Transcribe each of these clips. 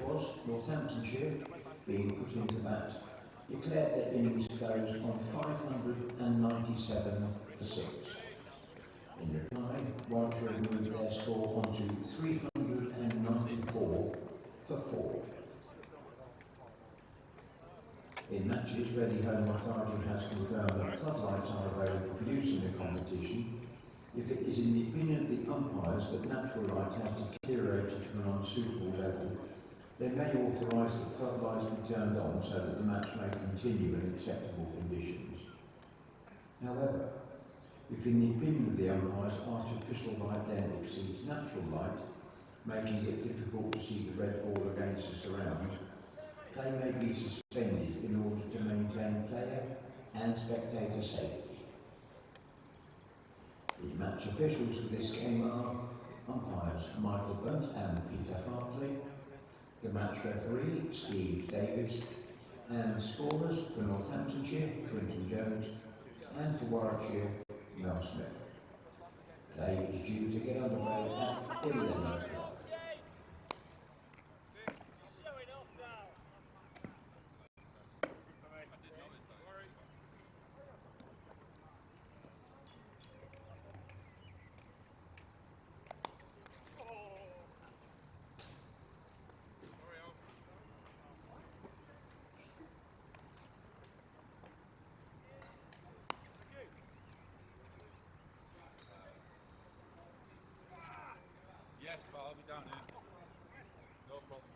was Northamptonshire, being put into bat, declared their innings closed on 597 for 6. In reply, Warwickshire moved their score onto 394 for 4. In matches where the Home Authority has confirmed that floodlights are available for use in the competition, if it is in the opinion of the umpires that natural light has deteriorated to an unsuitable level, they may authorise that floodlights be turned on so that the match may continue in acceptable conditions. However, if in the opinion of the umpires artificial light then exceeds natural light, making it difficult to see the red ball against the surround, play may be suspended in order to maintain player and spectator safety. The match officials for this game are umpires Michael Bunt and Peter Hartley, the match referee Steve Davis, and scorers for Northamptonshire Quinton Jones, and for Warwickshire Mel Smith. Play is due to get underway at 11 o'clock. Yes, but I'll be down here. No problem.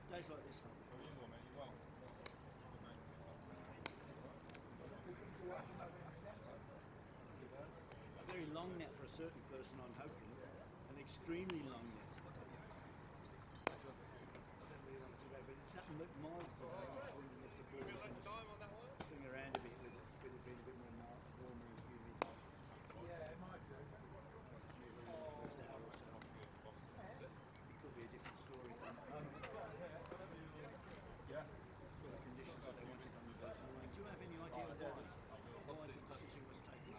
Days like this one. A very long net for a certain person, I'm hoping. An extremely long net. But it's happened look mild today. I was wondering if the ball was going to swing around a bit with it. Could have been a bit more mild, warmer and humid. Yeah, it might do. It could be a different story. Yeah. Sort of conditions that they wanted on the first morning. Do you have any idea why the decision was taken?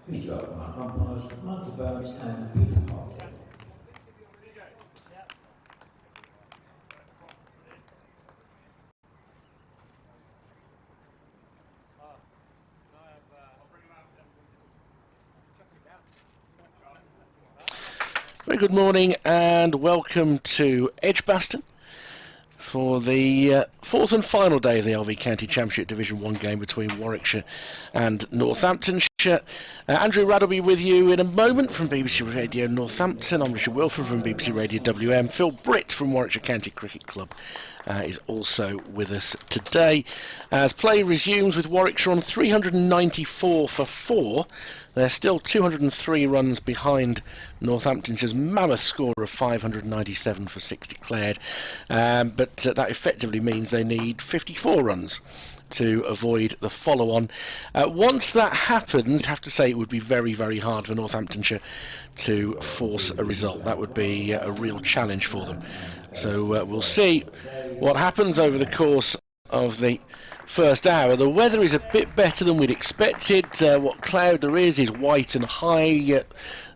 Please welcome our umpires, Michael Burns and Peter Hartley. Very good morning and welcome to Edgbaston for the fourth and final day of the LV County Championship Division 1 game between Warwickshire and Northamptonshire. Andrew Rudd will be with you in a moment from BBC Radio Northampton. I'm Richard Wilford from BBC Radio WM. Phil Britt from Warwickshire County Cricket Club is also with us today as play resumes with Warwickshire on 394 for 4. They're still 203 runs behind Northamptonshire's mammoth score of 597 for 6 declared, but that effectively means they need 54 runs to avoid the follow-on. Once that happens, I'd have to say it would be very, very hard for Northamptonshire to force a result. That would be a real challenge for them. So we'll see what happens over the course of the first hour. The weather is a bit better than we'd expected. What cloud there is white and high.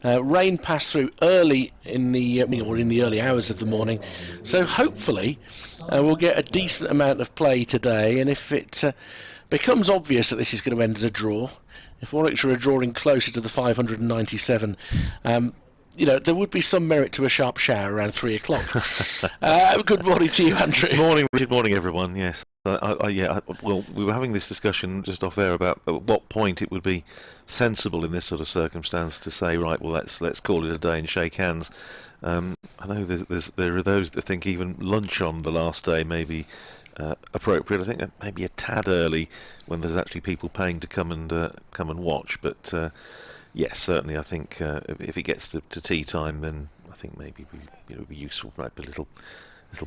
Rain passed through early in the early hours of the morning, so hopefully we'll get a decent amount of play today. And if it becomes obvious that this is going to end as a draw, if Warwickshire are drawing closer to the 597, there would be some merit to a sharp shower around 3 o'clock. Good morning to you, Andrew. Morning, Richard. Morning, everyone. Yes. Well, we were having this discussion just off air about at what point it would be sensible in this sort of circumstance to say, right, well, let's call it a day and shake hands. I know there are those that think even lunch on the last day may be appropriate. I think maybe a tad early when there's actually people paying to come and watch. But yes, certainly, I think if it gets to tea time, then I think maybe it would be useful, right? A little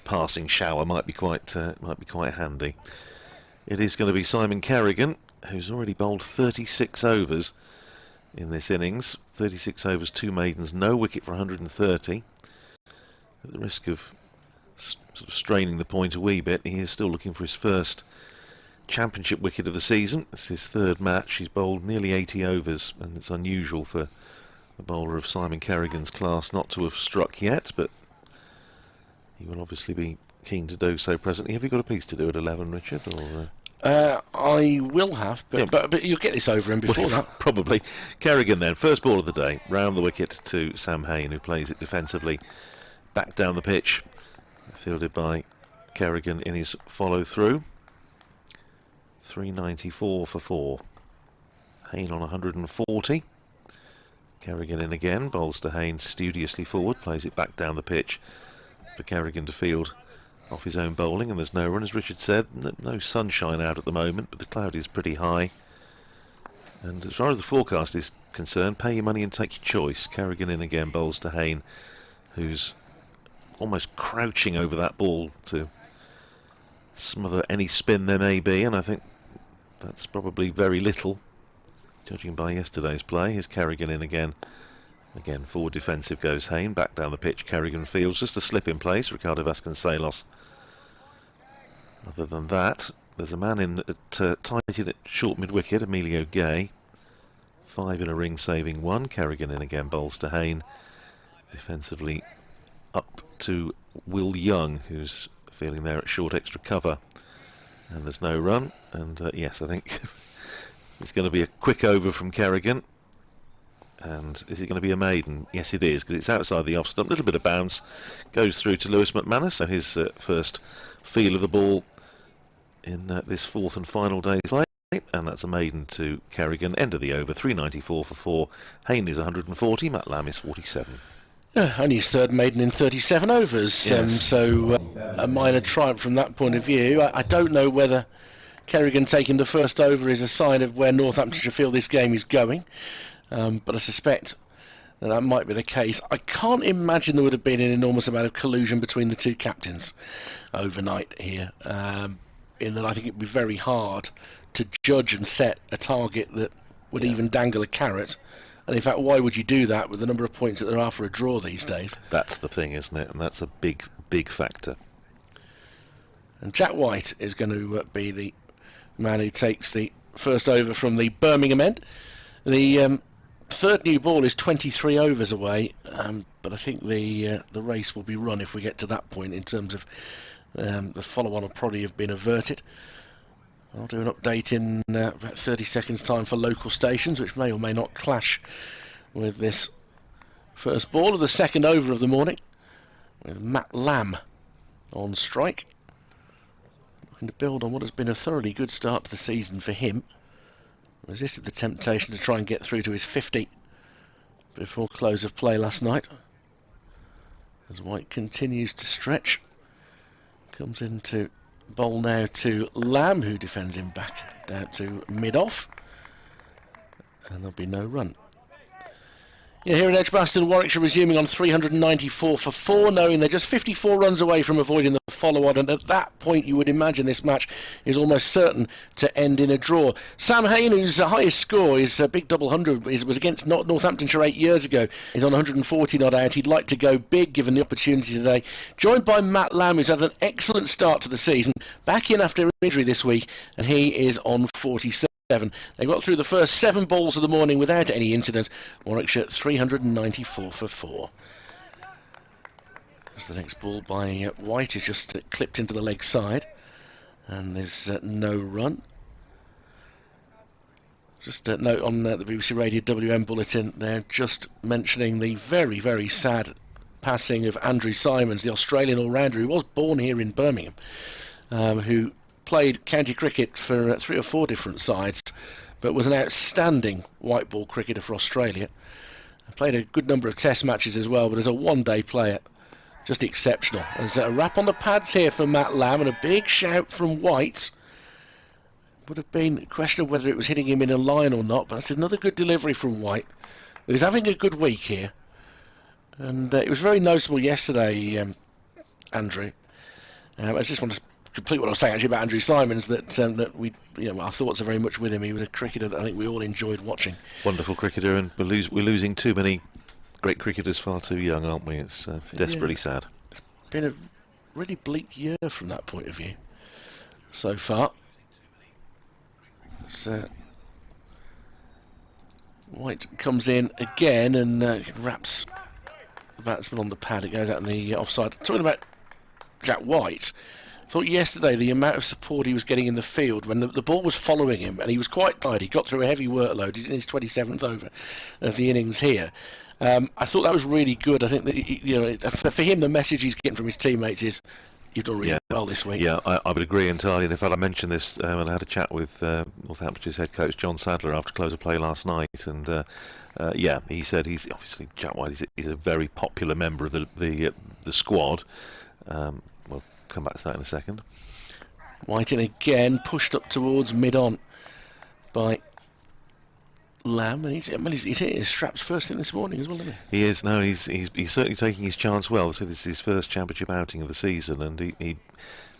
passing shower might be quite handy. It is going to be Simon Kerrigan, who's already bowled 36 overs in this innings. 36 overs, 2 maidens, no wicket for 130. At the risk of sort of straining the point a wee bit, he is still looking for his first championship wicket of the season. It's his third match. He's bowled nearly 80 overs, and it's unusual for a bowler of Simon Kerrigan's class not to have struck yet, but he will obviously be keen to do so presently. Have you got a piece to do at 11, Richard? Or I will have, but you'll get this over him before that. Probably. Kerrigan then, first ball of the day, round the wicket to Sam Haynes, who plays it defensively back down the pitch, fielded by Kerrigan in his follow-through. 394 for 4. Haynes on 140. Kerrigan in again, bowls to Haynes studiously forward, plays it back down the pitch for Kerrigan to field off his own bowling, and there's no run, as Richard said. No sunshine out at the moment, but the cloud is pretty high. And as far as the forecast is concerned, pay your money and take your choice. Kerrigan in again, bowls to Haynes, who's almost crouching over that ball to smother any spin there may be, and I think that's probably very little, judging by yesterday's play. Here's Kerrigan in again. Again, forward defensive goes Haynes, back down the pitch, Kerrigan fields, just a slip in place, Ricardo Vasconcelos. Other than that, there's a man in tight in at short mid-wicket, Emilio Gay. 5 in a ring, saving 1. Kerrigan in again, bowls to Haynes. Defensively up to Will Young, who's feeling there at short extra cover. And there's no run, and yes, I think it's going to be a quick over from Kerrigan. And is it going to be a maiden? Yes, it is, because it's outside the off stump. A little bit of bounce goes through to Lewis McManus, so his first feel of the ball in this fourth and final day's play. And that's a maiden to Kerrigan. End of the over, 394 for 4. Haynes is 140, Matt Lamb is 47. Only his third maiden in 37 overs, Yes. so a minor triumph from that point of view. I don't know whether Kerrigan taking the first over is a sign of where Northamptonshire feel this game is going. But I suspect that might be the case. I can't imagine there would have been an enormous amount of collusion between the two captains overnight here, in that I think it would be very hard to judge and set a target that would even dangle a carrot. And in fact, why would you do that with the number of points that there are for a draw these days? That's the thing, isn't it? And that's a big, big factor. And Jack White is going to be the man who takes the first over from the Birmingham end. The third new ball is 23 overs away, but I think the race will be run if we get to that point in terms of the follow-on will probably have been averted. I'll do an update in about 30 seconds time for local stations, which may or may not clash with this first ball of the second over of the morning, with Matt Lamb on strike, looking to build on what has been a thoroughly good start to the season for him. Resisted the temptation to try and get through to his 50 before close of play last night, as White continues to stretch. Comes into bowl now to Lamb, who defends him back down to mid-off, and there'll be no run. Yeah, here at Edgbaston, Warwickshire resuming on 394 for 4, knowing they're just 54 runs away from avoiding the follow-on, and at that point you would imagine this match is almost certain to end in a draw. Sam Haynes, whose highest score, his big double 100, was against Northamptonshire 8 years ago, is on 140 not out. He'd like to go big given the opportunity today. Joined by Matt Lamb, who's had an excellent start to the season, back in after injury this week, and he is on 47. They got through the first 7 balls of the morning without any incident. Warwickshire 394 for 4. As the next ball by White is just clipped into the leg side, and there's no run. Just note on the BBC Radio WM bulletin, they're just mentioning the very, very sad passing of Andrew Simons, the Australian all-rounder who was born here in Birmingham, who played county cricket for 3 or 4 different sides, but was an outstanding white ball cricketer for Australia. Played a good number of test matches as well, but as a one-day player, just exceptional. There's a rap on the pads here for Matt Lamb, and a big shout from White. Would have been a question of whether it was hitting him in a line or not, but that's another good delivery from White, who's having a good week here. And it was very noticeable yesterday, Andrew. I just want to complete what I was saying actually about Andrew Simons, that we, our thoughts are very much with him. He was a cricketer that I think we all enjoyed watching. Wonderful cricketer, and we're losing too many great cricketers far too young, aren't we? It's desperately sad. It's been a really bleak year from that point of view so far. So White comes in again and wraps the batsman on the pad. It goes out on the offside. Talking about Jack White, I thought yesterday the amount of support he was getting in the field when the ball was following him, and he was quite tired. He got through a heavy workload. He's in his 27th over of the innings here. I thought that was really good. I think that for him, the message he's getting from his teammates is, "You've done really well this week." Yeah, I would agree entirely. And in fact, I mentioned this when I had a chat with Northampton's head coach John Sadler after close of play last night, and he said he's obviously Jack White is a very popular member of the squad. We'll come back to that in a second. White in again, pushed up towards mid-on by Lamb, and he's hitting his straps first thing this morning as well, isn't he? He is. No, he's certainly taking his chance well. So this is his first championship outing of the season, and he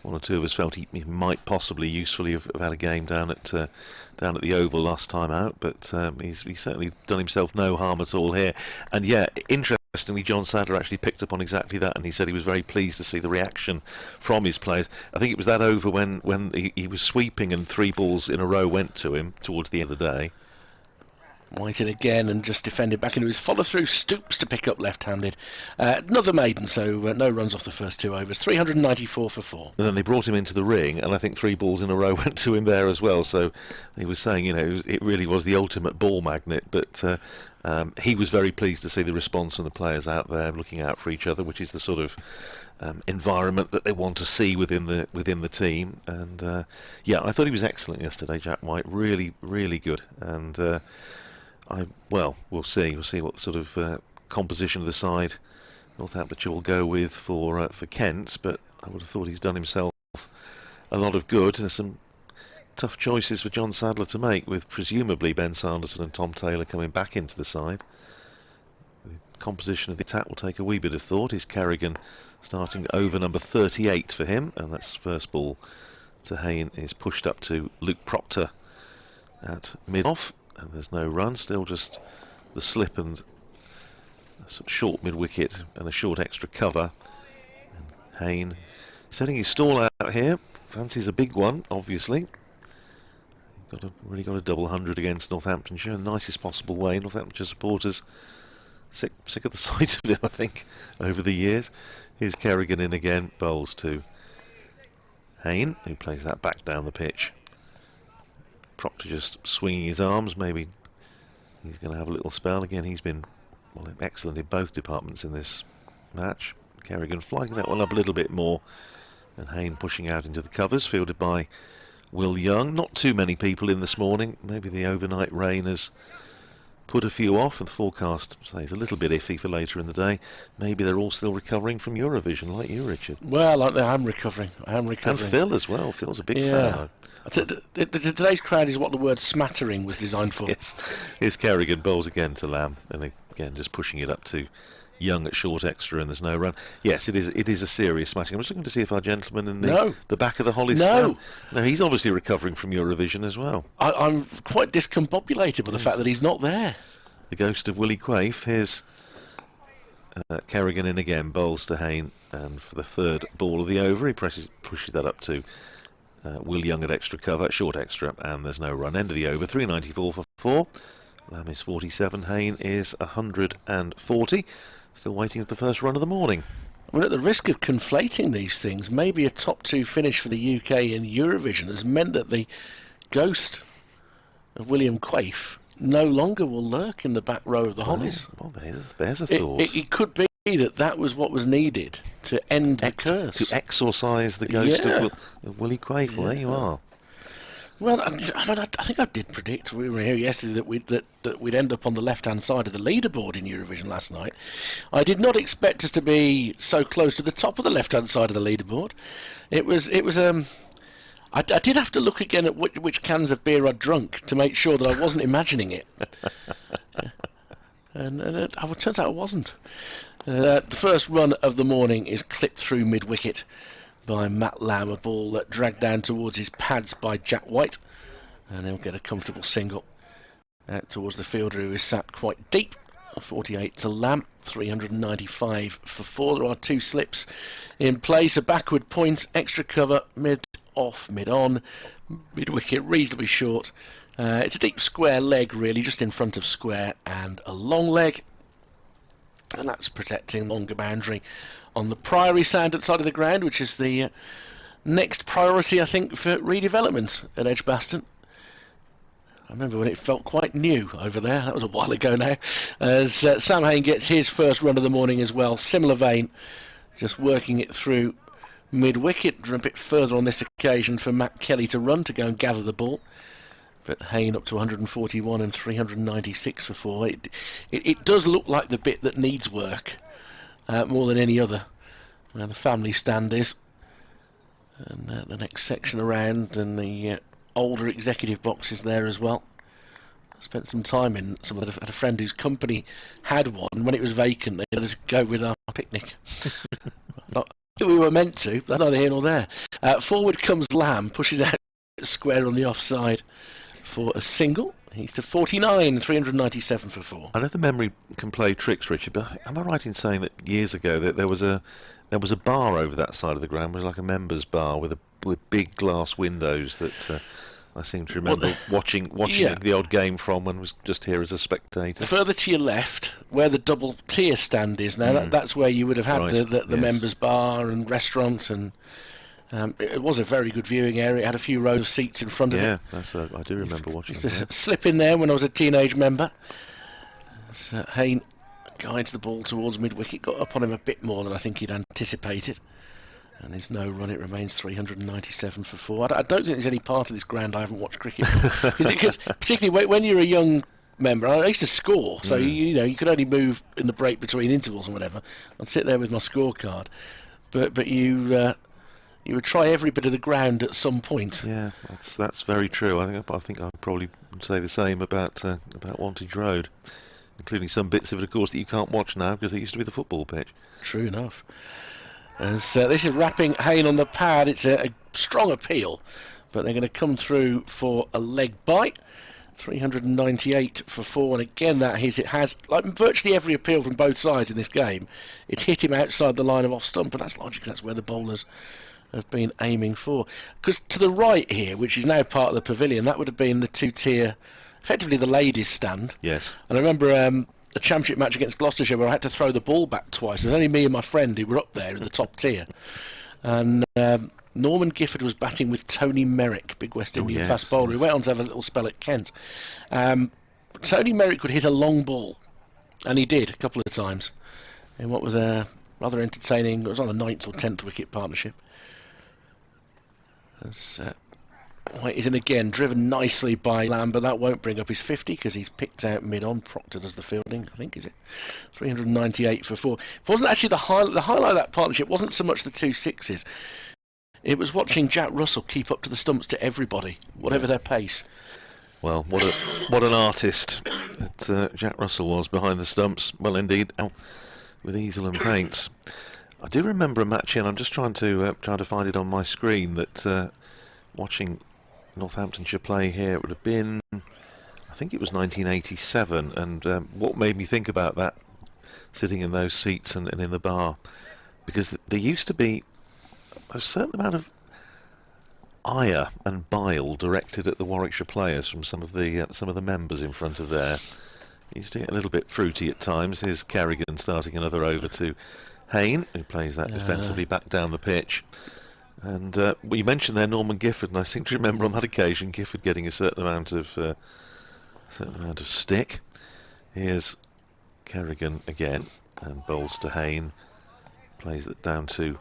one or two of us felt he might possibly usefully have had a game down at the Oval last time out, but he's certainly done himself no harm at all here. And interestingly, John Sadler actually picked up on exactly that, and he said he was very pleased to see the reaction from his players. I think it was that over when he was sweeping and 3 balls in a row went to him towards the end of the day. White in again and just defended back into his follow-through, stoops to pick up left-handed. Another maiden, so no runs off the first 2 overs. 394 for 4. And then they brought him into the ring, and I think 3 balls in a row went to him there as well. So he was saying, it really was the ultimate ball magnet. But he was very pleased to see the response and the players out there looking out for each other, which is the sort of environment that they want to see within the team. And I thought he was excellent yesterday, Jack White. Really, really good. And we'll see. We'll see what sort of composition of the side Northamptonshire will go with for Kent. But I would have thought he's done himself a lot of good. There's some tough choices for John Sadler to make, with presumably Ben Sanderson and Tom Taylor coming back into the side. The composition of the attack will take a wee bit of thought. Is Kerrigan starting over number 38 for him, and that's first ball to Haynes is pushed up to Luke Proctor at mid-off. And there's no run, still just the slip and a sort of short mid-wicket and a short extra cover. And Haynes setting his stall out here, fancies a big one, obviously. really got a double 100 against Northamptonshire in the nicest possible way. Northamptonshire supporters sick of the sight of him, I think, over the years. Here's Kerrigan in again, bowls to Haynes, who plays that back down the pitch. Proctor just swinging his arms. Maybe he's going to have a little spell again. He's been excellent in both departments in this match. Kerrigan flying that one up a little bit more, and Haynes pushing out into the covers, fielded by Will Young. Not too many people in this morning. Maybe the overnight rain has put a few off, and the forecast says a little bit iffy for later in the day. Maybe they're all still recovering from Eurovision, like you, Richard. Well, I'm recovering. And Phil as well. Phil's a big fan. Today's crowd is what the word smattering was designed for. Yes. Here's Kerrigan, bowls again to Lamb, and again just pushing it up to Young at short extra, and there's no run. Yes, it is a serious smashing. I'm just looking to see if our gentleman in the back of the Holly stand. No, he's obviously recovering from Eurovision as well. I'm quite discombobulated by the fact that he's not there. The ghost of Willie Quaife. Here's Kerrigan in again, bowls to Haynes, and for the third ball of the over, he pushes that up to Will Young at extra cover, short extra, and there's no run. End of the over, 394 for 4. Lamb is 47, Haynes is 140. Still waiting for the first run of the morning. I mean, at the risk of conflating these things, maybe a top 2 finish for the UK in Eurovision has meant that the ghost of William Quaife no longer will lurk in the back row of the Hollies. Well, there's a thought. It could be that was what was needed to end the curse. To exorcise the ghost of Willie Quaife. Well, there you are. Well, I think I did predict, we were here yesterday, that we'd end up on the left-hand side of the leaderboard in Eurovision last night. I did not expect us to be so close to the top of the left-hand side of the leaderboard. I did have to look again at which cans of beer I'd drunk to make sure that I wasn't imagining it. and it turns out I wasn't. The first run of the morning is clipped through mid-wicket by Matt Lamb, a ball that dragged down towards his pads by Jack White, and he'll get a comfortable single out towards the fielder, who is sat quite deep. 48 to Lamb, 395 for 4. There are 2 slips in place, a backward point, extra cover, mid-off, mid-on, mid-wicket, reasonably short. It's a deep square leg, really, just in front of square, and a long leg, and that's protecting longer boundary on the Priory side side of the ground, which is the next priority, I think, for redevelopment at Edgbaston. I remember when it felt quite new over there. That was a while ago now. As Sam Haynes gets his first run of the morning as well. Similar vein, just working it through mid-wicket. A bit further on this occasion for Matt Kelly to run to go and gather the ball. But Haynes up to 141 and 396 for 4. It does look like the bit that needs work. More than any other. The family stand is, and the next section around, and the older executive boxes there as well. I spent some time in some of them. I had a friend whose company had one. When it was vacant, they let us go with our picnic. Not that we were meant to, but that's neither here nor there. Forward comes Lamb, pushes out square on the offside for a single. He's to 49, 397 for 4. I know the memory can play tricks, Richard, but am I right in saying that years ago that there was a bar over that side of the ground? It was like a members' bar with big glass windows that I seem to remember watching the odd game from, and was just here as a spectator. Further to your left, where the double tier stand is now, that's where you would have had the members' bar and restaurant, and it was a very good viewing area. It had a few rows of seats in front of it. Yeah, I do remember watching it. Used to slip in there when I was a teenage member. So Haynes guides the ball towards mid-wicket, got up on him a bit more than I think he'd anticipated. And there's no run, it remains 397 for 4. I don't think there's any part of this ground I haven't watched cricket. Because particularly when you're a young member, I used to score, so you could only move in the break between intervals and whatever. I'd sit there with my scorecard. But you would try every bit of the ground at some point. Yeah, that's very true. I think I'd probably say the same about Wantage Road, including some bits of it, of course, that you can't watch now because it used to be the football pitch. True enough. As this is wrapping Haynes on the pad, it's a strong appeal, but they're going to come through for a leg bite. 398 for 4, and again it has, like virtually every appeal from both sides in this game, it's hit him outside the line of off stump, but that's logic, that's where the bowlers have been aiming for. Because to the right here, which is now part of the pavilion, that would have been the two-tier, effectively the ladies' stand. Yes. And I remember a championship match against Gloucestershire where I had to throw the ball back twice. It was only me and my friend who were up there in the top tier. And Norman Gifford was batting with Tony Merrick, big West Indian fast bowler, who went on to have a little spell at Kent. Tony Merrick could hit a long ball, and he did a couple of times in what was a rather entertaining, it was on the 9th or 10th wicket partnership. White is in again, driven nicely by Lamb, but that won't bring up his 50 because he's picked out mid-on. Proctor does the fielding, I think, is it? 398 for 4. It wasn't actually the highlight of that partnership wasn't so much the 2 sixes. It was watching Jack Russell keep up to the stumps to everybody, whatever their pace. Well, what an artist that Jack Russell was behind the stumps. Well, indeed, with easel and paints. I do remember a match in. I'm just trying to find it on my screen. That watching Northamptonshire play here, it would have been, I think it was 1987. And what made me think about that, sitting in those seats and in the bar, because there used to be a certain amount of ire and bile directed at the Warwickshire players from some of the members in front of there. It used to get a little bit fruity at times. Here's Kerrigan starting another over to Haynes, who plays that defensively back down the pitch. And you mentioned there Norman Gifford, and I seem to remember on that occasion Gifford getting a certain amount of stick. Here's Kerrigan again, and bowls to Haynes, plays that down to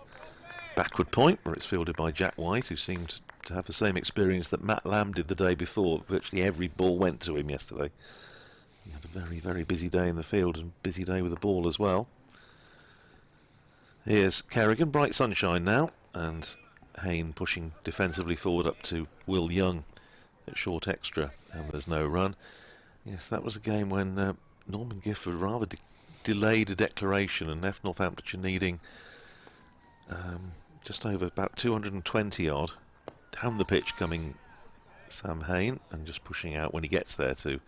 backward point, where it's fielded by Jack White, who seemed to have the same experience that Matt Lamb did the day before. Virtually every ball went to him yesterday. He had a very, very busy day in the field and busy day with the ball as well. Here's Kerrigan, bright sunshine now, and Haynes pushing defensively forward up to Will Young at short extra, and there's no run. Yes, that was a game when Norman Gifford rather delayed a declaration and left Northamptonshire needing just over about 220 odd down the pitch coming Sam Haynes, and just pushing out when he gets there to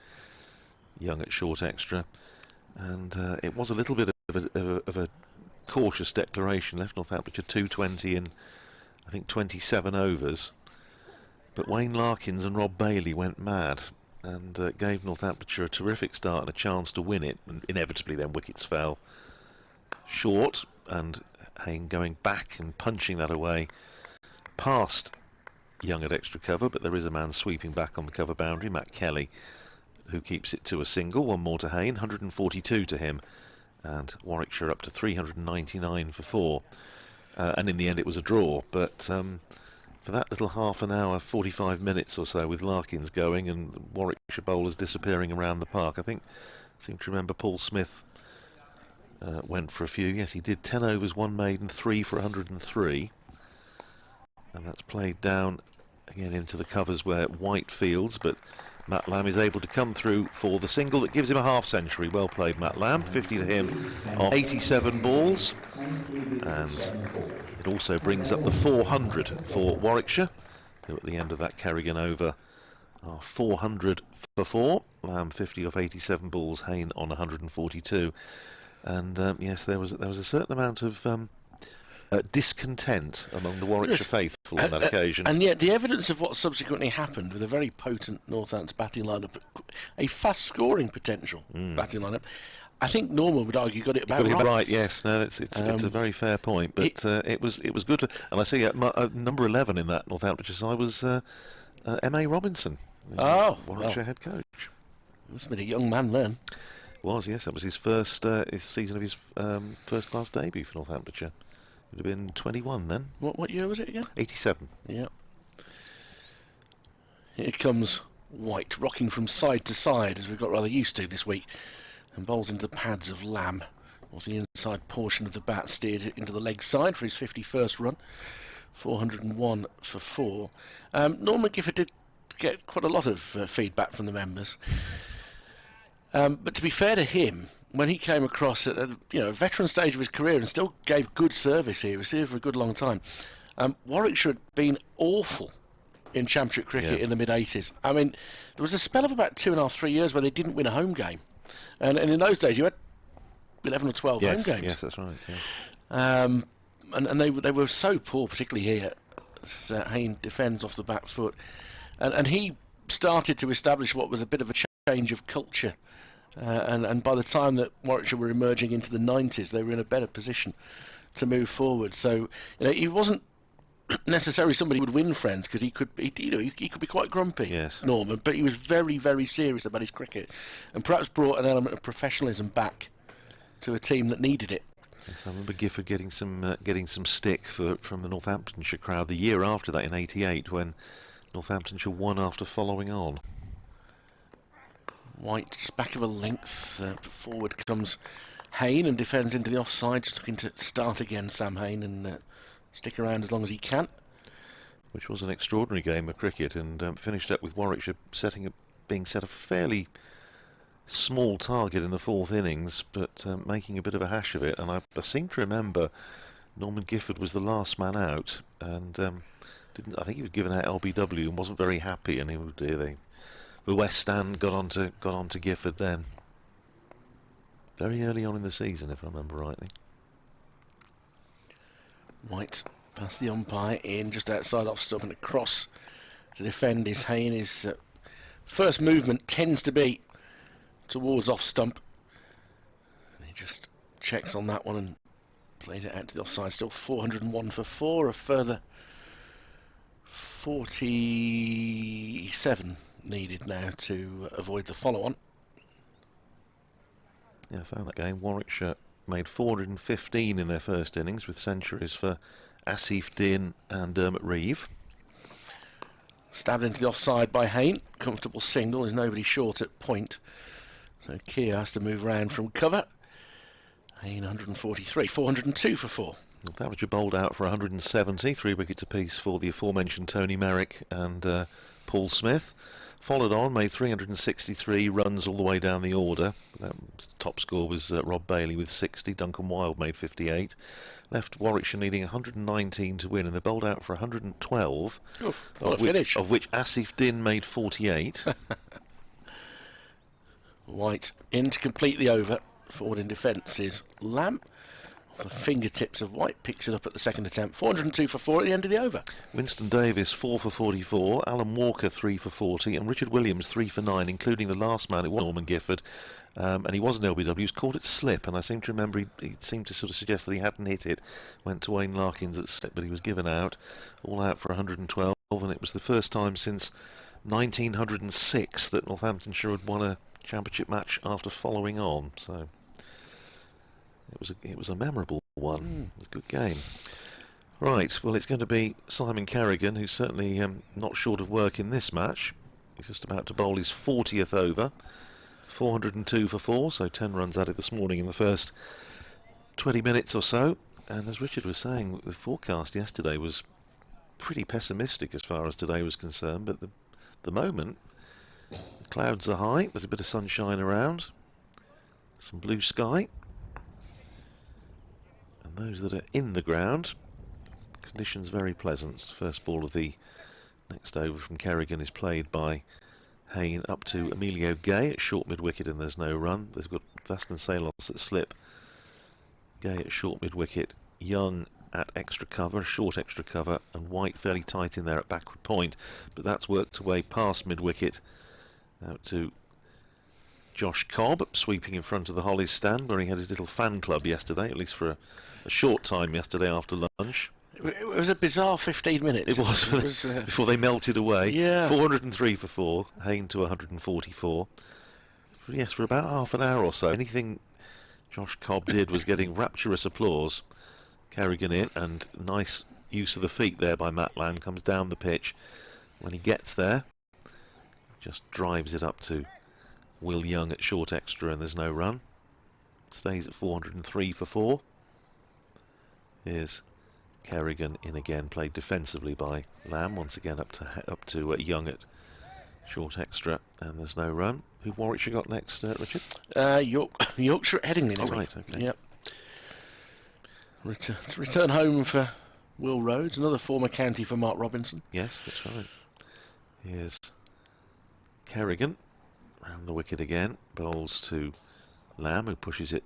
Young at short extra. And it was a little bit of a cautious declaration, left Northamptonshire 220 in I think 27 overs, but Wayne Larkins and Rob Bailey went mad and gave Northamptonshire a terrific start and a chance to win it, and inevitably then wickets fell short, and Haynes going back and punching that away past Young at extra cover, but there is a man sweeping back on the cover boundary, Matt Kelly, who keeps it to a single. One more to Haynes, 142 to him, and Warwickshire up to 399 for 4. And in the end it was a draw, but for that little half an hour, 45 minutes or so with Larkins going and Warwickshire bowlers disappearing around the park, I seem to remember Paul Smith went for a few. Yes, he did 10 overs, 1 maiden, 3 for 103. And that's played down again into the covers where White fields, but Matt Lamb is able to come through for the single that gives him a half century. Well played, Matt Lamb. 50 to him on 87 balls. And it also brings up the 400 for Warwickshire, who at the end of that Kerrigan over are 400 for 4. Lamb 50 off 87 balls, Haynes on 142. And yes, there was a certain amount of discontent among the Warwickshire faithful on that occasion. And yet the evidence of what subsequently happened with a very potent Northants batting lineup, a fast scoring potential batting lineup, I think Norman would argue got it about right. Yes, no, it's a very fair point, but it was good. And I see number 11 in that Northamptonshire side was M.A. Robinson, Warwickshire head coach. Must have been a young man then. Yes, that was his first his season of his first class debut for Northamptonshire. It would have been 21 then. What year was it again? 87. Yeah. Here comes White, rocking from side to side, as we've got rather used to this week, and bowls into the pads of Lamb, off the inside portion of the bat, steers it into the leg side for his 51st run. 401 for 4. Norman Gifford did get quite a lot of feedback from the members. But to be fair to him, when he came across at a veteran stage of his career and still gave good service here, he was here for a good long time. Warwickshire had been awful in Championship cricket in the mid-80s. I mean, there was a spell of about 2.5, 3 years where they didn't win a home game. And in those days, you had 11 or 12 home games. Yes, that's right. Yeah. and they were so poor, particularly here. Haynes defends off the back foot, and he started to establish what was a bit of a change of culture. And by the time that Warwickshire were emerging into the 90s, they were in a better position to move forward. So he wasn't necessarily somebody who would win friends, because he could be quite grumpy, yes, Norman, but he was very, very serious about his cricket, and perhaps brought an element of professionalism back to a team that needed it. Yes, I remember Gifford getting some stick from the Northamptonshire crowd the year after that in '88, when Northamptonshire won after following on. White just back of a length, forward comes Haynes and defends into the offside, just looking to start again, Sam Haynes, and stick around as long as he can. Which was an extraordinary game of cricket, and finished up with Warwickshire being set a fairly small target in the fourth innings, but making a bit of a hash of it. And I seem to remember Norman Gifford was the last man out, and I think he was given out LBW and wasn't very happy. And the West Stand got on to Gifford then, very early on in the season, if I remember rightly. White past the umpire in just outside off stump and across to defend is Haynes. His first movement tends to be towards off stump, and he just checks on that one and plays it out to the offside. Still 401 for 4, a further 47 needed now to avoid the follow-on. Yeah, I found that game. Warwickshire made 415 in their first innings, with centuries for Asif Din and Dermot Reeve. Stabbed into the offside by Haynes. Comfortable single. There's nobody short at point, so Keir has to move round from cover. Haynes 143, 402 for 4. Northamptonshire bowled out for 170, 3 wickets apiece for the aforementioned Tony Merrick and Paul Smith. Followed on, made 363 runs all the way down the order. Top score was Rob Bailey with 60. Duncan Wilde made 58. Left Warwickshire needing 119 to win, and they bowled out for 112. Oh, what a finish. Of which Asif Din made 48. White in to complete the over. Forward in defence is Lamb. The fingertips of White, picks it up at the second attempt. 402 for 4 at the end of the over. Winston Davis 4 for 44, Alan Walker 3 for 40, and Richard Williams 3 for 9, including the last man. It was Norman Gifford, and he was an LBW. He was caught at slip, and I seem to remember he seemed to sort of suggest that he hadn't hit it. Went to Wayne Larkins at slip, but he was given out, all out for 112, and it was the first time since 1906 that Northamptonshire had won a championship match after following on. So it was a memorable one. It was a good game. Right, well, it's going to be Simon Carrigan, who's certainly not short of work in this match. He's just about to bowl his 40th over. 402 for 4, so 10 runs added this morning in the first 20 minutes or so. And as Richard was saying, the forecast yesterday was pretty pessimistic as far as today was concerned, but the moment, the clouds are high, there's a bit of sunshine around, some blue sky. Those that are in the ground, conditions very pleasant. First ball of the next over from Carrigan is played by Haynes up to Emilio Gay at short mid-wicket, and there's no run. They've got Vaston Salos at slip, Gay at short mid-wicket, Young at extra cover, short extra cover, and White fairly tight in there at backward point, but that's worked away past mid-wicket out to Josh Cobb, sweeping in front of the Hollies stand, where he had his little fan club yesterday, at least for a short time yesterday after lunch. It was a bizarre 15 minutes. It was, before they melted away. Yeah. 403 for 4, Haynes to 144. Yes, for about half an hour or so. Anything Josh Cobb did was getting rapturous applause. Carrigan in, and nice use of the feet there by Matt Lamb, comes down the pitch. When he gets there, just drives it up to Will Young at short extra, and there's no run. Stays at 403 for 4. Here's Carrigan in again, played defensively by Lamb. Once again up to Young at short extra, and there's no run. Who Warwickshire got next, Richard? Yorkshire at Headingley. Oh, right, okay. Yep. Return home for Will Rhodes, another former county for Mark Robinson. Yes, that's right. Here's Carrigan. Round the wicket again, bowls to Lamb, who pushes it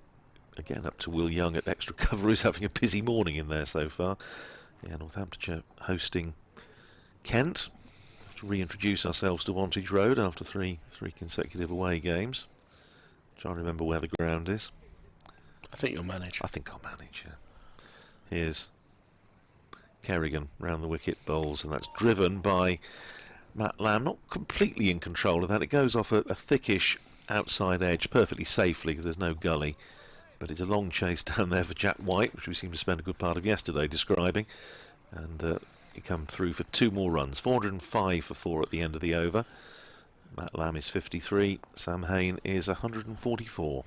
again, up to Will Young at extra cover, who's having a busy morning in there so far. Yeah, Northamptonshire hosting Kent. To reintroduce ourselves to Wantage Road after three consecutive away games. Trying to remember where the ground is. I think you'll manage. I think I'll manage, yeah. Here's Kerrigan round the wicket bowls, and that's driven by Matt Lamb. Not completely in control of that. It goes off a thickish outside edge perfectly safely because there's no gully. But it's a long chase down there for Jack White, which we seemed to spend a good part of yesterday describing. And he come through for 2 more runs. 405 for 4 at the end of the over. Matt Lamb is 53. Sam Haynes is 144.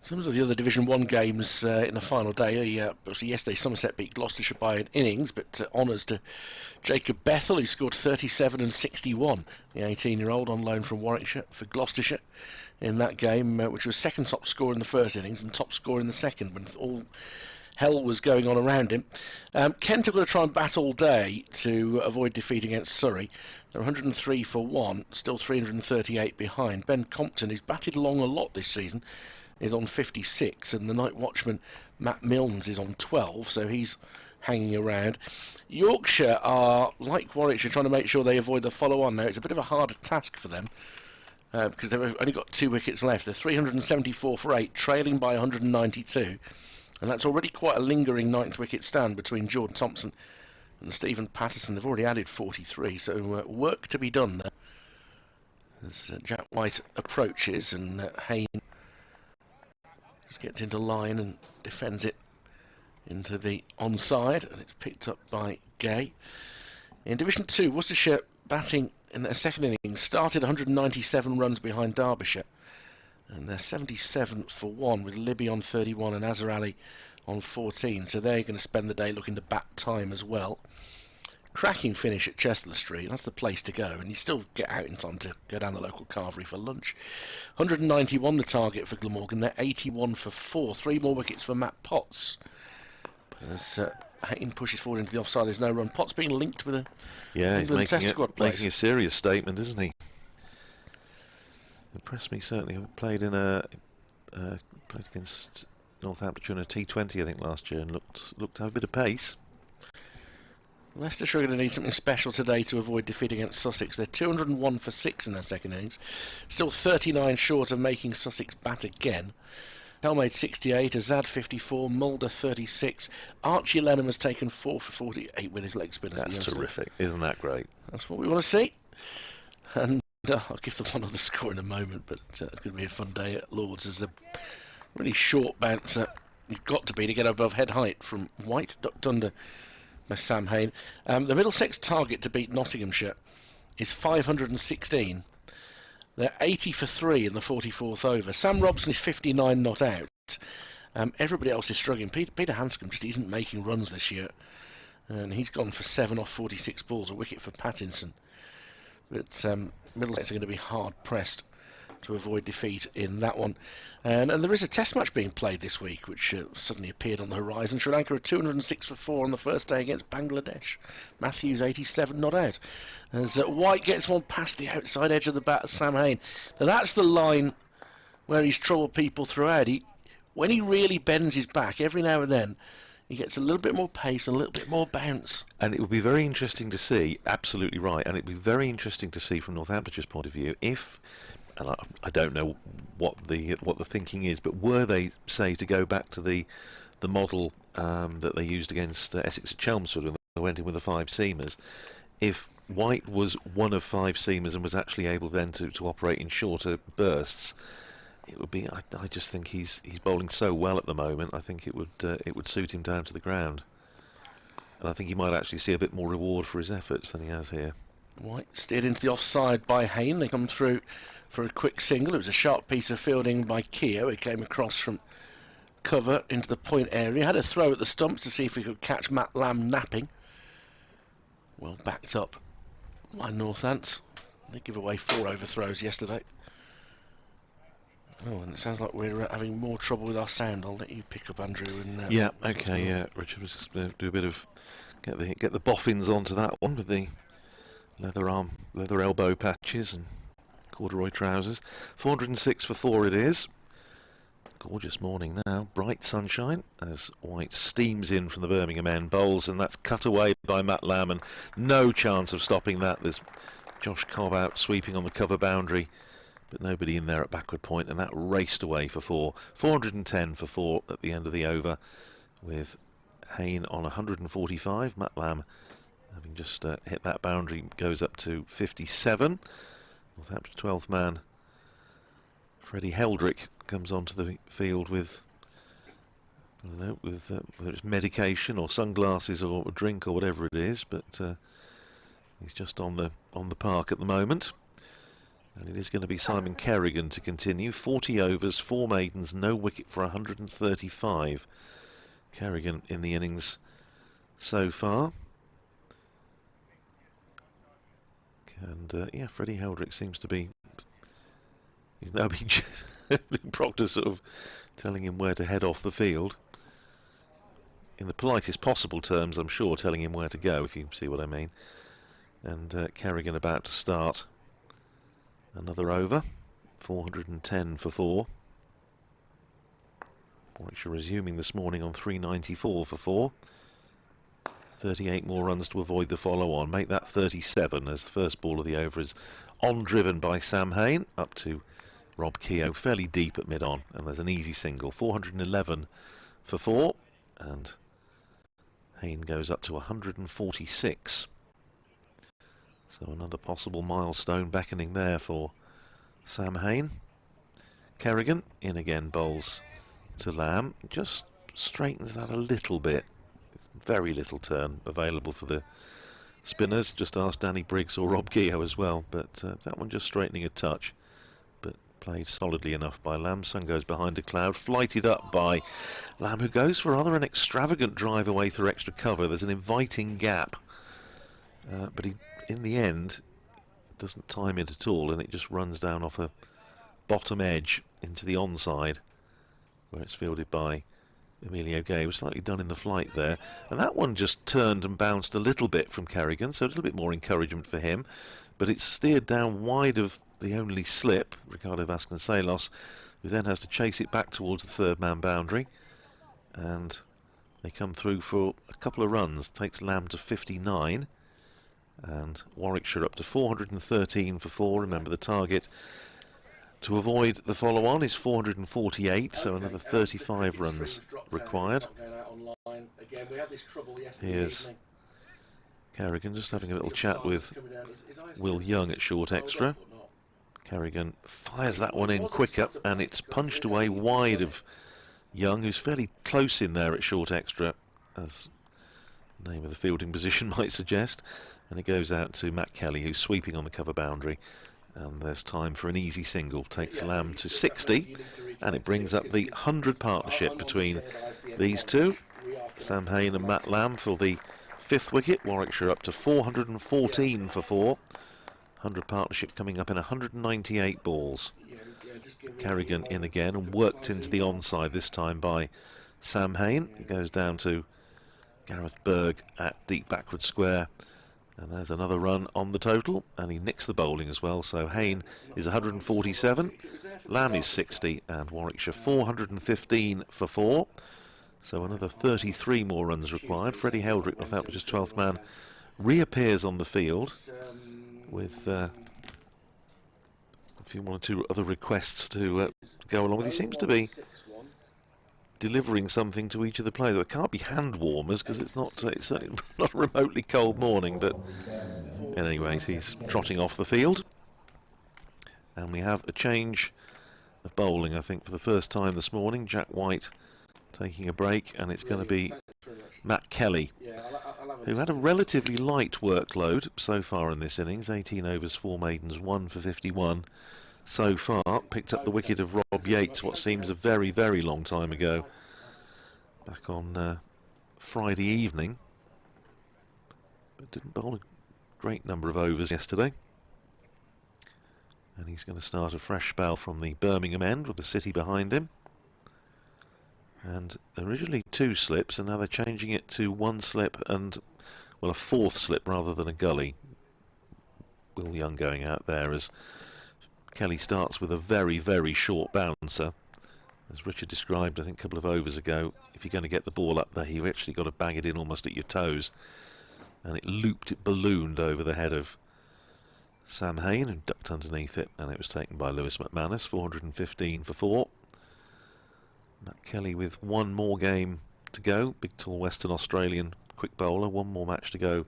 Some of the other Division 1 games in the final day, obviously yesterday Somerset beat Gloucestershire by an innings, but honours to Jacob Bethel, who scored 37 and 61, the 18-year-old on loan from Warwickshire for Gloucestershire in that game, which was second top scorer in the first innings and top scorer in the second when all hell was going on around him. Kent are going to try and bat all day to avoid defeat against Surrey. They're 103 for 1, still 338 behind. Ben Compton, who's batted long a lot this season, is on 56, and the night watchman Matt Milnes is on 12, so he's hanging around. Yorkshire are, like Warwickshire, trying to make sure they avoid the follow-on. Now, it's a bit of a harder task for them because they've only got 2 wickets left. They're 374 for 8, trailing by 192, and that's already quite a lingering 9th wicket stand between Jordan Thompson and Stephen Patterson. They've already added 43, so work to be done there as Jack White approaches, and Haynes just gets into line and defends it into the onside, and it's picked up by Gay. In Division 2, Worcestershire batting in their second innings started 197 runs behind Derbyshire, and they're 77 for 1 with Libby on 31 and Azhar Ali on 14, so they're going to spend the day looking to bat time as well. Cracking finish at Chester Street, that's the place to go, and you still get out in time to go down the local carvery for lunch. 191 the target for Glamorgan, they're 81 for 4, 3 more wickets for Matt Potts. As Haynes pushes forward into the offside, there's no run. Potts being linked with a he's making making a serious statement, isn't he? Impressed me certainly. I played against Northamptonshire in a T20 I think last year and looked to have a bit of pace. Leicestershire are going to need something special today to avoid defeat against Sussex. They're 201 for 6 in their second innings, still 39 short of making Sussex bat again. Helmade 68, Azad 54, Mulder 36. Archie Lenham has taken 4 for 48 with his leg spinners. That's terrific, isn't that great? That's what we want to see. And I'll give them one other score in a moment, but it's going to be a fun day at Lords. There's a really short bouncer. You've got to get above head height from White, ducked under by Sam Haynes. The Middlesex target to beat Nottinghamshire is 516. They're 80 for 3 in the 44th over. Sam Robson is 59 not out. Everybody else is struggling. Peter Hanscom just isn't making runs this year, and he's gone for 7 off 46 balls, a wicket for Pattinson. But Middlesex are going to be hard pressed to avoid defeat in that one. And there is a test match being played this week, which suddenly appeared on the horizon. Sri Lanka are 206 for 4 on the first day against Bangladesh. Matthews 87 not out. As White gets one past the outside edge of the bat of Sam Haynes. Now that's the line where he's troubled people throughout. When he really bends his back, every now and then, he gets a little bit more pace and a little bit more bounce. And it would be very interesting to see, absolutely right, and it would be very interesting to see from Northamptonshire's point of view if, and I don't know what the thinking is, but were they, say, to go back to the model that they used against Essex at Chelmsford when they went in with the 5-seamers, if White was one of 5-seamers and was actually able then to operate in shorter bursts, it would be. I just think he's bowling so well at the moment. I think it would suit him down to the ground, and I think he might actually see a bit more reward for his efforts than he has here. White steered into the offside by Haynes. They come through for a quick single. It was a sharp piece of fielding by Keogh. It came across from cover into the point area. Had a throw at the stumps to see if he could catch Matt Lamb napping. Well backed up by Northants. They give away 4 overthrows yesterday. Oh, and it sounds like we're having more trouble with our sound. I'll let you pick up, Andrew. And yeah, okay, yeah. Richard was just going to do a bit of get the boffins onto that one with the leather elbow patches and corduroy trousers. 406 for 4 it is. Gorgeous morning now, bright sunshine as White steams in from the Birmingham end, bowls, and that's cut away by Matt Lamb, and no chance of stopping that. There's Josh Cobb out sweeping on the cover boundary, but nobody in there at backward point, and that raced away for 4. 410 for 4 at the end of the over, with Haynes on 145. Matt Lamb, having just hit that boundary, goes up to 57. Northampton's 12th man, Freddie Heldrick, comes onto the field with, I don't know, with whether it's medication or sunglasses or a drink or whatever it is, but he's just on the park at the moment. And it is going to be Simon Kerrigan to continue. 40 overs, 4 maidens, no wicket for 135. Kerrigan in the innings so far. And yeah, Freddie Heldrick seems to be, he's now being Proctor sort of telling him where to head off the field. In the politest possible terms, I'm sure, telling him where to go, if you see what I mean. And Kerrigan about to start another over. 410 for 4. Warwickshire resuming this morning on 394 for 4. 38 more runs to avoid the follow-on. Make that 37 as the first ball of the over is on-driven by Sam Haynes up to Rob Keogh, fairly deep at mid-on, and there's an easy single. 411 for 4, and Haynes goes up to 146. So another possible milestone beckoning there for Sam Haynes. Kerrigan in again, bowls to Lamb, just straightens that a little bit. Very little turn available for the spinners. Just ask Danny Briggs or Rob Keogh as well, but that one just straightening a touch, but played solidly enough by Lamb. Sun goes behind a cloud, flighted up by Lamb, who goes for rather an extravagant drive away through extra cover. There's an inviting gap, but he, in the end, doesn't time it at all, and it just runs down off a bottom edge into the onside, where it's fielded by Emilio Gay. Was slightly done in the flight there, and that one just turned and bounced a little bit from Kerrigan, so a little bit more encouragement for him, but it's steered down wide of the only slip, Ricardo Vasconcelos, who then has to chase it back towards the third man boundary, and they come through for a couple of runs. Takes Lamb to 59, and Warwickshire up to 413 for 4. Remember, the target to avoid the follow-on is 448, so another 35 runs required. Here's Kerrigan just having a little chat with Will Young at short extra. Kerrigan fires that one in quicker, and it's punched away wide of Young, who's fairly close in there at short extra, as the name of the fielding position might suggest. And it goes out to Matt Kelly, who's sweeping on the cover boundary. And there's time for an easy single. Takes Lamb to 60, and it brings up the 100 partnership between these two. Sam Haynes and Matt Lamb for the 5th wicket. Warwickshire up to 414 for 4. 100 partnership coming up in 198 balls. Kerrigan in again and worked into the onside, this time by Sam Haynes. It goes down to Gareth Berg at deep backward square. And there's another run on the total, and he nicks the bowling as well. So Haynes is 147, Lamb is 60, and Warwickshire 415 for 4. So another 33 more runs required. Freddie Heldrick, Northampton's 12th man, reappears on the field with a few, 1 or 2 other requests to go along with. He seems to be delivering something to each of the players. It can't be hand warmers, because it's certainly not a remotely cold morning, but anyways, he's trotting off the field. And we have a change of bowling, I think, for the first time this morning. Jack White taking a break, and it's going to be Matt Kelly, who had a relatively light workload so far in this innings. 18 overs, 4 maidens, 1 for 51 so far. Picked up the wicket of Rob Yates, what seems a very, very long time ago, back on Friday evening, but didn't bowl a great number of overs yesterday. And he's going to start a fresh spell from the Birmingham end with the city behind him. And originally 2 slips, and now they're changing it to 1 slip and, well, a 4th slip rather than a gully. Will Young going out there as Kelly starts with a very, very short bouncer, As Richard described, I think a couple of overs ago, if you're going to get the ball up there, you've actually got to bang it in almost at your toes. And it ballooned over the head of Sam Haynes, who ducked underneath it, and it was taken by Lewis McManus, 415 for 4. Matt Kelly with one more game to go, big tall Western Australian quick bowler, one more match to go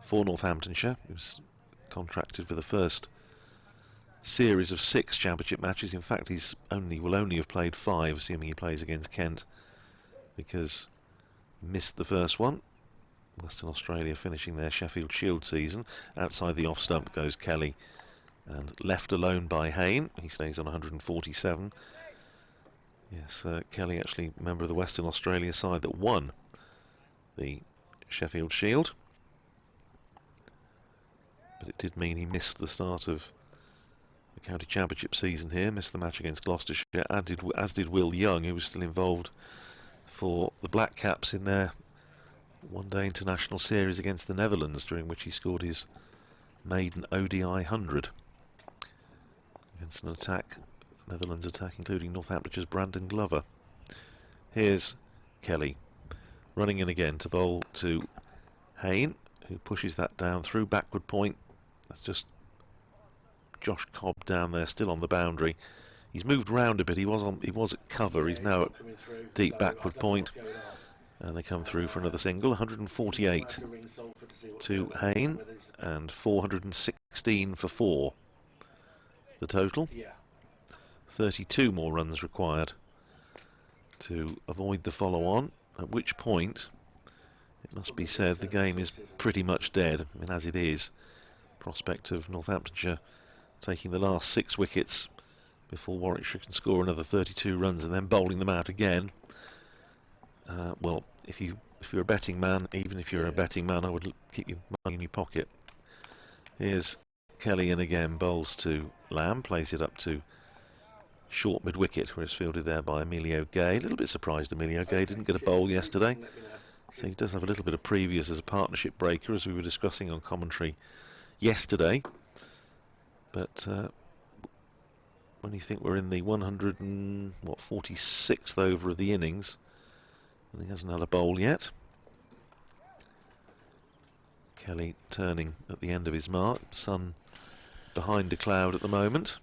for Northamptonshire. He was contracted for the first series of 6 championship matches. In fact, will only have played 5, assuming he plays against Kent, because he missed the first one. Western Australia finishing their Sheffield Shield season. Outside the off stump goes Kelly, and left alone by Haynes. He stays on 147. Yes, Kelly actually a member of the Western Australia side that won the Sheffield Shield, but it did mean he missed the start of the county championship season here, missed the match against Gloucestershire, as did Will Young, who was still involved for the Black Caps in their one-day international series against the Netherlands, during which he scored his maiden ODI 100 against an Netherlands attack including Northamptonshire's Brandon Glover. Here's Kelly running in again to bowl to Haynes, who pushes that down through backward point. That's just Josh Cobb down there, still on the boundary. He's moved round a bit. He was at cover. He's now at deep backward point, and they come through for another single. 148 to Haynes and 416 for 4. The total. 32 more runs required to avoid the follow-on. At which point, it must be said, the game is pretty much dead. I mean, as it is, prospect of Northamptonshire taking the last 6 wickets before Warwickshire can score another 32 runs and then bowling them out again. Well, if you're a betting man, even if you're a betting man, I would keep your money in your pocket. Here's Kelly in again, bowls to Lamb, plays it up to short mid-wicket, where it's fielded there by Emilio Gay. A little bit surprised Emilio Gay didn't get a bowl yesterday, so he does have a little bit of previous as a partnership breaker, as we were discussing on commentary yesterday. But when you think we're in the 146th over of the innings, and he hasn't had a bowl yet. Kelly turning at the end of his mark, sun behind a cloud at the moment.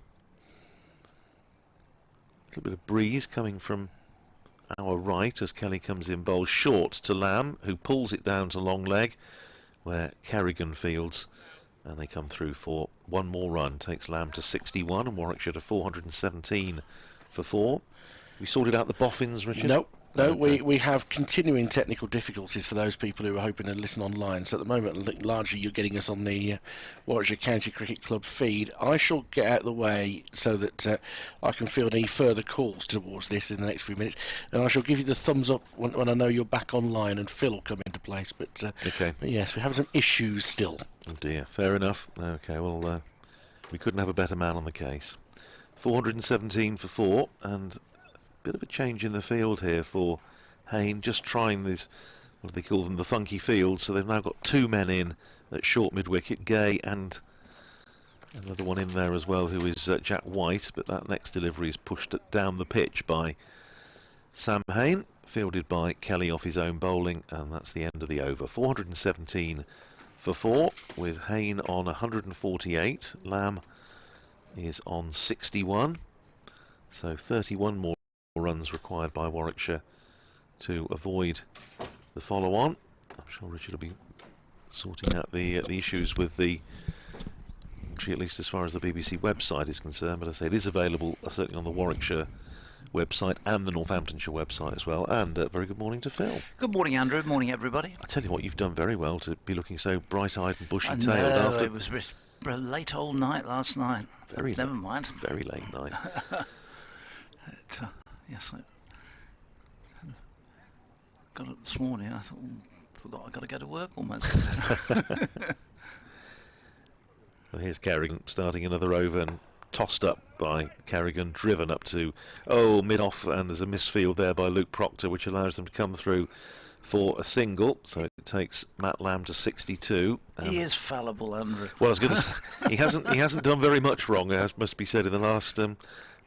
A little bit of breeze coming from our right as Kelly comes in, bowls short to Lamb, who pulls it down to long leg, where Kerrigan fields, and they come through for one more run. Takes Lamb to 61 and Warwickshire to 417 for 4. We sorted out the boffins, Richard? No, Okay. we have continuing technical difficulties for those people who are hoping to listen online. So at the moment, largely you're getting us on the Warwickshire County Cricket Club feed. I shall get out of the way so that I can field any further calls towards this in the next few minutes, and I shall give you the thumbs up when I know you're back online and Phil will come into place. But, Okay. but yes, we're having some issues still. Oh dear, fair enough. Okay, well, we couldn't have a better man on the case. 417 for 4, and bit of a change in the field here for Haynes, just trying these, what do they call them, the funky fields. So they've now got 2 men in at short mid-wicket, Gay and another one in there as well, who is Jack White, but that next delivery is pushed down the pitch by Sam Haynes, fielded by Kelly off his own bowling, and that's the end of the over. 417 for 4, with Haynes on 148, Lamb is on 61, so 31 more runs required by Warwickshire to avoid the follow-on. I'm sure Richard will be sorting out the issues with the, at least as far as the BBC website is concerned, but I say it is available certainly on the Warwickshire website and the Northamptonshire website as well. And very good morning to Phil. Good morning, Andrew. Morning, everybody. I tell you what, you've done very well to be looking so bright-eyed and bushy-tailed No, after it was a late old night last night. Never mind. Very late night. Yes, I got up this morning. I thought, forgot I got to go to work almost. Well, here's Kerrigan starting another over and tossed up by Kerrigan, driven up to mid-off, and there's a misfield there by Luke Proctor, which allows them to come through for a single. So it takes Matt Lamb to 62. He is fallible, Andrew. Well, I was going to say he hasn't done very much wrong. It must be said in the last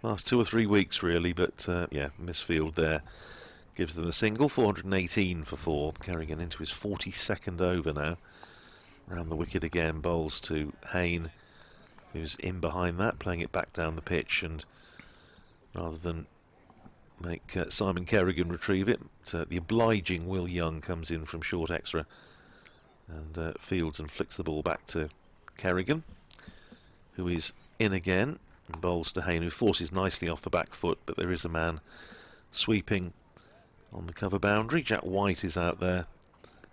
last 2 or 3 weeks really, but yeah, misfield there gives them a single. 418 for 4. Carrigan into his 42nd over now. Round the wicket again, bowls to Haynes, who's in behind that, playing it back down the pitch, and rather than make Simon Kerrigan retrieve it, the obliging Will Young comes in from short extra and fields and flicks the ball back to Kerrigan, who is in again, and bowls to Haynes, who forces nicely off the back foot, but there is a man sweeping on the cover boundary. Jack White is out there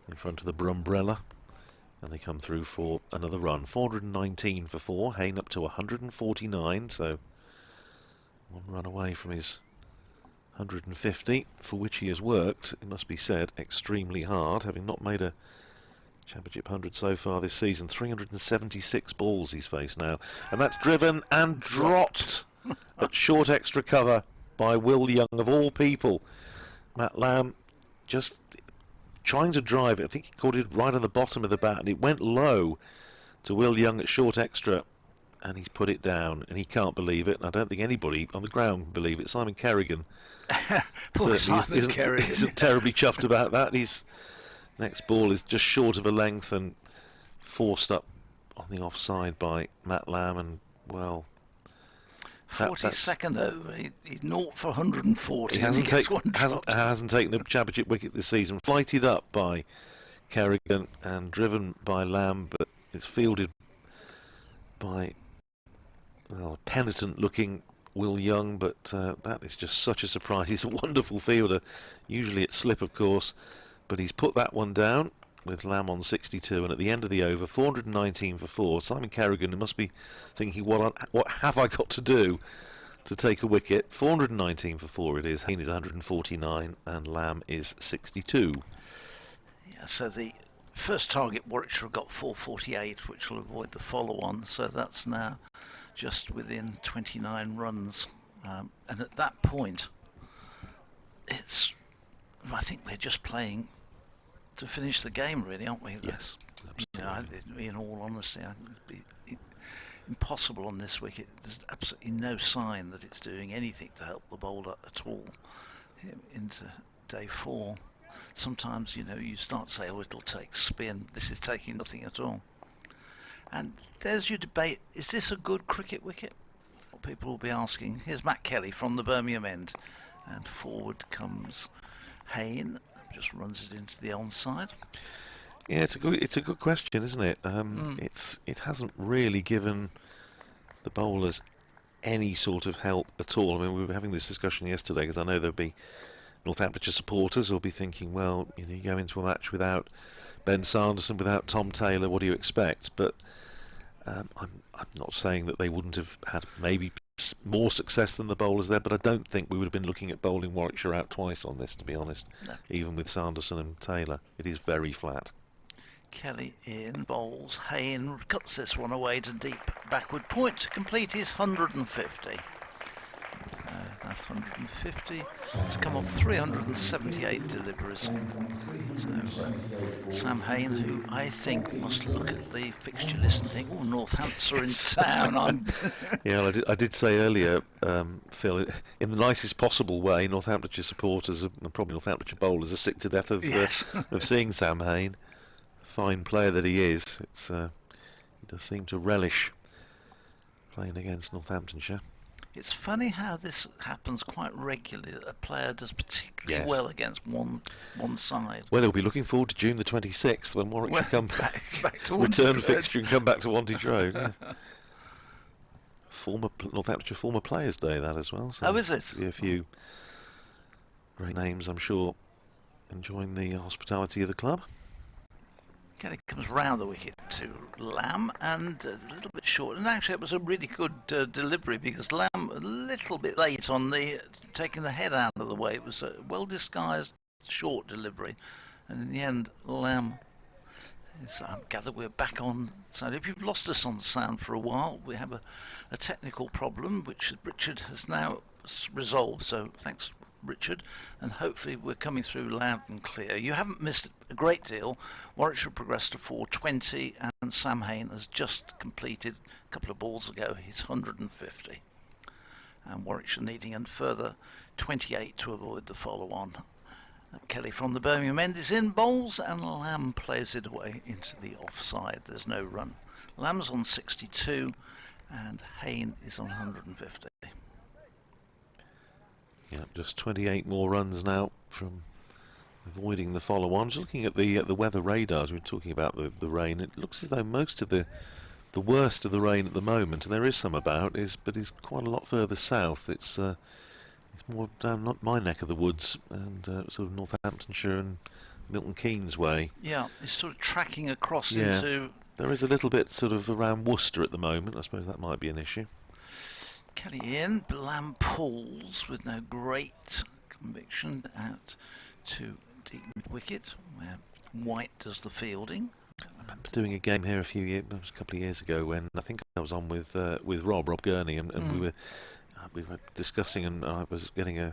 in front of the Brumbrella, and they come through for another run. 419 for 4. Haynes up to 149, so one run away from his 150, for which he has worked, it must be said, extremely hard, having not made a Championship 100 so far this season. 376 balls he's faced now, and that's driven and dropped at short extra cover by Will Young, of all people. Matt Lamb just trying to drive it. I think he caught it right on the bottom of the bat, and it went low to Will Young at short extra, and he's put it down, and he can't believe it, and I don't think anybody on the ground can believe it. Simon Kerrigan isn't terribly chuffed about that. His next ball is just short of a length and forced up on the offside by Matt Lamb, and well, 42nd over, he's 0 for 140. He hasn't taken a championship wicket this season. Flighted up by Kerrigan and driven by Lamb, but it's fielded by a penitent-looking Will Young. But that is just such a surprise. He's a wonderful fielder. Usually it's slip, of course, but he's put that one down with Lamb on 62, and at the end of the over, 419 for 4. Simon Kerrigan must be thinking, what have I got to do to take a wicket? 419 for 4 it is. Haynes is 149 and Lamb is 62. Yeah, so the first target Warwickshire got 448, which will avoid the follow-on, so that's now just within 29 runs. And at that point, I think we're just playing to finish the game, really, aren't we? Yes, absolutely. You know, in all honesty, it'd be impossible on this wicket. There's absolutely no sign that it's doing anything to help the bowler at all into day 4. Sometimes, you know, you start to say, oh, it'll take spin. This is taking nothing at all. And there's your debate. Is this a good cricket wicket? People will be asking. Here's Matt Kelly from the Birmingham end, and forward comes Haynes. Just runs it into the onside. Yeah, it's a good question, isn't it? It hasn't really given the bowlers any sort of help at all. I mean, we were having this discussion yesterday, because I know there'll be Northamptonshire supporters who'll be thinking, well, you know, you go into a match without Ben Sanderson, without Tom Taylor, what do you expect? But I'm not saying that they wouldn't have had maybe more success than the bowlers there, but I don't think we would have been looking at bowling Warwickshire out twice on this, to be honest. No. Even with Sanderson and Taylor, it is very flat. Kelly in, bowls, Haynes cuts this one away to deep backward point to complete his 150. That 150 has come off 378 deliveries. So Sam Haynes, who I think must look at the fixture list and think, oh, Northampton are in town. Yeah, I did say earlier, Phil, in the nicest possible way, Northamptonshire supporters and probably Northamptonshire bowlers are sick to death of of seeing Sam Haynes. Fine player that he is. He does seem to relish playing against Northamptonshire. It's funny how this happens quite regularly, that a player does particularly well against one side. Well, they'll be looking forward to June the 26th when Warwickshire come back to return fixture and come back to Wantage Road. Yes. Northamptonshire Former Players' Day, that as well. So oh, is it? A few great names, I'm sure, enjoying the hospitality of the club. Kelly comes round the wicket to Lamb, and a little bit short, and actually it was a really good delivery, because Lamb a little bit late on taking the head out of the way. It was a well disguised short delivery, and in the end Lamb I gather we're back on sound. If you've lost us on sound for a while, we have a technical problem which Richard has now resolved, so thanks Richard, and hopefully we're coming through loud and clear. You haven't missed a great deal. Warwickshire progressed to 420, and Sam Haynes has just completed a couple of balls ago his 150. and Warwickshire needing a further 28 to avoid the follow-on. Kelly from the Birmingham end is in, bowls, and Lamb plays it away into the offside. There's no run. Lamb's on 62 and Haynes is on 150. Yeah, just 28 more runs now from avoiding the follow-on. Just looking at the weather radars, we were talking about the rain. It looks as though most of the worst of the rain at the moment, and there is some about, is quite a lot further south. It's more down not my neck of the woods and sort of Northamptonshire and Milton Keynes way. Yeah, it's sort of tracking across Yeah. into. There is a little bit sort of around Worcester at the moment. I suppose that might be an issue. Kelly in, Lamb pulls with no great conviction out to deep mid-wicket, where White does the fielding. I remember doing a game here a couple of years ago when I think I was on with Rob Gurney, and we were discussing, and I was getting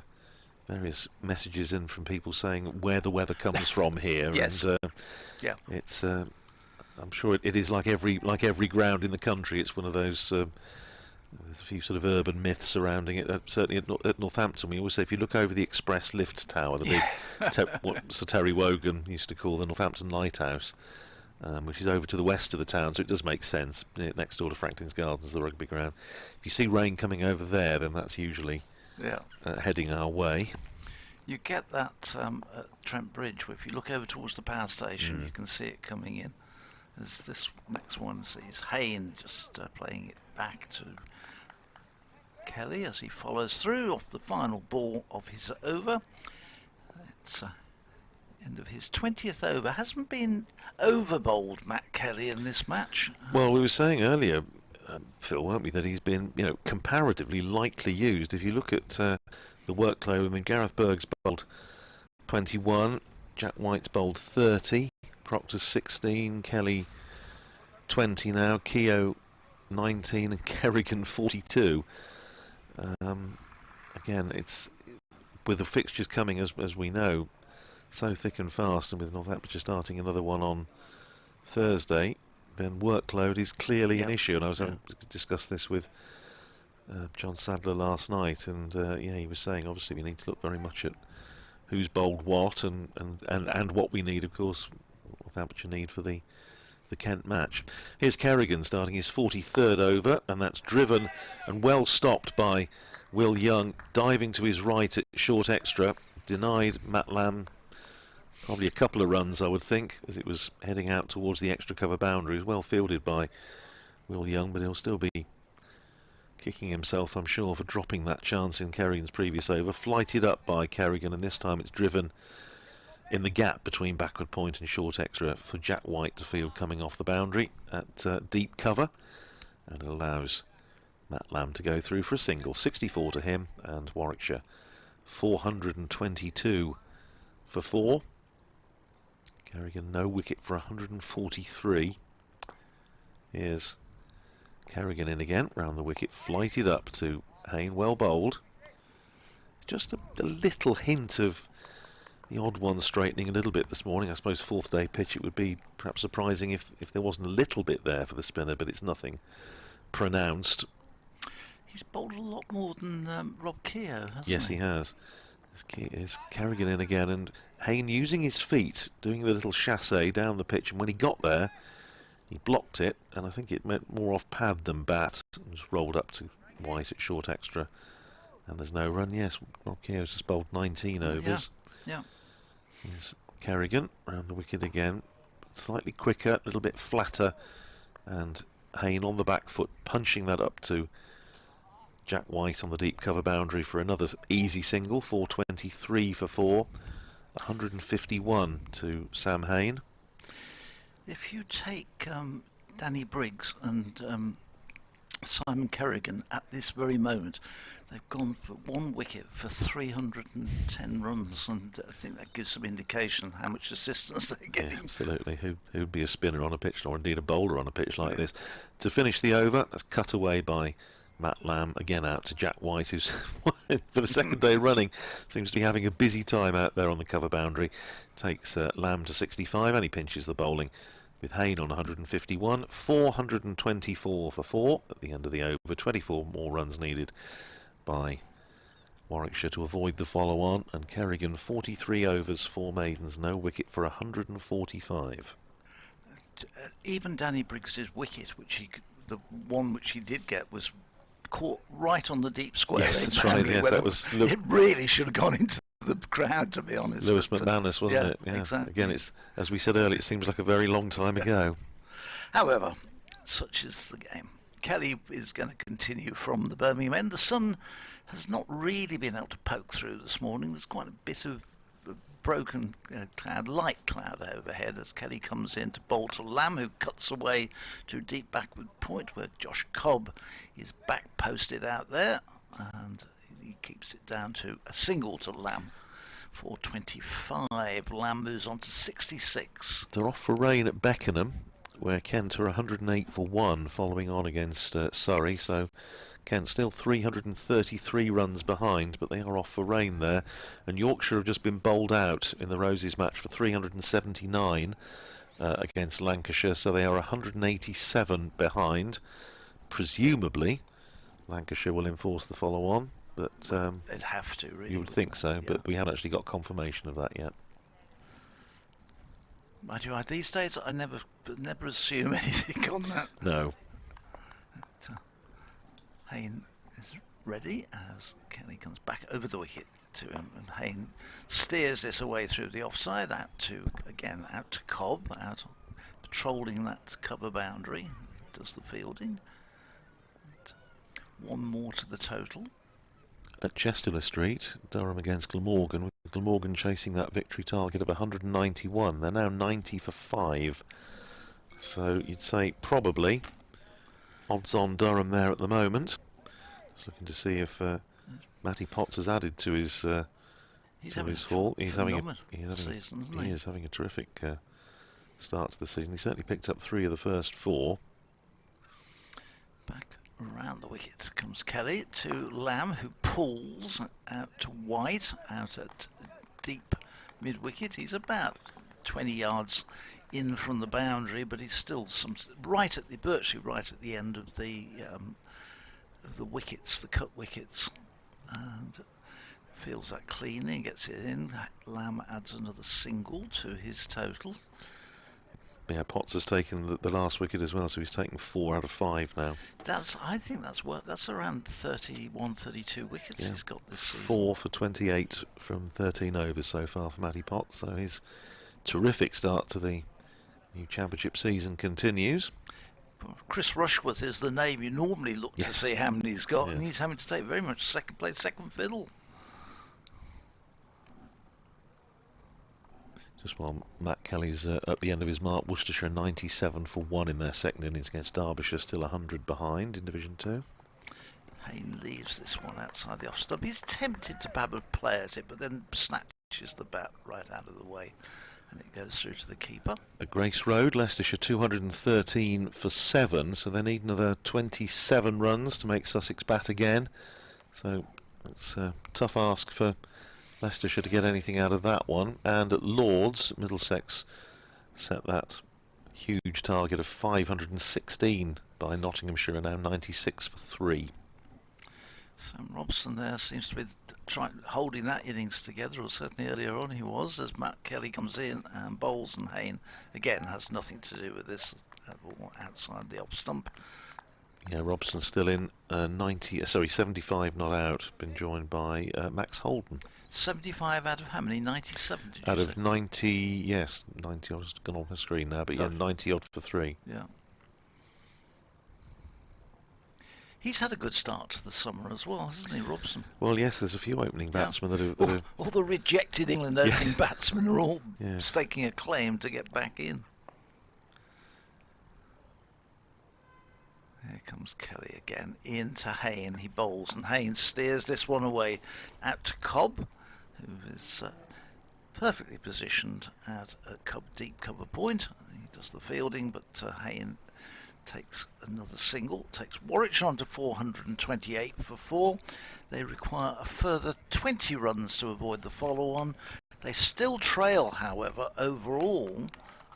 various messages in from people saying where the weather comes from here. Yes. And Yeah. it's I'm sure it is like every ground in the country. It's one of those. There's a few sort of urban myths surrounding it. Certainly at Northampton, we always say if you look over the Express Lifts Tower, the big what Sir Terry Wogan used to call the Northampton Lighthouse, which is over to the west of the town, so it does make sense. Next door to Franklin's Gardens, the rugby ground. If you see rain coming over there, then that's usually heading our way. You get that at Trent Bridge, where if you look over towards the power station, you can see it coming in. As this next one sees Haynes just playing it back to Kelly as he follows through off the final ball of his over. It's end of his 20th over. Hasn't been over bowled, Matt Kelly, in this match. Well, we were saying earlier, Phil, weren't we, that he's been, comparatively lightly used. If you look at the workload, I mean, Gareth Berg's bowled 21, Jack White's bowled 30, Proctor's 16, Kelly 20 now, Keogh 19, and Kerrigan 42. Again, it's with the fixtures coming as we know, so thick and fast, and with Northamptonshire starting another one on Thursday, then workload is clearly an issue. And I was discussed this with John Sadler last night, and he was saying obviously we need to look very much at who's bowled what and what we need, of course, Northamptonshire need for the Kent match. Here's Kerrigan starting his 43rd over, and that's driven and well stopped by Will Young, diving to his right at short extra, denied Matt Lamb probably a couple of runs, I would think, as it was heading out towards the extra cover boundary. Well fielded by Will Young, but he'll still be kicking himself, I'm sure, for dropping that chance in Kerrigan's previous over. Flighted up by Kerrigan, and this time it's driven in the gap between backward point and short extra for Jack White to field coming off the boundary at deep cover, and it allows Matt Lamb to go through for a single. 64 to him, and Warwickshire 422 for 4. Kerrigan no wicket for 143. Here's Kerrigan in again, round the wicket, flighted up to Haynes, well bowled. Just a little hint of the odd one straightening a little bit this morning. I suppose fourth day pitch, it would be perhaps surprising if there wasn't a little bit there for the spinner, but it's nothing pronounced. He's bowled a lot more than Rob Keogh, hasn't he? Yes, he has. There's Kerrigan in again, and Haynes using his feet, doing the little chassé down the pitch, and when he got there, he blocked it, and I think it meant more off pad than bat. It was rolled up to White at short extra, and there's no run. Yes, Rob Keogh's just bowled 19 overs. Yeah. Here's Kerrigan round the wicket again, slightly quicker, a little bit flatter, and Haynes on the back foot, punching that up to Jack White on the deep cover boundary for another easy single. 423 for 4, 151 to Sam Haynes. If you take Danny Briggs and Simon Kerrigan at this very moment, they've gone for 1 wicket for 310 runs, and I think that gives some indication how much assistance they're getting. Yeah, absolutely. Who'd be a spinner on a pitch, or indeed a bowler on a pitch like this? To finish the over, that's cut away by Matt Lamb, again out to Jack White, who's for the second day running seems to be having a busy time out there on the cover boundary. Takes Lamb to 65, and he pinches the bowling with Haynes on 151. 424 for 4 at the end of the over. 24 more runs needed by Warwickshire to avoid the follow-on, and Kerrigan 43 overs, 4 maidens, no wicket for 145. Even Danny Briggs's wicket, the one which he did get, was caught right on the deep square. Yes, that's right. Yes, that was. It really should have gone into the crowd, to be honest. Lewis McManus, wasn't it? Yeah, exactly. Again, it's, as we said earlier, it seems like a very long time ago. However, such is the game. Kelly is going to continue from the Birmingham end. The sun has not really been able to poke through this morning. There's quite a bit of broken cloud, light cloud overhead as Kelly comes in to bowl to Lamb, who cuts away to deep backward point where Josh Cobb is back posted out there, and he keeps it down to a single to Lamb for 25. Lamb moves on to 66. They're off for rain at Beckenham, where Kent are 108 for 1 following on against Surrey, so Kent still 333 runs behind, but they are off for rain there. And Yorkshire have just been bowled out in the Roses match for 379 against Lancashire, so they are 187 behind. Presumably Lancashire will enforce the follow-on, but they'd have to, really. You would think so, but we haven't actually got confirmation of that yet. Mind you, these days I never assume anything on that. No. Haynes is ready as Kelly comes back over the wicket to him, and Haynes steers this away through the offside, out to Cobb, out patrolling that cover boundary, does the fielding. And one more to the total. At Chesterler Street, Durham against Glamorgan, with Glamorgan chasing that victory target of 191. They're now 90 for 5. So you'd say probably odds on Durham there at the moment. Just looking to see if Matty Potts has added to his haul. He's having a terrific start to the season. He certainly picked up 3 of the first 4. Back around the wicket comes Kelly to Lamb, who pulls out to White, out at deep mid-wicket. He's about 20 yards in from the boundary, but he's still virtually right at the end of the wickets, the cut wickets, and feels that cleanly, gets it in. Lamb adds another single to his total. Yeah, Potts has taken the last wicket as well, so he's taken 4 out of 5 now. I think that's around 31, 32 wickets he's got this season. 4 for 28 from 13 overs so far for Matty Potts, so his terrific start to the new championship season continues. Chris Rushworth is the name you normally look to see how many he's got, and he's having to take very much second fiddle. Just while Matt Kelly's at the end of his mark, Worcestershire 97 for 1 in their second innings against Derbyshire, still 100 behind in Division 2. Haynes leaves this one outside the off stump. He's tempted to have a play at it, but then snatches the bat right out of the way, and it goes through to the keeper. At Grace Road, Leicestershire 213 for 7, so they need another 27 runs to make Sussex bat again. So it's a tough ask for Leicestershire to get anything out of that one. And at Lords, Middlesex set that huge target of 516 by Nottinghamshire, now 96 for 3. Sam Robson there seems to be holding that innings together, or certainly earlier on he was, as Matt Kelly comes in and bowls, and Haynes again has nothing to do with this, outside the off stump. Yeah, Robson's still in, 75 not out, been joined by Max Holden. 75 out of how many? 97, did you Out say? of 90, yes, 90, I've just gone on the screen now, but 90 odd for 3. Yeah. He's had a good start to the summer as well, hasn't he, Robson? Well, yes, there's a few opening batsmen that are... All the rejected England opening batsmen are all staking a claim to get back in. Here comes Kelly again, into Haynes. He bowls, and Haynes steers this one away out to Cobb, who is perfectly positioned at a deep cover point. He does the fielding, but Haynes takes another single, takes Warwickshire on to 428 for 4. They require a further 20 runs to avoid the follow-on. They still trail, however, overall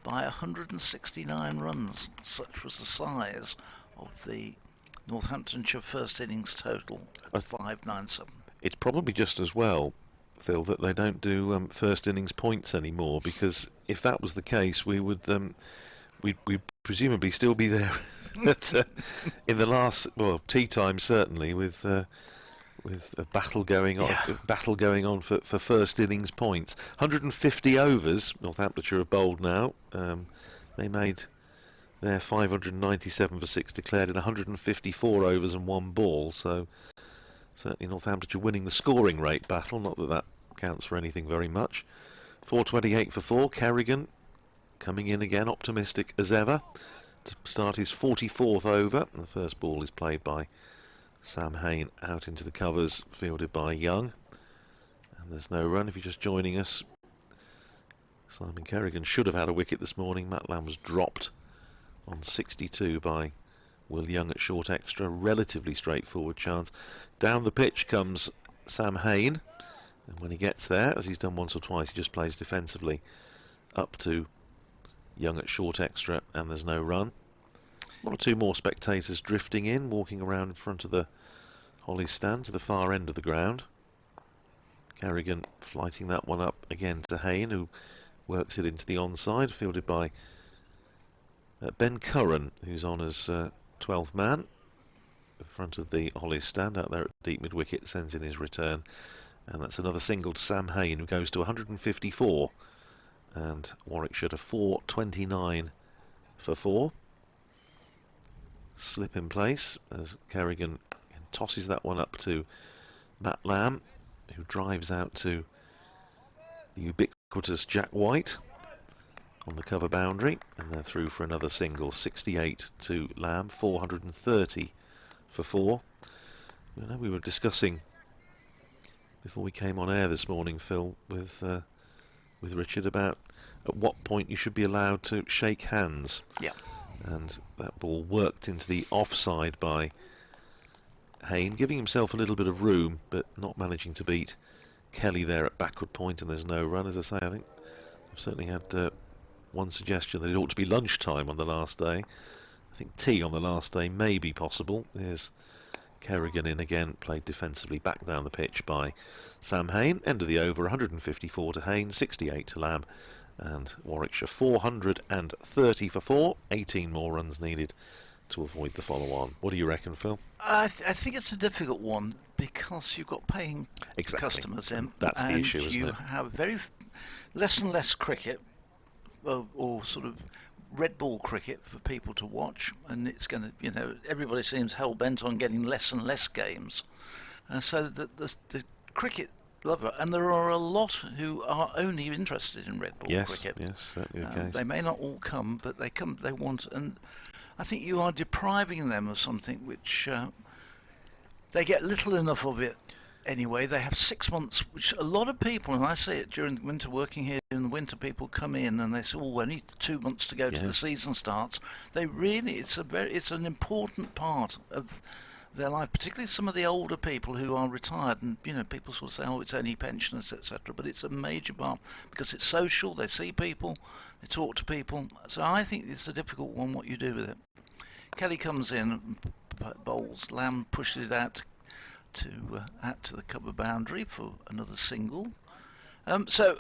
by 169 runs. Such was the size of the Northamptonshire first innings total at 597. It's probably just as well, Phil, that they don't do first innings points anymore, because if that was the case, we would we'd presumably still be there at, in the last, well, tea time certainly, with a battle going on for first innings points. 150 overs Northamptonshire have bowled now. They made their 597 for 6 declared in 154 overs and 1 ball, so certainly Northamptonshire winning the scoring rate battle, not that that counts for anything very much. 428 for 4, Kerrigan coming in again, optimistic as ever, to start his 44th over. The first ball is played by Sam Haynes out into the covers, fielded by Young, and there's no run. If you're just joining us, Simon Kerrigan should have had a wicket this morning. Matt Lamb was dropped on 62 by Will Young at short extra. Relatively straightforward chance. Down the pitch comes Sam Haynes, and when he gets there, as he's done once or twice, he just plays defensively up to Young at short extra, and there's no run. One or two more spectators drifting in, walking around in front of the Holly stand to the far end of the ground. Kerrigan flighting that one up again to Haynes, who works it into the onside, fielded by Ben Curran, who's on as 12th man in front of the Holly stand out there at deep mid-wicket, sends in his return, and that's another single to Sam Haynes, who goes to 154, and Warwickshire to 429 for 4. Slip in place as Kerrigan tosses that one up to Matt Lamb, who drives out to the ubiquitous Jack White on the cover boundary, and they're through for another single. 68 to Lamb, 430 for 4. You know, we were discussing before we came on air this morning, Phil, with Richard, about at what point you should be allowed to shake hands. Yeah. And that ball worked into the offside by Haynes, giving himself a little bit of room, but not managing to beat Kelly there at backward point, and there's no run. As I say, I think I've certainly had one suggestion that it ought to be lunchtime on the last day. I think tea on the last day may be possible. There's Kerrigan in again, played defensively back down the pitch by Sam Haynes. End of the over, 154 to Haynes, 68 to Lamb, and Warwickshire 430 for 4. 18 more runs needed to avoid the follow-on. What do you reckon, Phil? I think it's a difficult one because you've got paying customers in. That's the issue, isn't it? You have less and less cricket, or sort of red ball cricket for people to watch, and it's going to, you know, everybody seems hell bent on getting less and less games, so that the cricket lover, and there are a lot who are only interested in red ball cricket. Yes, certainly the case. They may not all come, but they come. They want, and I think you are depriving them of something which they get little enough of it anyway. They have 6 months, which a lot of people, and I see it during the winter, working here in the winter, people come in and they say, "Oh, I need 2 months to go to the season starts." They really, it's an important part of their life, particularly some of the older people who are retired, and you know, people sort of say, "Oh, it's only pensioners, etc." But it's a major part because it's social. They see people, they talk to people. So I think it's a difficult one what you do with it. Kelly comes in, bowls. Lamb pushes it out to the cover boundary for another single. So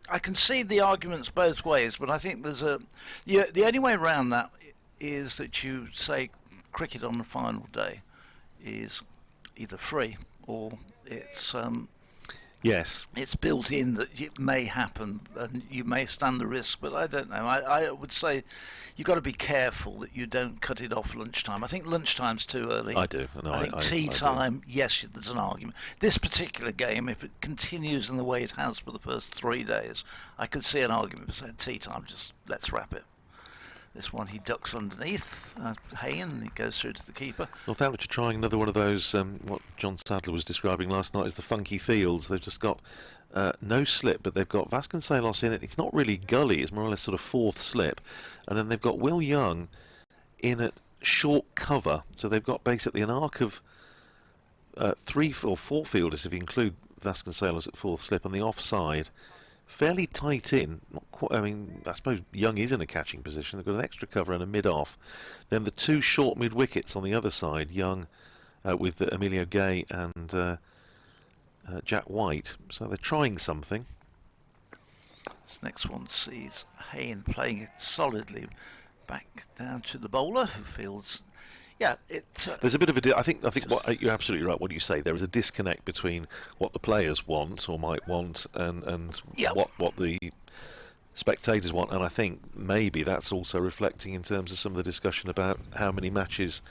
I can see the arguments both ways, but I think there's the only way around that is that you say cricket on the final day is either free or it's it's built in that it may happen and you may stand the risk, but I don't know. I would say you've got to be careful that you don't cut it off lunchtime. I think lunchtime's too early. I do. No, I think tea time, yes, there's an argument. This particular game, if it continues in the way it has for the first 3 days, I could see an argument for saying tea time, just let's wrap it. This one he ducks underneath Haynes, and he goes through to the keeper. Northamptonshire trying another one of those, what John Sadler was describing last night as the funky fields. They've just got no slip, but they've got Vasconcelos in it. It's not really gully, it's more or less sort of fourth slip. And then they've got Will Young in at short cover. So they've got basically an arc of 3 or 4 fielders, if you include Vasconcelos at fourth slip, on the offside fairly tight in. Not quite, I mean, I suppose Young is in a catching position. They've got an extra cover and a mid-off. Then the two short mid-wickets on the other side, Young with Emilio Gay and Jack White. So they're trying something. This next one sees Haynes playing it solidly back down to the bowler, who feels, yeah, there's a bit of a. I think what, you're absolutely right. What you say, there is a disconnect between what the players want or might want and Yep. what the spectators want, and I think maybe that's also reflecting in terms of some of the discussion about how many matches,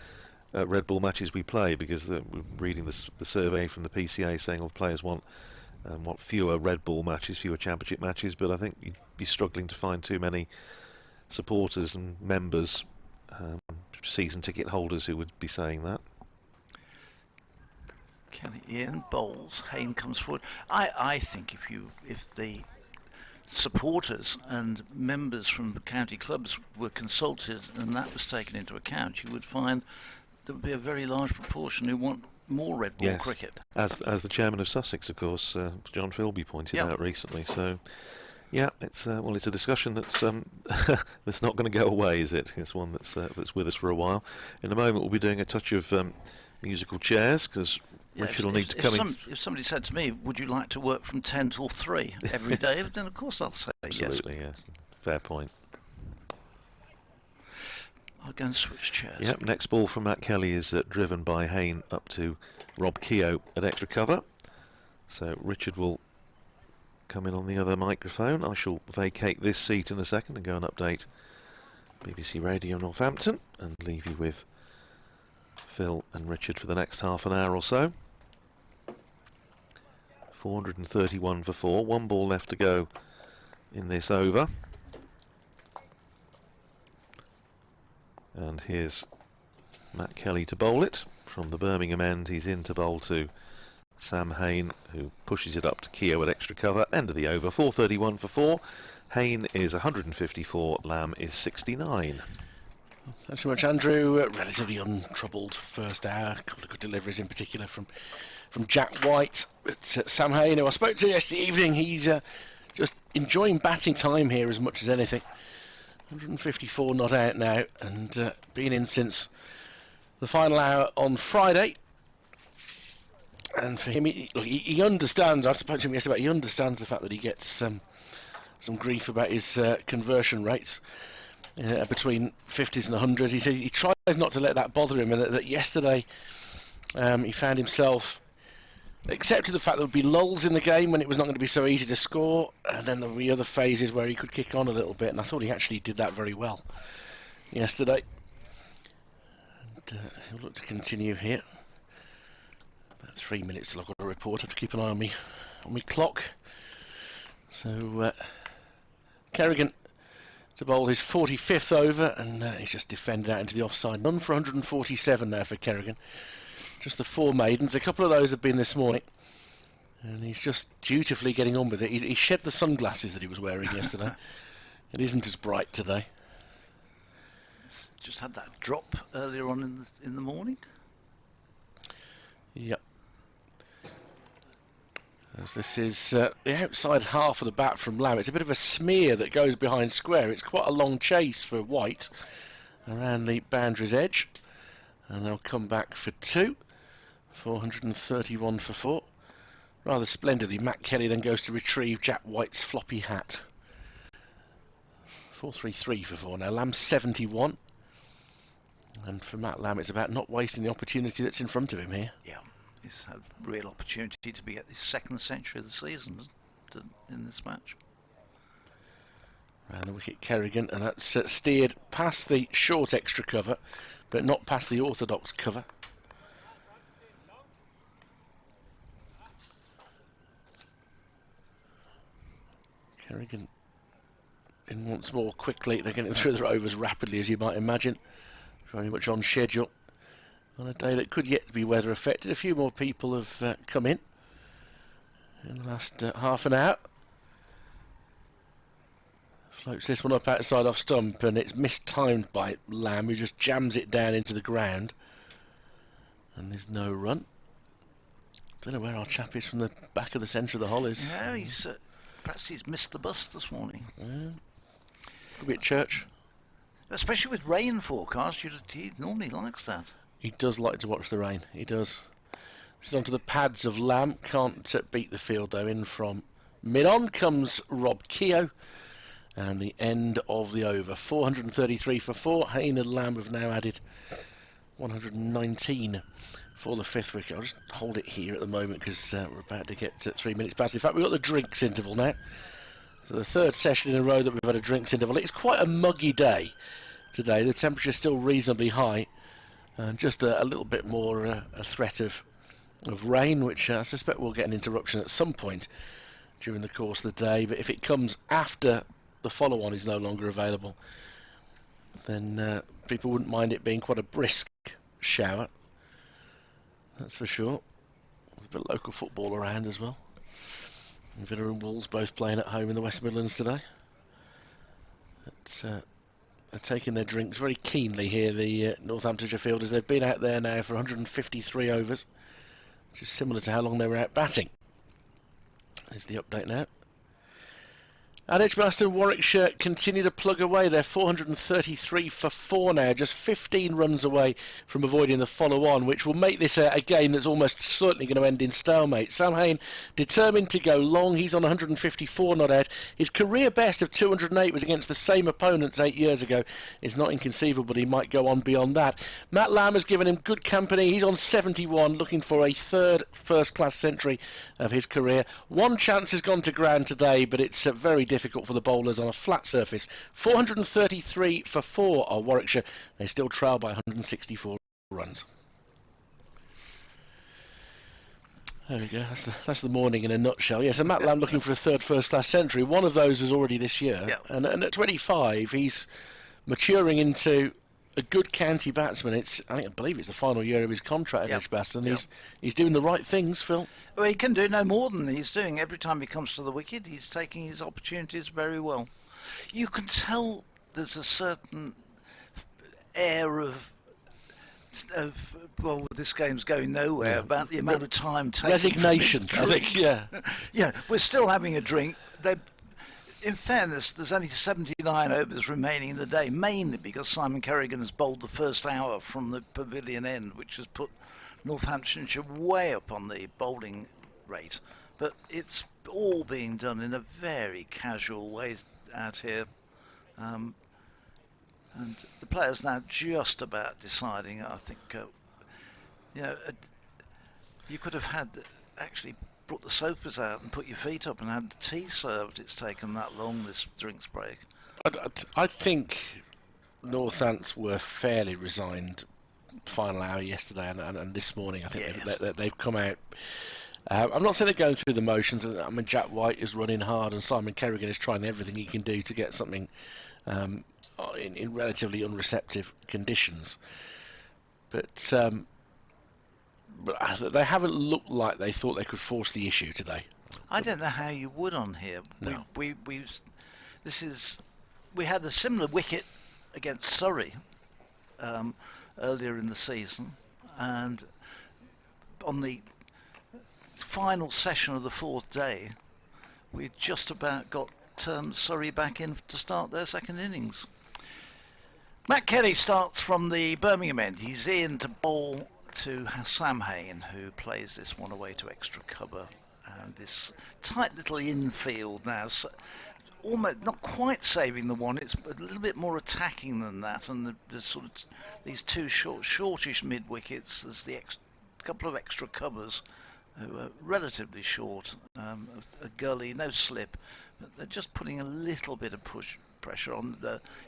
red ball matches we play, because we're reading the survey from the PCA saying all players want fewer red ball matches, fewer championship matches, but I think you'd be struggling to find too many supporters and members, season ticket holders, who would be saying that. Kelly Ian bowls. Haynes comes forward. I think if the supporters and members from the county clubs were consulted and that was taken into account, you would find there would be a very large proportion who want more red ball cricket. As the chairman of Sussex, of course, John Philby pointed out recently. So, yeah, it's a discussion that's that's not going to go away, is it? It's one that's with us for a while. In a moment, we'll be doing a touch of musical chairs, because Richard will need to come in. If somebody said to me, "Would you like to work from 10 till 3 every day?" then of course I'll say Absolutely, yes. Fair point. I'll go and switch chairs. Yep, next ball from Matt Kelly is driven by Haynes up to Rob Keogh at extra cover. So Richard will come in on the other microphone. I shall vacate this seat in a second and go and update BBC Radio Northampton and leave you with Phil and Richard for the next half an hour or so. 431 for 4, one ball left to go in this over. And here's Matt Kelly to bowl it. From the Birmingham end, he's in to bowl to Sam Haynes, who pushes it up to Keogh at extra cover. End of the over, 431 for 4. Haynes is 154, Lamb is 69. Thanks so much, Andrew. Relatively untroubled first hour. A couple of good deliveries in particular from Jack White. But Sam Haynes, who I spoke to yesterday evening, he's just enjoying batting time here as much as anything. 154 not out now, and been in since the final hour on Friday. And for him, he understands. I spoke to him yesterday. He understands the fact that he gets some grief about his conversion rates between 50s and 100s. He said he tries not to let that bother him, and that yesterday he found himself accepted the fact there would be lulls in the game when it was not going to be so easy to score, and then there would be other phases where he could kick on a little bit, and I thought he actually did that very well yesterday. And he'll look to continue here. About 3 minutes till I've got a report. I have to keep an eye on me clock. So Kerrigan to bowl his 45th over, and he's just defended out into the offside. None for 147 now for Kerrigan. Just the 4 maidens. A couple of those have been this morning, and he's just dutifully getting on with it. He shed the sunglasses that he was wearing yesterday. It isn't as bright today. It's just had that drop earlier on in the morning. Yep. As this is the outside half of the bat from Lamb. It's a bit of a smear that goes behind square. It's quite a long chase for White around the boundary's edge, and they'll come back for 2. 431 for 4. Rather splendidly, Matt Kelly then goes to retrieve Jack White's floppy hat. 433 for 4 now. Lamb 71. And for Matt Lamb, it's about not wasting the opportunity that's in front of him here. Yeah, he's had a real opportunity to be at the second century of the season in this match. And the wicket Kerrigan, and that's steered past the short extra cover, but not past the orthodox cover. Kerrigan in once more quickly. They're getting through their overs rapidly, as you might imagine. Very much on schedule. On a day that could yet to be weather affected. A few more people have come in the last half an hour. Floats this one up outside off stump, and it's mistimed by Lamb, who just jams it down into the ground. And there's no run. Don't know where our chap is from the back of the centre of the hollies. Yeah, he's perhaps he's missed the bus this morning. Could be at church. Especially with rain forecast, he normally likes that. He does like to watch the rain. He does. She's onto the pads of Lamb. Can't beat the field though. In from mid-on comes Rob Keogh. And the end of the over. 433 for 4. Haynes and Lamb have now added 119 for the 5th wicket. I'll just hold it here at the moment because we're about to get to 3 minutes past. In fact, we've got the drinks interval now. So the 3rd session in a row that we've had a drinks interval. It's quite a muggy day today. The temperature's still reasonably high. And just a little bit more a threat of rain, which I suspect we'll get an interruption at some point during the course of the day. But if it comes after the follow-on is no longer available, then people wouldn't mind it being quite a brisk shower. That's for sure. There's a bit of local football around as well. Villa and Wolves both playing at home in the West Midlands today. They're taking their drinks very keenly here, the Northamptonshire fielders. They've been out there now for 153 overs, which is similar to how long they were out batting. There's the update now. And Edgbaston, Warwickshire continue to plug away. They're 433 for 4 now, just 15 runs away from avoiding the follow-on, which will make this a game that's almost certainly going to end in stalemate. Sam Haynes determined to go long. He's on 154 not out. His career best of 208 was against the same opponents 8 years ago. It's not inconceivable he might go on beyond that. Matt Lamb has given him good company. He's on 71, looking for a 3rd first-class century of his career. One chance has gone to ground today, but it's very difficult for the bowlers on a flat surface. 433 for 4 are Warwickshire. They still trail by 164 runs. There we go. That's the morning in a nutshell. Yes, and Matt Lamb looking for a 3rd first-class century. One of those is already this year. Yep. And at 25, he's maturing into a good county batsman. I believe it's the final year of his contract at Edgbaston. Yep. He's doing the right things, Phil. Well, he can do no more than he's doing. Every time he comes to the wicket, he's taking his opportunities very well. You can tell there's a certain air of well, this game's going nowhere, about the amount of time taken. Resignation, I think, yeah. Yeah, we're still having a drink. In fairness, there's only 79 overs remaining in the day, mainly because Simon Kerrigan has bowled the first hour from the pavilion end, which has put Northamptonshire way up on the bowling rate. But it's all being done in a very casual way out here. And the players now just about deciding, I think, you could have had actually brought the sofas out and put your feet up and had the tea served. It's taken that long, this drinks break. I think Northants were fairly resigned final hour yesterday and this morning. I think they've come out. I'm not saying they're going through the motions. I mean, Jack White is running hard and Simon Kerrigan is trying everything he can do to get something in relatively unreceptive conditions. But they haven't looked like they thought they could force the issue today. I don't know how you would on here. No. We had a similar wicket against Surrey earlier in the season, and on the final session of the 4th day, we just about got Surrey back in to start their 2nd innings. Matt Kelly starts from the Birmingham end. He's in to bowl to Sam Haynes, who plays this one away to extra cover, and this tight little infield now, so almost not quite saving the one. It's a little bit more attacking than that, and the sort of these two shortish mid wickets. There's the couple of extra covers who are relatively short, a gully, no slip, but they're just putting a little bit of pressure on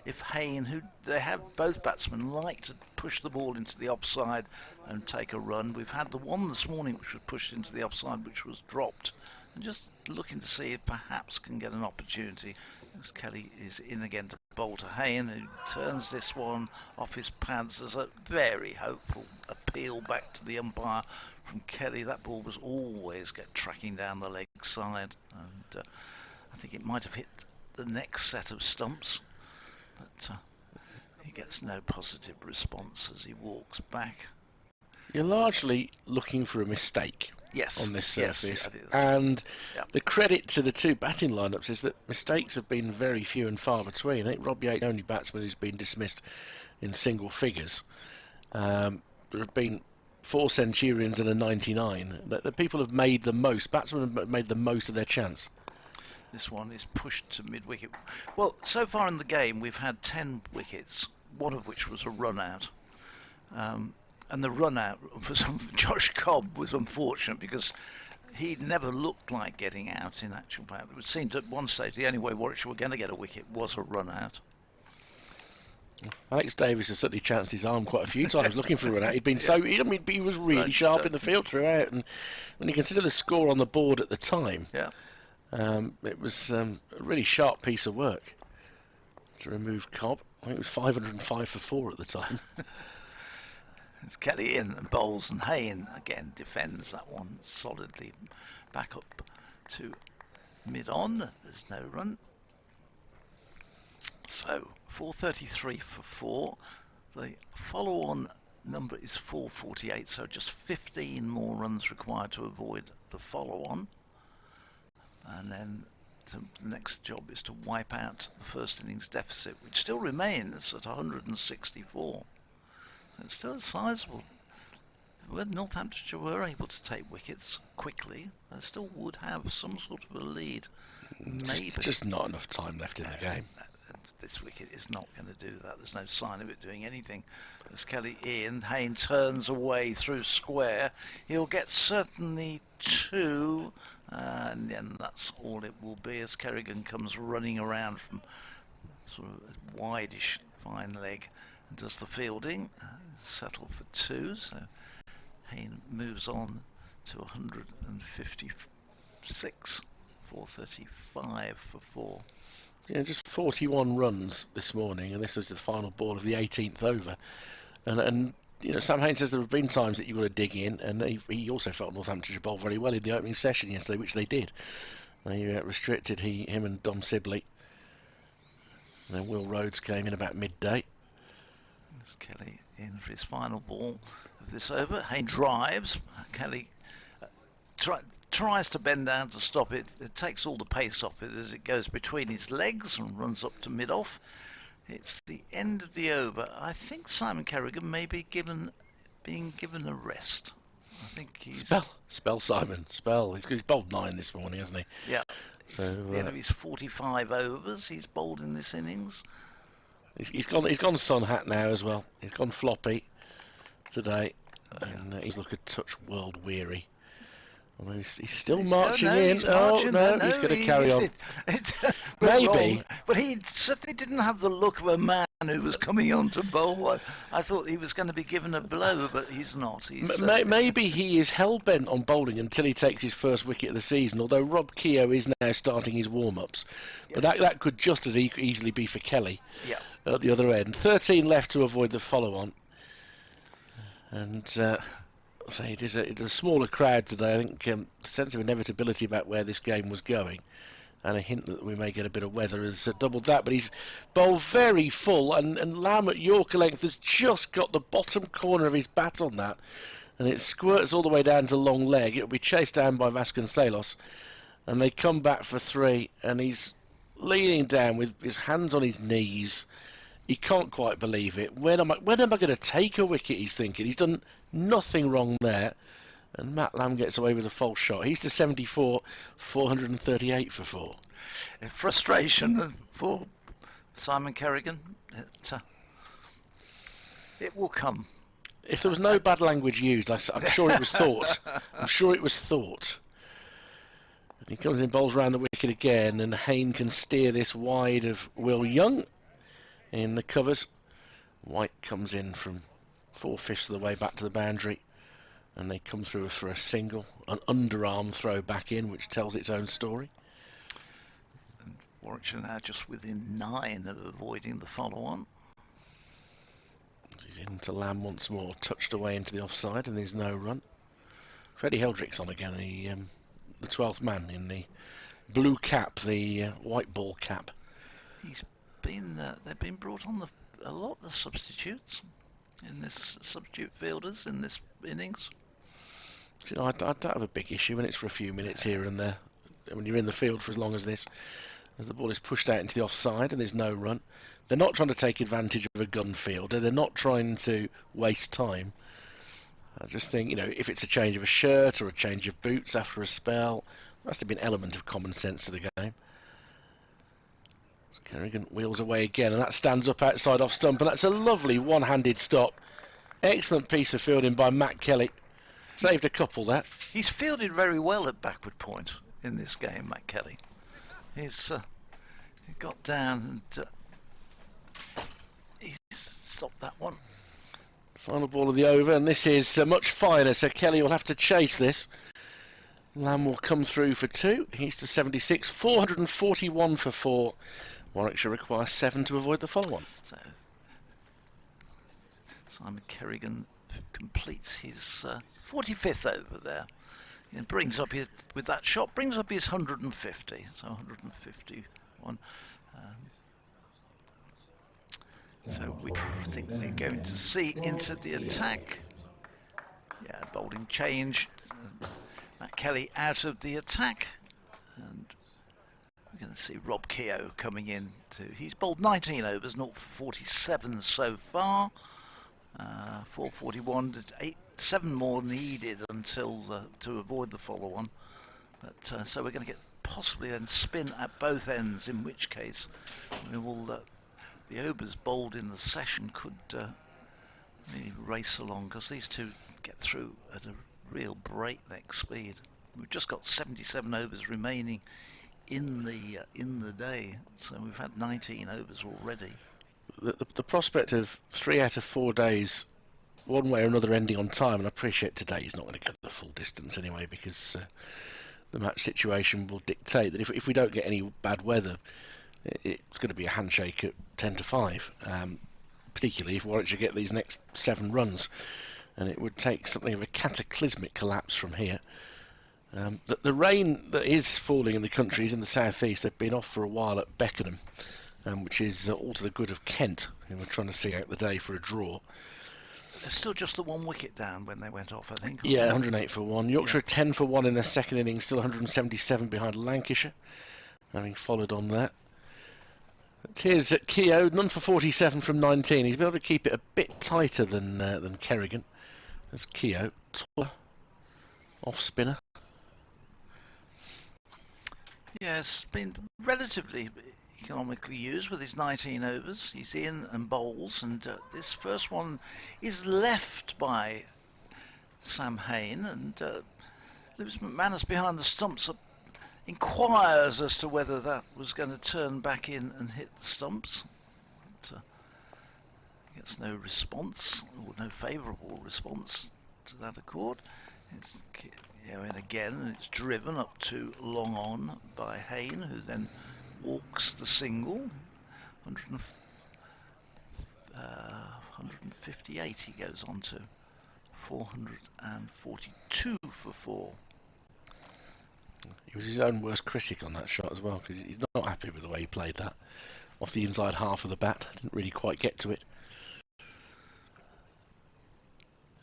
if Haynes, who they have both batsmen like to push the ball into the offside and take a run. We've had the one this morning which was pushed into the offside, which was dropped, and just looking to see if perhaps can get an opportunity as Kelly is in again to bowl to Haynes, who turns this one off his pads. There's a very hopeful appeal back to the umpire from Kelly. That ball was always tracking down the leg side, and I think it might have hit the next set of stumps, but he gets no positive response as he walks back. You're largely looking for a mistake Yes. on this Yes, surface, I think that's right. and Yeah. the credit to the two batting lineups is that mistakes have been very few and far between. I think Rob Yates is the only batsman who's been dismissed in single figures. There have been 4 centurions and a 99. The people have made the most. Batsmen have made the most of their chance. This one is pushed to mid-wicket. Well, so far in the game, we've had 10 wickets, one of which was a run-out. And the run-out for Josh Cobb was unfortunate because he never looked like getting out in actual fact. It seemed at one stage the only way Warwickshire were going to get a wicket was a run-out. Alex Davis has certainly chanced his arm quite a few times looking for a run out. He'd been he was really Right, sharp in the field throughout, and when you consider the score on the board at the time, Yeah. it was a really sharp piece of work to remove Cobb. I think it was 505 for 4 at the time. It's Kelly in and bowls, and Haynes again defends that one solidly. Back up to mid-on. There's no run. So 433 for 4. The follow-on number is 448, so just 15 more runs required to avoid the follow-on. And then the next job is to wipe out the first innings deficit, which still remains at 164. So it's still sizable. When Northamptonshire were able to take wickets quickly, they still would have some sort of a lead. Maybe. Just not enough time left in the game. This wicket is not going to do that. There's no sign of it doing anything. As Kelly in, Haynes turns away through square. He'll get certainly 2, and then that's all it will be as Kerrigan comes running around from sort of a wideish fine leg and does the fielding. Settle for 2, so Haynes moves on to 156, 435 for 4. Yeah, just 41 runs this morning, and this was the final ball of the 18th over. And you know, Sam Haynes says there have been times that you've got to dig in, and he also felt Northamptonshire bowl very well in the opening session yesterday, which they did. They restricted him and Dom Sibley. And then Will Rhodes came in about midday. There's Kelly in for his final ball of this over. Haynes drives. Kelly tries to bend down to stop it. It takes all the pace off it as it goes between his legs and runs up to mid-off. It's the end of the over. I think Simon Kerrigan may be being given a rest. I think he's... Spell Simon. He's bowled 9 this morning, hasn't he? Yeah. So, the end of his 45 overs he's bowled in this innings. He's gone sun hat now as well. He's gone floppy today, and he's looked a touch world weary. Although he's still marching in. He's going to carry on. Maybe. But he certainly didn't have the look of a man who was coming on to bowl. I thought he was going to be given a blow, but he's not. Maybe he is hell-bent on bowling until he takes his first wicket of the season, although Rob Keogh is now starting his warm-ups. But that could just as easily be for Kelly at the other end. 13 left to avoid the follow-on. And... So it is a smaller crowd today. I think the sense of inevitability about where this game was going, and a hint that we may get a bit of weather has doubled that. But he's bowled very full, and Lamb at Yorker length has just got the bottom corner of his bat on that, and it squirts all the way down to long leg. It'll be chased down by Vasconcelos, and they come back for 3, and he's leaning down with his hands on his knees. He can't quite believe it. When am I going to take a wicket, he's thinking. He's done nothing wrong there. And Matt Lamb gets away with a false shot. He's to 74, 438 for 4. Frustration for Simon Kerrigan. It will come. If there was no bad language used, I'm sure it was thought. I'm sure it was thought. And he comes in, bowls round the wicket again, and Haynes can steer this wide of Will Young in the covers. White comes in from 4/5 of the way back to the boundary, and they come through for a single, an underarm throw back in, which tells its own story. And Warwickshire now just within 9 of avoiding the follow-on. He's into Lamb once more, touched away into the offside, and there's no run. Freddie Heldrick's on again, the 12th man in the blue cap, the white ball cap. They've been brought on a lot of the substitutes in this substitute fielders in this innings? You know, I don't have a big issue when it's for a few minutes here and there. When you're in the field for as long as this, as the ball is pushed out into the offside and there's no run, they're not trying to take advantage of a gun fielder. They're not trying to waste time. I just think, you know, if it's a change of a shirt or a change of boots after a spell, there must have been an element of common sense to the game. Kerrigan wheels away again, and that stands up outside off stump, and that's a lovely one-handed stop. Excellent piece of fielding by Matt Kelly. Saved a couple there. He's fielded very well at backward point in this game, Matt Kelly. He's he got down and he's stopped that one. Final ball of the over, and this is much finer, so Kelly will have to chase this. Lamb will come through for 2. He's to 76, 441 for 4. Warwickshire requires 7 to avoid the follow-on. So Simon Kerrigan completes his 45th over there. And brings up his, with that shot, brings up his 150. So 151. So we think we're going to see into the attack. Yeah, bowling change. Matt Kelly out of the attack. And we're going to see Rob Keogh coming in too. He's bowled 19 overs, 0 for 47 so far. 441, 7 more than he did until to avoid the follow-on. But so we're going to get possibly then spin at both ends, in which case we will the overs bowled in the session could really race along, because these two get through at a real breakneck speed. We've just got 77 overs remaining in the day, so we've had 19 overs already. The prospect of 3 out of 4 days, one way or another, ending on time, and I appreciate today is not going to go the full distance anyway, because the match situation will dictate that if we don't get any bad weather, it's going to be a handshake at 10 to 5, particularly if Warwickshire get these next 7 runs, and it would take something of a cataclysmic collapse from here. The rain that is falling in the country is in the southeast. They've been off for a while at Beckenham, which is all to the good of Kent, who were trying to see out the day for a draw. They're still just the 1 wicket down when they went off, I think. Yeah, 108 for 1. Yorkshire Yeah. 10 for 1 in their second innings, still 177 behind Lancashire, having followed on that. But here's at Keogh, none for 47 from 19. He's been able to keep it a bit tighter than Kerrigan. There's Keogh, taller, off spinner. Yeah, it's been relatively economically used with his 19 overs. He's in and bowls, and this first one is left by Sam Haynes, and Lewis McManus behind the stumps inquires as to whether that was going to turn back in and hit the stumps. But, gets no response, or no favourable response to that accord. It's in again, and it's driven up to long on by Haynes, who then walks the single. 158 he goes on to. 442 for 4. He was his own worst critic on that shot as well, because he's not happy with the way he played that. Off the inside half of the bat, didn't really quite get to it.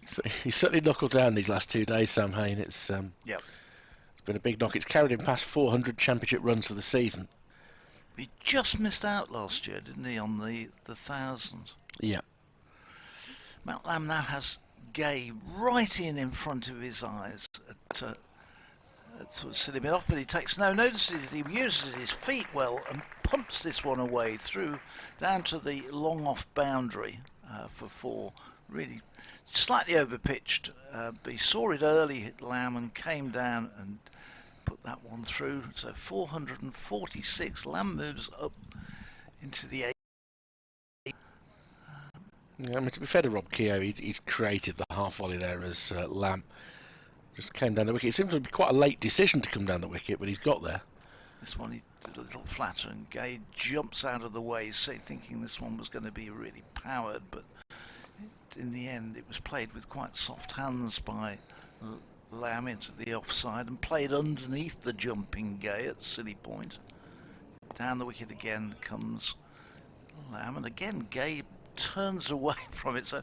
So he's certainly knuckled down these last 2 days, Sam Haynes. It's been a big knock. It's carried him past 400 championship runs for the season. He just missed out last year, didn't he, on the 1,000? Yeah. Mount Lamb now has Gay right in front of his eyes at sort of silly bit off, but he takes no notice of it. He uses his feet well and pumps this one away through down to the long off boundary for 4. Really slightly overpitched, but he saw it early, hit Lamb, and came down and put that one through. So 446. Lamb moves up into the 8. Yeah, I mean, to be fair to Rob Keogh, he's created the half volley there as Lamb just came down the wicket. It seems to be quite a late decision to come down the wicket, but he's got there. This one he did a little flatter, and Gay jumps out of the way, thinking this one was going to be really powered, but in the end it was played with quite soft hands by Lamb into the offside and played underneath the jumping Gay at silly point. Down the wicket again comes Lamb, and again Gay turns away from it. So I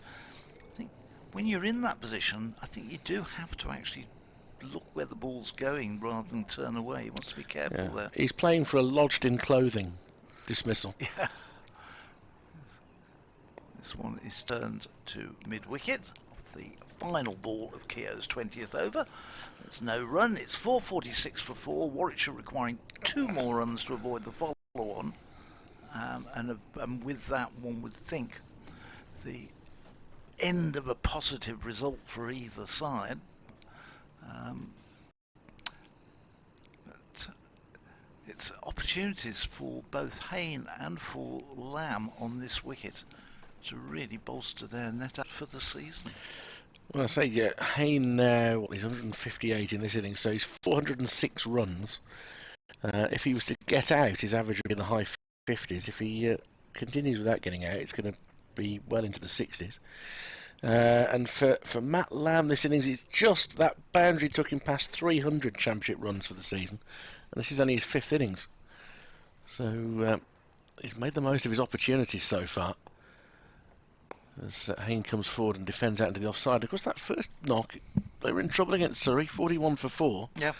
think when you're in that position, I think you do have to actually look where the ball's going rather than turn away. He wants to be careful there. He's playing for a lodged-in clothing dismissal. Yeah. This one is turned to mid-wicket of the final ball of Keogh's 20th over. There's no run. It's 4:46 for 4. Warwickshire requiring 2 more runs to avoid the follow-on. And with that, one would think the end of a positive result for either side. But it's opportunities for both Haynes and for Lamb on this wicket to really bolster their net out for the season. Well, I say, yeah, Haynes now, he's 158 in this innings, so he's 406 runs. If he was to get out, his average would be in the high 50s. If he continues without getting out, it's going to be well into the 60s. And for Matt Lamb, this innings, it's just that boundary took him past 300 championship runs for the season. And this is only his 5th innings. So he's made the most of his opportunities so far. As Haynes comes forward and defends out into the offside. Of course, that first knock, they were in trouble against Surrey, 41 for 4. Yeah.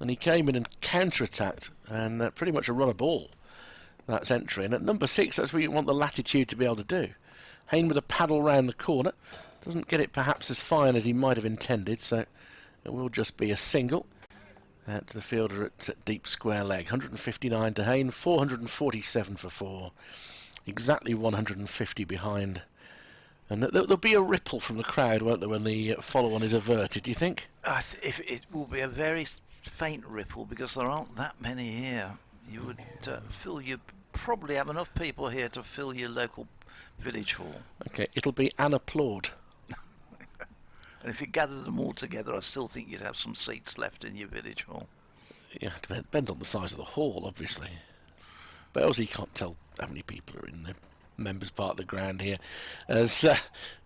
And he came in and counter-attacked, and pretty much a run a ball, that entry. And at number 6, that's where you want the latitude to be able to do. Haynes with a paddle round the corner. Doesn't get it perhaps as fine as he might have intended, so it will just be a single. To the fielder at deep square leg. 159 to Haynes, 447 for 4. Exactly 150 behind. And there'll be a ripple from the crowd, won't there, when the follow-on is averted, do you think? If it will be a very faint ripple because there aren't that many here. You would feel you probably have enough people here to fill your local village hall. Okay, it'll be an applaud. And if you gather them all together, I still think you'd have some seats left in your village hall. Yeah, it depends on the size of the hall, obviously. But also you can't tell how many people are in the members' part of the ground here. As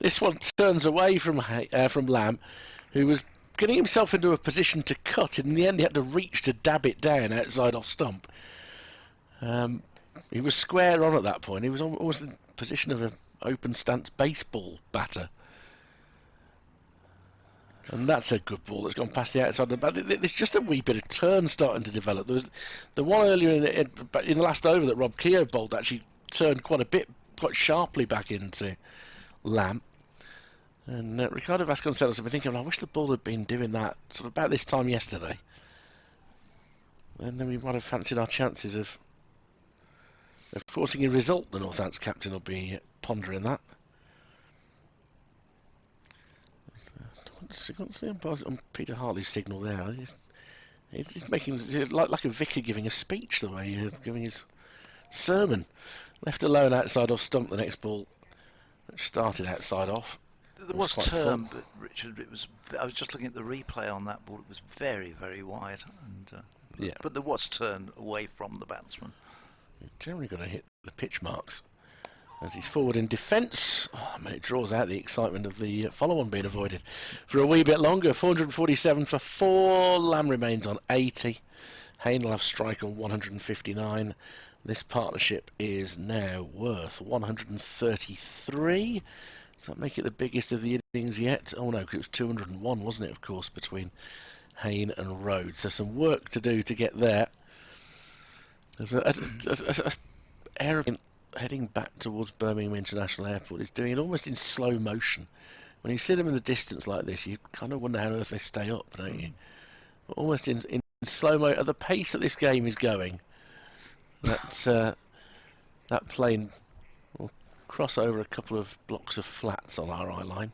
this one turns away from Lamb, who was getting himself into a position to cut. In the end, he had to reach to dab it down outside off stump. He was square on at that point. He was almost in the position of an open stance baseball batter. And that's a good ball that's gone past the outside of the bat. There's just a wee bit of turn starting to develop. There was the one earlier in the last over that Rob Keogh bowled actually turned quite sharply back into Lamb. And Ricardo Vasconcelos have been thinking, I wish the ball had been doing that sort of about this time yesterday. And then we might have fancied our chances of forcing a result. The Northants captain will be pondering that. On Peter Hartley's signal there. He's making like a vicar giving a speech, the way he's giving his sermon. Left alone outside off stump, the next ball which started outside off. There was turn, but Richard, I was just looking at the replay on that ball. It was very, very wide, and yeah. But there was turn away from the batsman. You've generally got to hit the pitch marks. As he's forward in defence, it draws out the excitement of the follow-on being avoided for a wee bit longer. 447 for 4. Lamb remains on 80. Haynes will have strike on 159. This partnership is now worth 133. Does that make it the biggest of the innings yet? Oh no, because it was 201, wasn't it, of course, between Haynes and Rhodes. So some work to do to get there. There's a aeroplane heading back towards Birmingham International Airport. It's doing it almost in slow motion. When you see them in the distance like this, you kind of wonder how on earth they stay up, don't you? Almost in slow mo. At the pace that this game is going, that plane will cross over a couple of blocks of flats on our eye line.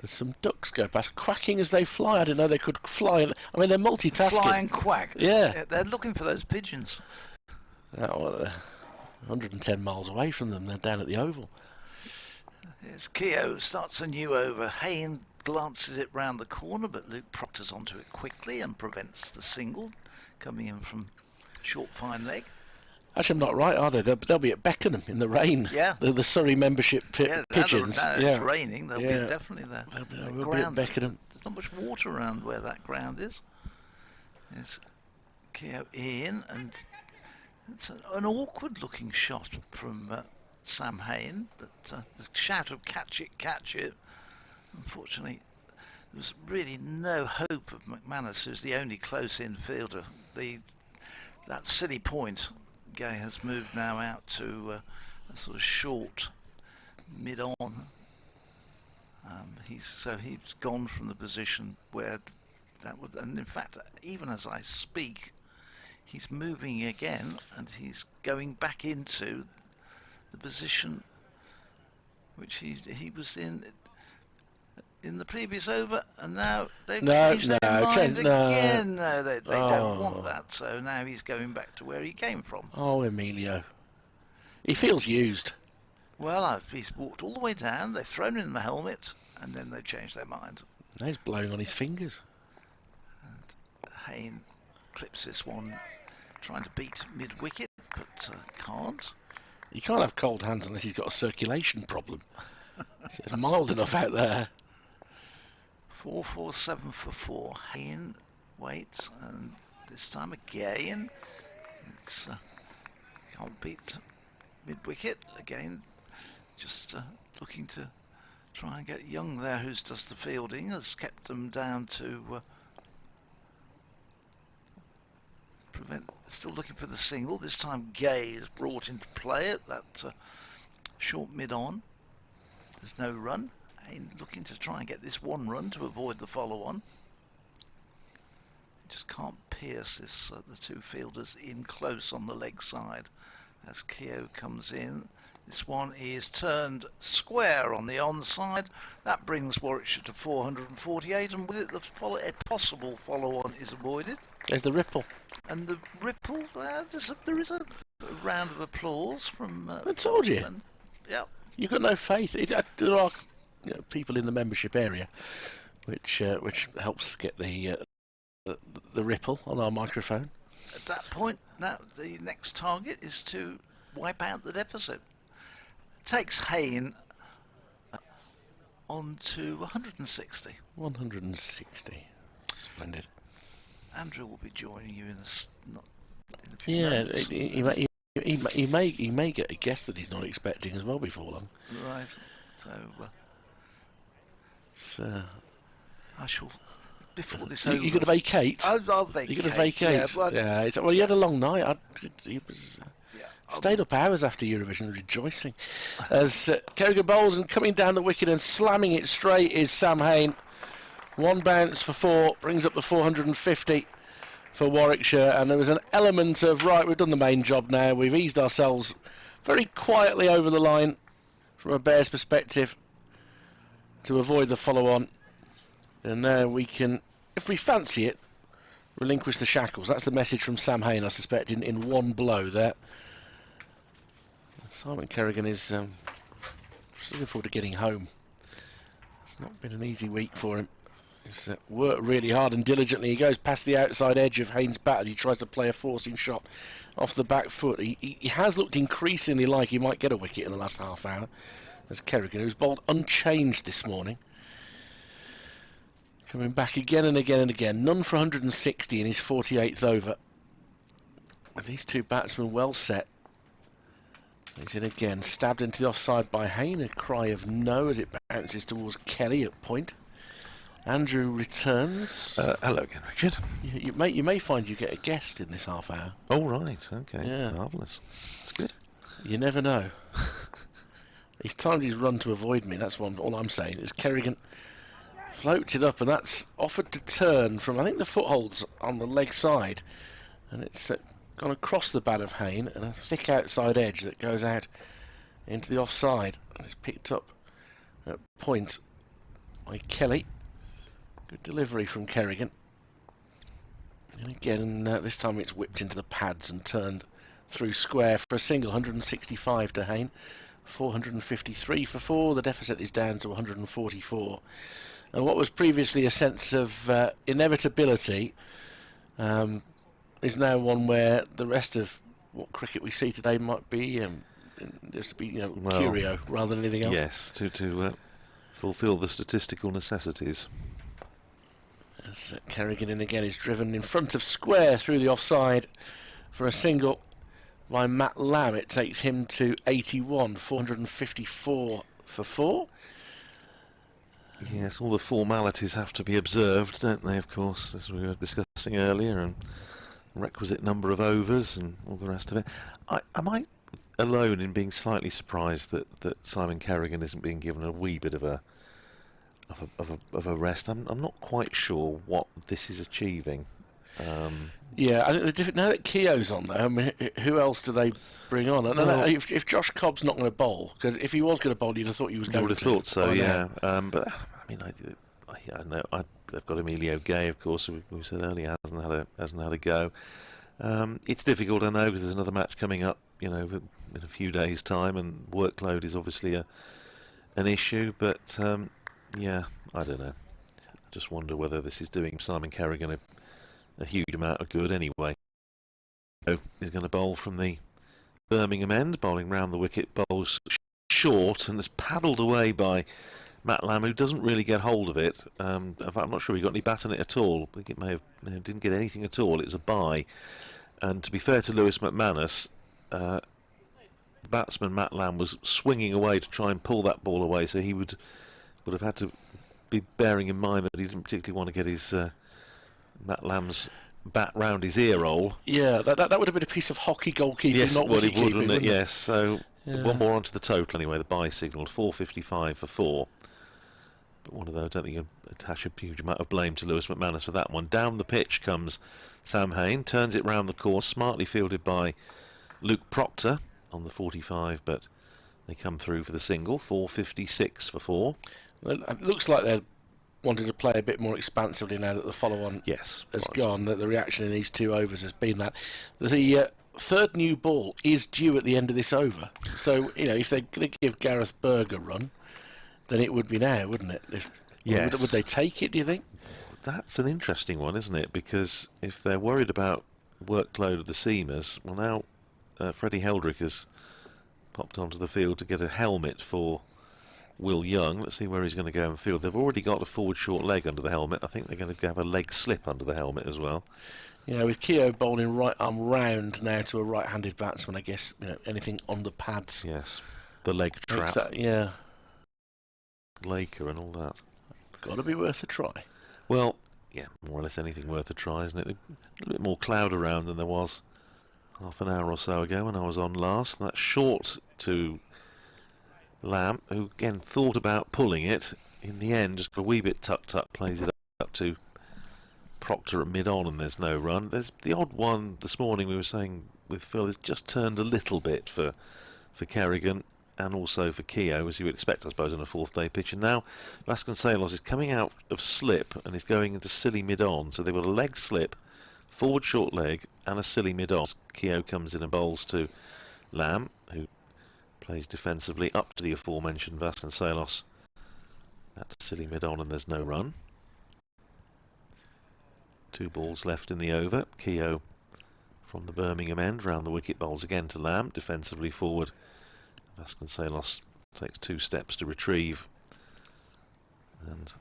There's some ducks go past, quacking as they fly. I didn't know they could fly. I mean, they're multitasking. Fly and quack. Yeah. They're looking for those pigeons. 110 miles away from them. They're down at the Oval. Yes, Keogh starts a new over. Haynes glances it round the corner, but Luke proctors onto it quickly and prevents the single coming in from short fine leg. Actually, I'm not right, are they? They'll be at Beckenham in the rain. Yeah. The Surrey membership pigeons. It's raining. They'll be definitely there. They'll be at Beckenham. There's not much water around where that ground is. Yes, Keogh in, and it's an awkward-looking shot from Sam Haynes, but the shout of catch it. Unfortunately, there was really no hope of McManus, who's the only close-in fielder. That silly point, Gay has moved now out to a sort of short mid-on. He's gone from the position where that would, and in fact, even as I speak, he's moving again, and he's going back into the position which he was in the previous over, and now they've changed their mind again. No, they don't want that, so now he's going back to where he came from. Oh, Emilio. He feels used. Well, he's walked all the way down, they've thrown in the helmet, and then they've changed their mind. Now he's blowing on his fingers. And Haynes clips this one, trying to beat mid-wicket, but can't. You can't have cold hands unless he's got a circulation problem. It's mild enough out there. 4-4-7 for 4. Haynes waits, and this time again, it's can't beat mid-wicket again. Just looking to try and get Young there, who does the fielding, has kept them down to prevent. Still looking for the single. This time Gay is brought into play at that short mid-on. There's no run. Haynes looking to try and get this one run to avoid the follow-on. Just can't pierce this. The two fielders in close on the leg side as Keogh comes in. This one is turned square on the onside. That brings Warwickshire to 448, and with it a possible follow-on is avoided. There's the ripple. And the ripple, there is a round of applause from... I told you. Yeah. You've got no faith. There are people in the membership area, which helps get the ripple on our microphone. At that point, now the next target is to wipe out the deficit. Takes Haynes on to 160. 160. Splendid. Andrew will be joining you in a few moments. He may get a guest that he's not expecting as well before long. Right. So I shall. Before this over, you're going to vacate. I'll vacate. You're going to vacate. Yeah. Well, you had a long night. He was. Stayed up hours after Eurovision, rejoicing. As Kerrigan bowls, and coming down the wicket and slamming it straight is Sam Haynes. One bounce for 4, brings up the 450 for Warwickshire. And there was an element of, right, we've done the main job now. We've eased ourselves very quietly over the line from a Bears perspective to avoid the follow-on. And now we can, if we fancy it, relinquish the shackles. That's the message from Sam Haynes, I suspect, in one blow there. Simon Kerrigan is just looking forward to getting home. It's not been an easy week for him. He's worked really hard and diligently. He goes past the outside edge of Haynes' bat as he tries to play a forcing shot off the back foot. He has looked increasingly like he might get a wicket in the last half hour. As Kerrigan, who's bowled unchanged this morning. Coming back again and again and again. None for 160 in his 48th over. With these two batsmen well set. He's in again, stabbed into the offside by Haynes. A cry of no as it bounces towards Kelly at point. Andrew returns. Hello again, Richard. You may find you get a guest in this half hour. Oh, right. Okay. Yeah. Marvellous. That's good. You never know. He's timed his run to avoid me. That's all I'm saying. Is Kerrigan floats it up, and that's offered to turn from, I think, the footholds on the leg side. And it's gone across the bat of Haynes and a thick outside edge that goes out into the offside. And it's picked up at point by Kelly. Good delivery from Kerrigan. And again, this time it's whipped into the pads and turned through square for a single. 165 to Haynes. 453 for 4. The deficit is down to 144. And what was previously a sense of inevitability is now one where the rest of what cricket we see today might be just to be curio rather than anything else. Yes, to fulfil the statistical necessities. As Kerrigan in again is driven in front of square through the offside for a single. by Matt Lamb. It takes him to 81, 454 for 4. Yes, all the formalities have to be observed, don't they, of course, as we were discussing earlier, and requisite number of overs and all the rest of it. Am I alone in being slightly surprised that Simon Kerrigan isn't being given a wee bit of a rest? I'm not quite sure what this is achieving. Yeah, I think now that Keogh's on there, I mean, who else do they bring on? If Josh Cobb's not going to bowl, because if he was going to bowl, you'd have thought he was going to. I would have thought so, yeah. But I mean, I know they've got Emilio Gay, of course, who we said earlier hasn't had a go. It's difficult, I know, because there's another match coming up, in a few days' time, and workload is obviously an issue. But yeah, I don't know. I just wonder whether this is doing Simon Kerrigan a huge amount of good anyway. He's going to bowl from the Birmingham end, bowling round the wicket, bowls short, and is paddled away by Matt Lamb, who doesn't really get hold of it. In fact, I'm not sure he got any bat on it at all. I think it may have didn't get anything at all. It was a bye. And to be fair to Lewis McManus, the batsman Matt Lamb was swinging away to try and pull that ball away, so he would have had to be bearing in mind that he didn't particularly want to get his Matt Lamb's bat round his ear roll. Yeah, that would have been a piece of hockey goalkeeping. Yes, not well, it would, wouldn't it? Yes, so yeah. One more onto the total anyway. The bye signalled 455 for 4. But one of those, I don't think you attach a huge amount of blame to Lewis McManus for that one. Down the pitch comes Sam Haynes, turns it round the course, smartly fielded by Luke Proctor on the 45, but they come through for the single, 456 for 4. Well, it looks like they're wanted to play a bit more expansively now that the follow-on has gone. That the reaction in these 2 overs has been that the third new ball is due at the end of this over. So if they're going to give Gareth Berg a run, then it would be now, wouldn't it? Yes. Would they take it, do you think? That's an interesting one, isn't it? Because if they're worried about workload of the seamers, well now Freddie Heldrick has popped onto the field to get a helmet for Will Young. Let's see where he's going to go and field. They've already got a forward short leg under the helmet. I think they're going to have a leg slip under the helmet as well. Yeah, with Keogh bowling right arm round now to a right-handed batsman, I guess anything on the pads. Yes, the leg trap. Yeah. Laker and all that. Got to be worth a try. Well, yeah, more or less anything worth a try, isn't it? A little bit more cloud around than there was half an hour or so ago when I was on last. That's short to Lamb, who again thought about pulling it. In the end, just a wee bit tucked up, plays it up to Proctor at mid-on, and there's no run. There's the odd one this morning, we were saying with Phil, has just turned a little bit for Kerrigan and also for Keogh, as you would expect, I suppose, on a 4th day pitch. And now Vasconcelos is coming out of slip and is going into silly mid-on. So they've got a leg slip, forward short leg, and a silly mid-on. Keogh comes in and bowls to Lamb, who plays defensively up to the aforementioned Vasconcelos. That's silly mid-on, and there's no run. 2 balls left in the over. Keogh from the Birmingham end, round the wicket, bowls again to Lamb, defensively forward. Vasconcelos takes 2 steps to retrieve, and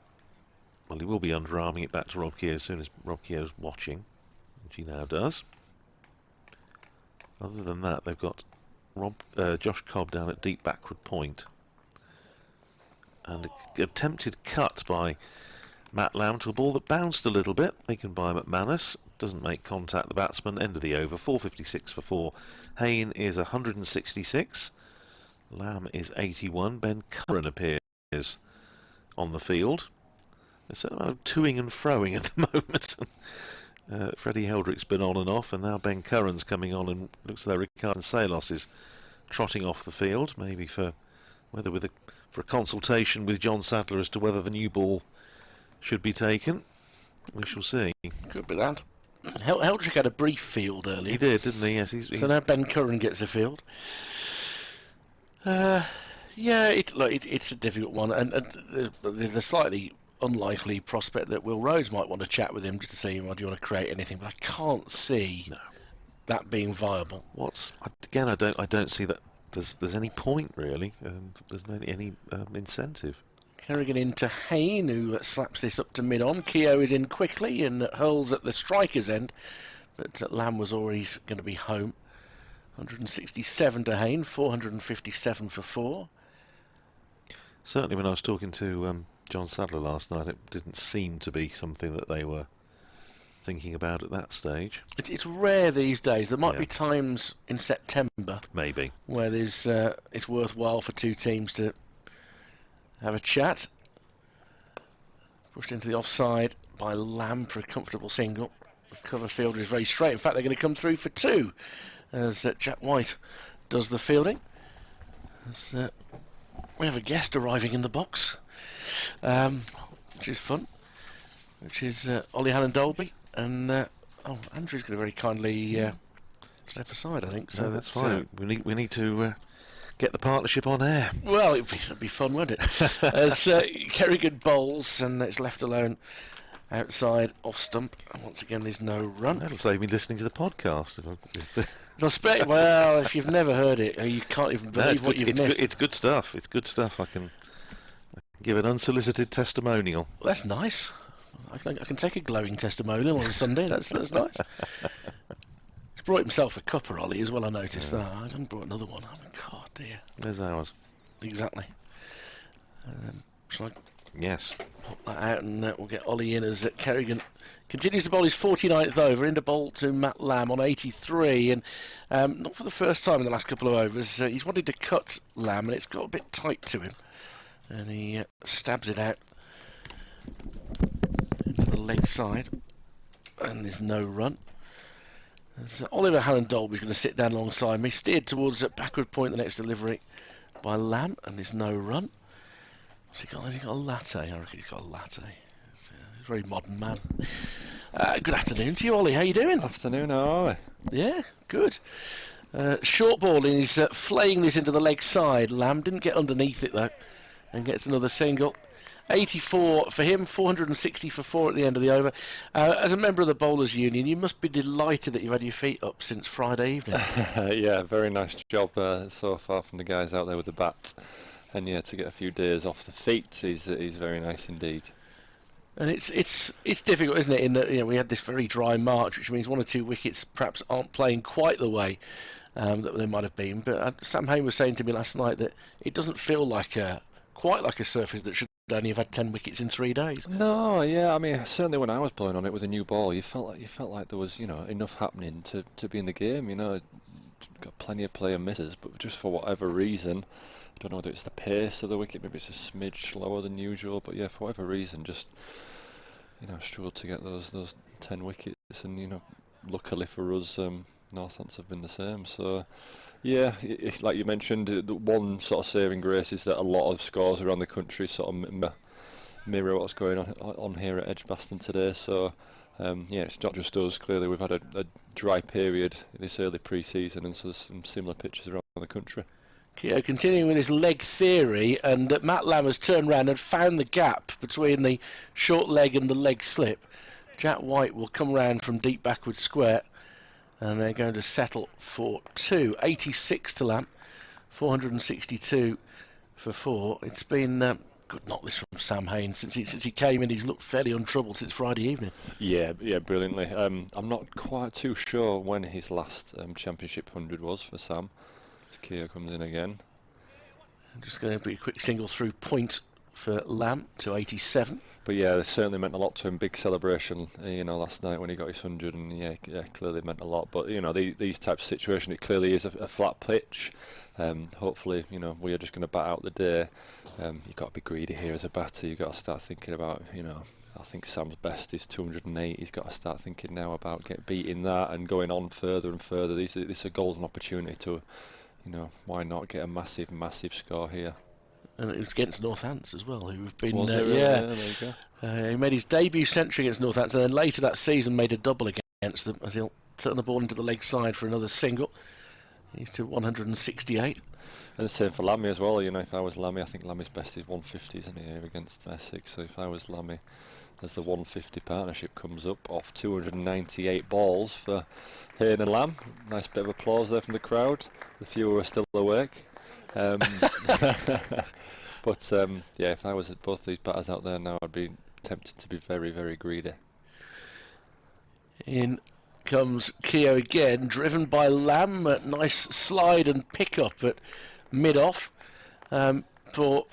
well, he will be underarming it back to Rob Keogh as soon as Rob Keogh's watching, which he now does. Other than that, they've got Josh Cobb down at deep backward point, and an attempted cut by Matt Lamb to a ball that bounced a little bit, taken by McManus. Doesn't make contact, the batsman. End of the over, 456 for 4. Haynes is 166. Lamb is 81. Ben Curran appears on the field. There's a amount of toing and froing at the moment. Freddie Heldrick's been on and off, and now Ben Curran's coming on, and looks like Ricardo Salos is trotting off the field, maybe for a consultation with John Sadler as to whether the new ball should be taken. We shall see. Could be that. Heldrick had a brief field earlier. He did, didn't he? Yes. So now Ben Curran gets a field. Yeah, it's a difficult one, and there's a slightly unlikely prospect that Will Rhodes might want to chat with him just to see, well, do you want to create anything? But I can't see that being viable. I don't see that there's any point really. There's no any incentive. Kerrigan into Haynes, who slaps this up to mid-on. Keogh is in quickly and hurls at the striker's end, but Lamb was always going to be home. 167 to Haynes, 457 for 4. Certainly when I was talking to John Sadler last night, it didn't seem to be something that they were thinking about at that stage. It's rare these days. There might Yeah. be times in September Maybe. where there's it's worthwhile for two teams to have a chat. Pushed into the offside by Lamb for a comfortable single. The cover fielder is very straight. In fact, they're going to come through for 2 as Jack White does the fielding. As, we have a guest arriving in the box, which is fun, which is Ollie Hallen-Dolby. And Andrew's going to very kindly step aside, I think. So No, that's fine. We need to get the partnership on air. Well, it'd be fun, wouldn't it? As Kerrigan bowls and it's left alone outside off stump. And once again, there's no run. That'll save me listening to the podcast. Well, if you've never heard it, you can't even believe what you've missed. It's good stuff. It's good stuff. I can give an unsolicited testimonial. That's nice. I can take a glowing testimonial on a Sunday. That's nice. He's brought himself a cuppa, Ollie, as well. I noticed that. I haven't brought another one. I mean, God, dear. There's ours. Exactly. Shall I Yes. pop that out and we'll get Ollie in as Kerrigan continues to bowl his 49th over, into bowl to Matt Lamb on 83, and not for the first time in the last couple of overs. He's wanted to cut Lamb and it's got a bit tight to him, and he stabs it out into the leg side, and there's no run. As Oliver Hallen-Dolby's going to sit down alongside me, steered towards a backward point the next delivery by Lamb, and there's no run. Has he got a latte? I reckon he's got a latte. He's a very modern man. Good afternoon to you, Ollie. How you doing? Afternoon, how are we? Yeah, good. Short ball, and he's flaying this into the leg side. Lamb didn't get underneath it though, and gets another single. 84 for him, 460 for 4 at the end of the over. As a member of the Bowlers Union, you must be delighted that you've had your feet up since Friday evening. Yeah, very nice job so far from the guys out there with the bat. And yeah, to get a few days off the feet is very nice indeed. And it's difficult, isn't it? In that, you know, we had this very dry March, which means 1 or 2 wickets perhaps aren't playing quite the way that they might have been. But Sam Haynes was saying to me last night that it doesn't feel like quite like a surface that should only have had 10 wickets in 3 days. No, yeah, I mean certainly when I was playing on it with a new ball, you felt like there was enough happening to be in the game. Got plenty of player misses, but just for whatever reason, I don't know whether it's the pace of the wicket, maybe it's a smidge slower than usual, but yeah, for whatever reason, just struggled to get those 10 wickets, and luckily for us, Northants have been the same. So yeah, like you mentioned, the one sort of saving grace is that a lot of scores around the country sort of mirror what's going on here at Edgbaston today. So yeah, it's not just us. Clearly, we've had a dry period this early pre-season, and so there's some similar pitches around the country. Keogh continuing with his leg theory, and Matt Lamb has turned round and found the gap between the short leg and the leg slip. Jack White will come round from deep backward square, and they're going to settle for 2. 86 to Lamb, 462 for 4. It's been good knock this from Sam Haynes since he came in. He's looked fairly untroubled since Friday evening. Yeah, brilliantly. I'm not quite too sure when his last championship 100 was for Sam. Keogh comes in again. I'm just going to be a quick single through point for Lamb to 87. But yeah, it certainly meant a lot to him. Big celebration, last night when he got his 100, and yeah, clearly meant a lot. But these types of situations, it clearly is a flat pitch. Hopefully, we are just going to bat out the day. You've got to be greedy here as a batter. You've got to start thinking about, I think Sam's best is 208. He's got to start thinking now about beating that and going on further and further. This is a golden opportunity to, why not get a massive, massive score here. And it was against Northants as well, who have been... Really? Yeah, there you go. He made his debut century against Northants, and then later that season made a double against them, as he'll turn the ball into the leg side for another single. He's to 168. And the same for Lammy as well. If I was Lammy, I think Lammy's best is 150, isn't he, here against Essex. So if I was Lammy, as the 150 partnership comes up off 298 balls for Haynes and Lamb. Nice bit of applause there from the crowd. The few are still awake. But yeah, if I was at both these batters out there now, I'd be tempted to be very, very greedy. In comes Keogh again, driven by Lamb. Nice slide and pick up at mid-off. From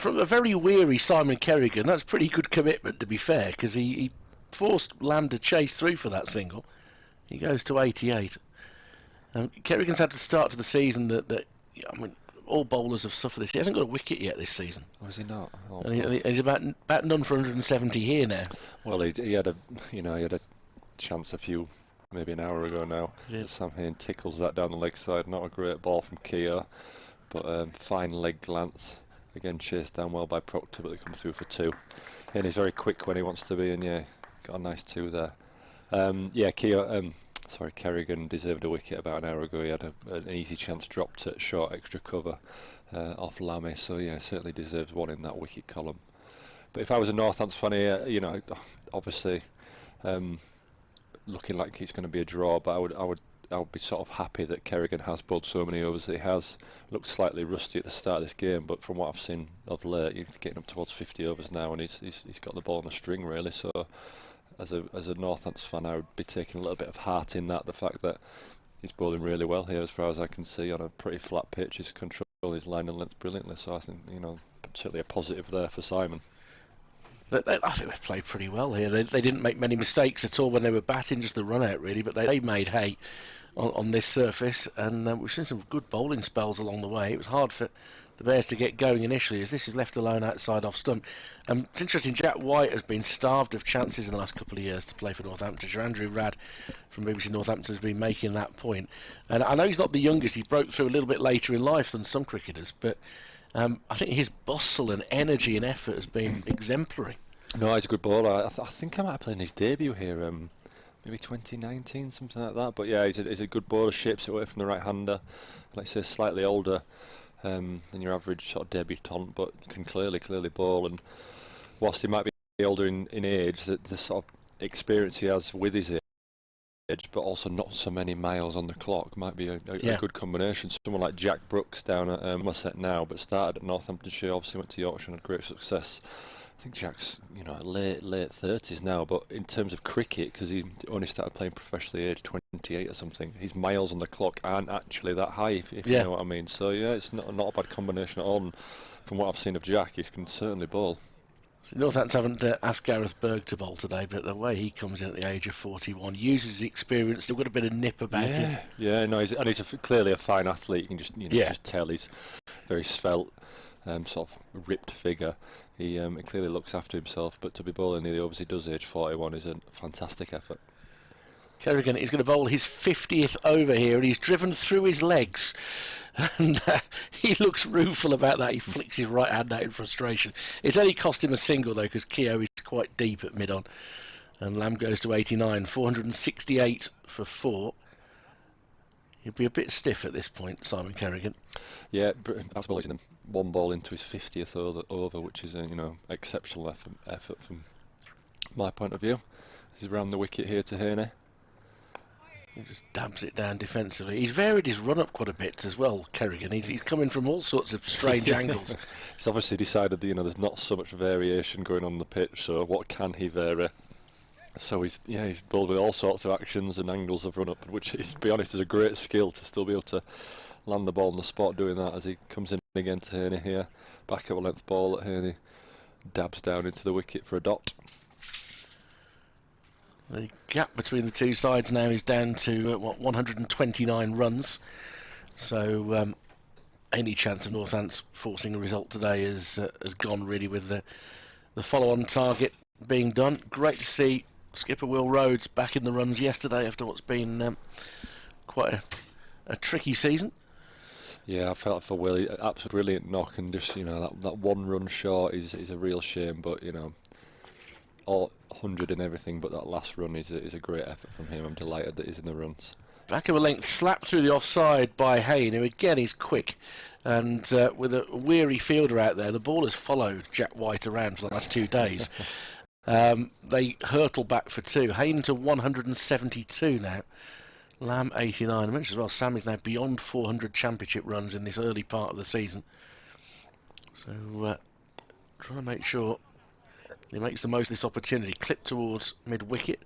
a very weary Simon Kerrigan. That's pretty good commitment, to be fair, because he forced Lamb to chase through for that single. He goes to 88. Kerrigan's had to start to the season that I mean, all bowlers have suffered this. He hasn't got a wicket yet this season. Oh, is he not? Oh, and he's about none for 170 here now. Well, he had a chance maybe an hour ago now. Yeah. Sam Haynes tickles that down the leg side. Not a great ball from Keogh, but fine leg glance. Again, chased down well by Proctor, but they come through for 2. And he's very quick when he wants to be, and yeah, got a nice 2 there. Kerrigan deserved a wicket about an hour ago. He had an easy chance dropped at short extra cover off Lammy, so yeah, certainly deserves one in that wicket column. But if I was a Northampton fan here, obviously looking like it's going to be a draw, but I would be sort of happy that Kerrigan has bowled so many overs that he has. Looked slightly rusty at the start of this game, but from what I've seen of late, he's getting up towards 50 overs now, and he's got the ball on the string really. So as a Northampton fan, I would be taking a little bit of heart in that, the fact that he's bowling really well here as far as I can see on a pretty flat pitch. He's controlling his line and length brilliantly, so I think certainly a positive there for Simon. I think they've played pretty well here. They didn't make many mistakes at all when they were batting, just the run out really, but they made hay on this surface, and we've seen some good bowling spells along the way. It was hard for the Bears to get going initially, as this is left alone outside off stump. It's interesting, Jack White has been starved of chances in the last couple of years to play for Northamptonshire. Andrew Radd from BBC Northampton has been making that point. And I know he's not the youngest, he broke through a little bit later in life than some cricketers, but I think his bustle and energy and effort has been exemplary. No, he's a good bowler. I think I might have played in his debut here, maybe 2019, something like that. But yeah, he's a good bowler, shapes it away from the right-hander. Like I say, slightly older than your average sort of debutant, but can clearly bowl. And whilst he might be older in age, the sort of experience he has with his age, but also not so many miles on the clock, might be a good combination. Someone like Jack Brooks down at Somerset now, but started at Northamptonshire, obviously went to Yorkshire and had great success. I think Jack's late 30s now, but in terms of cricket, because he only started playing professionally age 28 or something, his miles on the clock aren't actually that high, if you know what I mean. So yeah, it's not a bad combination at all. And from what I've seen of Jack, he can certainly bowl. So Northampton haven't asked Gareth Berg to bowl today, but the way he comes in at the age of 41, uses his experience, still got a bit of nip about him. Yeah, no, he's clearly a fine athlete. You can just tell he's very svelte, sort of ripped figure. He clearly looks after himself, but to be bowling nearly overs he does age 41 is a fantastic effort. Kerrigan is going to bowl his 50th over here, and he's driven through his legs, and he looks rueful about that. He flicks his right hand out in frustration. It's only cost him a single though, because Keogh is quite deep at mid-on, and Lamb goes to 89, 468 for 4. He'll be a bit stiff at this point, Simon Kerrigan. Yeah, that's bowling one ball into his 50th over, which is exceptional effort from my point of view. He's around the wicket here to Haynes. He just dabs it down defensively. He's varied his run-up quite a bit as well, Kerrigan. He's coming from all sorts of strange angles. He's obviously decided that there's not so much variation going on the pitch, so what can he vary? So he's bowled with all sorts of actions and angles of run-up, which, to be honest, is a great skill to still be able to land the ball on the spot doing that. As he comes in again to Haynes here, back up a length ball at Haynes, dabs down into the wicket for a dot. The gap between the two sides now is down to 129 runs. So any chance of Northants forcing a result today has gone really, with the follow-on target being done. Great to see skipper Will Rhodes back in the runs yesterday after what's been quite a tricky season. Yeah, I felt for Will, absolutely brilliant knock, and just that one run short is a real shame. But all 100 and everything, but that last run is a great effort from him. I'm delighted that he's in the runs. Back of a length, slapped through the offside by Haynes, who again is quick, and with a weary fielder out there, the ball has followed Jack White around for the last 2 days. They hurtle back for 2. Haynes to 172 now. Lamb 89. I mentioned as well, Sam is now beyond 400 championship runs in this early part of the season. So trying to make sure he makes the most of this opportunity. Clip towards mid-wicket.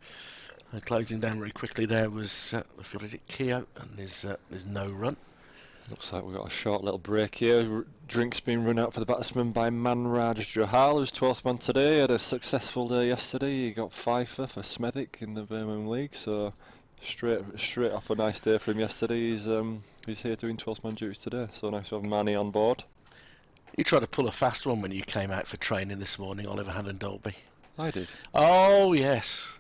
Closing down very quickly there was the field, is it Keogh, and there's no run. Looks like we've got a short little break here. Drinks being run out for the batsman by Manraj Johal, who's 12th man today. Had a successful day yesterday. He got fifer for Smethwick in the Birmingham League, so straight off a nice day for him yesterday. He's here doing 12th man duties today, so nice to have Manny on board. You tried to pull a fast one when you came out for training this morning, Oliver Hannon Dolby. I did. Oh yes.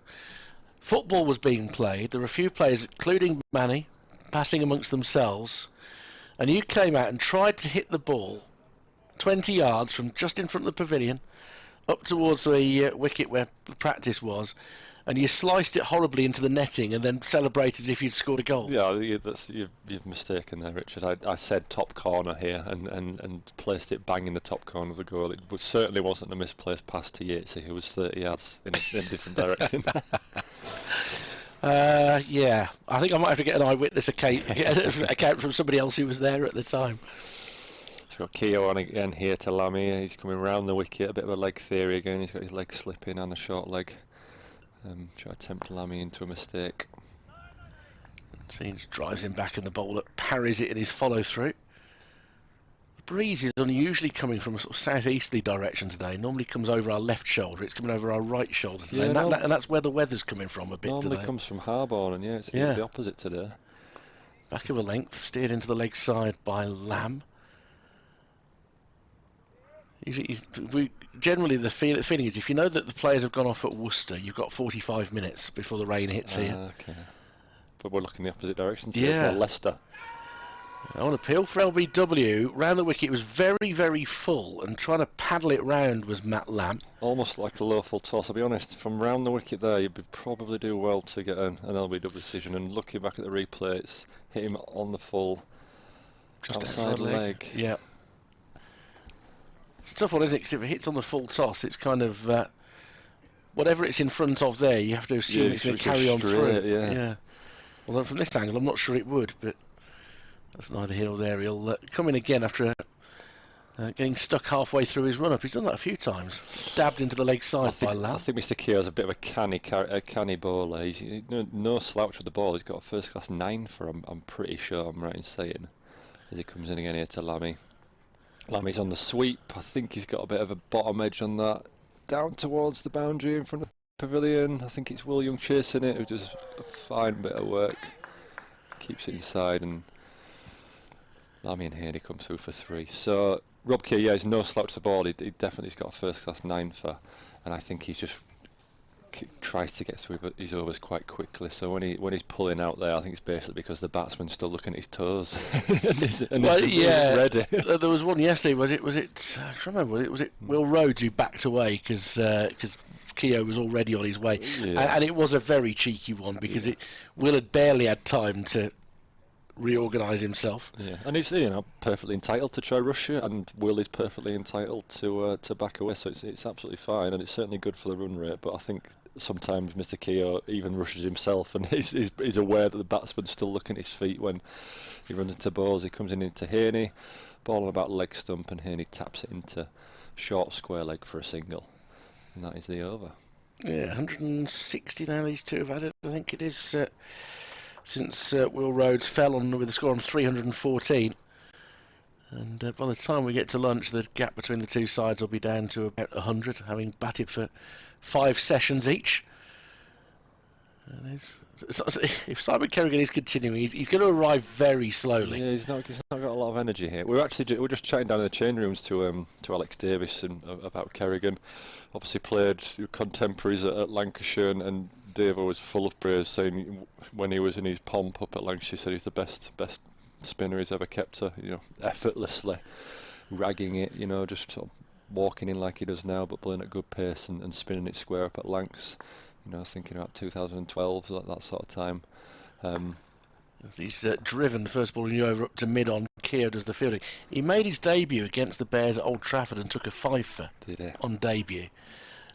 Football was being played. There were a few players, including Manny, passing amongst themselves. And you came out and tried to hit the ball 20 yards from just in front of the pavilion up towards the wicket where the practice was, and you sliced it horribly into the netting and then celebrated as if you'd scored a goal. Yeah, you've mistaken there, Richard. I said top corner here and placed it bang in the top corner of the goal. It certainly wasn't a misplaced pass to Yatesy, who was 30 yards in a different direction. Yeah, I think I might have to get an eyewitness account from somebody else who was there at the time. So we've got Keogh on again here to Lammy. He's coming round the wicket, a bit of a leg theory again. He's got his leg slipping and a short leg. Try to tempt Lammy into a mistake. So he just drives him back, and the bowler parries it in his follow through. The breeze is unusually coming from a sort of southeasterly direction today. Normally comes over our left shoulder. It's coming over our right shoulder today, Yeah, and that's where the weather's coming from a bit normally today. comes from Harborne, and it's the opposite today. Back of a length, steered into the leg side by Lamb. Generally, the feeling is if you know that the players have gone off at Worcester, you've got 45 minutes before the rain hits here. Okay. But we're looking the opposite direction. Yeah. Leicester. On appeal for LBW, round the wicket was very, very full, and trying to paddle it round was Matt Lamb. Almost like a low full toss. I'll be honest, from round the wicket there, you'd probably do well to get an LBW decision. And looking back at the replay, it's hit him on the full Just outside leg. Yeah. It's a tough one, isn't it? Because if it hits on the full toss, it's kind of whatever it's in front of there, you have to assume it's going to carry on through. Yeah. Although from this angle, I'm not sure it would, but that's neither here nor there. He'll come in again after getting stuck halfway through his run-up. He's done that a few times. Dabbed into the leg side by Lamb. I think Mr. Keogh's a bit of a canny bowler. He's no slouch with the ball. He's got a first-class 9 for him, I'm pretty sure I'm right in saying, as he comes in again here to Lammy. Lammy's on the sweep. I think he's got a bit of a bottom edge on that. Down towards the boundary in front of the pavilion. I think it's William chasing it, who does a fine bit of work. Keeps it inside, and Lammy and Haynes come through for 3. So Rob Keogh, he's no slouch the ball. He definitely's got a first class 9 for, and I think he's just tries to get through his overs quite quickly. So when he's pulling out there, I think it's basically because the batsman's still looking at his toes. He's ready. There was one yesterday. Was it? I can't remember. Was it Will Rhodes who backed away because Keogh was already on his way, and it was a very cheeky one because Will had barely had time to reorganise himself. Yeah, and he's perfectly entitled to try Russia, and Will is perfectly entitled to back away. So it's absolutely fine, and it's certainly good for the run rate. But I think sometimes Mr. Keogh even rushes himself, and he's aware that the batsman's still looking at his feet when he runs into balls. He comes into Haynes, ball on about leg stump, and Haynes taps it into short square leg for a single, and that is the over. Yeah, 160 now these two have had it. I think it is since Will Rhodes fell on with a score on 314. And by the time we get to lunch, the gap between the two sides will be down to about 100, having batted for 5 sessions each. And if Simon Kerrigan is continuing, he's going to arrive very slowly. Yeah, he's not got a lot of energy here. We're just chatting down in the change rooms to Alex Davis about Kerrigan. Obviously played contemporaries at Lancashire, and Dave was full of praise, saying when he was in his pomp up at Lancashire, he said he's the best spinner he's ever kept her, effortlessly ragging it, just sort of walking in like he does now, but playing at good pace and spinning it square up at Lancs. I was thinking about 2012, that sort of time. He's driven the first ball he knew over up to mid on. Keogh does the fielding. He made his debut against the Bears at Old Trafford and took a 5 on debut.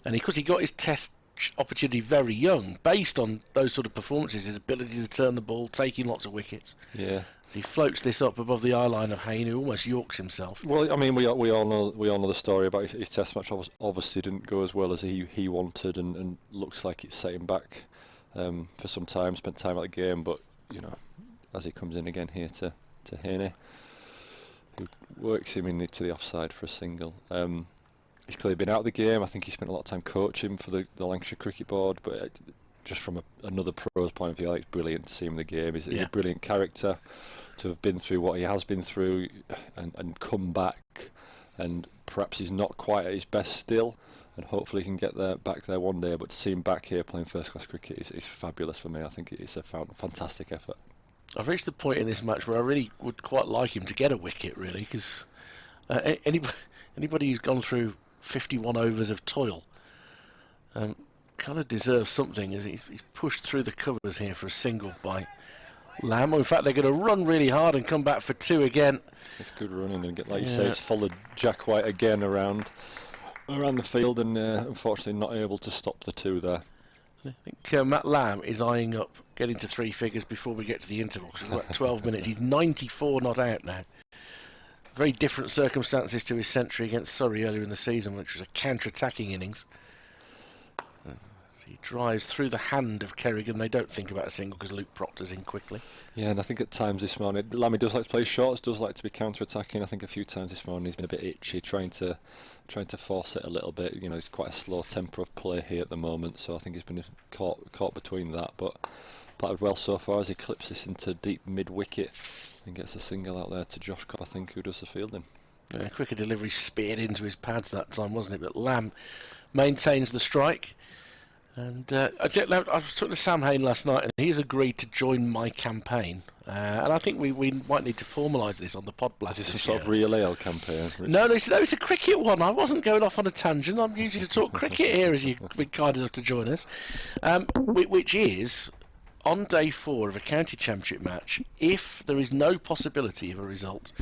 And because he got his test opportunity very young, based on those sort of performances, his ability to turn the ball, taking lots of wickets. Yeah. As he floats this up above the eye line of Haynes, who almost yorks himself. Well, I mean, we all know the story about his test match. Obviously didn't go as well as he wanted, and looks like it set him back for some time, spent time at the game, but as he comes in again here to Haynes, who works him into the offside for a single. He's clearly been out of the game. I think he spent a lot of time coaching for the Lancashire Cricket Board, but just from another pro's point of view, I think it's brilliant to see him in the game. He's a brilliant character to have been through what he has been through and come back, and perhaps he's not quite at his best still, and hopefully he can get back there one day, but to see him back here playing first class cricket is fabulous for me. I think it's a fantastic effort. I've reached the point in this match where I really would quite like him to get a wicket, really, because anybody who's gone through 51 overs of toil kind of deserves something, as he's pushed through the covers here for a single by Lamb. In fact, they're going to run really hard and come back for 2 again. It's good running, and like you say, it's followed Jack White again around the field, and unfortunately not able to stop the 2 there. I think Matt Lamb is eyeing up getting to 3 figures before we get to the interval, because it's about 12 minutes. He's 94 not out now. Very different circumstances to his century against Surrey earlier in the season, which was a counter-attacking innings. So he drives through the hand of Kerrigan. They don't think about a single because Luke Proctor's in quickly. Yeah, and I think at times this morning, Lammy does like to play shots, does like to be counter-attacking. I think a few times this morning he's been a bit itchy, trying to force it a little bit. He's quite a slow tempo of play here at the moment, so I think he's been caught between that. But batted well so far as he clips this into deep mid-wicket and gets a single out there to Josh Cobb, I think, who does the fielding. Yeah, quicker delivery speared into his pads that time, wasn't it? But Lamb maintains the strike. And I was talking to Sam Haynes last night, and he's agreed to join my campaign. And I think we might need to formalise this on the pod blast. Is this some sort of real ale campaign? No, it's a cricket one. I wasn't going off on a tangent. I'm usually to talk cricket here, as you've been kind enough to join us. Which is, on day 4 of a county championship match, if there is no possibility of a result,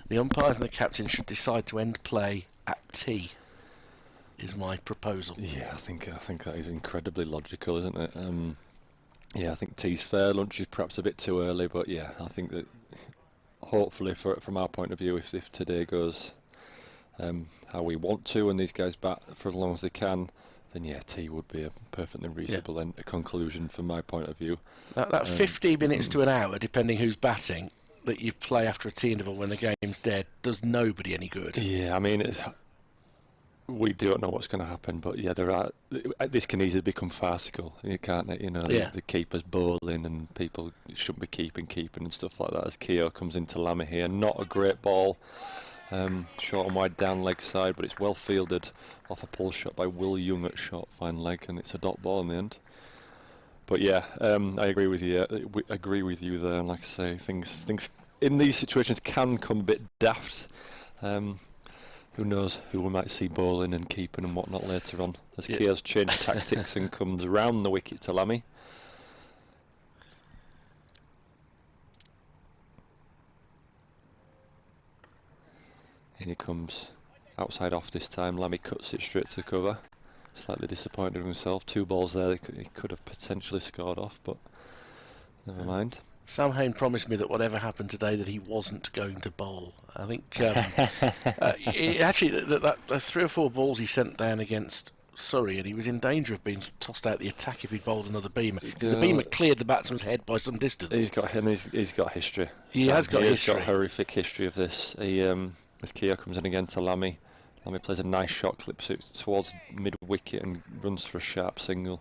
the umpires and the captain should decide to end play at tea. Is my proposal. Yeah, I think that is incredibly logical, isn't it? Yeah, I think tea's fair. Lunch is perhaps a bit too early, but yeah, I think that hopefully, from our point of view, if today goes how we want to, and these guys bat for as long as they can, then yeah, tea would be a perfectly reasonable a conclusion from my point of view. That 15 minutes to an hour, depending who's batting, that you play after a tea interval when the game's dead, does nobody any good. Yeah, I mean, we don't know what's going to happen, but yeah, this can easily become farcical, can't it? The keeper's bowling and people shouldn't be keeping and stuff like that. As Keogh comes into Lammy here, not a great ball, short and wide down leg side, but it's well fielded off a pull shot by Will Young at short fine leg, and it's a dot ball in the end. But yeah, I agree with you. Agree with you there. And like I say, things in these situations can come a bit daft. Who knows who we might see bowling and keeping and whatnot later on, as Keogh's changed tactics and comes round the wicket to Lammy. And he comes outside off this time. Lammy cuts it straight to cover. Slightly disappointed with himself. 2 balls there he could have potentially scored off, but never mind. Sam Haynes promised me that whatever happened today, that he wasn't going to bowl. I think actually that 3 or 4 balls he sent down against Surrey, and he was in danger of being tossed out the attack if he bowled another beamer. Because the beamer cleared the batsman's head by some distance. He's got history. He has got history. He's got a horrific history of this. As Keogh comes in again to Lammy. Lammy plays a nice shot, clips it towards mid-wicket and runs for a sharp single.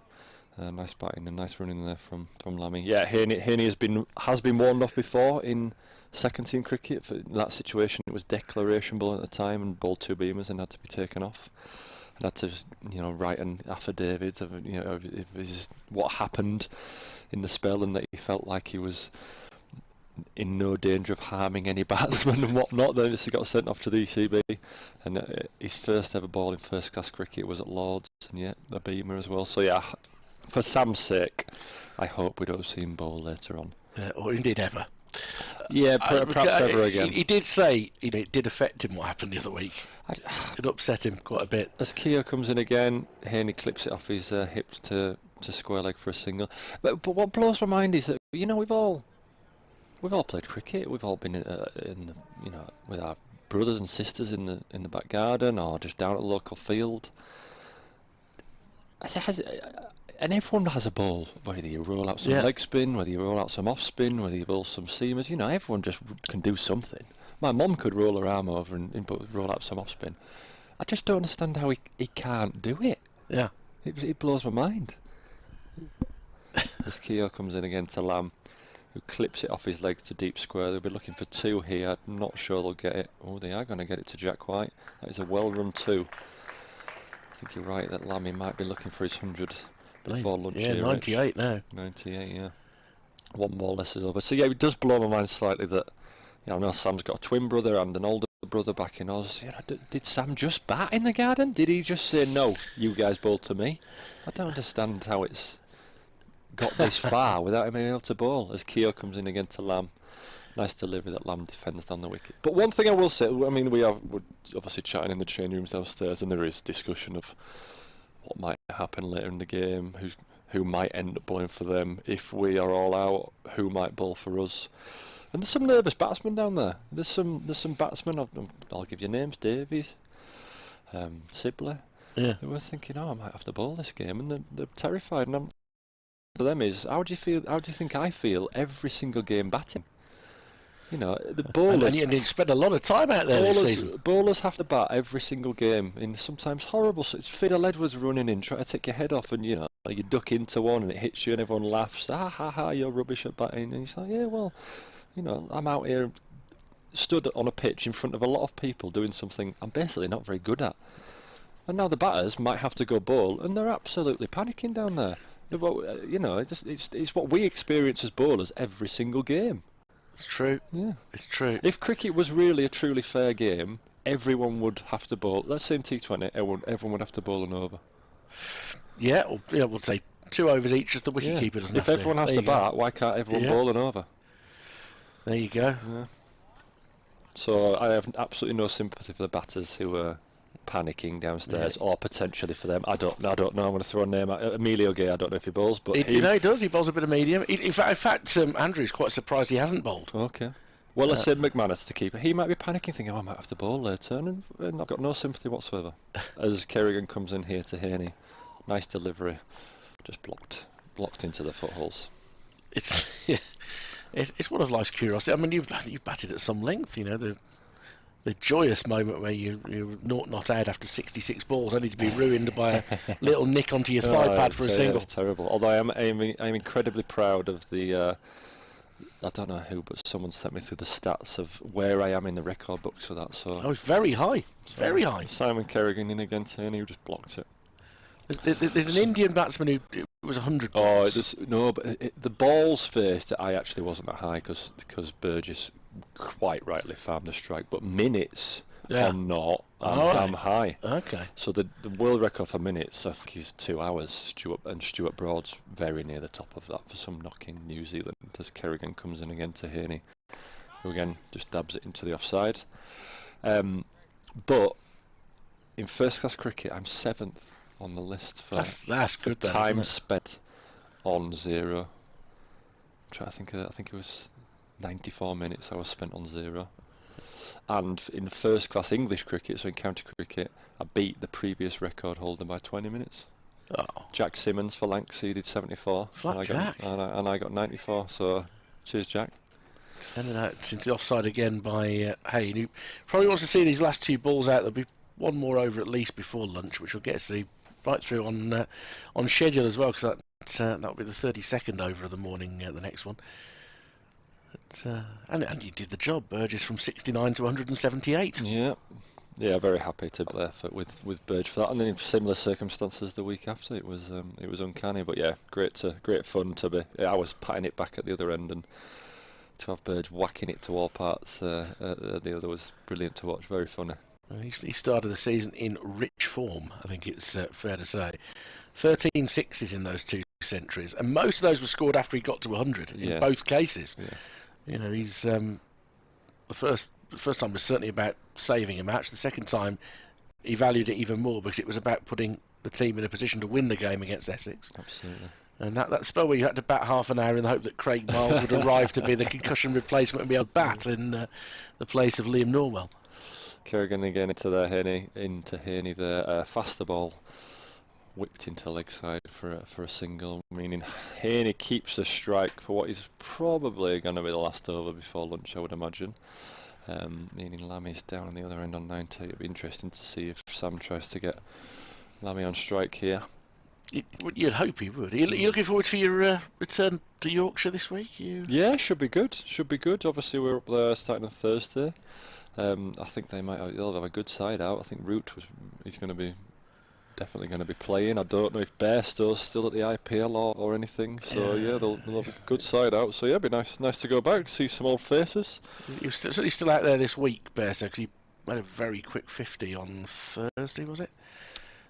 Nice batting and nice running there from Lammy. Yeah, Haynes has been warned off before in second team cricket. For that situation, it was declaration ball at the time and bowled 2 beamers and had to be taken off. And had to write an affidavit of what happened in the spell, and that he felt like he was in no danger of harming any batsman and whatnot. Then he got sent off to the ECB, and his first ever ball in first class cricket was at Lords, and yet a beamer as well. So yeah, for Sam's sake, I hope we don't see him bowl later on. Or indeed ever. Yeah, perhaps ever again. He did say it did affect him what happened the other week. It upset him quite a bit. As Keogh comes in again, Haynes clips it off his hips to square leg for a single. But what blows my mind is that we've all played cricket. We've all been in with our brothers and sisters in the back garden or just down at the local field. And everyone has a ball, whether you roll out some leg spin, whether you roll out some off spin, whether you roll some seamers, you know, everyone just can do something. My mum could roll her arm over and roll out some off spin. I just don't understand how he can't do it. Yeah. It blows my mind. As Keogh comes in again to Lamb, who clips it off his leg to deep square. They'll be looking for 2 here. I'm not sure they'll get it. Oh, they are going to get it to Jack White. That is a well-run 2. I think you're right that Lammy might be looking for his 100 before lunch. Yeah, 98 now. 98, yeah. One more less is over. So yeah, it does blow my mind slightly that, you know, I know Sam's got a twin brother and an older brother back in Oz. You know, did Sam just bat in the Garden? Did he just say, no, you guys bowl to me? I don't understand how it's got this far without him being able to bowl. As Keogh comes in again to Lamb. Nice delivery that Lamb defends down the wicket. But one thing I will say, I mean, we're obviously chatting in the training rooms downstairs, and there is discussion of what might happen later in the game, who might end up bowling for them. If we are all out, who might bowl for us? And there's some nervous batsmen down there. There's some batsmen. I'll give you names: Davies, Sibley. Yeah. Who were thinking, I might have to bowl this game, and they're terrified. And for them is, how do you feel? How do you think I feel every single game batting? You know, the bowlers... And you spend a lot of time out there this season. Bowlers have to bat every single game in sometimes horrible... Fiddle Edwards running in, trying to take your head off, and, you know, you duck into one and it hits you and everyone laughs. Ha, you're rubbish at batting. And he's like, yeah, well, you know, I'm out here stood on a pitch in front of a lot of people doing something I'm basically not very good at. And now the batters might have to go bowl, and they're absolutely panicking down there. You know, it's what we experience as bowlers every single game. It's true. Yeah, it's true. If cricket was really a truly fair game, everyone would have to bowl. Let's say in T20, everyone would have to bowl an over. Yeah, we'll say 2 overs each, just the wicket keeper doesn't have to. If everyone has to bat, why can't everyone bowl an over? There you go. Yeah. So I have absolutely no sympathy for the batters who are panicking downstairs, or potentially for them. I don't know. I'm going to throw a name out. Emilio Gay, I don't know if he bowls, but he does. He bowls a bit of medium. In fact, Andrew's quite surprised he hasn't bowled. Okay. Well, I said McManus to keeper. He might be panicking, thinking, I might have to bowl later, and I've got no sympathy whatsoever. As Kerrigan comes in here to Haney, nice delivery, just blocked into the footholes. It's it's one of life's curiosity. I mean, you've batted at some length, you know, the joyous moment where you're not out after 66 balls, only to be ruined by a little nick onto your thigh pad for a single. It's terrible. Although I'm incredibly proud of the. I don't know who, but someone sent me through the stats of where I am in the record books for that. So it's very high. It's very high. Simon Kerrigan in again, and he just blocked it. There's an Indian batsman who was 100 balls. But the balls faced, I actually wasn't that high because Burgess quite rightly farmed the strike, but minutes are not. I'm high. Okay. So the world record for minutes, I think, is 2 hours. Stuart Broad's very near the top of that for some knock in New Zealand. As Kerrigan comes in again to Haney, who again just dabs it into the offside. But in first class cricket, I'm 7th on the list for that's good. Time spent on zero. I'm trying to think of it. I think it was 94 minutes I was spent on zero. And in first class English cricket, so in county cricket, I beat the previous record holder by 20 minutes. Oh. Jack Simmons for Lancs, he did 74. Flat Jack. And I got 94, so cheers, Jack. Sending out into the offside again by Haynes, who probably wants to see these last 2 balls out. There'll be one more over at least before lunch, which we'll get to see right through on schedule as well, because that'll be the 32nd over of the morning, the next one. And you did the job, Burgess, from 69 to 178. Yeah, very happy to play with Burge for that. And then in similar circumstances the week after, it was uncanny. But yeah, great fun to be. I was patting it back at the other end, and to have Burge whacking it to all parts the other was brilliant to watch. Very funny. He started the season in rich form, I think it's fair to say. 13 sixes in those 2 centuries, and most of those were scored after he got to 100 in both cases. Yeah. You know, he's the first time was certainly about saving a match. The second time, he valued it even more because it was about putting the team in a position to win the game against Essex. Absolutely. And that spell where you had to bat half an hour in the hope that Craig Miles would arrive to be the concussion replacement and be able to bat in the place of Liam Norwell. Kerrigan again into Haney there. Faster ball. whipped into leg side for a single, meaning Haynes keeps the strike for what is probably going to be the last over before lunch, I would imagine. Meaning Lammy's down on the other end on 90. It'll be interesting to see if Sam tries to get Lammy on strike here. You'd hope he would. Are you looking forward to your return to Yorkshire this week? Yeah, should be good. Should be good. Obviously, we're up there starting on Thursday. I think they'll have a good side out. I think Root is going to be definitely going to be playing. I don't know if Bairstow's still at the IPL or anything. So yeah, they'll have a good side out. So yeah, it'd be nice to go back, see some old faces. He's still out there this week, Bairstow, because he made a very quick 50 on Thursday, was it?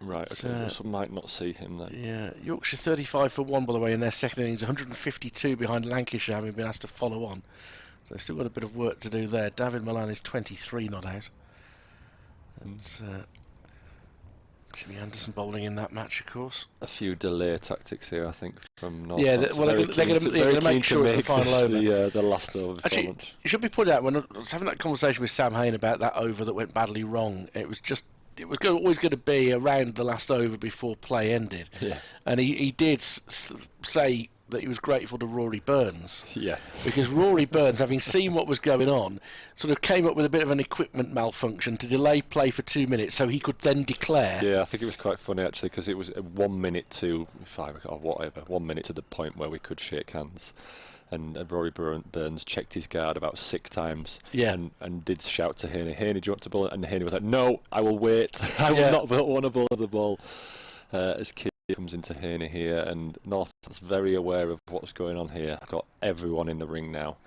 Right, okay, so might not see him then. Yeah, Yorkshire 35 for 1, by the way, in their second innings, 152 behind Lancashire, having been asked to follow on. So they've still got a bit of work to do there. David Milan is 23 not out. And Jimmy Anderson bowling in that match, of course. A few delay tactics here, I think, from North. Yeah, they're going to make sure it's the final over. The last over. Actually, it should be pointed out, when I was having that conversation with Sam Haynes about that over that went badly wrong, it was always going to be around the last over before play ended. Yeah. And he did say that he was grateful to Rory Burns. Yeah. Because Rory Burns, having seen what was going on, sort of came up with a bit of an equipment malfunction to delay play for 2 minutes so he could then declare. Yeah, I think it was quite funny actually, because it was 1 minute to 5 or whatever, 1 minute to the point where we could shake hands. And Rory Burns checked his guard about 6 times. Yeah. And did shout to Haynes, "Haynes, do you want to bowl it?" And Haynes was like, "No, I will wait. I will not want to bowl the ball." As Kid comes into Haynes here, and North's very aware of what's going on here. Got everyone in the ring now.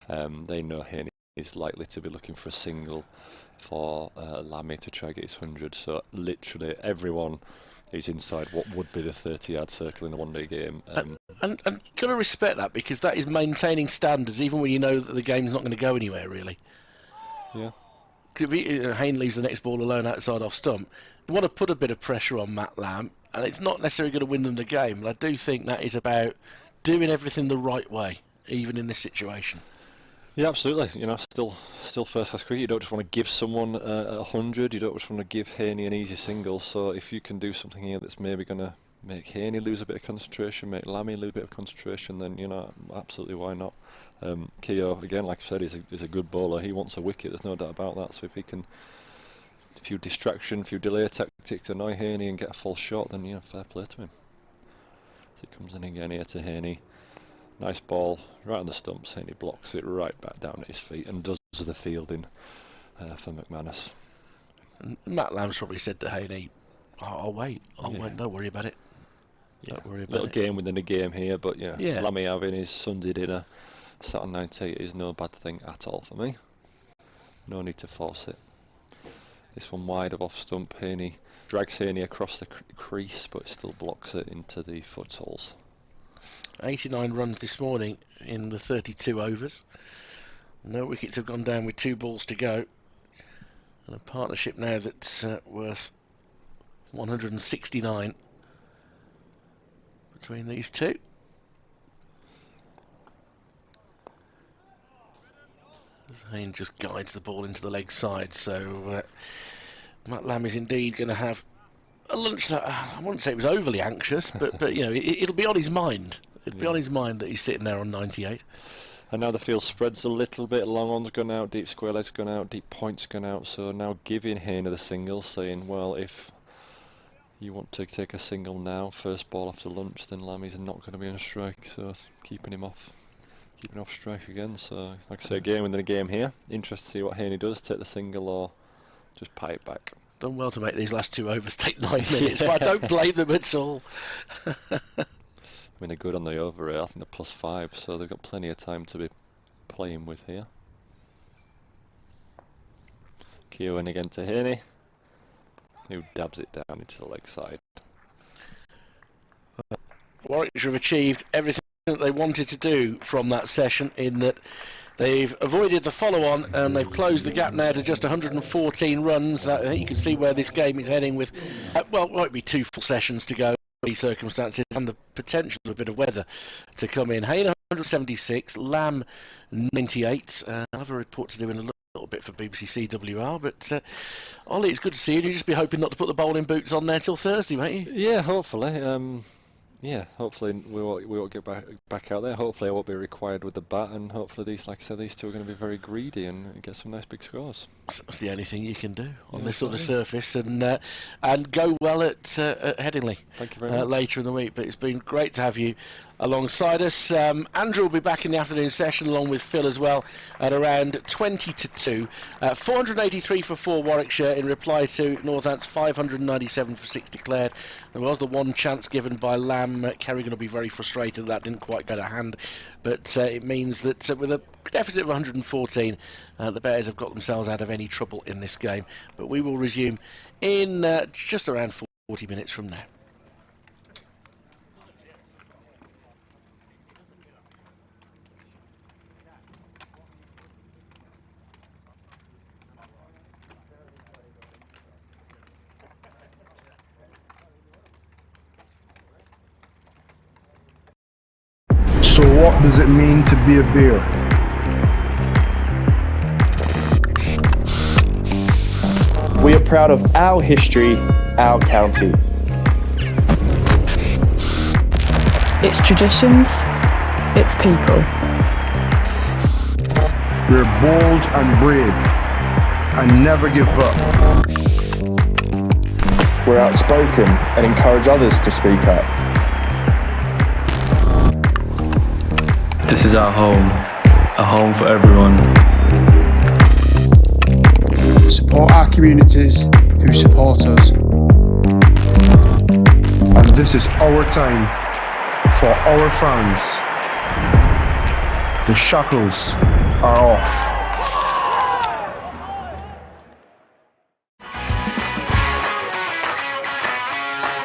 They know Haynes is likely to be looking for a single for Lammy to try and get his 100. So literally everyone is inside what would be the 30-yard circle in a one-day game. And got to respect that, because that is maintaining standards, even when you know that the game's not going to go anywhere, really. Yeah. Haynes leaves the next ball alone outside off stump. You want to put a bit of pressure on Matt Lamb, and it's not necessarily going to win them the game. But I do think that is about doing everything the right way, even in this situation. Yeah, absolutely. You know, still first-class cricket. You don't just want to give someone 100. You don't just want to give Haynes an easy single. So if you can do something here that's maybe going to make Haynes lose a bit of concentration, make Lammy lose a bit of concentration, then, you know, absolutely, why not? Keogh, again, like I said, is a good bowler. He wants a wicket, there's no doubt about that. So if he can, a few distraction, a few delay tactics to annoy Haynes and get a full shot, then, yeah, fair play to him. So he comes in again here to Haynes. Nice ball, right on the stumps, and he blocks it right back down at his feet and does the fielding for McManus. And Matt Lamb's probably said to Haynes, I'll wait, don't worry about it. Don't worry about little it. Game within a game here, but yeah. Lammy having his Sunday dinner sat on 98 is no bad thing at all for me. No need to force it. This one wide of off stump, Haynes drags Haynes across the crease, but still blocks it into the footholes. 89 runs this morning in the 32 overs. No wickets have gone down with 2 balls to go. And a partnership now that's worth 169 between these two. As Haynes just guides the ball into the leg side, so Matt Lamb is indeed going to have a lunch that I wouldn't say it was overly anxious, but you know, it'll be on his mind. It'll be on his mind that he's sitting there on 98. And now the field spreads a little bit. Long on's gone out, deep square leg's gone out, deep point's gone out. So now giving Haynes the single, saying, well, if you want to take a single now, first ball after lunch, then Lammy's not going to be on a strike. So keeping him off strike again. So like I say, game within a game here. Interested to see what Haynes does, take the single or just pie it back. Done well to make these last 2 overs take 9 minutes, but I don't blame them at all. I mean, they're good on the over here. I think they're +5, so they've got plenty of time to be playing with here. Keogh in again to Haynes, who dabs it down into the leg side. Warwickshire have achieved everything that they wanted to do from that session, in that they've avoided the follow-on and they've closed the gap now to just 114 runs. I think you can see where this game is heading with, well, it won't be 2 full sessions to go. Circumstances and the potential of a bit of weather to come in. Haynes 176, Lamb 98. I'll have a report to do in a little little bit for BBC CWR, but Ollie, it's good to see you. You'll just be hoping not to put the bowling boots on there till Thursday, won't you? Yeah, hopefully. Yeah, hopefully we won't get back out there. Hopefully I won't be required with the bat, and hopefully these, like I said, these two are going to be very greedy and get some nice big scores. That's the only thing you can do on this sort of surface, and go well at Headingley. Thank you very much. Later in the week. But it's been great to have you alongside us. Andrew will be back in the afternoon session along with Phil as well at around 20 to 2. 483 for 4 Warwickshire in reply to Northants 597 for 6 declared. There was the one chance given by Lamb. Kerrigan will be very frustrated that didn't quite go to hand, but it means that with a deficit of 114 the Bears have got themselves out of any trouble in this game. But we will resume in just around 40 minutes from now. So what does it mean to be a bear? We are proud of our history, our county. Its traditions, its people. We're bold and brave and never give up. We're outspoken and encourage others to speak up. This is our home, a home for everyone. Support our communities who support us. And this is our time for our fans. The shackles are off.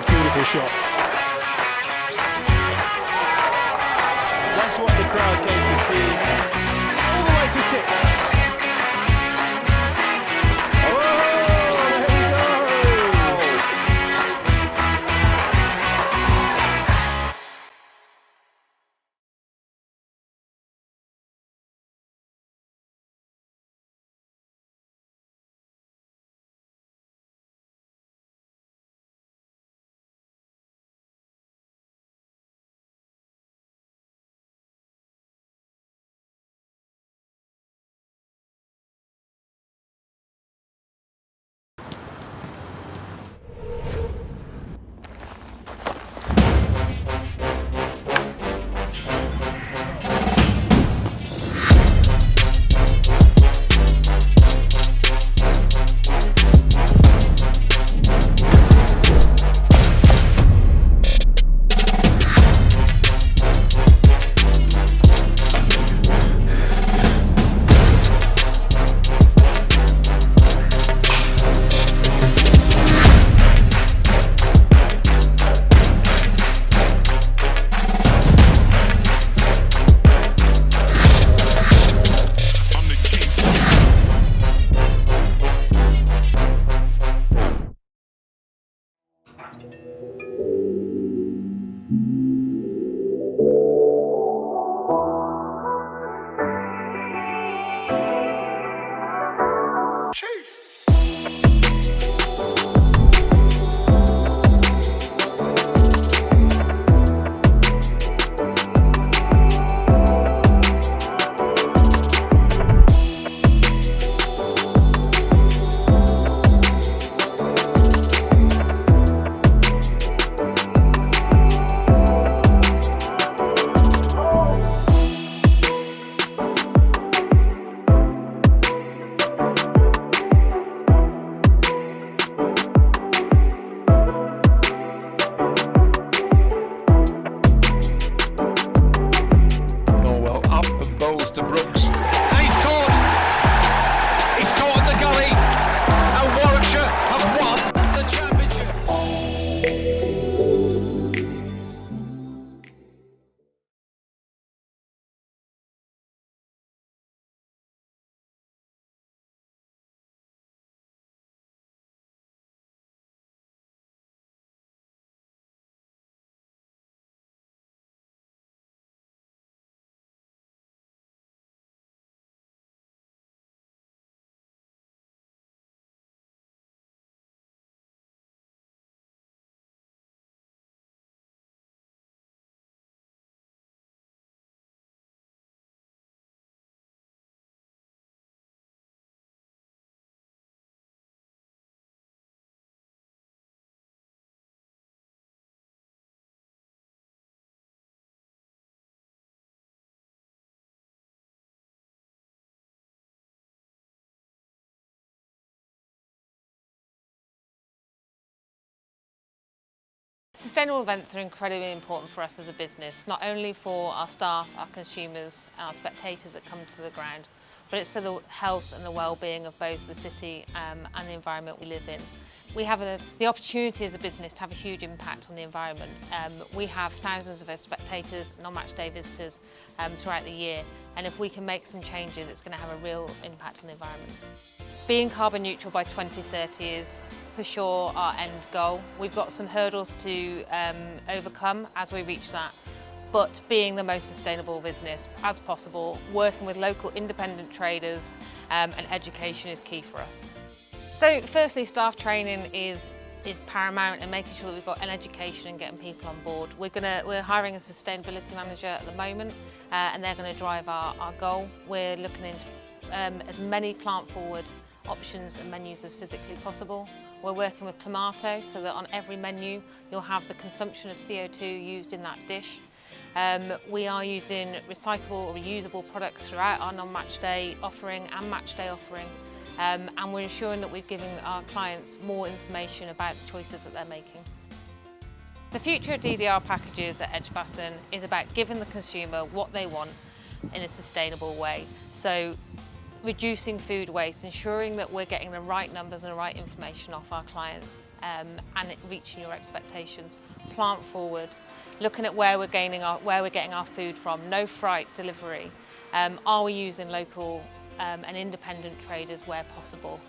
Beautiful shot. That's what the crowd came to see. All the way for 6. Sustainable events are incredibly important for us as a business, not only for our staff, our consumers and our spectators that come to the ground, but it's for the health and the well-being of both the city and the environment we live in. We have the opportunity as a business to have a huge impact on the environment. We have thousands of spectators, non-match day visitors throughout the year, and if we can make some changes, it's going to have a real impact on the environment. Being carbon neutral by 2030 is for sure our end goal. We've got some hurdles to overcome as we reach that, but being the most sustainable business as possible, working with local independent traders and education is key for us. So firstly, staff training is paramount, and making sure that we've got an education and getting people on board. We're hiring a sustainability manager at the moment, and they're going to drive our goal. We're looking into as many plant-forward options and menus as physically possible. We're working with Climato so that on every menu you'll have the consumption of CO2 used in that dish. We are using recyclable or reusable products throughout our non-match day offering and match day offering. And we're ensuring that we're giving our clients more information about the choices that they're making. The future of DDR packages at Edgbaston is about giving the consumer what they want in a sustainable way. So reducing food waste, ensuring that we're getting the right numbers and the right information off our clients and reaching your expectations. Plant forward, looking at where we're getting our food from, no freight delivery. Are we using local and independent traders where possible?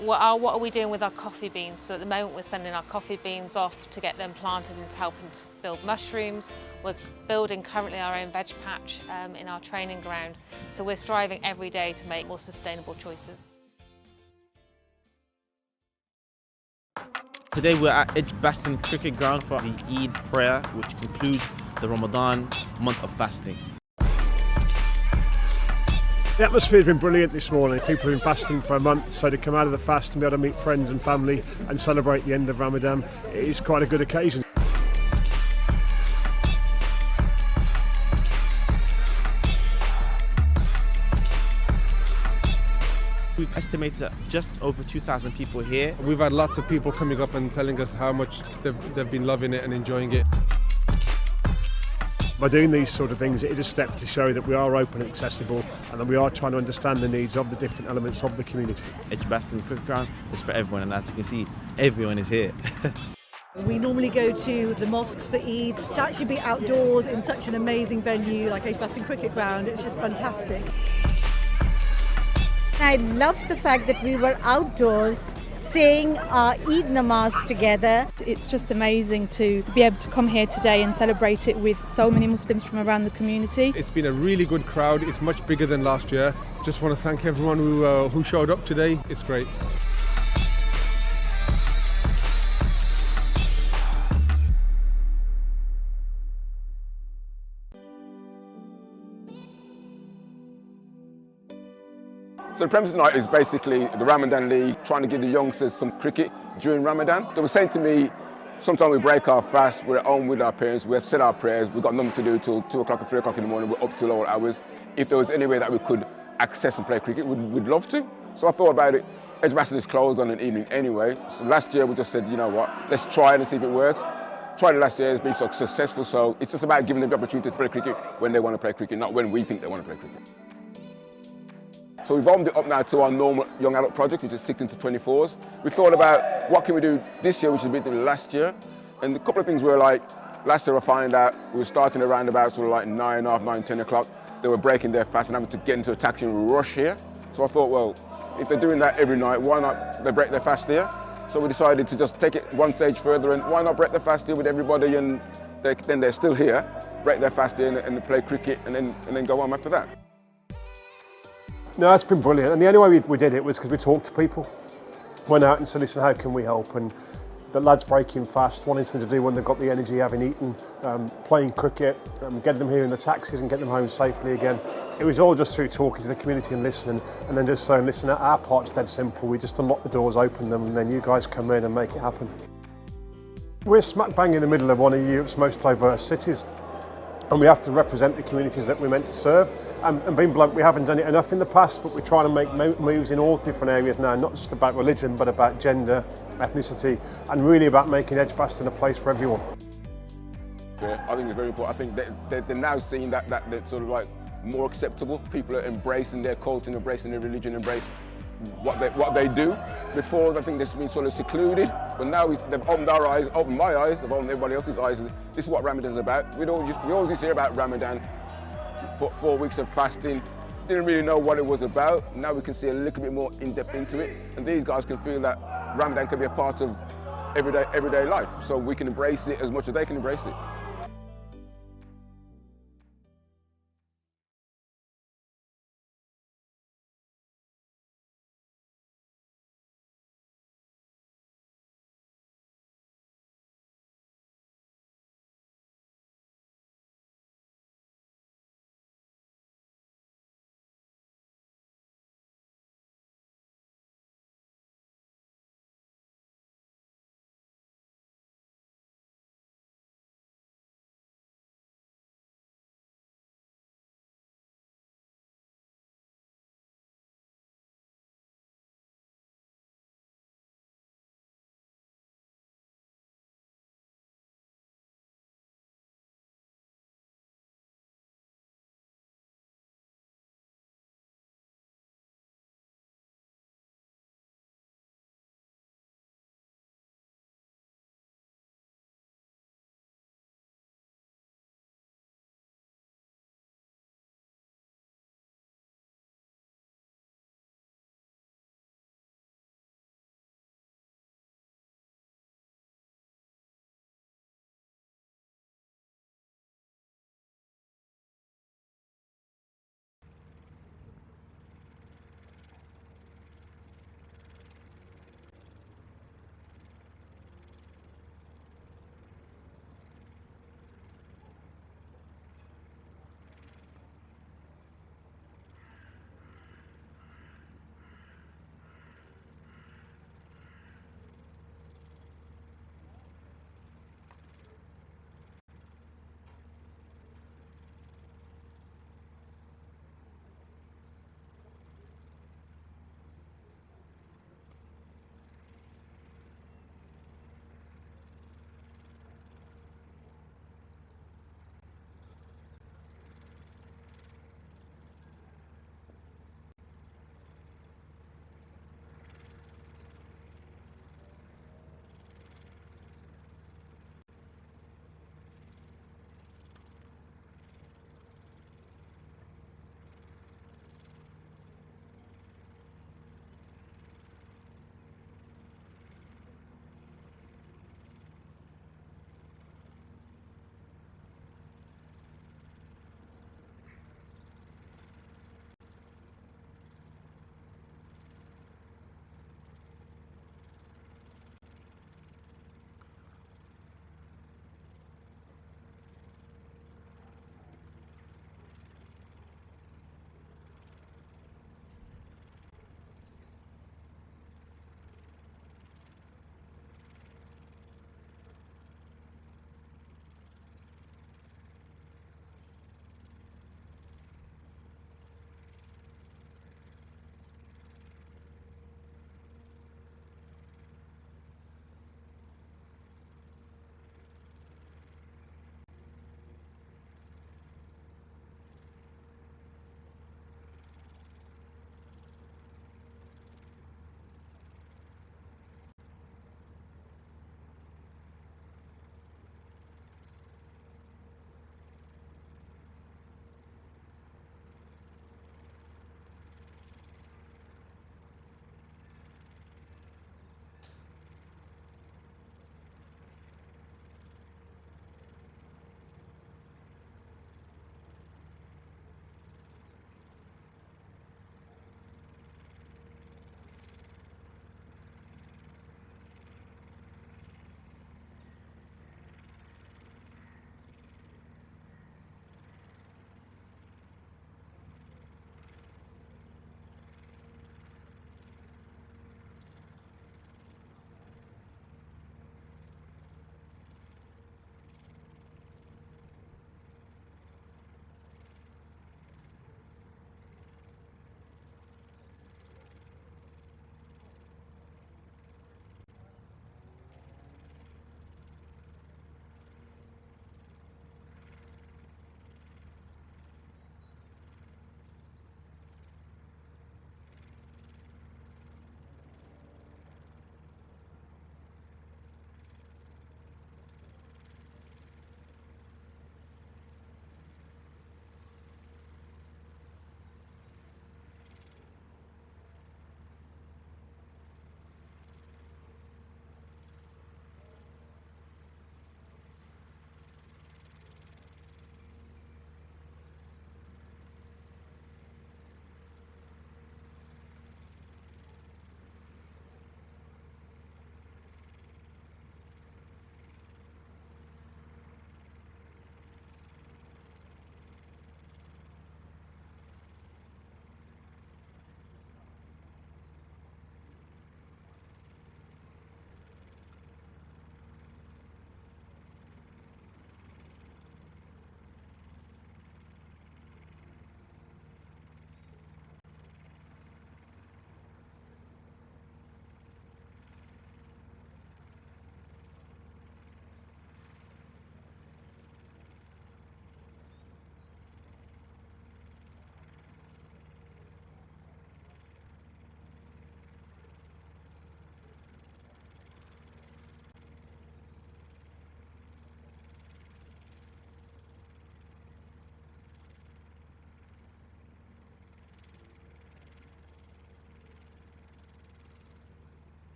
What are we doing with our coffee beans? So at the moment we're sending our coffee beans off to get them planted and helping to build mushrooms. We're building currently our own veg patch in our training ground. So we're striving every day to make more sustainable choices. Today we're at Edgbaston Cricket Ground for the Eid prayer, which concludes the Ramadan month of fasting. The atmosphere's been brilliant this morning. People have been fasting for a month, so to come out of the fast and be able to meet friends and family and celebrate the end of Ramadan, it is quite a good occasion. We've estimated just over 2,000 people here. We've had lots of people coming up and telling us how much they've been loving it and enjoying it. By doing these sort of things, it is a step to show that we are open and accessible, and that we are trying to understand the needs of the different elements of the community. Edgbaston Cricket Ground is for everyone, and as you can see, everyone is here. We normally go to the mosques for Eid. To actually be outdoors in such an amazing venue like Edgbaston Cricket Ground, it's just fantastic. I love the fact that we were outdoors saying our Eid namaz together. It's just amazing to be able to come here today and celebrate it with so many Muslims from around the community. It's been a really good crowd. It's much bigger than last year. Just want to thank everyone who showed up today. It's great. So the premise tonight is basically the Ramadan League trying to give the youngsters some cricket during Ramadan. They were saying to me, sometimes we break our fast, we're at home with our parents, we have said our prayers, we've got nothing to do till 2 o'clock or 3 o'clock in the morning, we're up till all hours. If there was any way that we could access and play cricket, we'd love to. So I thought about it. Edgbaston is closed on an evening anyway. So last year we just said, you know what, let's try it and see if it works. Tried it last year, it's been so successful, so it's just about giving them the opportunity to play cricket when they want to play cricket, not when we think they want to play cricket. So we've opened it up now to our normal young adult project, which is 16 to 24s. We thought about what can we do this year, which is a bit than last year. And a couple of things were like, last year I found out we were starting around about sort of like 9, half 9, 10 o'clock. They were breaking their fast and having to get into a taxi and rush here. So I thought, well, if they're doing that every night, why not they break their fast here? So we decided to just take it one stage further, and why not break their fast here with everybody, and then they're still here, break their fast here and play cricket and then go home after that. No, it's been brilliant, and the only way we did it was because we talked to people. Went out and said, listen, how can we help? And the lads breaking fast, wanting something to do when they've got the energy, having eaten, playing cricket, getting them here in the taxis and getting them home safely again. It was all just through talking to the community and listening, and then just saying, listen, our part's dead simple. We just unlock the doors, open them, and then you guys come in and make it happen. We're smack bang in the middle of one of Europe's most diverse cities, and we have to represent the communities that we're meant to serve, And being blunt, we haven't done it enough in the past, but we're trying to make moves in all different areas now, not just about religion, but about gender, ethnicity, and really about making Edgbaston a place for everyone. Yeah, I think it's very important. I think they're now seeing that sort of like more acceptable. People are embracing their culture, embracing their religion, embrace what they do. Before, I think they've been sort of secluded, but now they've opened our eyes, opened my eyes, they've opened everybody else's eyes. This is what Ramadan's about. We always used to hear about Ramadan, 4 weeks of fasting. Didn't really know what it was about. Now we can see a little bit more in depth into it, and these guys can feel that Ramadan can be a part of everyday life. So we can embrace it as much as they can embrace it.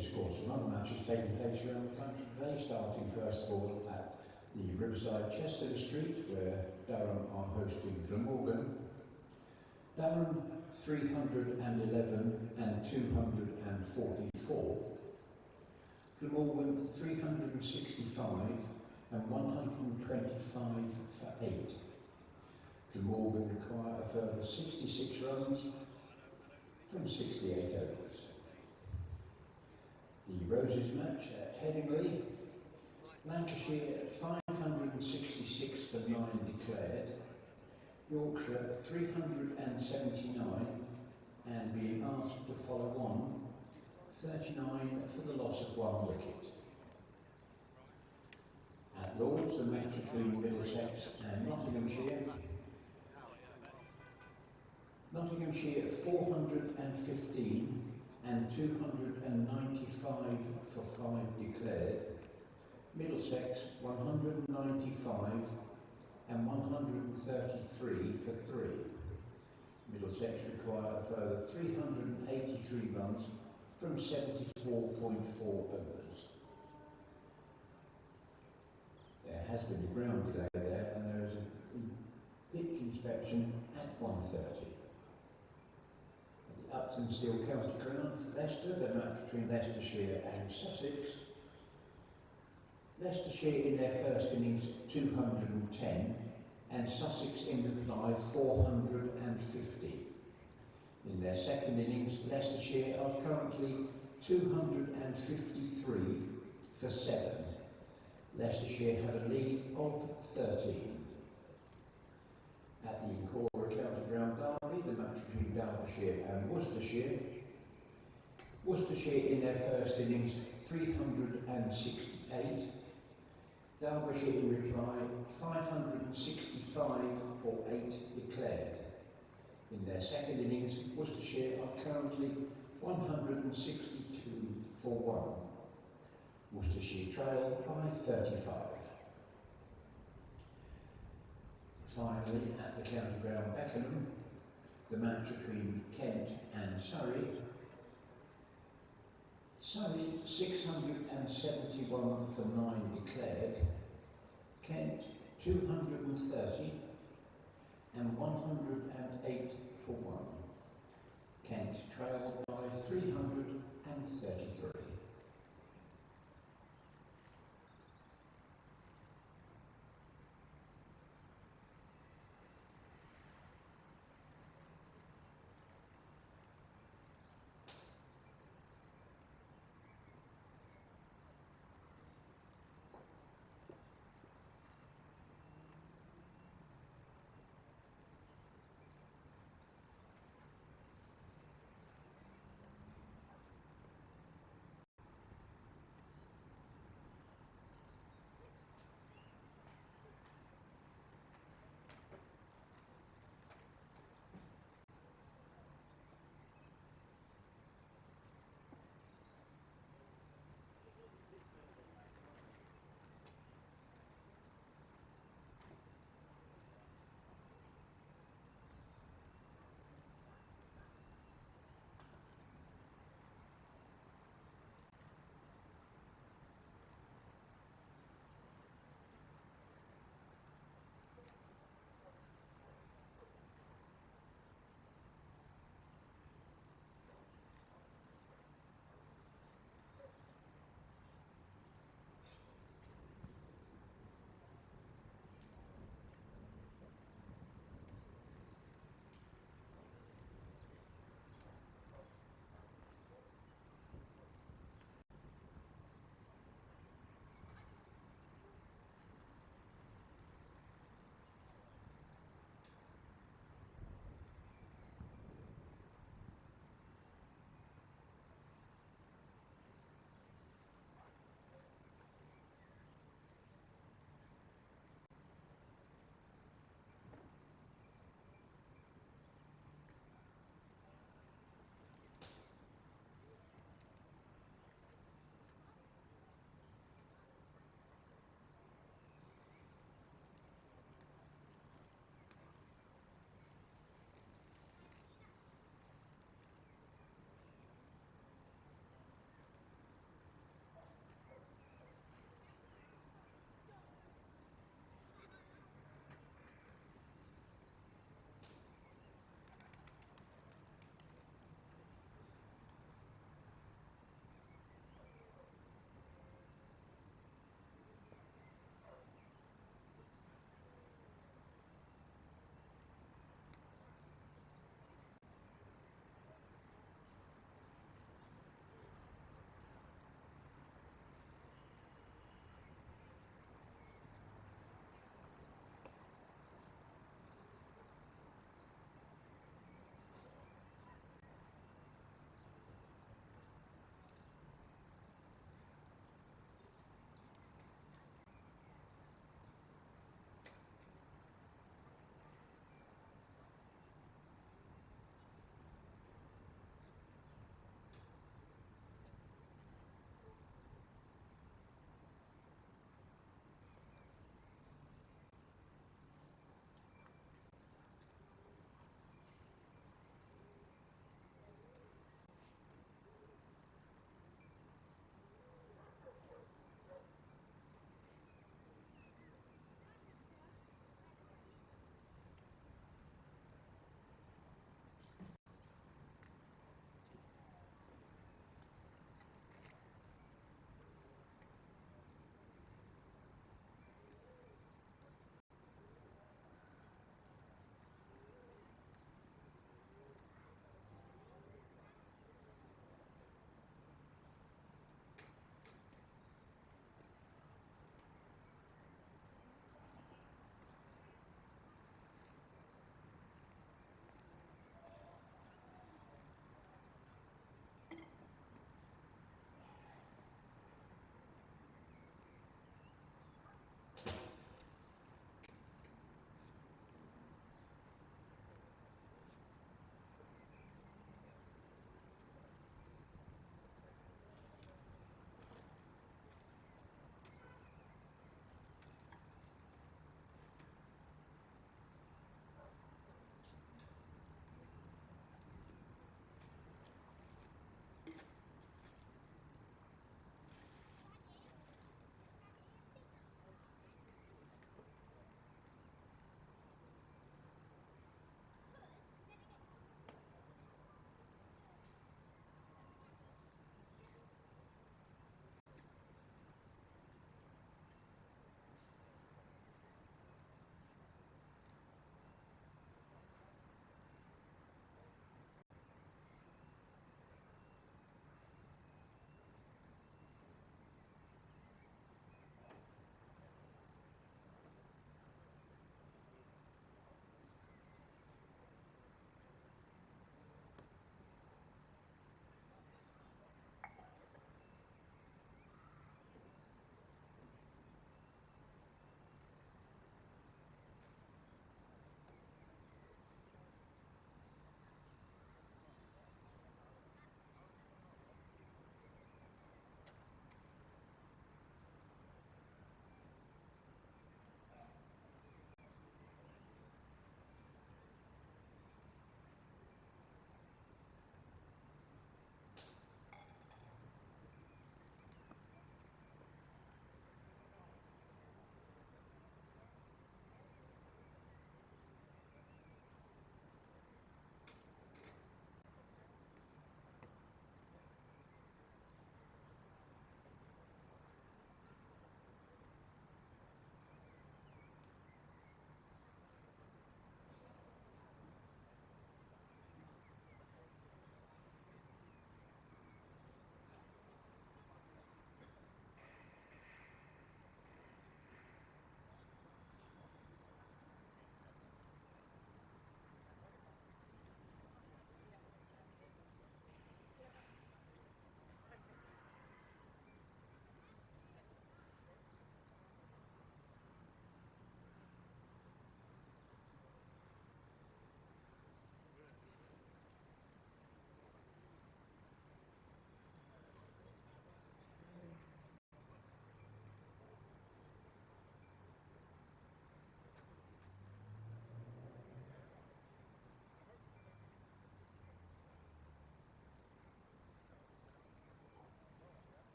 discuss some other matches taking place around the country today, starting first of all at the Riverside Chester Street, where Durham are hosting Glamorgan. Durham 311 and 244. Glamorgan 365 and 125 for 8. Glamorgan require a further 66 runs from 68 overs. The Roses match at Headingley. Lancashire 566 for 9 declared. Yorkshire 379 and being asked to follow on 39 for the loss of 1 wicket. At Lords, the match between Middlesex and Nottinghamshire. Nottinghamshire 415 and 295 for 5 declared. Middlesex 195 and 133 for 3. Middlesex require a further 383 runs from 74.4 overs. There has been a ground delay there, and there is a pitch inspection at 1:30. At the Upton Steel County Ground, Leicester, the match between Leicestershire and Sussex. Leicestershire in their first innings 210 and Sussex in reply 450. In their second innings, Leicestershire are currently 253 for 7. Leicestershire have a lead of 13. At the Incora County Ground Derby, the match between Derbyshire and Worcestershire. Worcestershire in their first innings 368. Derbyshire in reply 565 for 8 declared. In their second innings, Worcestershire are currently 162 for 1. Worcestershire trail by 35. Finally, at the County Ground Beckenham, the match between Kent and Surrey. Surrey 671 for 9 declared. Kent 230 and 108 for 1. Kent trail by 333.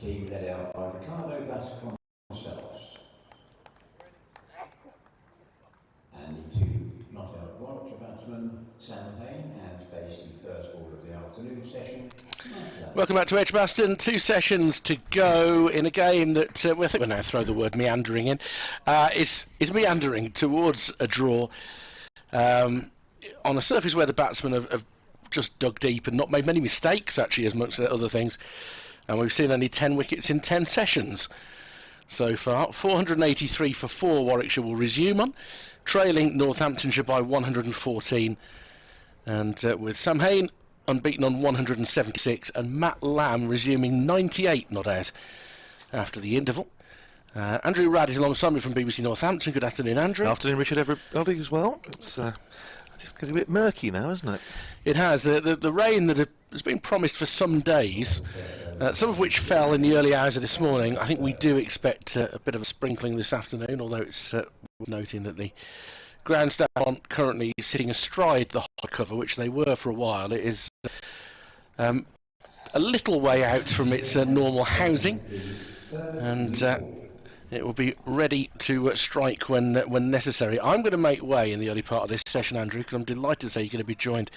team led out by Ricardo Vasconcelos. And the two not out Warwickshire batsmen, Sam Haynes, and faced the first ball of the afternoon session. Welcome back to Edgbaston. 2 sessions to go in a game that I think we'll now throw the word meandering in. Is meandering towards a draw on a surface where the batsmen have just dug deep and not made many mistakes, actually, as much as other things. And we've seen only 10 wickets in 10 sessions so far. 483 for 4 Warwickshire will resume on, trailing Northamptonshire by 114. And with Sam Haynes unbeaten on 176 and Matt Lamb resuming 98 not out after the interval. Andrew Radd is alongside me from BBC Northampton. Good afternoon, Andrew. Good afternoon, Richard, everybody as well. It's getting a bit murky now, isn't it? It has. The rain that has been promised for some days, some of which fell in the early hours of this morning. I think we do expect a bit of a sprinkling this afternoon, although it's worth noting that the grandstand aren't currently sitting astride the hot cover, which they were for a while. It is a little way out from its normal housing, and it will be ready to strike when necessary. I'm going to make way in the early part of this session, Andrew, because I'm delighted to say you're going to be joined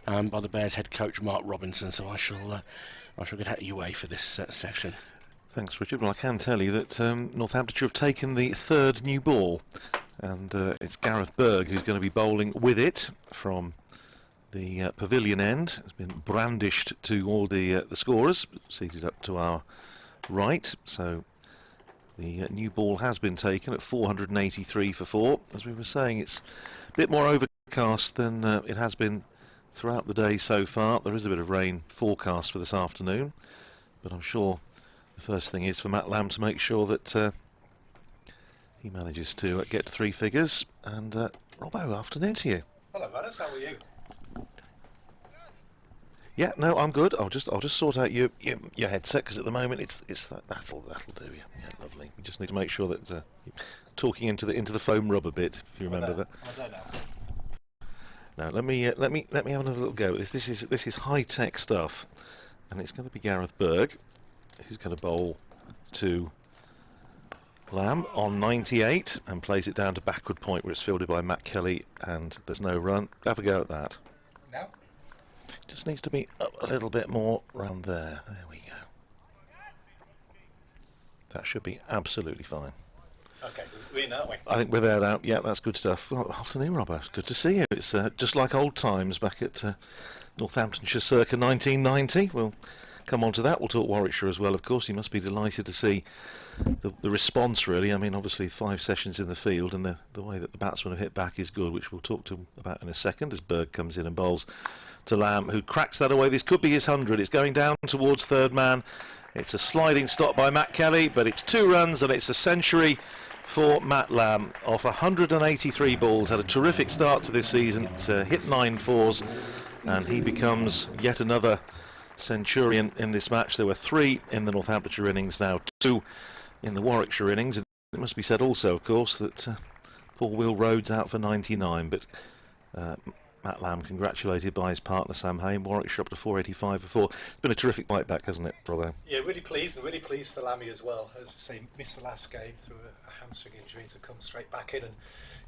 by the Bears head coach Mark Robinson. So I shall get out of your way for this section. Thanks, Richard. Well, I can tell you that Northamptonshire have taken the third new ball, and it's Gareth Berg who's going to be bowling with it from the pavilion end. It's been brandished to all the scorers, seated up to our right. So the new ball has been taken at 483 for 4. As we were saying, it's a bit more overcast than it has been throughout the day so far. There is a bit of rain forecast for this afternoon, but I'm sure the first thing is for Matt Lamb to make sure that he manages to get to 3 figures. And Robbo, afternoon to you. Hello, Manus. How are you? Yeah, no, I'm good. I'll just sort out your headset, because at the moment that'll do. Yeah, lovely. We just need to make sure that you're talking into the foam rubber bit, if you remember that. I don't know. Now let me have another little go. This is high tech stuff, and it's going to be Gareth Berg who's going to bowl to Lamb on 98 and plays it down to backward point where it's fielded by Matt Kelly, and there's no run. Have a go at that. Now? Just needs to be up a little bit more round there. There we go. That should be absolutely fine. Okay, we're in, aren't we? I think we're there now. Yeah, that's good stuff. Well, afternoon, Robbo. It's good to see you. It's just like old times back at Northamptonshire circa 1990. We'll come on to that. We'll talk Warwickshire as well, of course. You must be delighted to see the response, really. I mean, obviously 5 sessions in the field, and the way that the batsmen have hit back is good, which we'll talk to about in a second as Berg comes in and bowls to Lamb, who cracks that away. This could be his 100. It's going down towards third man. It's a sliding stop by Matt Kelly, but it's 2 runs and it's a century for Matt Lamb off 183 balls. Had a terrific start to this season. It's hit 9 fours, and he becomes yet another centurion in this match. There were 3 in the Northamptonshire innings, now 2 in the Warwickshire innings. It must be said also, of course, that poor Will Rhodes out for 99, but Matt Lamb congratulated by his partner Sam Haynes. Warwickshire up to 485 for 4. It's been a terrific bite back, hasn't it, Robbo? Yeah, really pleased, and really pleased for Lammy as well. As I say, missed the last game through a hamstring injury, to come straight back in and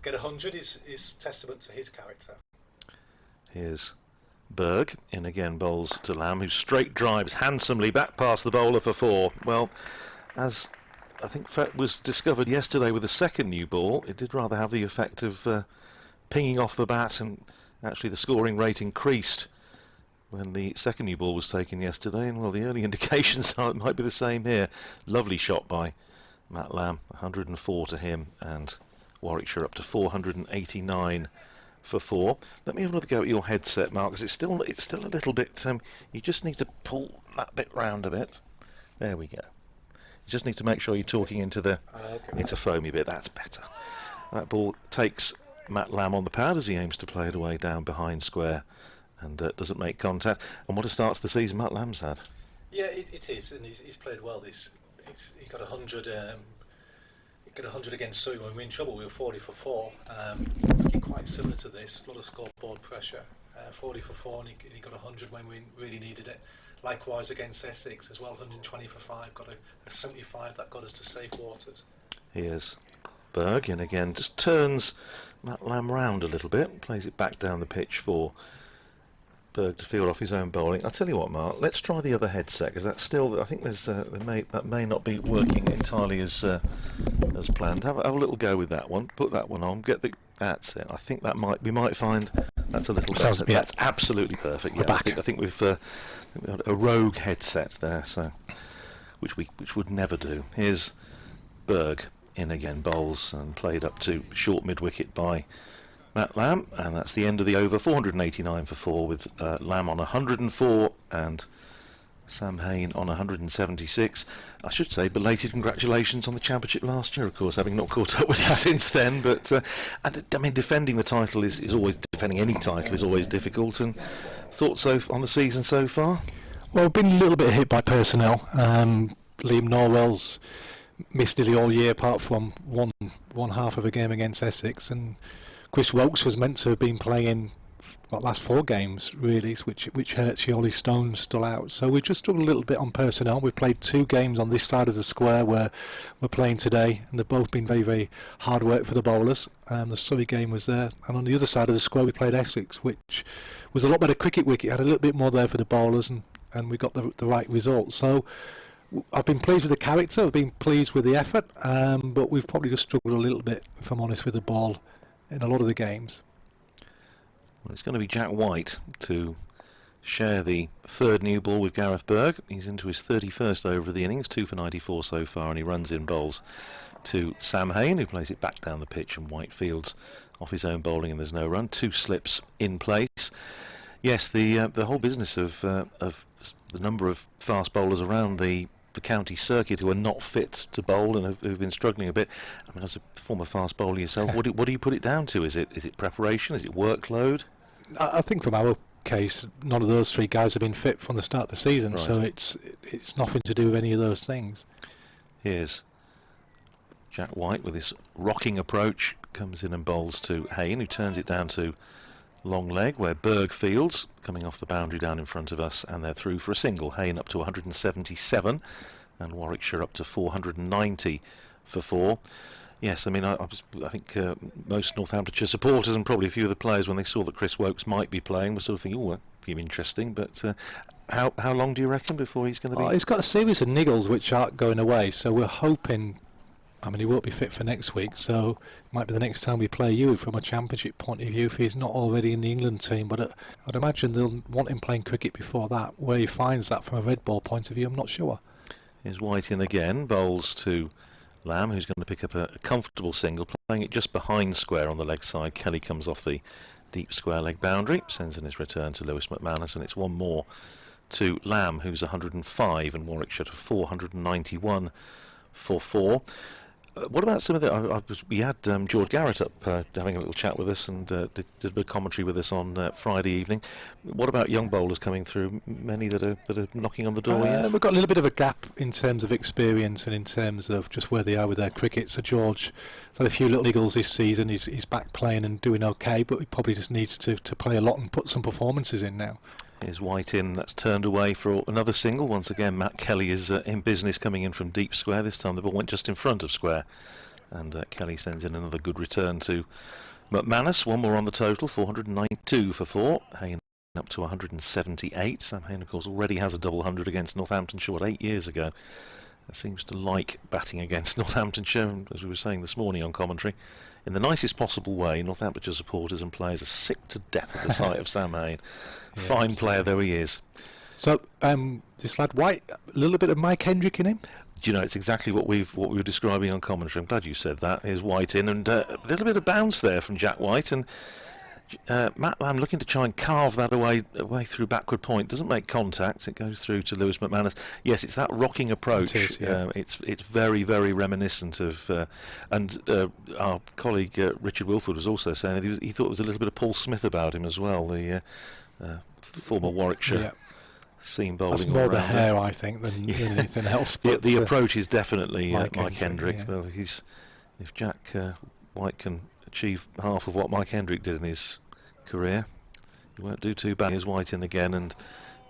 get 100 is testament to his character. Here's Berg in again, bowls to Lamb, who straight drives handsomely back past the bowler for 4. Well, as I think was discovered yesterday with the second new ball, it did rather have the effect of pinging off the bat, and actually the scoring rate increased when the second new ball was taken yesterday, and well, the early indications are it might be the same here. Lovely shot by Matt Lamb, 104 to him, and Warwickshire up to 489 for 4. Let me have another go at your headset, Mark, because it's still a little bit. You just need to pull that bit round a bit. There we go. You just need to make sure you're talking into the foamy bit. That's better. That ball takes Matt Lamb on the pad as he aims to play it away down behind square, and doesn't make contact. And what a start to the season Matt Lamb's had. Yeah, it is, and he's played well. He got 100. He got 100 against Surrey when we were in trouble. We were 40 for 4. Quite similar to this. A lot of scoreboard pressure. 40 for 4, and he got 100 when we really needed it. likewise against Essex as well, 120 for 5, got a 75 that got us to safe waters. Here's Berg in again, just turns Matt Lamb round a little bit, plays it back down the pitch for Berg to field off his own bowling. I'll tell you what, Mark, let's try the other headset, because that's still, I think that may not be working entirely as planned. Have a little go with that one, put that one on, that's it. I think we might find that's a little better. Yeah. That's absolutely perfect. Yeah, I think we've got a rogue headset there, so which would never do. Here's Berg in again, bowls and played up to short mid-wicket by Matt Lamb, and that's the end of the over. 489 for 4 with Lamb on 104 and Sam Haynes on 176. I should say belated congratulations on the championship last year, of course, having not caught up with it since then. But and, I mean, defending the title is always, defending any title is always difficult. And thoughts on the season so far? Well, we've been a little bit hit by personnel. Liam Norwell's missed nearly all year, apart from one half of a game against Essex, and Chris Wokes was meant to have been playing last 4 games really, which hurts. Yoli Stone's still out, so we've just struggled a little bit on personnel. We've played 2 games on this side of the square where we're playing today, and they've both been very, very hard work for the bowlers. The Surrey game was there, and on the other side of the square we played Essex, which was a lot better cricket wicket, had a little bit more there for the bowlers, and we got the right result. So I've been pleased with the character, I've been pleased with the effort, but we've probably just struggled a little bit, if I'm honest, with the ball in a lot of the games. Well, it's going to be Jack White to share the 3rd new ball with Gareth Berg. He's into his 31st over of the innings, 2 for 94 so far, and he runs in bowls to Sam Haynes, who plays it back down the pitch, and White fields off his own bowling, and there's no run. 2 slips in place. Yes, the whole business of the number of fast bowlers around the county circuit who are not fit to bowl and who've been struggling a bit. I mean, as a former fast bowler yourself, what do you put it down to? Is it preparation? Is it workload? I think from our case, none of those 3 guys have been fit from the start of the season, right. So it's nothing to do with any of those things. Here's Jack White with his rocking approach, comes in and bowls to Haynes, who turns it down to long leg, where Berg fields, coming off the boundary down in front of us, and they're through for a single. Haynes up to 177 and Warwickshire up to 490 for 4. Yes, I mean, I think most Northamptonshire supporters and probably a few of the players, when they saw that Chris Wokes might be playing, were sort of thinking, oh, that'd be interesting. But how long do you reckon before he's going to be? He's got a series of niggles which aren't going away, so we're hoping. I mean, he won't be fit for next week, so it might be the next time we play you from a championship point of view if he's not already in the England team. But I'd imagine they'll want him playing cricket before that. Where he finds that from a red ball point of view, I'm not sure. Here's White in again, bowls to Lamb, who's going to pick up a comfortable single, playing it just behind square on the leg side. Kelly comes off the deep square leg boundary, sends in his return to Lewis McManus, and it's one more to Lamb, who's 105, and Warwickshire to 491 for 4. What about some of the? We had George Garrett up having a little chat with us and did a bit of commentary with us on Friday evening. What about young bowlers coming through? Many that are knocking on the door yet? We've got a little bit of a gap in terms of experience and in terms of just where they are with their cricket. So George had a few little niggles this season. He's back playing and doing okay, but he probably just needs to play a lot and put some performances in now. Here's White in, that's turned away for another single. Once again, Matt Kelly is in business, coming in from deep square. This time the ball went just in front of square, and Kelly sends in another good return to McManus. One more on the total, 492 for 4. Haynes up to 178. Sam Haynes, of course, already has a double 100 against Northamptonshire, 8 years ago. Seems to like batting against Northamptonshire, as we were saying this morning on commentary. In the nicest possible way, Northamptonshire supporters and players are sick to death at the sight of Sam Haynes. Yeah, fine player though he is. So, this lad White, a little bit of Mike Hendrick in him? Do you know, it's exactly what we were describing on commentary. I'm glad you said that. Here's White in, and a little bit of bounce there from Jack White, and Matt Lamb looking to try and carve that away through backward point. Doesn't make contact. It goes through to Lewis McManus. Yes, it's that rocking approach. It is, yeah. It's very, very reminiscent of. And our colleague Richard Wilford was also saying that he thought there was a little bit of Paul Smith about him as well. The former Warwickshire seam bowling. That's more the hair, I think, than anything else. But the approach is definitely Mike Hendrick. Yeah. Well, if Jack White can achieve half of what Mike Hendrick did in his career, he won't do too bad. Here's White in again, and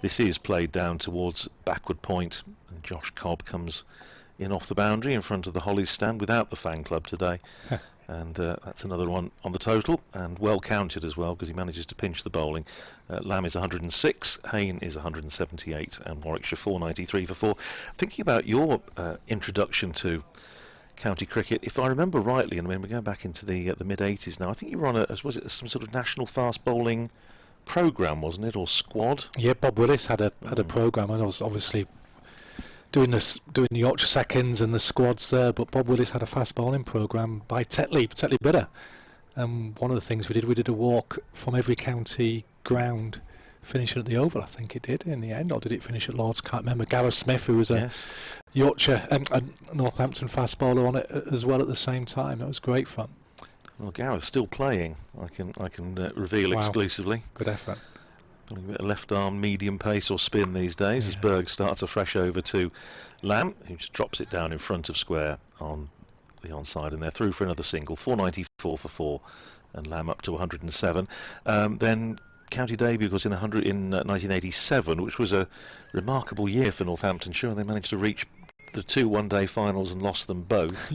This is played down towards backward point, and Josh Cobb comes in off the boundary in front of the Hollies stand without the fan club today. And that's another one on the total, and well counted as well, because he manages to pinch the bowling. Lamb is 106, Haynes is 178, and Warwickshire 493 for 4. Thinking about your introduction to county cricket, if I remember rightly, and I mean, we're going back into the mid-80s now, I think you were on was it some sort of national fast bowling programme, wasn't it, or squad? Yeah, Bob Willis had a programme, and I was obviously doing the Yorkshire seconds and the squads there, but Bob Willis had a fast bowling programme by Tetley Bidder. And one of the things we did a walk from every county ground, finishing at the Oval, I think it did in the end, or did it finish at Lord's? Can't remember. Gareth Smith, who was a Yorkshire and Northampton fast bowler on it as well at the same time. That was great fun. Well, Gareth's still playing, I can reveal exclusively. Good effort. A bit of left arm medium pace or spin these days as Berg starts afresh over to Lamb, who just drops it down in front of square on the onside, and they're through for another single. 494 for 4, and Lamb up to 107. Then county debut was in 1987, which was a remarkable year for Northamptonshire. They managed to reach the 2 one-day finals and lost them both.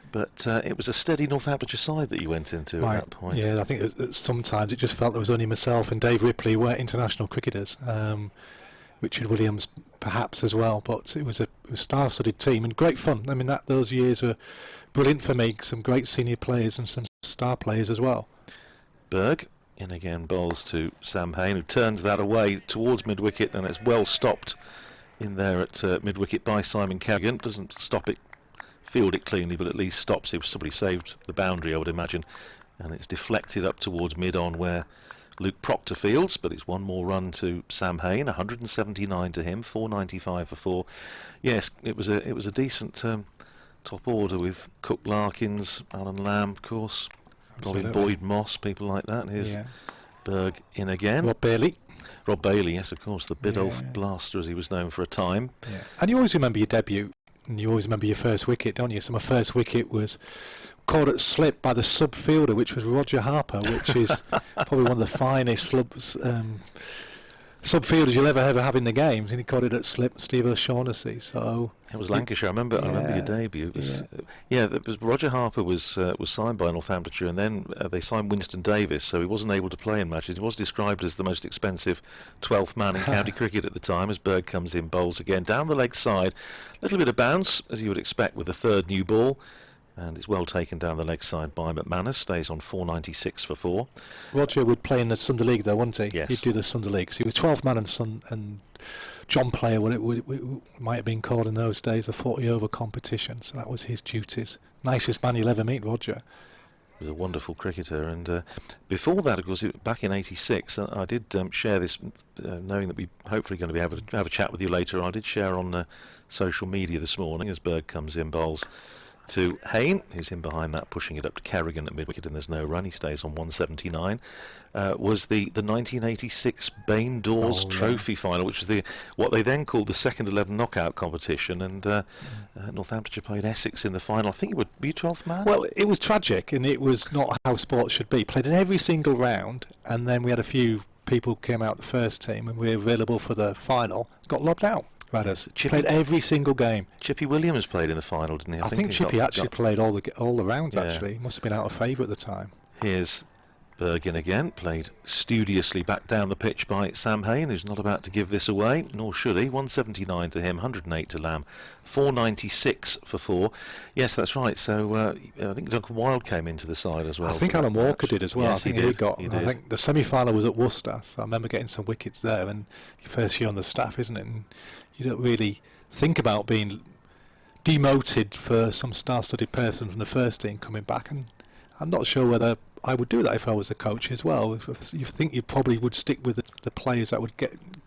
But it was a steady Northamptonshire side that you went into at that point. Yeah, I think that sometimes it just felt there was only myself and Dave Ripley were international cricketers. Richard Williams perhaps as well, but it was a star-studded team and great fun. I mean, those years were brilliant for me. Some great senior players and some star players as well. Berg in again, bowls to Sam Haynes, who turns that away towards mid-wicket, and it's well stopped in there at mid-wicket by Simon Kerrigan. Doesn't stop it, field it cleanly, but at least stops it. Somebody saved the boundary, I would imagine, and it's deflected up towards mid-on where Luke Proctor fields, but it's one more run to Sam Haynes, 179 to him, 495 for 4. Yes, it was a decent top order with Cook Larkins, Alan Lamb, of course, Robin Boyd Moss, people like that. Here's Berg in again. Rob Bailey, yes, of course, the Biddulph blaster as he was known for a time. And you always remember your debut, and you always remember your first wicket, don't you? So my first wicket was caught at slip by the sub-fielder, which was Roger Harper, which is probably one of the finest sub-fielders you'll ever have in the games, and he caught it at slip, Steve O'Shaughnessy. So it was Lancashire. I remember your debut. It was Roger Harper was signed by Northamptonshire, and then they signed Winston Davis, so he wasn't able to play in matches. He was described as the most expensive 12th man in county cricket at the time. As Berg comes in, bowls again down the leg side, a little bit of bounce as you would expect with the third new ball. And it's well taken down the leg side by McManus, stays on 496 for 4. Roger would play in the Sunday League though, wouldn't he? Yes. He'd do the Sunday League. So he was 12th man and John Player, what it might have been called in those days, a 40-over competition. So that was his duties. Nicest man you'll ever meet, Roger. He was a wonderful cricketer, and before that, of course, back in '86, I did share this, knowing that we're hopefully going to be able to have a chat with you later. I did share on social media this morning as Berg comes in, bowls to Haynes, who's in behind that, pushing it up to Kerrigan at mid-wicket, and there's no run. He stays on 179. Was the 1986 Bain Dawes Trophy final, which was what they then called the second 11 knockout competition, and Northamptonshire played Essex in the final. I think it would be 12th man. Well, it was tragic, and it was not how sports should be. Played in every single round, and then we had a few people came out the first team, and we were available for the final. Got lobbed out. Played every single game. Chippy Williams played in the final, didn't he? I think Chippy actually played all the rounds. Actually, he must have been out of favour at the time. Here's Berg in again, played studiously back down the pitch by Sam Haynes, who's not about to give this away, nor should he. 179 to him, 108 to Lamb, 496 for 4. Yes, that's right. So I think Duncan Wilde came into the side as well. I think Alan Walker did as well. Yes, I think he did. I think the semi-final was at Worcester, so I remember getting some wickets there. And your first year on the staff, isn't it? And you don't really think about being demoted for some star-studded person from the first team coming back, and I'm not sure whether I would do that if I was a coach as well. If you think you probably would stick with the players that would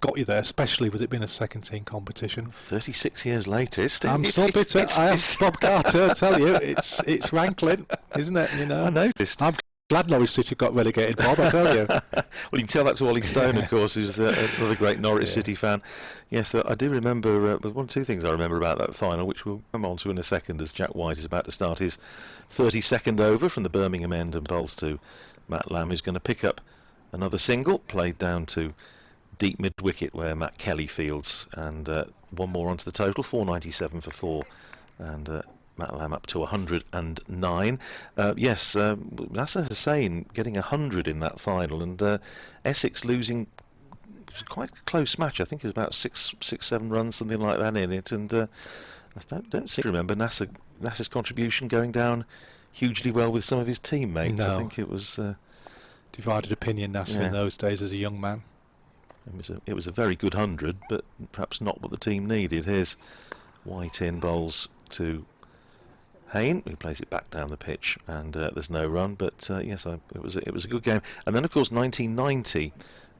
got you there, especially with it being a second team competition. 36 years later, I'm still bitter. I am Bob Carter. I tell you, it's rankling, isn't it? You know, I noticed. I'm glad Norwich City got relegated, Bob. I tell you. Well, you can tell that to Ollie Stone, of course, who's another great Norwich City fan. Yes, I do remember. One or two things I remember about that final, which we'll come on to in a second, as Jack White is about to start his 32nd over from the Birmingham end and bowls to Matt Lamb, who's going to pick up another single, played down to deep mid-wicket where Matt Kelly fields, and one more onto the total, 497 for 4, and Matt Lamb up to 109. Yes, Nasser Hussain getting 100 in that final, and Essex losing. It was quite a close match. I think it was about 6-7 runs, something like that in it, and I don't seem to remember Nasser's contribution going down hugely well with some of his teammates. No. I think it was divided opinion, Nasser, in those days as a young man. It was a very good 100, but perhaps not what the team needed. Here's White in, bowls to Haynes, who plays it back down the pitch, and there's no run. But yes, it was a good game. And then of course 1990,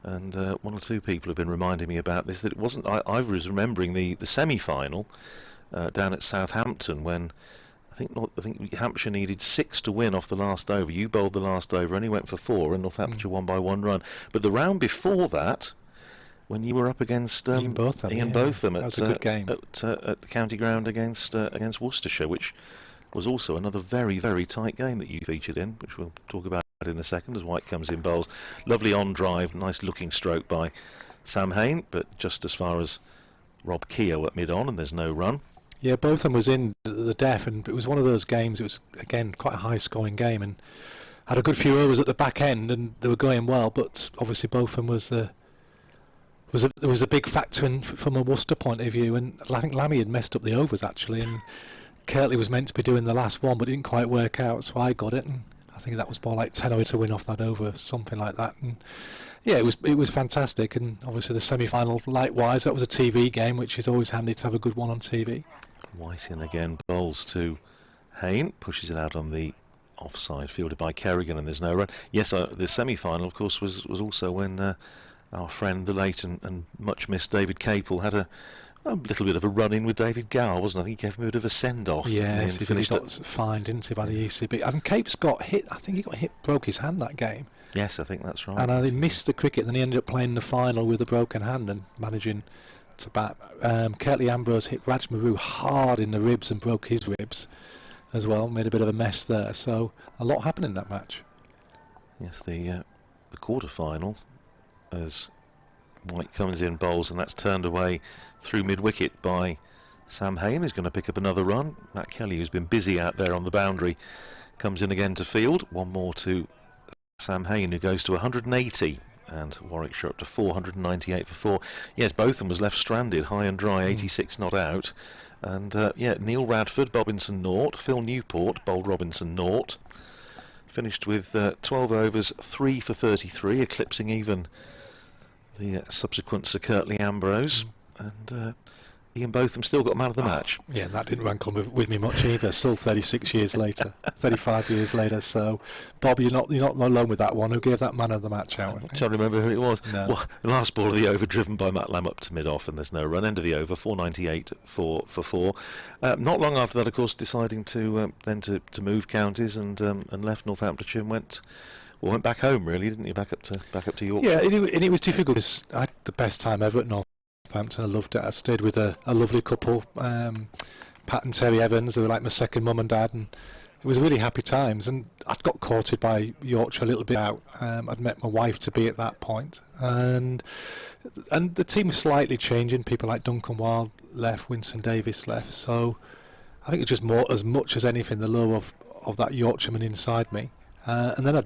and one or two people have been reminding me about this, that it wasn't. I was remembering the semi-final down at Southampton when I think Hampshire needed 6 to win off the last over. You bowled the last over, only went for 4, and Northamptonshire won by 1 run. But the round before that, when you were up against Ian Botham that was a good game at the county ground against Worcestershire, which was also another very, very tight game that you featured in, which we'll talk about in a second as White comes in, bowls. Lovely on drive, nice looking stroke by Sam Haynes, but just as far as Rob Keogh at mid-on, and there's no run. Yeah, Botham was in the death, and it was one of those games. It was again quite a high-scoring game, and had a good few overs at the back end, and they were going well. But obviously Botham was a big factor from a Worcester point of view, and I think Lammy had messed up the overs actually, and Kirtley was meant to be doing the last one, but it didn't quite work out, so I got it, and I think that was more like 10 overs to win off that over, something like that. And yeah, it was fantastic, and obviously the semi-final, likewise, that was a TV game, which is always handy to have a good one on TV. White in again, bowls to Haynes, pushes it out on the offside, fielded by Kerrigan, and there's no run. Yes, the semi-final, of course, was also when our friend, the late and much missed David Capel, had a little bit of a run-in with David Gower, wasn't it? I think he gave him a bit of a send-off. Yes, he got fined, didn't he, by the ECB. And Capes got hit, I think he got hit, broke his hand that game. Yes, I think that's right. And he missed the cricket, and then he ended up playing the final with a broken hand and managing to bat. Kirtley Ambrose hit Raj Maru hard in the ribs and broke his ribs as well, made a bit of a mess there. So a lot happened in that match. Yes, the quarter-final, as White comes in, bowls, and that's turned away through mid-wicket by Sam Haynes, who's going to pick up another run. Matt Kelly, who's been busy out there on the boundary, comes in again to field. One more to Sam Haynes, who goes to 180, and Warwickshire up to 498 for 4. Yes, Botham was left stranded, high and dry, 86 not out. And yeah, Neil Radford, Bobinson naught, Phil Newport, bowled Robinson naught. Finished with 12 overs, 3 for 33, eclipsing even the subsequent Sir Kirtley Ambrose, and Ian Botham still got man of the match. Yeah, that didn't rankle with me much either. Still 36 years later, 35 years later. So, Bob, you're not alone with that one. Who gave that man of the match out? I'm trying to remember who it was. No. Well, the last ball of the over driven by Matt Lamb up to mid-off, and there's no run. End of the over, 498 for 4. Not long after that, of course, deciding to then to move counties and left Northamptonshire and went back home, really, didn't you? Back up to Yorkshire. Yeah, and it was difficult because I had the best time ever at Northampton. I loved it. I stayed with a lovely couple, Pat and Terry Evans. They were like my second mum and dad, and it was really happy times. And I'd got courted by Yorkshire a little bit out. I'd met my wife to be at that point, and the team was slightly changing. People like Duncan Wilde left, Winston Davis left. So I think it's just more, as much as anything, the love of that Yorkshireman inside me. And then I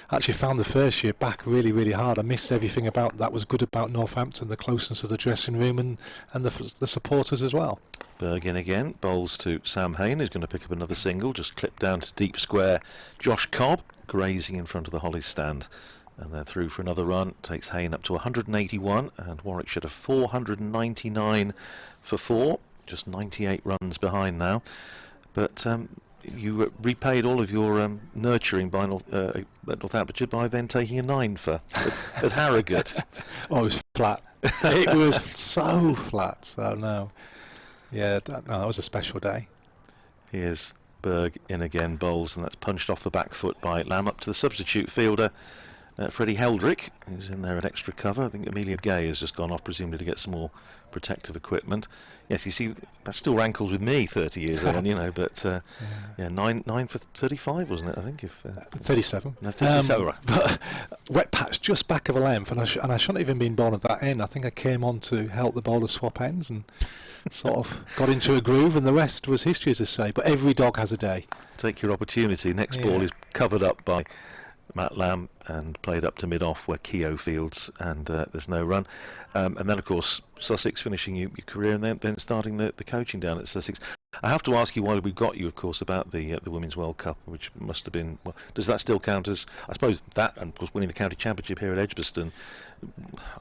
actually found the first year back really, really hard. I missed everything about that was good about Northampton, the closeness of the dressing room and the supporters as well. Berg in again, bowls to Sam Haynes, who's going to pick up another single, just clipped down to deep square. Josh Cobb grazing in front of the Hollies stand, and they're through for another run. Takes Haynes up to 181, and Warwickshire to 499 for 4, just 98 runs behind now. But you repaid all of your nurturing by Northamptonshire by then taking a 9 for at Harrogate. Oh, it was flat. It was so flat. So no, yeah, that was a special day. Here's Berg in again, bowls, and that's punched off the back foot by Lamb up to the substitute fielder, Freddie Heldrick, who's in there at extra cover. I think Amelia Gay has just gone off, presumably to get some more protective equipment. Yes, you see, that still rankles with me 30 years on, you know, but 9 for 35, wasn't it, I think? 37. No, 37, right. But wet patch just back of a length, and I shouldn't have even been born at that end. I think I came on to help the bowler swap ends and sort of got into a groove, and the rest was history, as I say. But every dog has a day. Take your opportunity. Next ball is covered up by Matt Lamb and played up to mid-off where Keogh fields, and there's no run. And then, of course, Sussex finishing your career and then starting the coaching down at Sussex. I have to ask you, while we've got you, of course, about the Women's World Cup, which must have been, well, does that still count as, I suppose, that and, of course, winning the county championship here at Edgbaston?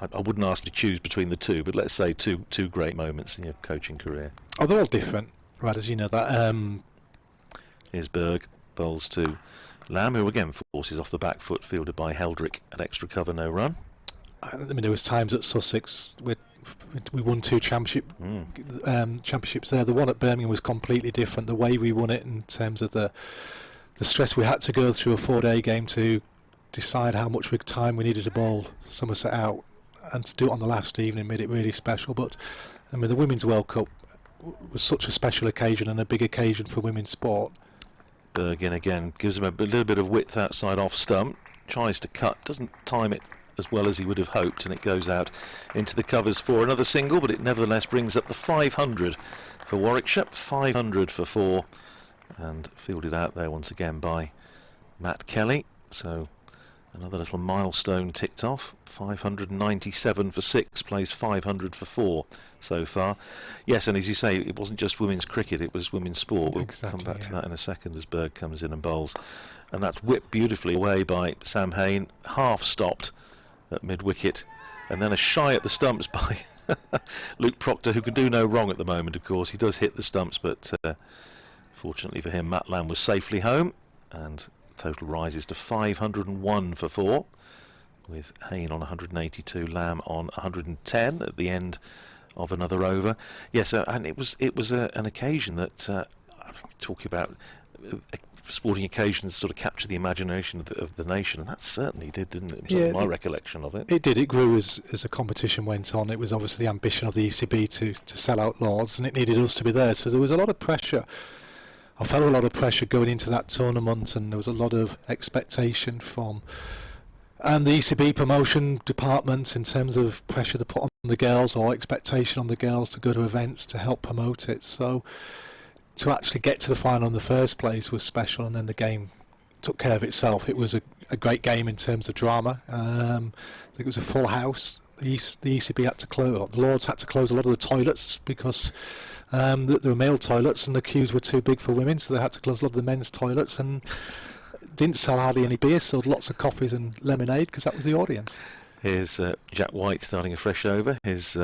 I wouldn't ask you to choose between the two, but let's say two great moments in your coaching career. Oh, they're all different, right, as you know that. Here's Berg, bowls to Lamb, who again forces off the back foot, fielded by Heldrick at extra cover, no run. I mean, there was times at Sussex we won 2 championships there. The one at Birmingham was completely different. The way we won it, in terms of the stress we had to go through a 4-day game to decide how much time we needed to bowl Somerset out, and to do it on the last evening made it really special. But I mean, the Women's World Cup was such a special occasion and a big occasion for women's sport. Berg in again, gives him a little bit of width outside off stump, tries to cut, doesn't time it as well as he would have hoped, and it goes out into the covers for another single, but it nevertheless brings up the 500 for Warwickshire, 500 for 4, and fielded out there once again by Matt Kelly. So another little milestone ticked off. 597 for 6, plays 500 for 4 so far. Yes, and as you say, it wasn't just women's cricket, it was women's sport. We'll come back to that in a second as Berg comes in and bowls. And that's whipped beautifully away by Sam Haynes, half stopped at mid-wicket, and then a shy at the stumps by Luke Proctor, who can do no wrong at the moment, of course. He does hit the stumps, but fortunately for him, Matt Lamb was safely home, and total rises to 501 for 4, with Haynes on 182, Lamb on 110 at the end of another over. Yes, and it was an occasion that talking about sporting occasions sort of capture the imagination of the nation, and that certainly did, didn't it? It was my recollection of it. It did. It grew as the competition went on. It was obviously the ambition of the ECB to sell out Lords, and it needed us to be there. So there was a lot of pressure. I felt a lot of pressure going into that tournament, and there was a lot of expectation from the ECB promotion department in terms of pressure to put on the girls, or expectation on the girls to go to events to help promote it. So to actually get to the final in the first place was special, and then the game took care of itself. It was a great game in terms of drama. I think it was a full house. The ECB had to close, the Lords had to close a lot of the toilets because there were male toilets and the queues were too big for women, so they had to close a lot of the men's toilets, and didn't sell hardly any beer, sold lots of coffees and lemonade because that was the audience. Here's Jack White starting a fresh over, his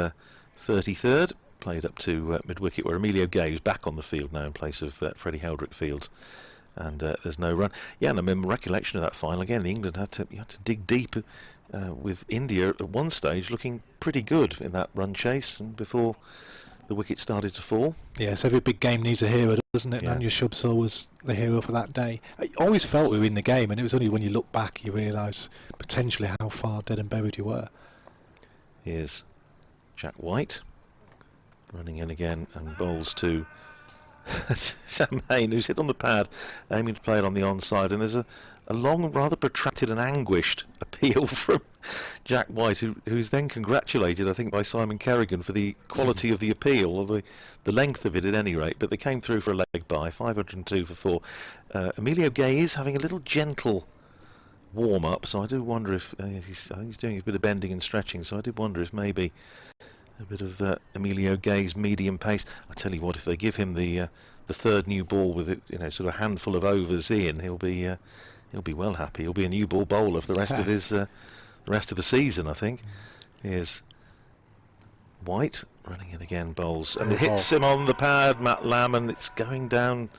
33rd. Played up to mid-wicket, where Emilio Gay is back on the field now in place of Freddie Heldrick fields, and there's no run. Yeah, and I remember recollection of that final again. England had to dig deep with India at one stage, looking pretty good in that run chase, and before the wicket started to fall. Yes, every big game needs a hero, doesn't it? Yeah. And Anya Shubsall was the hero for that day. I always felt we were in the game, and it was only when you look back you realise potentially how far dead and buried you were. Here's Jack White running in again and bowls to Sam Haynes, who's hit on the pad, aiming to play it on the onside, and there's a long, rather protracted and anguished appeal from Jack White, who's then congratulated, I think, by Simon Kerrigan for the quality of the appeal, or the length of it at any rate, but they came through for a leg by, 502 for 4. Emilio Gay is having a little gentle warm-up, so I do wonder if I think he's doing a bit of bending and stretching, so I did wonder if maybe a bit of Emilio Gay's medium pace. I tell you what, if they give him the third new ball with it, sort of a handful of overs in, he'll be well happy. He'll be a new ball bowler for the rest of his the rest of the season, I think. Here's White running in again, bowls, and it hits him on the pad, Matt Lamb, and it's going down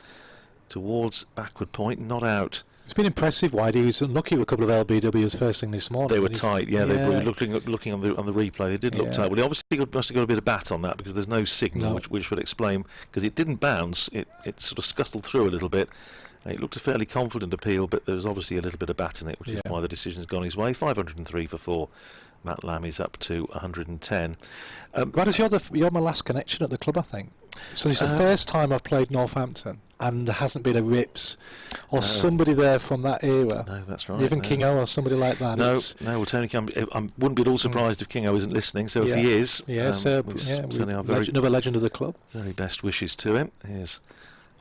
towards backward point, not out. It's been impressive, White. He was unlucky with a couple of LBWs first thing this morning. They were tight, yeah. They were looking on the replay. They did look tight. Well, he obviously must have got a bit of bat on that because there's no signal, which would explain, because it didn't bounce. It sort of scuttled through a little bit. It looked a fairly confident appeal, but there was obviously a little bit of bat in it, which is why the decision's gone his way. 503 for 4. Matt Lamb is up to 110. Brad, you're my last connection at the club, I think. So it's the first time I've played Northampton, and there hasn't been a Rips or somebody there from that era. No, that's right. Even King O or somebody like that. No. Well, Tony, I wouldn't be at all surprised if King O isn't listening. So if he is, another legend of the club. Very best wishes to him. Here's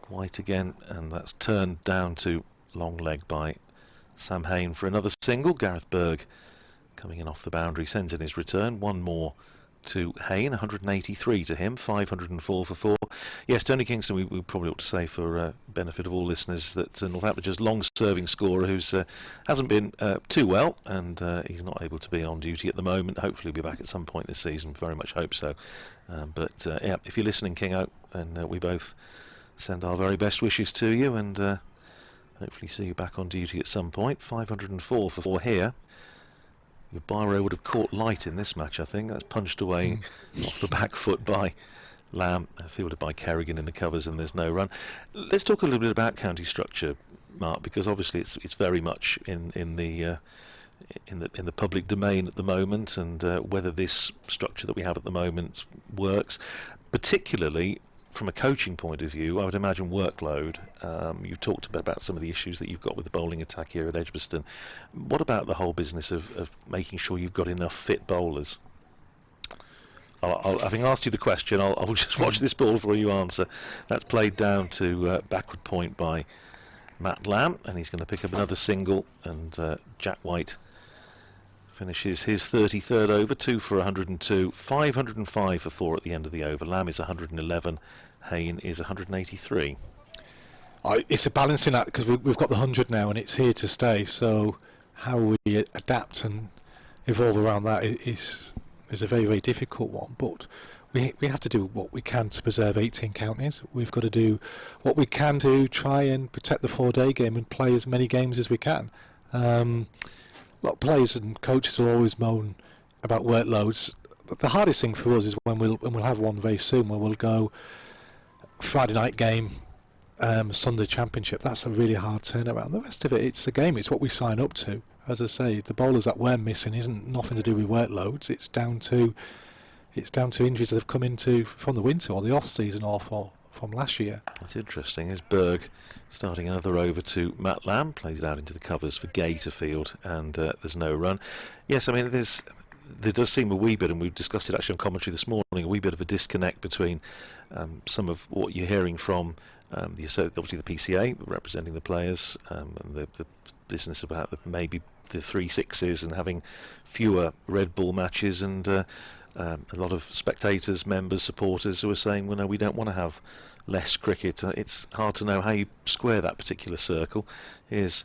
White again, and that's turned down to long leg by Sam Haynes for another single. Gareth Berg coming in off the boundary sends in his return. One more to Haynes, 183 to him, 504 for 4. Yes, Tony Kingston, we probably ought to say for benefit of all listeners that Northampton's long-serving scorer who's hasn't been too well, and he's not able to be on duty at the moment. Hopefully he'll be back at some point this season, very much hope so. But if you're listening, Kingo, and we both send our very best wishes to you, and hopefully see you back on duty at some point. 504 for 4 here. Your biro would have caught light in this match, I think. That's punched away off the back foot by Lamb, fielded by Kerrigan in the covers, and there's no run. Let's talk a little bit about county structure, Mark, because obviously it's very much in the public domain at the moment, and whether this structure that we have at the moment works, particularly from a coaching point of view. I would imagine workload. You've talked about some of the issues that you've got with the bowling attack here at Edgbaston. What about the whole business of making sure you've got enough fit bowlers? Having asked you the question, I'll just watch this ball before you answer. That's played down to backward point by Matt Lamb, and he's going to pick up another single, and Jack White finishes his 33rd over, 2 for 102, 505 for 4 at the end of the over. Lamb is 111, Haynes is 183. It's a balancing act because we've got the 100 now and it's here to stay, so how we adapt and evolve around that is a very, very difficult one, but we have to do what we can to preserve 18 counties. We've got to do what we can to try and protect the 4-day game and play as many games as we can. A lot of players and coaches will always moan about workloads. The hardest thing for us is when we'll have one very soon where we'll go Friday night game, Sunday championship. That's a really hard turnaround. The rest of it, it's the game. It's what we sign up to. As I say, the bowlers that we're missing isn't nothing to do with workloads. It's down to injuries that have come into from the winter or the off season or from last year. That's interesting. Here's Berg starting another over to Matt Lamb, plays it out into the covers for Gay to field, and there's no run. Yes, I mean there does seem a wee bit, and we've discussed it actually on commentary this morning, a wee bit of a disconnect between some of what you're hearing from obviously the PCA representing the players, and the business about maybe the 3 6s and having fewer red ball matches, and a lot of spectators, members, supporters who are saying, well, no, we don't want to have less cricket. It's hard to know how you square that particular circle. Here's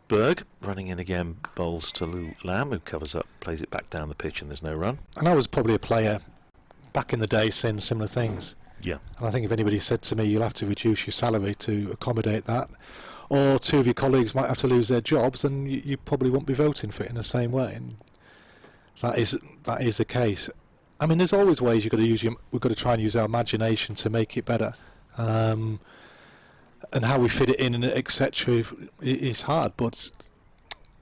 Berg running in again, bowls to Lamb, who covers up, plays it back down the pitch, and there's no run. And I was probably a player back in the day saying similar things. Yeah. And I think if anybody said to me, you'll have to reduce your salary to accommodate that, or 2 of your colleagues might have to lose their jobs, then you probably won't be voting for it in the same way. And that is the case. I mean, there's always ways we've got to try and use our imagination to make it better, and how we fit it in and etc. is hard. But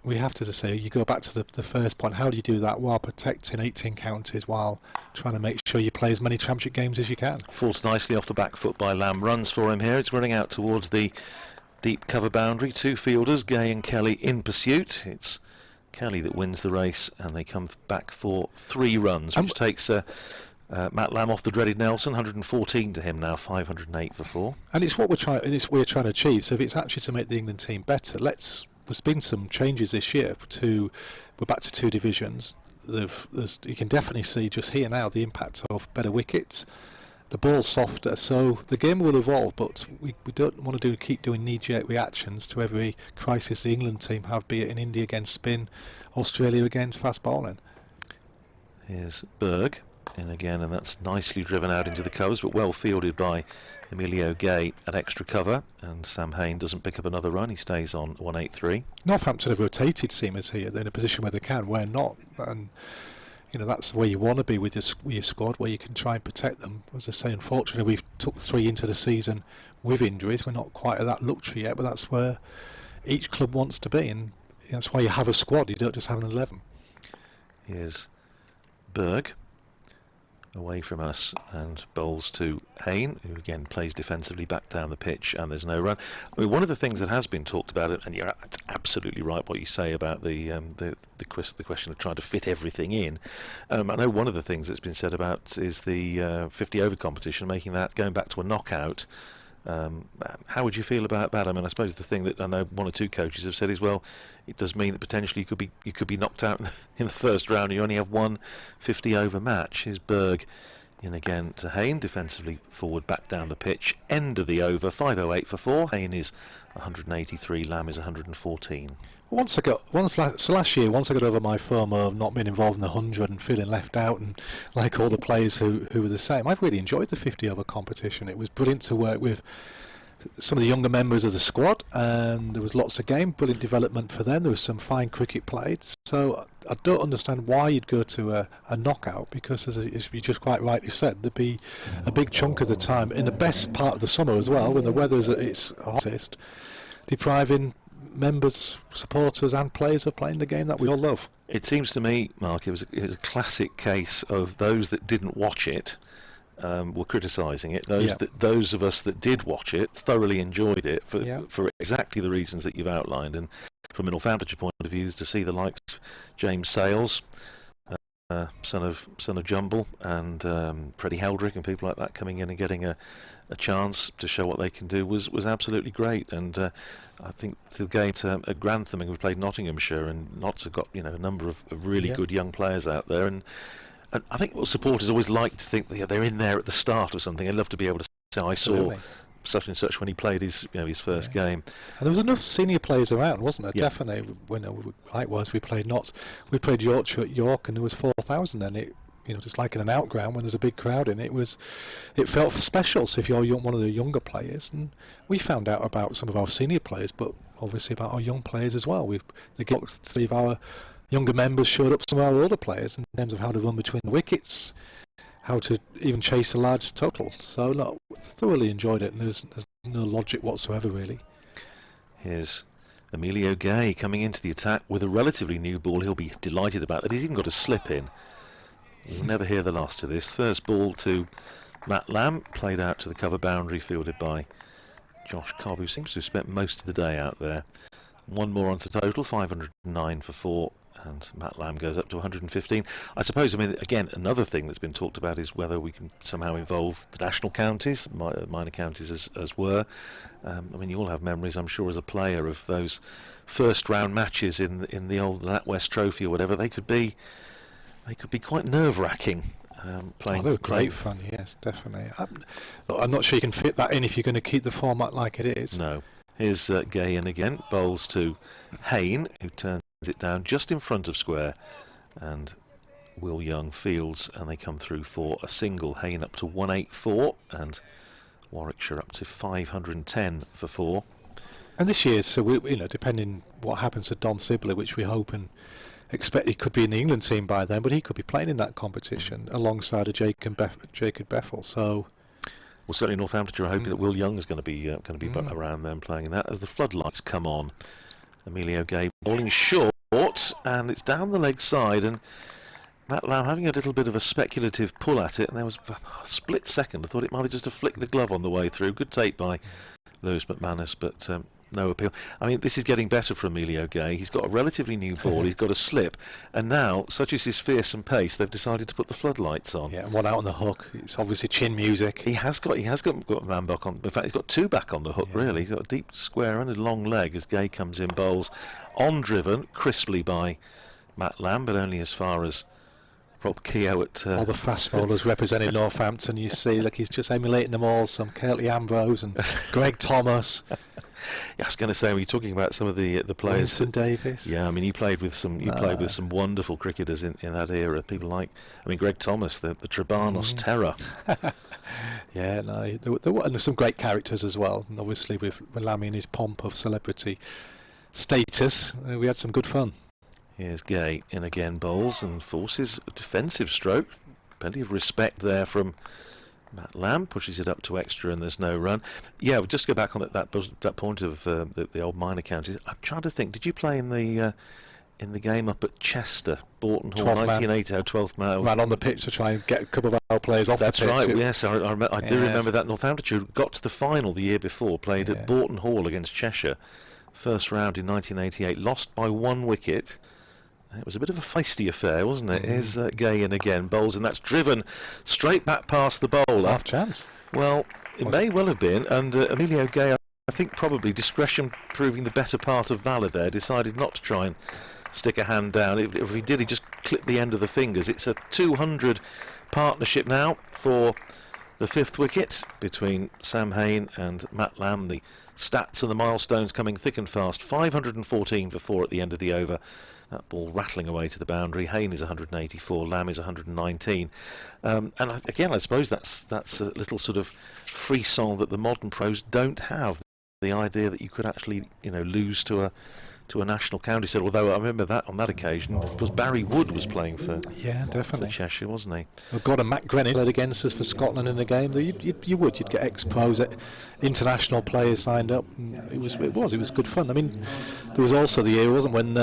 we have to say, you go back to the first point. How do you do that while protecting 18 counties, while trying to make sure you play as many championship games as you can? Falls nicely off the back foot by Lamb. Runs for him here. It's running out towards the deep cover boundary. 2 fielders, Gay and Kelly, in pursuit. It's Kelly that wins the race, and they come back for 3 runs, which takes Matt Lamb off the dreaded Nelson. 114 to him now, 508 for 4. And it's what we're trying to achieve. So if it's actually to make the England team better, there's been some changes this year. We're back to 2 divisions. You can definitely see just here now the impact of better wickets. The ball's softer, so the game will evolve, but we don't want to keep doing knee-jerk reactions to every crisis the England team have, be it in India against spin, Australia against fast bowling. Here's Berg in again, and that's nicely driven out into the covers, but well fielded by Emilio Gay at extra cover, and Sam Haynes doesn't pick up another run. He stays on 183. Northampton have rotated seamers here. They're in a position where they can, where not, and you know that's where you want to be with your squad, where you can try and protect them. As I say, unfortunately, we've took 3 into the season with injuries. We're not quite at that luxury yet, but that's where each club wants to be, and that's why you have a squad. You don't just have an 11. Here's Berg away from us and bowls to Haynes, who again plays defensively back down the pitch, and there's no run. I mean, one of the things that has been talked about, and you're absolutely right what you say about the question of trying to fit everything in. I know one of the things that's been said about is the 50 over competition, making that going back to a knockout. How would you feel about that? I mean, I suppose the thing that I know one or two coaches have said is, well, it does mean that potentially you could be knocked out in the first round. You only have one 50 over match. Here's Berg in again to Haynes, defensively forward back down the pitch. End of the over, 508 for 4. Haynes is 183, Lamb is 114. Last year, once I got over my FOMO of not being involved in the 100 and feeling left out, and like all the players who were the same, I've really enjoyed the 50 over competition. It was brilliant to work with some of the younger members of the squad, and there was lots of game, brilliant development for them. There was some fine cricket played. So I don't understand why you'd go to a knockout, because as you just quite rightly said, there'd be a big chunk of the time in the best part of the summer as well, when the weather's at its hottest, depriving members, supporters and players of playing the game that we all love. It seems to me, Mark, it was a classic case of those that didn't watch it were criticising it. Those of us that did watch it thoroughly enjoyed it for exactly the reasons that you've outlined. And from a Northamptonshire point of view, to see the likes of James Sales, son of Jumble, and Freddie Heldrick and people like that coming in and getting a chance to show what they can do was absolutely great. And I think the game at Grantham, we played Nottinghamshire, and Notts have got a number of really good young players out there, and I think what supporters always like to think they're in there at the start or something. I'd love to be able to say I saw such and such when he played his first game. And there was enough senior players around, wasn't there? Definitely. Likewise, we played Notts. We played Yorkshire at York, and there was 4,000, and it, just like in an outground when there's a big crowd in it, it felt special. So if you're one of the younger players, and we found out about some of our senior players, but obviously about our young players as well. The 3 of our younger members showed up some of our older players in terms of how to run between the wickets, how to even chase a large total. So no, thoroughly enjoyed it, and there's no logic whatsoever really. Here's Emilio Gay coming into the attack with a relatively new ball. He'll be delighted about that. He's even got a slip in. You'll never hear the last of this. First ball to Matt Lamb, played out to the cover boundary, fielded by Josh Cobb, who seems to have spent most of the day out there. One more onto total, 509 for 4, and Matt Lamb goes up to 115. I suppose, again, another thing that's been talked about is whether we can somehow involve the national counties, minor counties as were. You all have memories, I'm sure, as a player, of those first round matches in the old NatWest Trophy or whatever. They could be quite nerve-wracking. Playing they were great fun, yes, definitely. I'm not sure you can fit that in if you're going to keep the format like it is. No. Here's Gay in again, bowls to Haynes, who turns it down just in front of square, and Will Young fields, and they come through for a single. Haynes up to 184, and Warwickshire up to 510 for 4. And this year, so depending what happens to Don Sibley, which we hope and expect he could be in the England team by then, but he could be playing in that competition alongside a Jacob Beffel. So, well, certainly Northamptonshire are hoping that Will Young is going to be around them playing in that. As the floodlights come on, Emilio Gay bowling short, and it's down the leg side, and Matt Lamb having a little bit of a speculative pull at it, and there was a split second. I thought it might have just have flicked the glove on the way through. Good take by Lewis McManus, but no appeal. This is getting better for Emilio Gay. He's got a relatively new ball, he's got a slip, and now, such is his fearsome pace, they've decided to put the floodlights on. Yeah, and one out on the hook. It's obviously chin music. He has got a man back on. In fact, he's got 2 back on the hook, really. He's got a deep square and a long leg as Gay comes in, bowls on driven crisply by Matt Lamb, but only as far as Rob Keogh at... all the fast bowlers representing Northampton, you see, he's just emulating them all, some Curtly Ambrose and Greg Thomas. Yeah, I was going to say, when you're talking about some of the players, Winston Davis. Yeah, I mean, you played with some wonderful cricketers in that era. People like, I mean, Greg Thomas, the Trebanos terror. Yeah, no, there were some great characters as well, and obviously with Lammy and his pomp of celebrity status, we had some good fun. Here's Gay in again, bowls and forces a defensive stroke. Plenty of respect there from Matt Lamb, pushes it up to extra and there's no run. Yeah, we'll just go back on that point of the old minor counties. I'm trying to think, did you play in the game up at Chester, Borton Hall, 1980, 12th man? Ran on the pitch to try and get a couple of our players off the pitch. That's right, yes, I do remember that. Northamptonshire got to the final the year before, played at Borton Hall against Cheshire. First round in 1988, lost by 1 wicket. It was a bit of a feisty affair, wasn't it? Here's Gay in again, bowls, and that's driven straight back past the bowler. Half chance. Well, it may well have been, and Emilio Gay, I think probably discretion proving the better part of valour there, decided not to try and stick a hand down. If he did, he just clipped the end of the fingers. It's a 200 partnership now for the 5th wicket between Sam Haynes and Matt Lamb. The stats and the milestones coming thick and fast. 514 for 4 at the end of the over. That ball rattling away to the boundary. Haynes is 184, Lamb is 119. And again, I suppose that's a little sort of frisson that the modern pros don't have. The idea that you could actually, lose to a national county side. Although I remember that on that occasion, because Barry Wood was playing for definitely for Cheshire, wasn't he? We've got a Matt Grennan played against us for Scotland in the game. You'd get ex-pros, international players signed up. It was good fun. I mean, there was also the year, wasn't when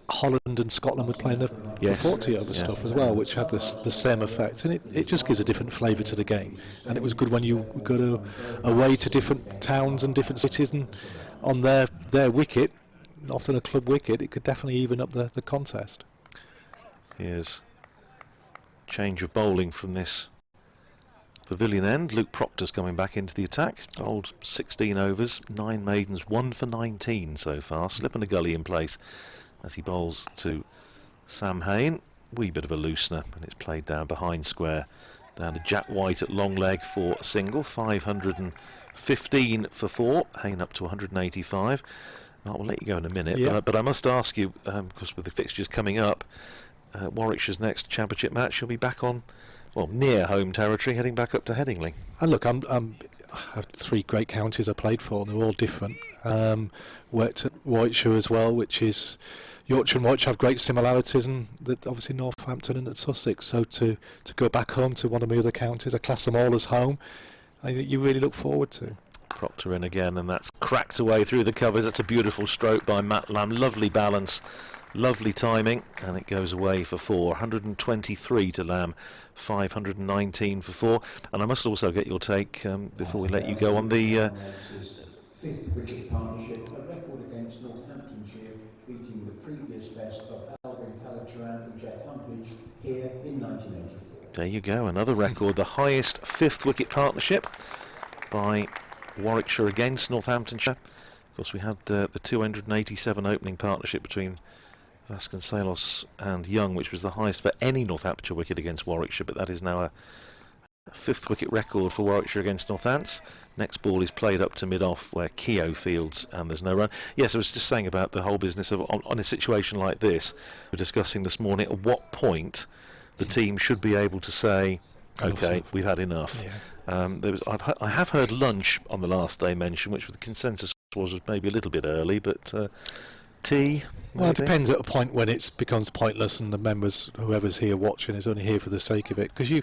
Holland and Scotland were playing the 40 over stuff as well, which had the same effect, and it just gives a different flavour to the game. And it was good when you go away to different towns and different cities, and on their wicket, often a club wicket, it could definitely even up the contest. Here's change of bowling from this pavilion end. Luke Proctor's coming back into the attack. Bowled 16 overs, 9 maidens, 1 for 19 so far. Slip and a gully in place as he bowls to Sam Haynes. Wee bit of a loosener, and it's played down behind square. Down to Jack White at long leg for a single. 515 for 4. Haynes up to 185. I'll let you go in a minute, but I must ask you, because with the fixtures coming up, Warwickshire's next championship match will be back on, near home territory, heading back up to Headingley. And look, I have 3 great counties I played for, and they're all different. Worked at Warwickshire as well, which is Yorkshire and Warwickshire have great similarities, and obviously Northampton and at Sussex. So to go back home to one of my other counties, I class them all as home. You really look forward to. Proctor in again, and that's cracked away through the covers. That's a beautiful stroke by Matt Lamb. Lovely balance, lovely timing, and it goes away for 4. 123 to Lamb, 519 for 4. And I must also get your take before we let you go on the 5th wicket partnership, a record against Northamptonshire, beating the previous best of Alvin Calatrand and Jeff Humpage here in 1984. There you go, another record, the highest 5th wicket partnership by Warwickshire against Northamptonshire. Of course, we had the 287 opening partnership between Vasconcelos and Young, which was the highest for any Northamptonshire wicket against Warwickshire, but that is now a 5th wicket record for Warwickshire against Northants. Next ball is played up to mid-off where Keogh fields and there's no run. Yes, I was just saying about the whole business of on a situation like this, we're discussing this morning at what point the team should be able to say, okay, we've had enough. I have heard lunch on the last day mentioned, which the consensus was maybe a little bit early, but tea. Well, it depends at a point when it becomes pointless and the members, whoever's here watching, is only here for the sake of it. Because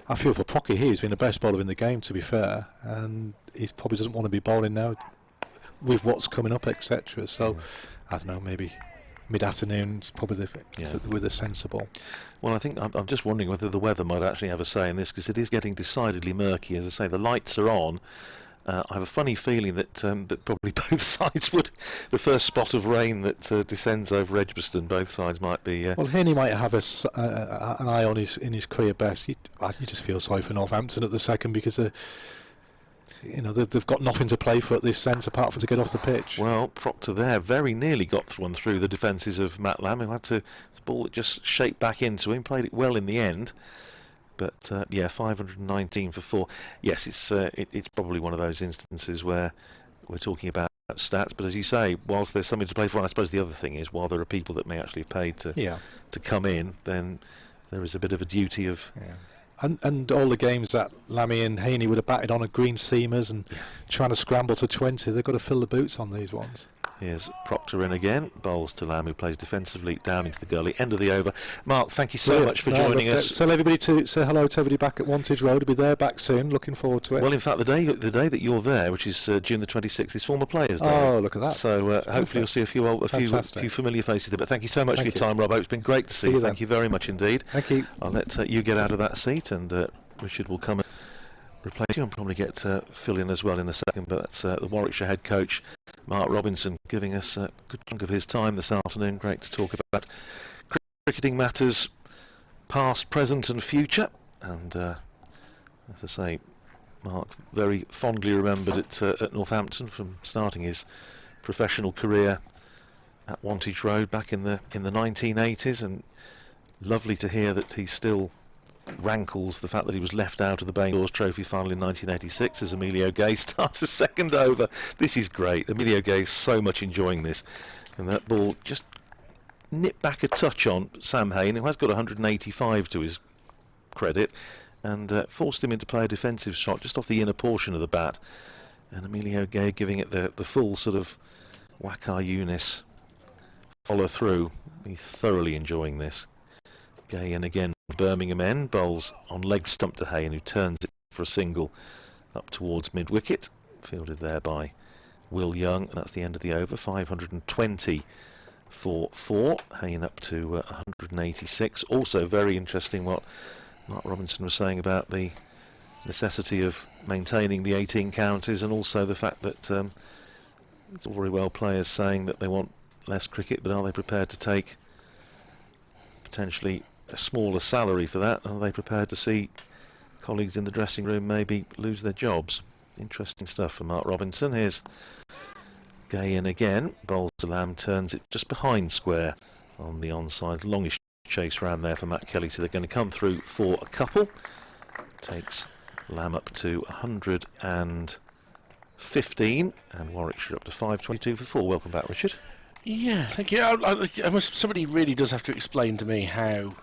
I feel for Procky here, he's been the best bowler in the game, to be fair, and he probably doesn't want to be bowling now with what's coming up, etc. So, I don't know, maybe mid-afternoon is probably with a sensible. Well, I think I'm just wondering whether the weather might actually have a say in this, because it is getting decidedly murky. As I say, the lights are on. I have a funny feeling that that probably both sides would, the first spot of rain that descends over Edgbaston, both sides might be. Well, Haynes might have an eye on in his career best. You just feel sorry for Northampton at the second, because they've got nothing to play for at this sense apart from to get off the pitch. Well, Proctor there very nearly got one through the defences of Matt Lamb, who had to ball it just shaped back into him, played it well in the end. But 519 for 4. Yes, it's probably one of those instances where we're talking about stats, but as you say, whilst there's something to play for, and I suppose the other thing is, while there are people that may actually have paid to come in, then there is a bit of a duty of... And all the games that Lammy and Haynes would have batted on are green seamers and trying to scramble to 20, they've got to fill the boots on these ones. Here's Proctor in again, bowls to Lamb, who plays defensively down into the gully, end of the over. Mark, thank you so much for joining us. Tell everybody to say hello to everybody back at Wantage Road. We'll be there back soon, looking forward to it. Well, in fact, the day that you're there, which is June the 26th, is Former Players Day. Oh, look at that. So hopefully you'll see a few familiar faces there. But thank you so much for your time, Robbo. It's been great to see you. Thank you very much indeed. Thank you. I'll let you get out of that seat, and Richard will come and replace you and probably get Phil in as well in a second. But that's the Warwickshire head coach, Mark Robinson, giving us a good chunk of his time this afternoon. Great to talk about cricketing matters, past, present and future. And as I say, Mark very fondly remembered at Northampton from starting his professional career at Wantage Road back in the 1980s, and lovely to hear that he still rankles the fact that he was left out of the Bangors Trophy final in 1986 as Emilio Gay starts a second over. This is great. Emilio Gay is so much enjoying this, and that ball just nipped back a touch on Sam Haynes, who has got 185 to his credit, and forced him into play a defensive shot just off the inner portion of the bat, and Emilio Gay giving it the full sort of Wakar Yunis follow through. He's thoroughly enjoying this. Gay and again Birmingham end, bowls on leg stump to Haynes, who turns it for a single up towards mid-wicket, fielded there by Will Young, and that's the end of the over. 520 for 4, Haynes up to 186. Also very interesting what Mark Robinson was saying about the necessity of maintaining the 18 counties, and also the fact that it's all very well players saying that they want less cricket, but are they prepared to take potentially a smaller salary for that? Are they prepared to see colleagues in the dressing room maybe lose their jobs? Interesting stuff from Mark Robinson. Here's Gay in again, bowls to Lamb, turns it just behind square on the onside. Longish chase round there for Matt Kelly, so they're going to come through for a couple. Takes Lamb up to 115 and Warwickshire up to 522 for 4. Welcome back, Richard. Yeah, thank you. Somebody really does have to explain to me how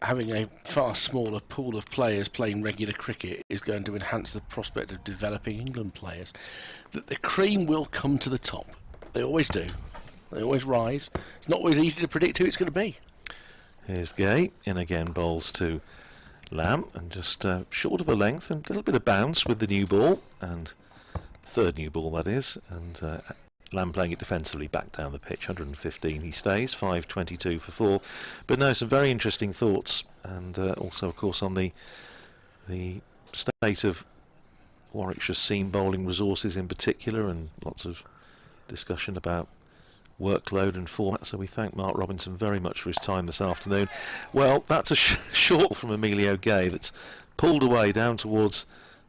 having a far smaller pool of players playing regular cricket is going to enhance the prospect of developing England players. That the cream will come to the top. They always do. They always rise. It's not always easy to predict who it's going to be. Here's Gay in again, bowls to Lamb, and just short of a length and a little bit of bounce with the new ball, and third new ball that is, and Lamb playing it defensively back down the pitch. 115 he stays, 522 for 4. But no, some very interesting thoughts, and also of course on the state of Warwickshire's seam bowling resources in particular, and lots of discussion about workload and format. So we thank Mark Robinson very much for his time this afternoon. Well, that's a short from Emilio Gay that's pulled away down towards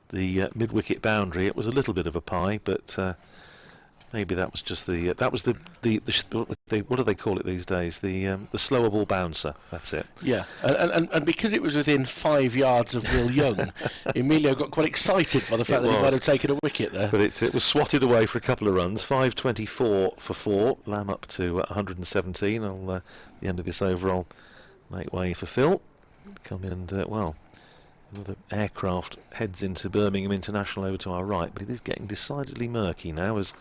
the mid-wicket boundary. It was a little bit of a pie, but maybe that was just the what do they call it these days? The slower ball bouncer. That's it. Yeah, and because it was within 5 yards of Will Young, Emilio got quite excited by the fact that he might have taken a wicket there. But it was swatted away for a couple of runs. 524 for 4. Lamb up to 117. The end of this over, I'll make way for Phil. Come in and the aircraft heads into Birmingham International over to our right, but it is getting decidedly murky now as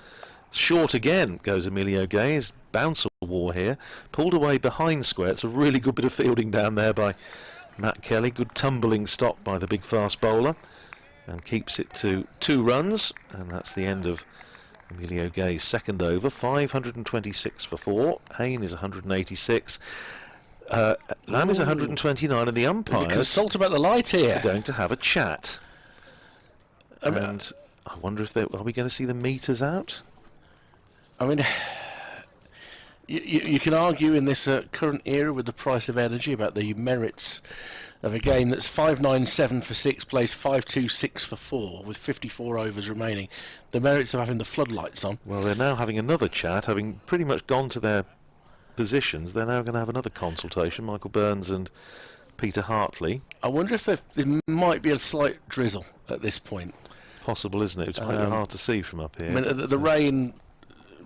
short again goes Emilio Gay. His bouncer war here, pulled away behind square. It's a really good bit of fielding down there by Matt Kelly. Good tumbling stop by the big fast bowler, and keeps it to 2 runs, and that's the end of Emilio Gay's second over. 526 for 4. Haynes is 186. Lamb is 129, and the umpires consult about the light here. Are going to have a chat. And I wonder if are we going to see the meters out? I mean, you can argue in this current era with the price of energy about the merits of a game that's 597 for 6 plays 526 for 4 with 54 overs remaining. The merits of having the floodlights on. Well, they're now having another chat, having pretty much gone to their positions. They're now going to have another consultation, Michael Burns and Peter Hartley. I wonder if there might be a slight drizzle at this point. possible, isn't it? It's quite hard to see from up here. I mean, the rain,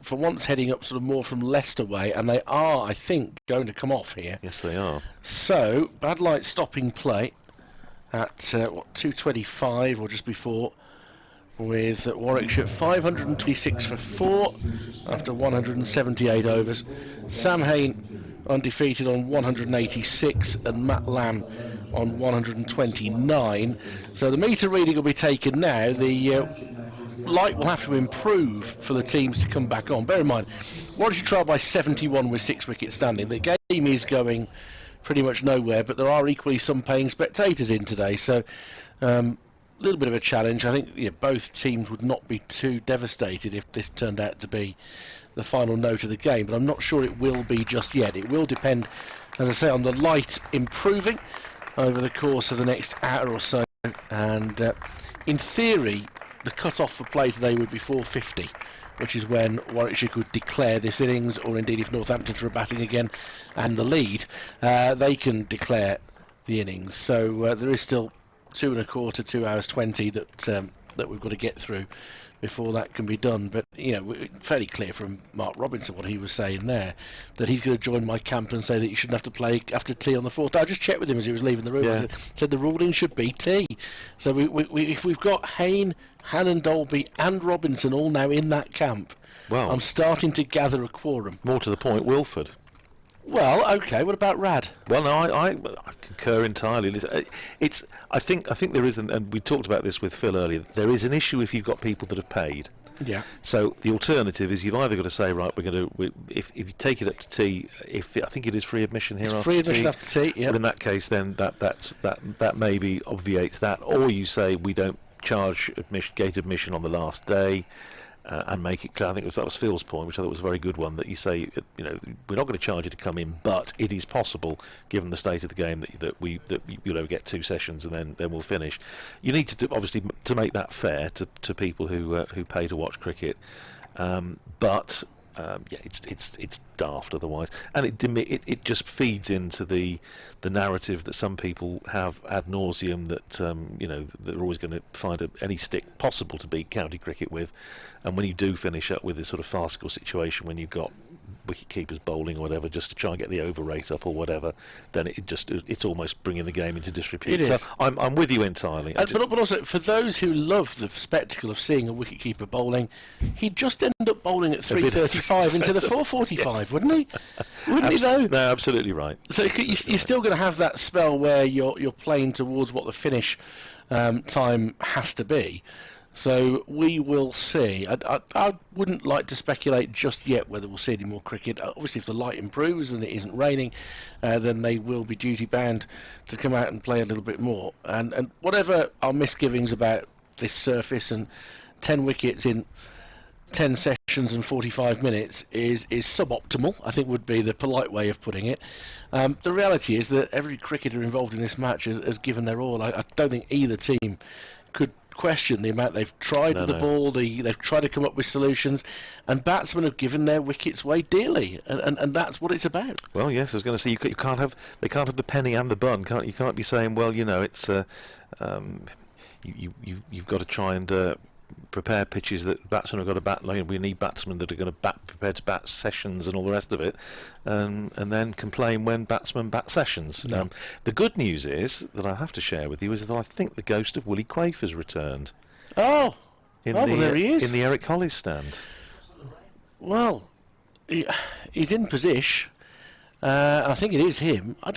for once, heading up sort of more from Leicester way, and they are, I think, going to come off here. Yes, they are. So, bad light stopping play at 2:25 or just before, with Warwickshire 526 for 4 after 178 overs. Sam Haynes undefeated on 186 and Matt Lamb on 129. So the meter reading will be taken now. The light will have to improve for the teams to come back on. Bear in mind, Warwickshire trail by 71 with 6 wickets standing. The game is going pretty much nowhere, but there are equally some paying spectators in today. So a little bit of a challenge. I think both teams would not be too devastated if this turned out to be the final note of the game, but I'm not sure it will be just yet. It will depend, as I say, on the light improving over the course of the next hour or so, and in theory the cut-off for play today would be 4:50, which is when Warwickshire could declare this innings, or indeed if Northamptonshire are batting again and the lead, they can declare the innings. So there is still 2 1/4, 2 hours 20 that we've got to get through before that can be done. But fairly clear from Mark Robinson what he was saying there, that he's going to join my camp and say that you shouldn't have to play after tea on the 4th. I just checked with him as he was leaving the room. Yeah. Said the ruling should be tea. So if we've got Haynes, Hannon, Dolby and Robinson all now in that camp, well, I'm starting to gather a quorum. More to the point, Wilford. Well, okay. What about Rad? Well, no, I concur entirely. I think there is, and we talked about this with Phil earlier. There is an issue if you've got people that have paid. Yeah. So the alternative is you've either got to say, right, we're going to, if you take it up to tea, I think it is free admission here. It's free admission after tea. Yeah. But in that case, then that maybe obviates that, or you say we don't charge gate admission on the last day. And make it clear. I think that was Phil's point, which I thought was a very good one, that you say, we're not going to charge you to come in, but it is possible, given the state of the game, that you'll get 2 sessions and then we'll finish. You need to obviously to make that fair to people who pay to watch cricket, but it's daft otherwise, and it just feeds into the narrative that some people have ad nauseum, that they're always going to find any stick possible to beat county cricket with, and when you do finish up with this sort of farcical situation when you've got wicket keepers bowling or whatever just to try and get the over rate up or whatever, then it's almost bringing the game into disrepute. It so is. I'm with you entirely. But also, for those who love the spectacle of seeing a wicket-keeper bowling, he'd just end up bowling at 3:35 instead of 4:45, yes. Wouldn't he? Wouldn't he, though? No, absolutely right. So you're still going to have that spell where you're playing towards what the finish time has to be. So we will see. I wouldn't like to speculate just yet whether we'll see any more cricket. Obviously, if the light improves and it isn't raining, then they will be duty-bound to come out and play a little bit more. And whatever our misgivings about this surface, and 10 wickets in 10 sessions and 45 minutes is suboptimal, I think would be the polite way of putting it. The reality is that every cricketer involved in this match has given their all. I don't think either team could question the amount they've tried with the ball. They've tried to come up with solutions, and batsmen have given their wickets away dearly, and that's what it's about. Well, yes, I was going to say they can't have the penny and the bun. You can't be saying, well, it's you've got to try and prepare pitches that batsmen have got to bat. We need batsmen that are going to prepared to bat sessions and all the rest of it, and then complain when batsmen bat sessions. No. The good news is that I have to share with you is that I think the ghost of Willie Quaife has returned. Oh, well, there he is in the Eric Hollis stand. Well, he's in position. I think it is him. I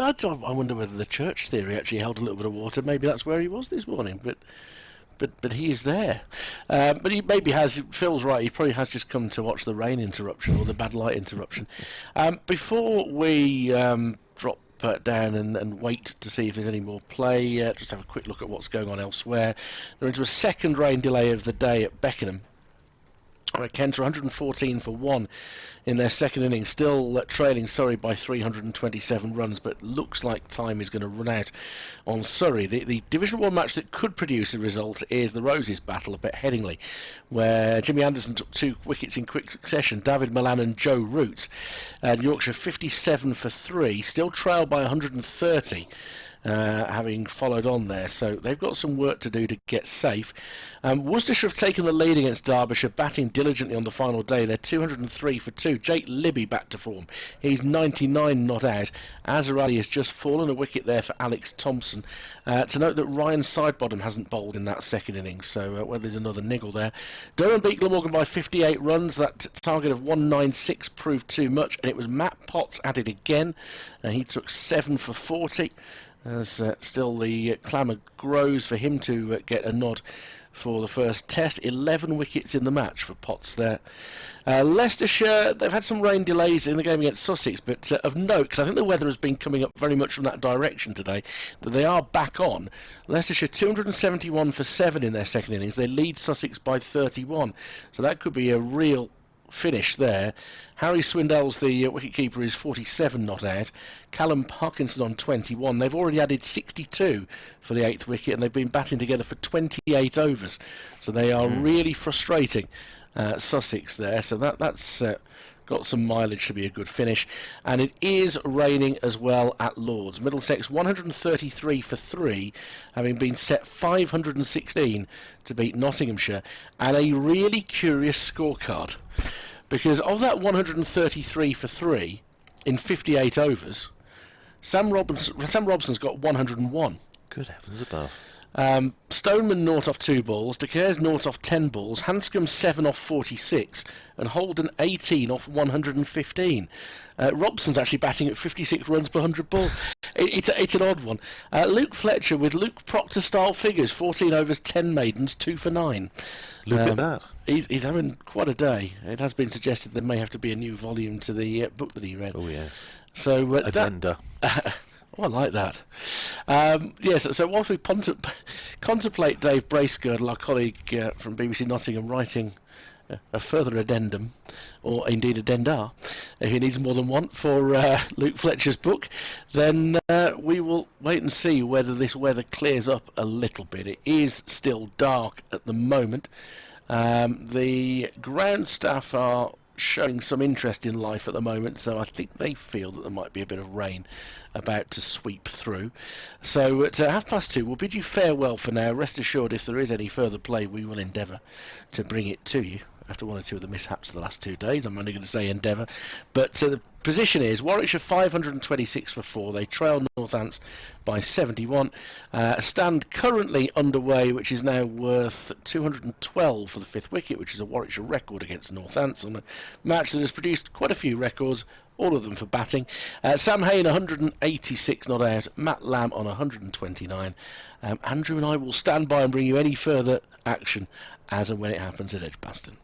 wonder whether the church theory actually held a little bit of water. Maybe that's where he was this morning, but he is there. But he maybe has. Phil's right. He probably has just come to watch the rain interruption or the bad light interruption. Before we drop down and wait to see if there's any more play, just have a quick look at what's going on elsewhere. They're into a second rain delay of the day at Beckenham. Kent are 114 for 1 in their second innings, still trailing Surrey by 327 runs, but looks like time is going to run out on Surrey. The Division 1 match that could produce a result is the Roses battle up at Headingley, where Jimmy Anderson took 2 wickets in quick succession, David Milan and Joe Root. Yorkshire 57 for 3, still trailed by 130. having followed on there. So they've got some work to do to get safe. Worcestershire have taken the lead against Derbyshire, batting diligently on the final day. They're 203 for 2. Jake Libby back to form. He's 99 not out. Azhar Ali has just fallen, a wicket there for Alex Thompson. To note that Ryan Sidebottom hasn't bowled in that second innings, so whether there's another niggle there. Durham beat Glamorgan by 58 runs. That target of 196 proved too much, and it was Matt Potts added again. He took 7 for 40. As still the clamour grows for him to get a nod for the first test. 11 wickets in the match for Potts there. Leicestershire, they've had some rain delays in the game against Sussex, but of note, because I think the weather has been coming up very much from that direction today, that they are back on. Leicestershire 271 for 7 in their second innings. They lead Sussex by 31, so that could be a real finish there. Harry Swindell's the wicketkeeper is 47 not out. Callum Parkinson on 21. They've already added 62 for the 8th wicket, and they've been batting together for 28 overs. So they are really frustrating Sussex there. So that's got some mileage to be a good finish. And it is raining as well at Lords. Middlesex 133 for 3, having been set 516 to beat Nottinghamshire. And a really curious scorecard, because of that 133 for 3 in 58 overs, Sam Robson's got 101. Good heavens above. Stoneman 0 off 2 balls, De Cair's 0 off 10 balls, Hanscom 7 off 46, and Holden 18 off 115. Robson's actually batting at 56 runs per 100 balls. It's an odd one. Luke Fletcher with Luke Proctor style figures, 14 overs, 10 maidens, 2 for 9. Look at that. He's having quite a day. It has been suggested there may have to be a new volume to the book that he read. Oh yes. So Addenda. Oh, I like that. Yes, so whilst we contemplate Dave Bracegirdle, our colleague from BBC Nottingham, writing a further addendum, or indeed addenda, if he needs more than one, for Luke Fletcher's book, then we will wait and see whether this weather clears up a little bit. It is still dark at the moment. The ground staff are showing some interest in life at the moment, so I think they feel that there might be a bit of rain about to sweep through. So at 2:30 we'll bid you farewell for now. Rest assured, if there is any further play, we will endeavour to bring it to you. After one or two of the mishaps of the last 2 days, I'm only going to say endeavour. But the position is Warwickshire 526 for 4. They trail Northants by 71. A stand currently underway, which is now worth 212 for the 5th wicket, which is a Warwickshire record against Northants on a match that has produced quite a few records, all of them for batting. Sam Haynes 186 not out. Matt Lamb on 129. Andrew and I will stand by and bring you any further action as and when it happens at Edgbaston.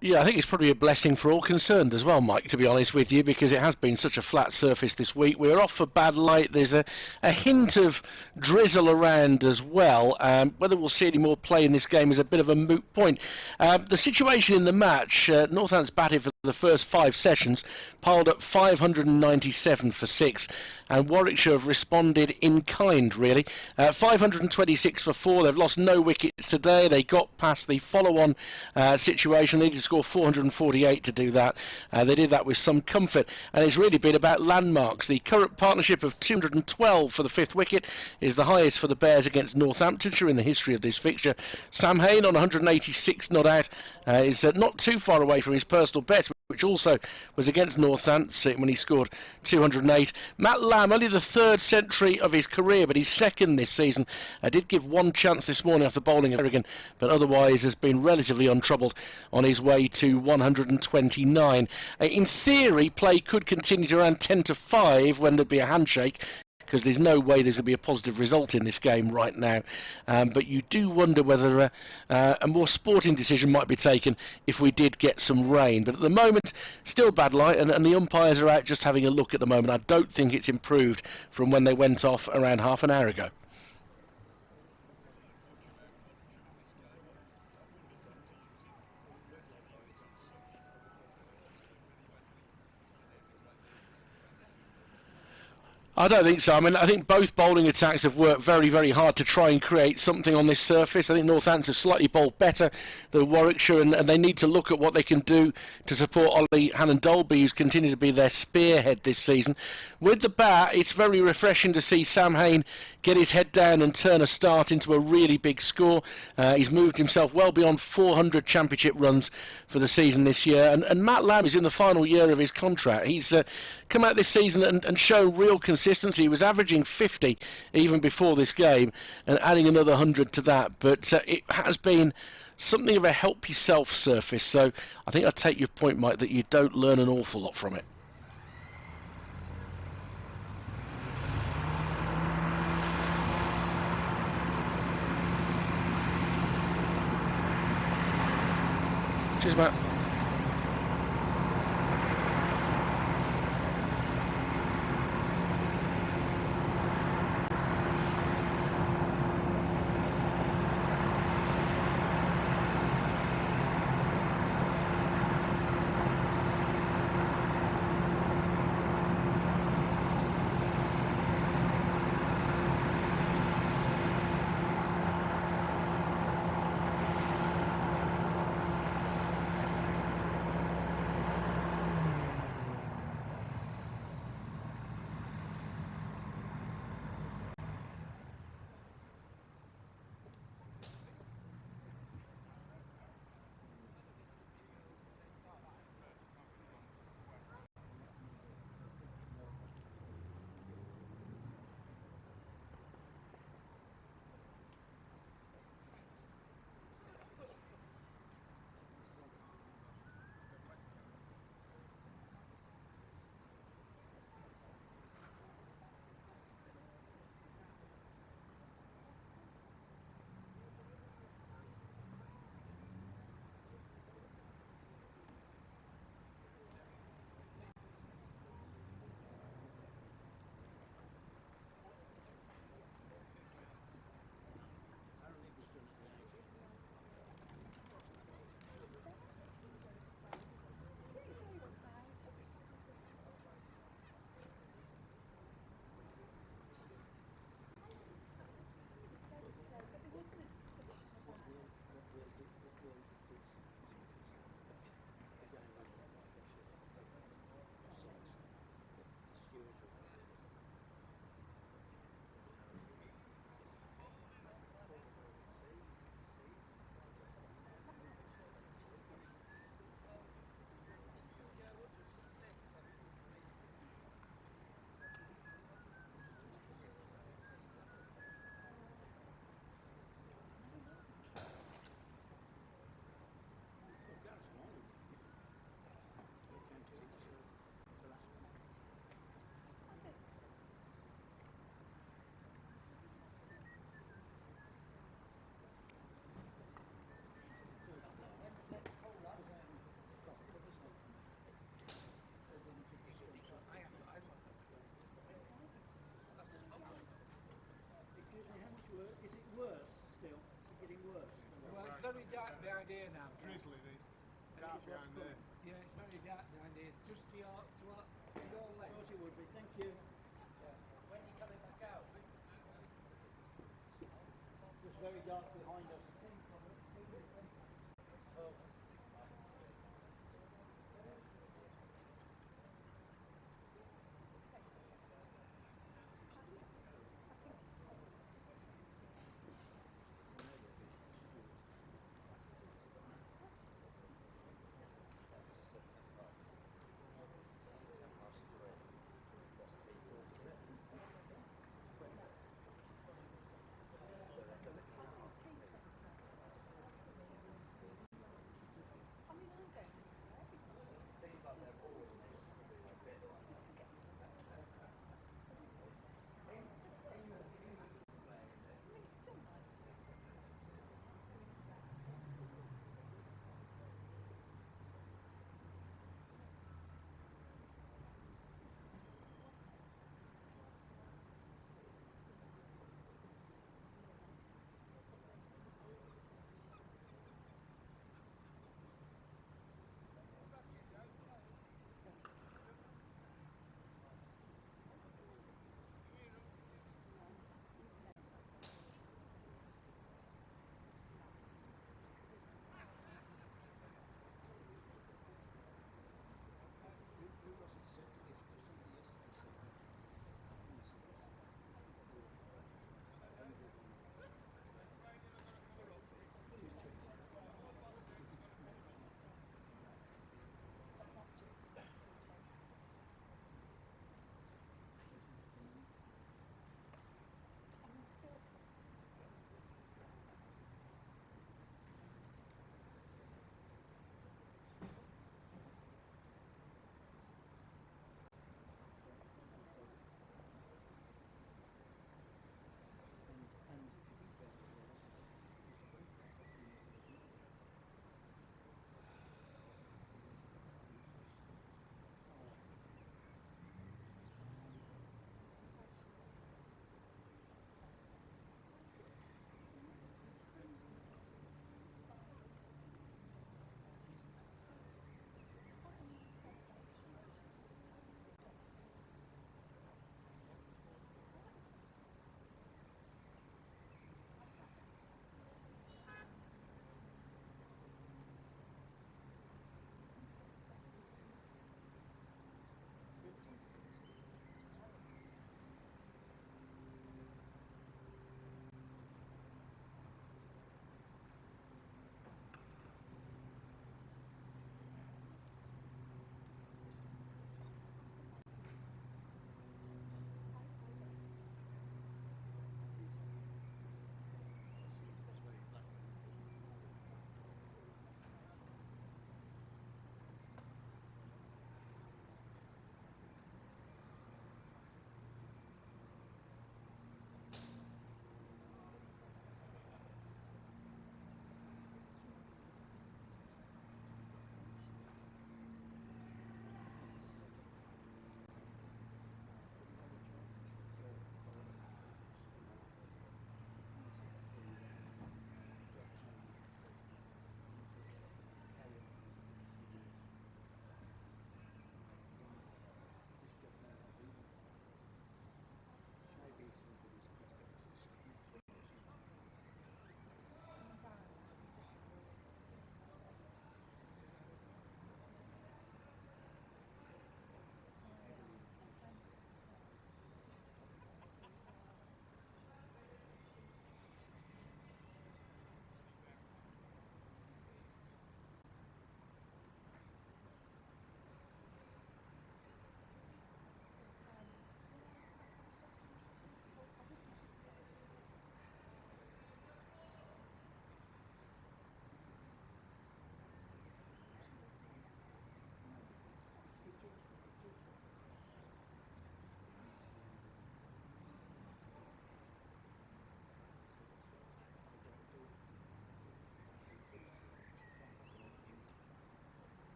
Yeah, I think it's probably a blessing for all concerned as well, Mike, to be honest with you, because it has been such a flat surface this week. We're off for bad light. There's a hint of drizzle around as well. Whether we'll see any more play in this game is a bit of a moot point. The situation in the match, Northampton's batted for the first 5 sessions, piled up 597 for 6, and Warwickshire have responded in kind, really. 526 for 4. They've lost no wickets today. They got past the follow-on situation. They needed to score 448 to do that. They did that with some comfort, and it's really been about landmarks. The current partnership of 212 for the 5th wicket is the highest for the Bears against Northamptonshire in the history of this fixture. Sam Haynes on 186 not out is not too far away from his personal best, which also was against Northampton when he scored 208. Matt Lamb, only the 3rd century of his career, but his 2nd this season. Did give 1 chance this morning after bowling of Kerrigan, but otherwise has been relatively untroubled on his way to 129. In theory, play could continue to around 10 to 5 when there'd be a handshake, because there's no way there's going to be a positive result in this game right now. But you do wonder whether a more sporting decision might be taken if we did get some rain. But at the moment, still bad light, and the umpires are out just having a look at the moment. I don't think it's improved from when they went off around half an hour ago. I don't think so. I mean, I think both bowling attacks have worked very, very hard to try and create something on this surface. I think Northampton have slightly bowled better than Warwickshire, and they need to look at what they can do to support Ollie Hannon-Dolby, who's continued to be their spearhead this season. With the bat, it's very refreshing to see Sam Haynes get his head down and turn a start into a really big score. He's moved himself well beyond 400 championship runs for the season this year, and Matt Lamb is in the final year of his contract. He's come out this season and shown real consistency. He was averaging 50 even before this game, and adding another 100 to that, but it has been something of a help yourself surface, so I think I take your point, Mike, that you don't learn an awful lot from it. Cheers, Matt. behind there. Yeah, it's very dark down there. Just to your left. I thought it would be. Thank you. When are you coming back out? Just very dark behind us. Oh.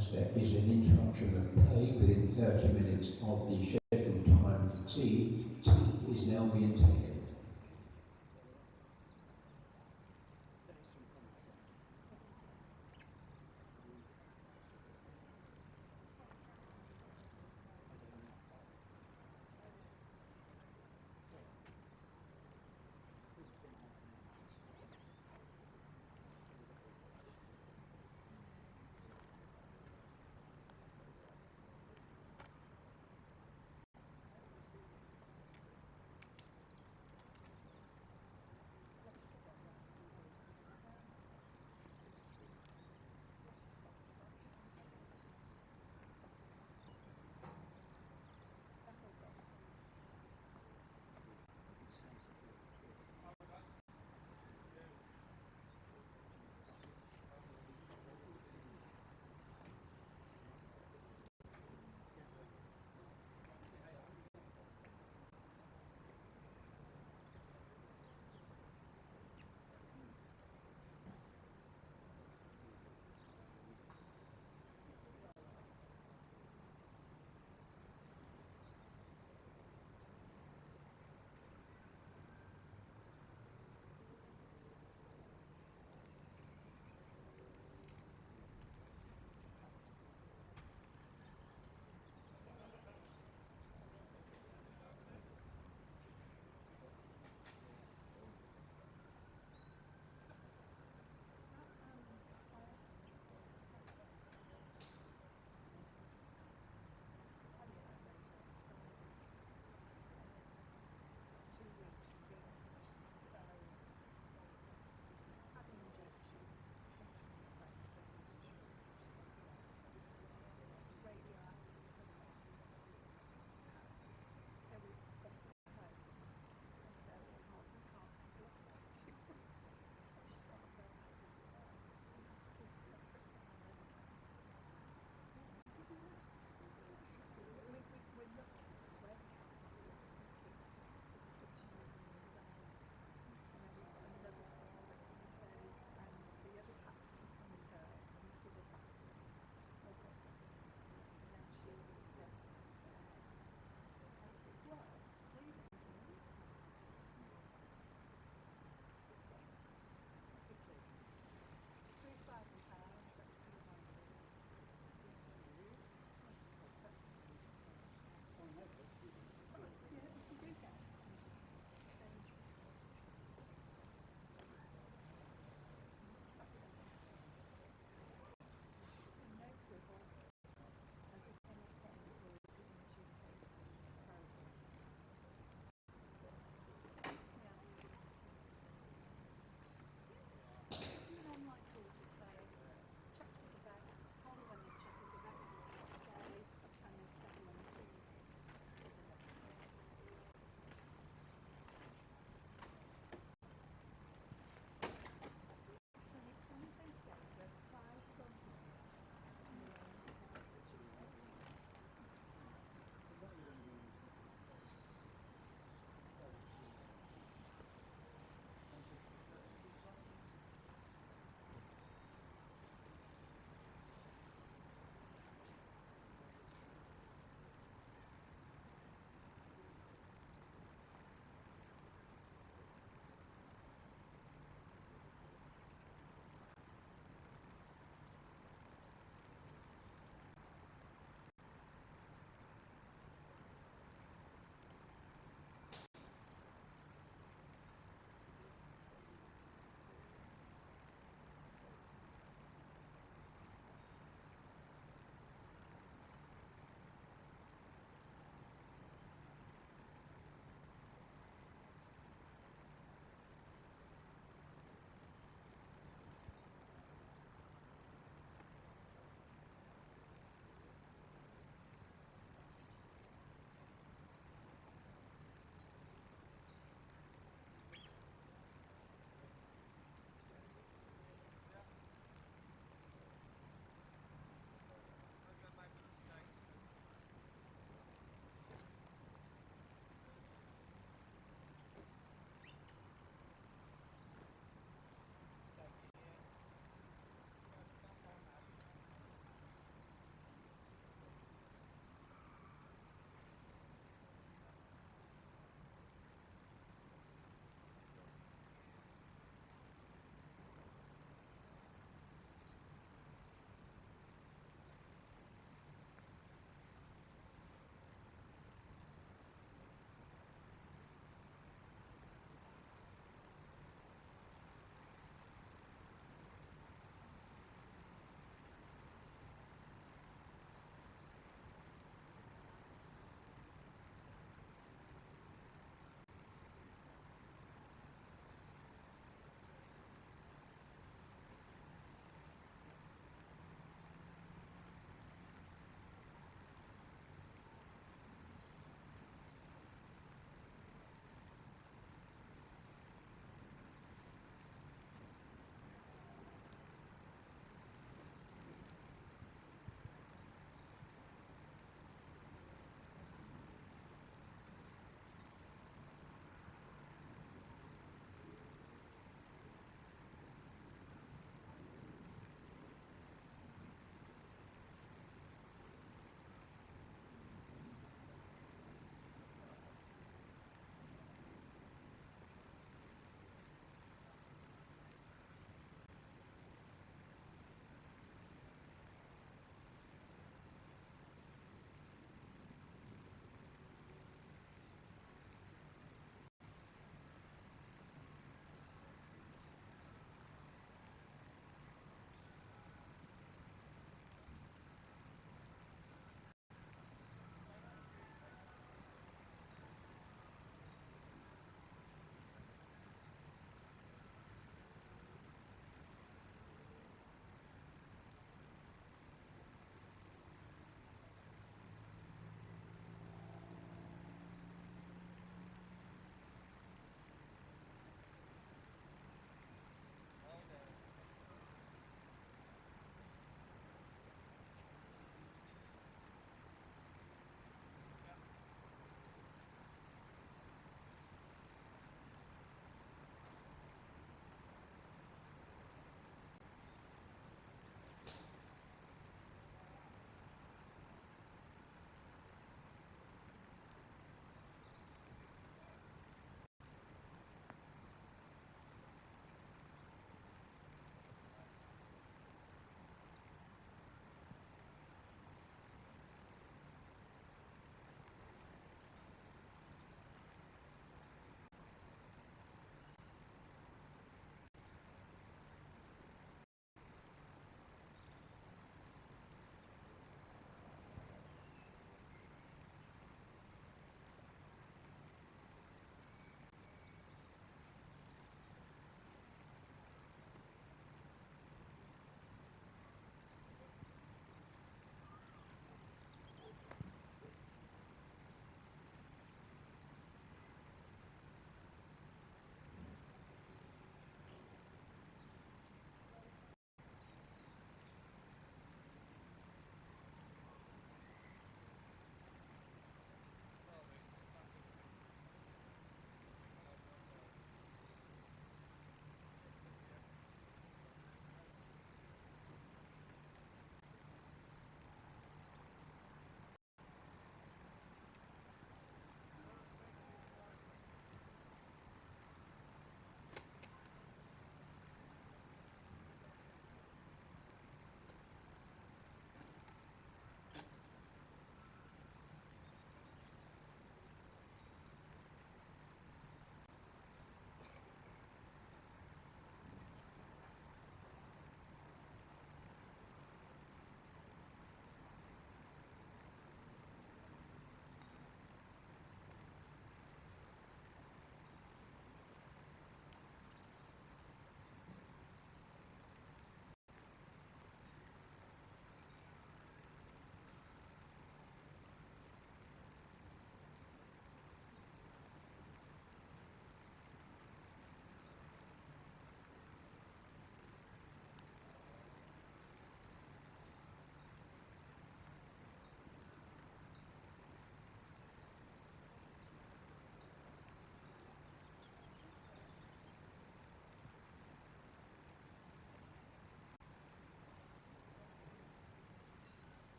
as there is an interruption of play within 30 minutes of the scheduled time for tea, tea is now being taken.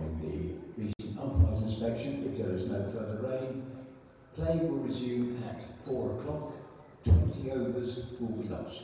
following the recent umpires inspection, if there is no further rain, play will resume at 4 o'clock. 20 overs will be lost.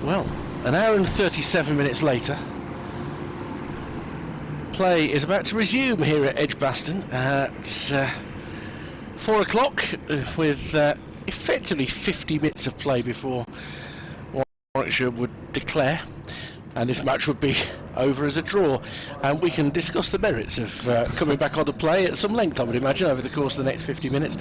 Well, an hour and 37 minutes later, play is about to resume here at Edgbaston at 4 o'clock with effectively 50 minutes of play before Warwickshire would declare, and this match would be over as a draw, and we can discuss the merits of coming back on the play at some length, I would imagine, over the course of the next 50 minutes.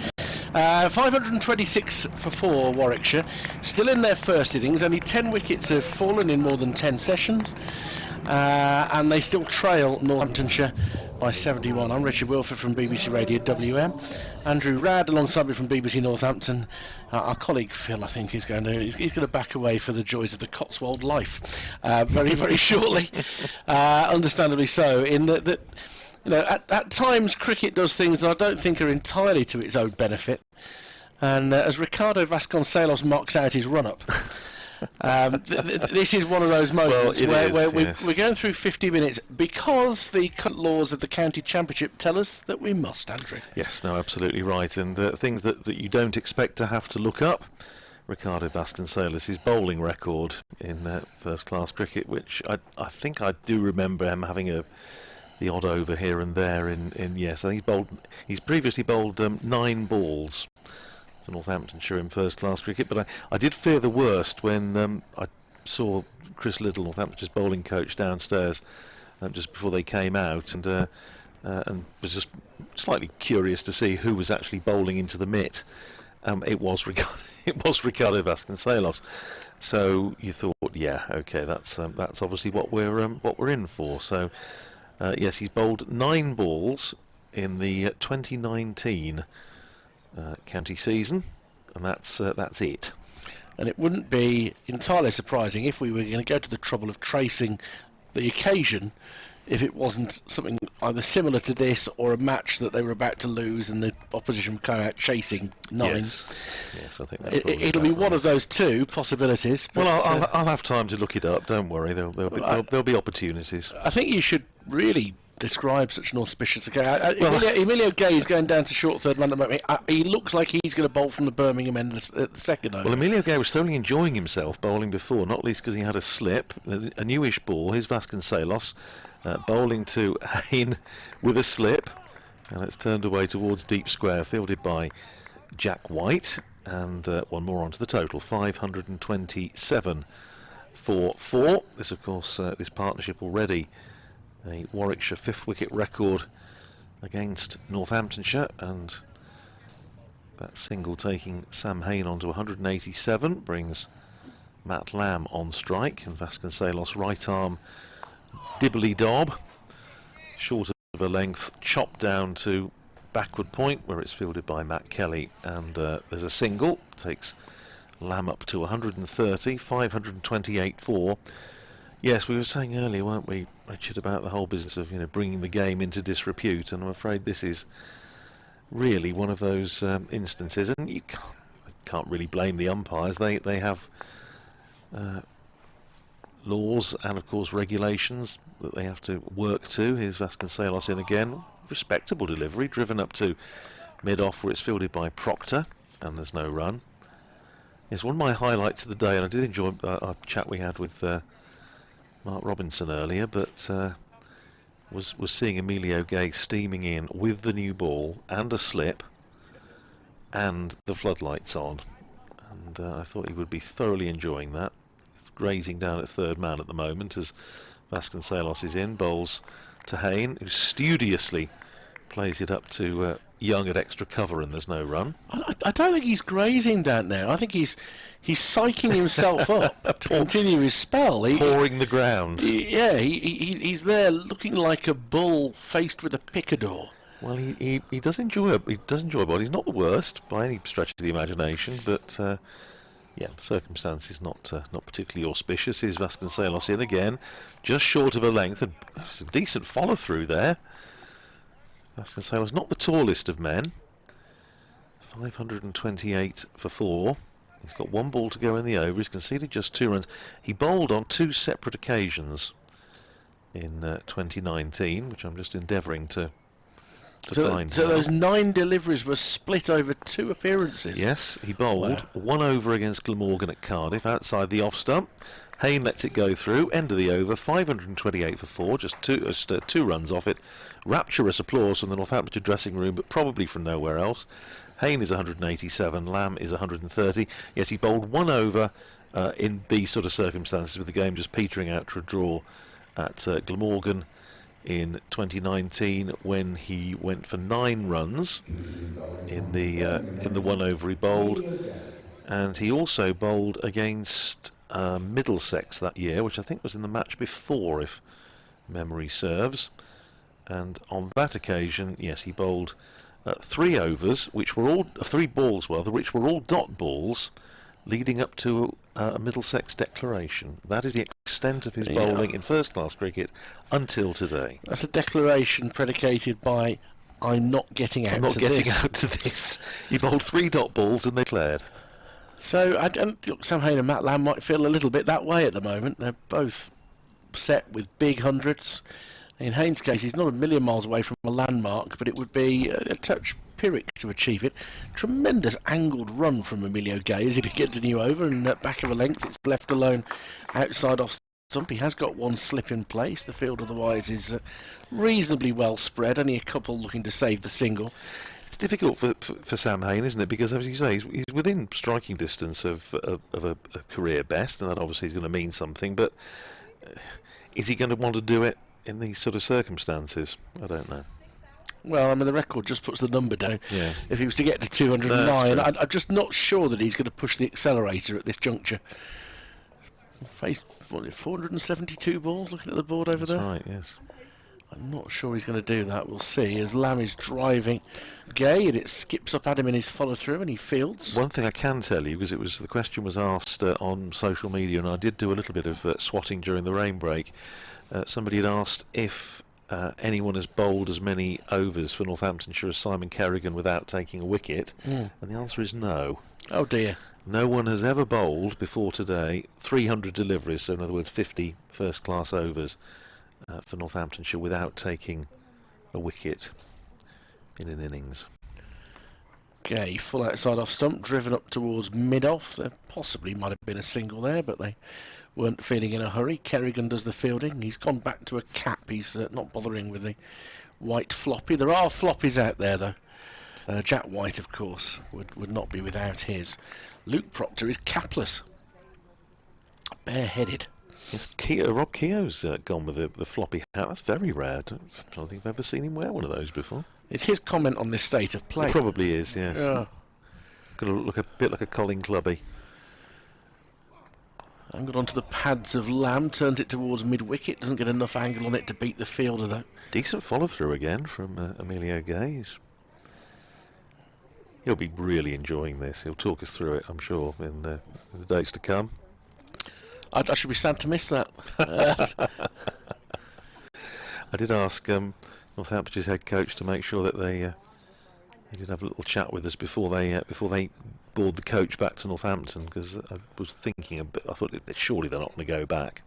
526 for 4 Warwickshire, still in their first innings. Only 10 wickets have fallen in more than 10 sessions, and they still trail Northamptonshire by 71. I'm Richard Wilford from BBC Radio WM. Andrew Radd alongside me from BBC Northampton. Our colleague Phil, I think, is going to back away for the joys of the Cotswold life very, very shortly. Understandably so, in that you know, at times cricket does things that I don't think are entirely to its own benefit. And as Ricardo Vasconcelos marks out his run-up, this is one of those moments where we're going through 50 minutes because the laws of the county championship tell us that we must, Andrew. Yes, no, absolutely right. And things that you don't expect to have to look up. Ricardo Vasconcelos' bowling record in first-class cricket, which I think I do remember him having the odd over here and there yes, I think he's previously bowled 9 balls for Northamptonshire in first-class cricket, but I did fear the worst when I saw Chris Liddell, Northamptonshire's bowling coach, downstairs just before they came out, and was just slightly curious to see who was actually bowling into the mitt. It was Ricardo Vasconcelos. So you thought, yeah, okay, that's obviously what we're in for. So. Yes, he's bowled 9 balls in the 2019 county season, and that's it. And it wouldn't be entirely surprising if we were going to go to the trouble of tracing the occasion if it wasn't something either similar to this or a match that they were about to lose and the opposition came out chasing 9. Yes, I think it'll be one of those two possibilities. Well, I'll have time to look it up. Don't worry, there'll be opportunities. I think you should really describe such an auspicious occasion. Emilio Gay is going down to short third man at the moment. He looks like he's going to bowl from the Birmingham end at the second over. Well, Emilio Gay was thoroughly enjoying himself bowling before, not least because he had a slip, a newish ball. Here's Vasconcelos bowling to Haynes with a slip, and it's turned away towards deep square, fielded by Jack White, and one more onto the total, 527 for 4. This, of course, this partnership already a Warwickshire 5th wicket record against Northamptonshire, and that single taking Sam Haynes on to 187 brings Matt Lamb on strike, and Vasconcelos right arm dibbly dob, short of a length, chopped down to backward point where it's fielded by Matt Kelly, and there's a single, takes Lamb up to 130, 528 for. Yes, we were saying earlier, weren't we, Richard, about the whole business of bringing the game into disrepute, and I'm afraid this is really one of those instances, and you can't really blame the umpires. They have laws and, of course, regulations that they have to work to. Here's Vasconcelos in again, respectable delivery, driven up to mid-off where it's fielded by Proctor, and there's no run. It's one of my highlights of the day, and I did enjoy our chat we had with Mark Robinson earlier, but was seeing Emilio Gay steaming in with the new ball and a slip and the floodlights on, and I thought he would be thoroughly enjoying that. He's grazing down at third man at the moment as Vasconcelos is in, bowls to Haynes, who studiously plays it up to Young at extra cover, and there's no run. I don't think he's grazing down there. I think he's psyching himself up to continue his spell. Pouring the ground. He's there looking like a bull faced with a picador. Well, he does enjoy it. He does enjoy it. He's not the worst by any stretch of the imagination, but yeah, circumstances not particularly auspicious. Here's Vasconcelos in again, just short of a length, and it's a decent follow through there. Vasconcelos not the tallest of men. 528 for 4. He's got 1 ball to go in the over. He's conceded just 2 runs. He bowled on 2 separate occasions in 2019, which I'm just endeavouring to to So, find. so those 9 deliveries were split over 2 appearances. Yes, he bowled Wow. 1 over against Glamorgan at Cardiff outside the off stump. Haynes lets it go through, end of the over, 528 for 4, just two runs off it. Rapturous applause from the Northamptonshire dressing room, but probably from nowhere else. Haynes is 187, Lamb is 130. Yes, he bowled 1 over in these sort of circumstances, with the game just petering out to a draw at Glamorgan in 2019, when he went for 9 runs in the 1 over he bowled. And he also bowled against Middlesex that year, which I think was in the match before, if memory serves. And on that occasion, yes, he bowled 3 overs, which were all 3 balls, which were all dot balls, leading up to a Middlesex declaration. That is the extent of his bowling in first-class cricket until today. That's a declaration predicated by "I'm not getting out." I'm not to getting this. out to this. He bowled 3 dot balls and they declared. So I don't look, Sam Haynes and Matt Lamb might feel a little bit that way at the moment. They're both set with big hundreds. In Haynes' case, he's not a million miles away from a landmark, but it would be a touch Pyrrhic to achieve it. Tremendous angled run from Emilio Gay as he begins a new over, and back of a length it's left alone outside off stump. He has got 1 slip in place. The field otherwise is reasonably well spread, only a couple looking to save the single. It's difficult for Sam Haynes, isn't it? Because, as you say, he's within striking distance of a career best, and that obviously is going to mean something. But is he going to want to do it in these sort of circumstances? I don't know. Well, I mean, the record just puts the number down. Yeah. If he was to get to 209, I'm just not sure that he's going to push the accelerator at this juncture. Faced 472 balls, looking at the board over there. That's right, yes. I'm not sure he's going to do that. We'll see. As Lamb is driving Gay, and it skips up at him in his follow-through, and he fields. One thing I can tell you, because the question was asked on social media, and I did do a little bit of swatting during the rain break. Somebody had asked if anyone has bowled as many overs for Northamptonshire as Simon Kerrigan without taking a wicket, and the answer is no. Oh dear. No one has ever bowled before today 300 deliveries, so in other words 50 first-class overs for Northamptonshire without taking a wicket in an innings. Gay, full outside off stump, driven up towards mid-off. There possibly might have been a single there, but they weren't feeling in a hurry. Kerrigan does the fielding. He's gone back to a cap. He's not bothering with the white floppy. There are floppies out there, though. Jack White, of course, would not be without his. Luke Proctor is capless. Bareheaded. Yes, Rob Keogh's gone with the floppy hat. That's very rare. I don't think I've ever seen him wear one of those before. It's his comment on this state of play. It probably is, yes. Yeah. Going to look a bit like a Colin Clubby. Angled onto the pads of Lamb, turns it towards mid-wicket, doesn't get enough angle on it to beat the fielder, though. Decent follow-through again from Emilio Gaze. He'll be really enjoying this. He'll talk us through it, I'm sure, in the days to come. I should be sad to miss that. I did ask Northampton's head coach to make sure that they did have a little chat with us before they board the coach back to Northampton, because I was thinking a bit. I thought that surely they're not going to go back.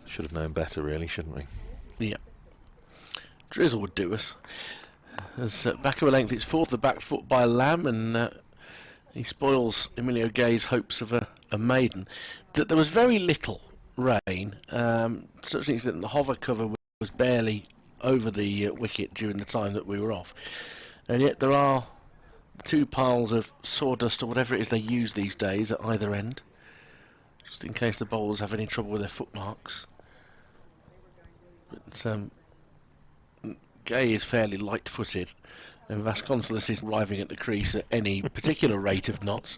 Should have known better, really, shouldn't we? Yeah. Drizzle would do us. As back of a length, it's fourth the back foot by Lamb, and he spoils Emilio Gay's hopes of a maiden. There was very little rain, such an extent that the hover cover was barely over the wicket during the time that we were off, and yet there are 2 piles of sawdust or whatever it is they use these days at either end, just in case the bowlers have any trouble with their footmarks. But Gay is fairly light-footed, and Vasconcelos is arriving at the crease at any particular rate of knots.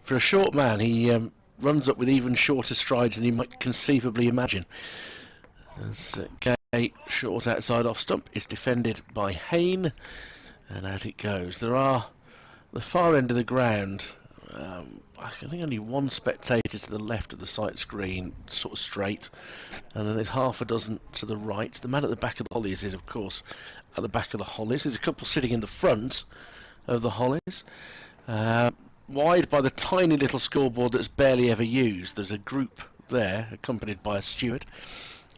For a short man, he runs up with even shorter strides than you might conceivably imagine. As Gay, short outside off stump, is defended by Haynes, and out it goes. There are, the far end of the ground, I think only 1 spectator to the left of the sight screen, sort of straight, and then there's half a dozen to the right. The man at the back of the hollies is, of course, at the back of the hollies. There's a couple sitting in the front of the hollies, wide by the tiny little scoreboard that's barely ever used. There's a group there, accompanied by a steward,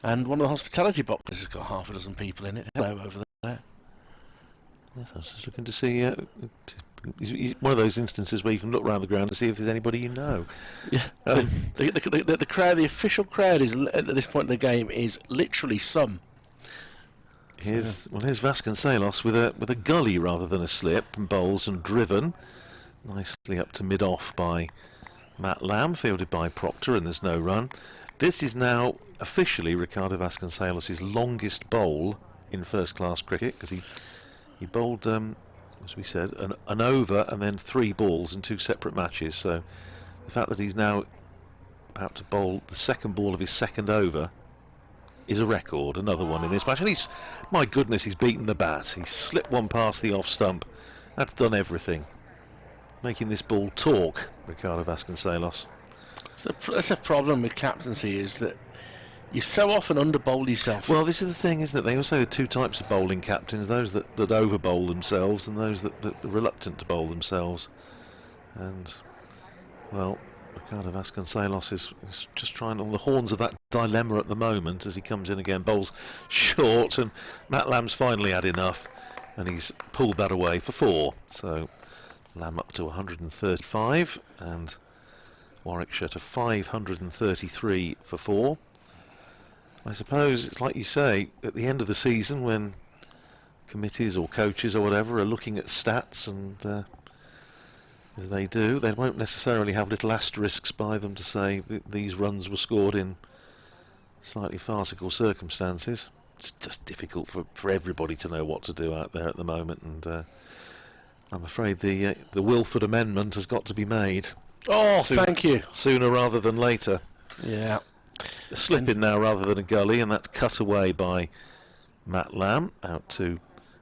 and one of the hospitality boxes has got half a dozen people in it. Hello over there. Yes, I was just looking to see. One of those instances where you can look around the ground to see if there's anybody you know. Yeah, the crowd, the official crowd, is at this point in the game is literally some. Here's Vasconcelos with a gully rather than a slip, and bowls and driven nicely up to mid-off by Matt Lamb, fielded by Proctor, and there's no run. This is now officially Ricardo Vasconcelos' longest bowl in first-class cricket, because he bowled, as we said, an over and then 3 balls in 2 separate matches. So the fact that he's now about to bowl the second ball of his second over is a record, another one in this match. And my goodness, he's beaten the bat. He's slipped one past the off stump. That's done everything. Making this ball talk, Ricardo Vasconcelos. That's a problem with captaincy, is that you so often under-bowl yourself. Well, this is the thing, isn't it? They also have 2 types of bowling captains, those that over-bowl themselves and those that are reluctant to bowl themselves. And, well, Ricardo Vasconcelos is just trying on the horns of that dilemma at the moment as he comes in again, bowls short, and Matt Lamb's finally had enough, and he's pulled that away for 4. So Lamb up to 135, and Warwickshire to 533 for 4. I suppose it's like you say, at the end of the season when committees or coaches or whatever are looking at stats, and as they do, they won't necessarily have little asterisks by them to say these runs were scored in slightly farcical circumstances. It's just difficult for everybody to know what to do out there at the moment, and I'm afraid the Wilford Amendment has got to be made. Oh, thank you. Sooner rather than later. Yeah. A slip in now rather than a gully, and that's cut away by Matt Lamb out to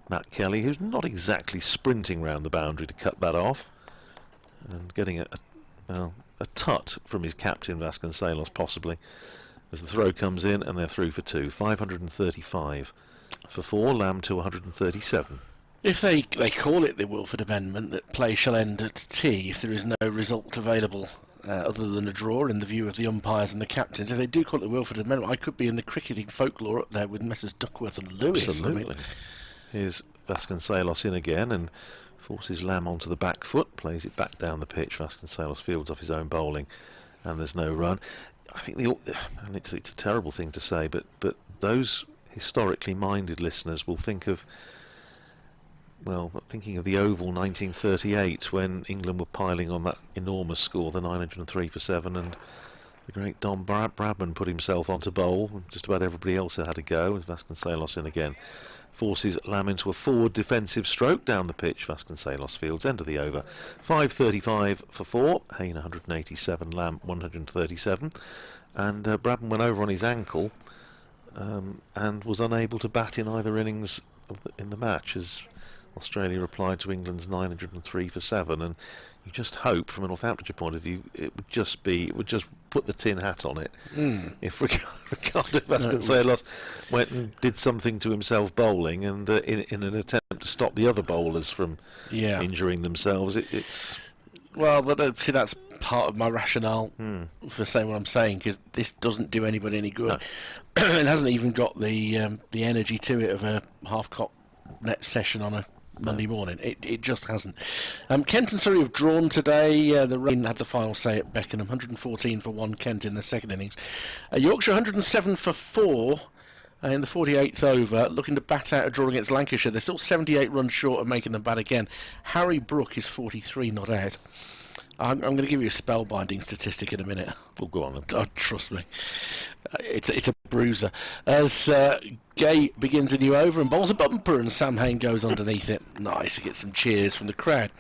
Matt Kelly, who's not exactly sprinting round the boundary to cut that off, and getting a tut from his captain Vasconcelos possibly as the throw comes in, and they're through for 2. 535 for 4, Lamb to 137. If they call it the Wilford Amendment, that play shall end at tea if there is no result available other than a draw in the view of the umpires and the captains. If they do call it the Wilford Amendment, I could be in the cricketing folklore up there with Messrs Duckworth and Lewis. Absolutely. Here's Vasconcelos in again and forces Lamb onto the back foot, plays it back down the pitch. Vasconcelos fields off his own bowling, and there's no run. I think and it's a terrible thing to say, but those historically minded listeners will think of, well, thinking of the Oval 1938 when England were piling on that enormous score, the 903 for 7, and the great Don Bradman put himself onto bowl, and just about everybody else had a go, with Vasconcelos in again. Forces Lamb into a forward defensive stroke down the pitch. Vasconcelos fields, end of the over. 535 for 4, Haynes 187, Lamb 137, and Bradman went over on his ankle and was unable to bat in either innings in the match as Australia replied to England's 903 for 7, and you just hope, from a Northamptonshire point of view, it would just put the tin hat on it. If Ricardo Vasconcelos went and did something to himself bowling, and in an attempt to stop the other bowlers from injuring themselves, it's well, but see, that's part of my rationale for saying what I'm saying, because this doesn't do anybody any good. No. It hasn't even got the energy to it of a half-cock net session on a Monday morning. It just hasn't. Kent and Surrey have drawn today. The Rain had the final say at Beckenham. 114 for 1 Kent in the second innings. Yorkshire 107 for 4 in the 48th over, looking to bat out a draw against Lancashire. They're still 78 runs short of making them bat again. Harry Brook is 43 not out. I'm going to give you a spellbinding statistic in a minute. We'll go on then. Oh, trust me. It's a bruiser. As Gay begins a new over and bowls a bumper, and Sam Haynes goes underneath it. Nice, to get some cheers from the crowd.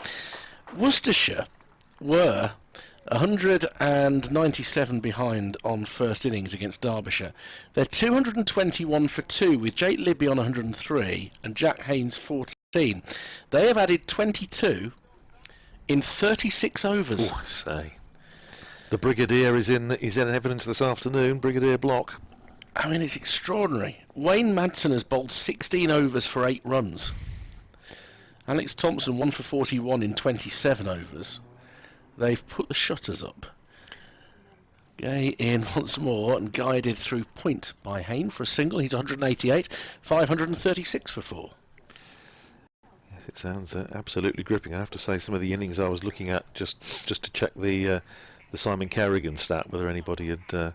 Worcestershire were 197 behind on first innings against Derbyshire. They're 221 for 2 with Jake Libby on 103 and Jack Haynes 14. They have added 22 in 36 overs. Oh, I say. The Brigadier is in evidence this afternoon, Brigadier Block. I mean, it's extraordinary. Wayne Madsen has bowled 16 overs for 8 runs. Alex Thompson 1 for 41 in 27 overs. They've put the shutters up. Gay in once more and guided through point by Haynes for a single. He's 188, 536 for 4. Yes, it sounds absolutely gripping. I have to say, some of the innings I was looking at just to check the Simon Kerrigan stat, whether anybody had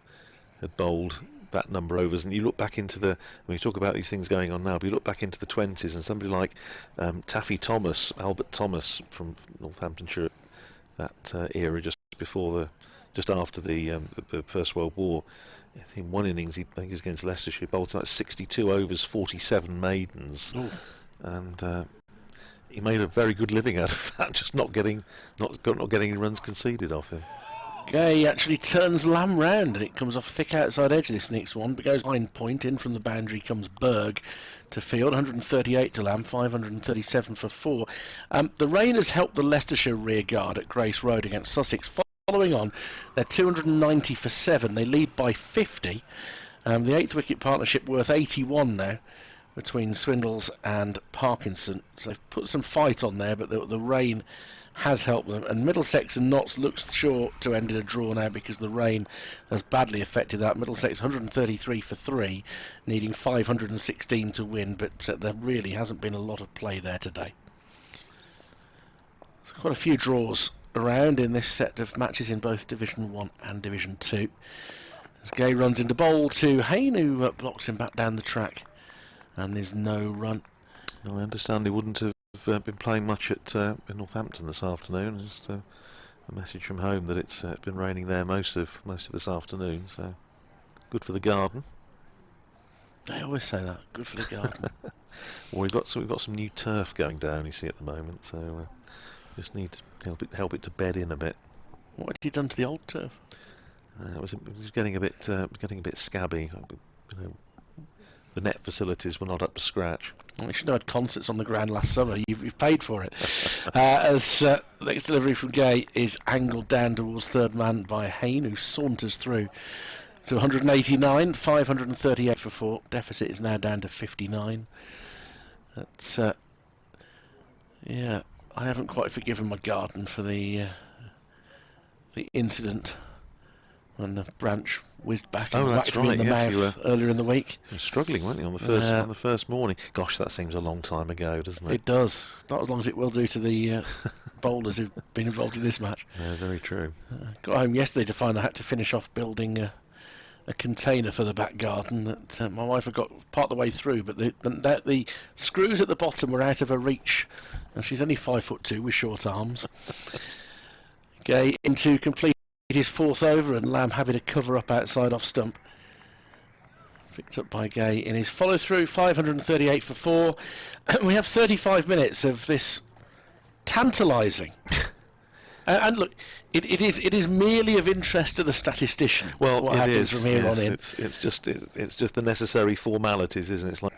bowled that number of overs, and you look back into when you talk about these things going on now, but you look back into the 20s, and somebody like Taffy Thomas, Albert Thomas from Northamptonshire, that era just after the First World War. I think in one innings, I think he was against Leicestershire, bowled like 62 overs, 47 maidens. Ooh. And he made a very good living out of that, just not getting any runs conceded off him. Gay actually turns Lamb round, and it comes off thick outside edge, this next one, but goes line point. In from the boundary comes Berg to field, 138 to Lamb, 537 for 4. The rain has helped the Leicestershire rear guard at Grace Road against Sussex. Following on, they're 290 for 7. They lead by 50. The 8th wicket partnership worth 81 now between Swindles and Parkinson. So they've put some fight on there, but the rain has helped them. And Middlesex and Notts looks sure to end in a draw now because the rain has badly affected that. Middlesex 133 for 3, needing 516 to win, but there really hasn't been a lot of play there today. So quite a few draws around in this set of matches in both Division 1 and Division 2. As Gay runs into bowl to Haynes, who blocks him back down the track, and there's no run. I understand he wouldn't have been playing much at in Northampton this afternoon. Just a message from home that it's been raining there most of this afternoon. So good for the garden. They always say that. Good for the garden. Well, we've got some new turf going down. You see at the moment, so just need to help it to bed in a bit. What had you done to the old turf? It was getting a bit scabby. You know, the net facilities were not up to scratch. Well, you should have had concerts on the ground last summer. You've paid for it. As the next delivery from Gay is angled down towards third man by Haynes, who saunters through to 189, 538 for 4. Deficit is now down to 59. That's yeah. I haven't quite forgiven my garden for the incident when the branch whizzed back and whacked me in the mouth earlier in the week. You were struggling, weren't you, on the first morning? Gosh, that seems a long time ago, doesn't it? It does. Not as long as it will do to the bowlers who've been involved in this match. Yeah, very true. Got home yesterday to find I had to finish off building a container for the back garden that my wife had got part of the way through, but the screws at the bottom were out of her reach, and she's only 5'2" with short arms. Gay into complete his 4th over, and Lamb having to cover up outside off stump. Picked up by Gay in his follow through, 538 for 4. And we have 35 minutes of this tantalising. And look, it is merely of interest to the statistician. Well, what happens from here on in. It's just the necessary formalities, isn't it? It's like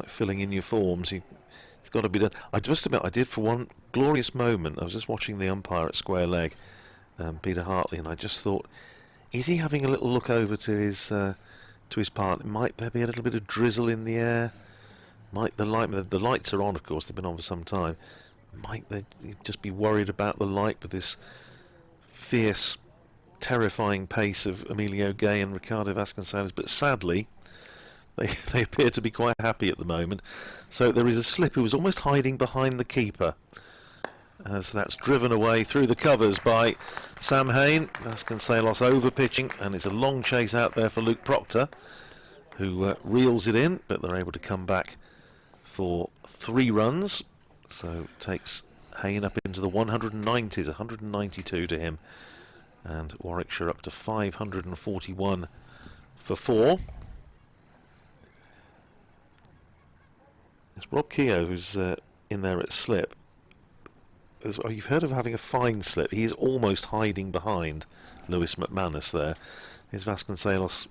filling in your forms. It's got to be done. I must admit, I did for one glorious moment. I was just watching the umpire at square leg, Peter Hartley, and I just thought, is he having a little look over to his partner? Might there be a little bit of drizzle in the air? Might the lights are on, of course, they've been on for some time. Might they just be worried about the light with this fierce, terrifying pace of Emilio Gay and Ricardo Vasconcelos? But sadly, they appear to be quite happy at the moment. So there is a slip who was almost hiding behind the keeper, as that's driven away through the covers by Sam Haynes. Vasconcelos over pitching, and it's a long chase out there for Luke Proctor, who reels it in, but they're able to come back for 3 runs. So takes Haynes up into the 190s, 192 to him, and Warwickshire up to 541 for 4. It's Rob Keogh who's in there at slip. You've heard of having a fine slip. He is almost hiding behind Lewis McManus there. Is Vasconcelos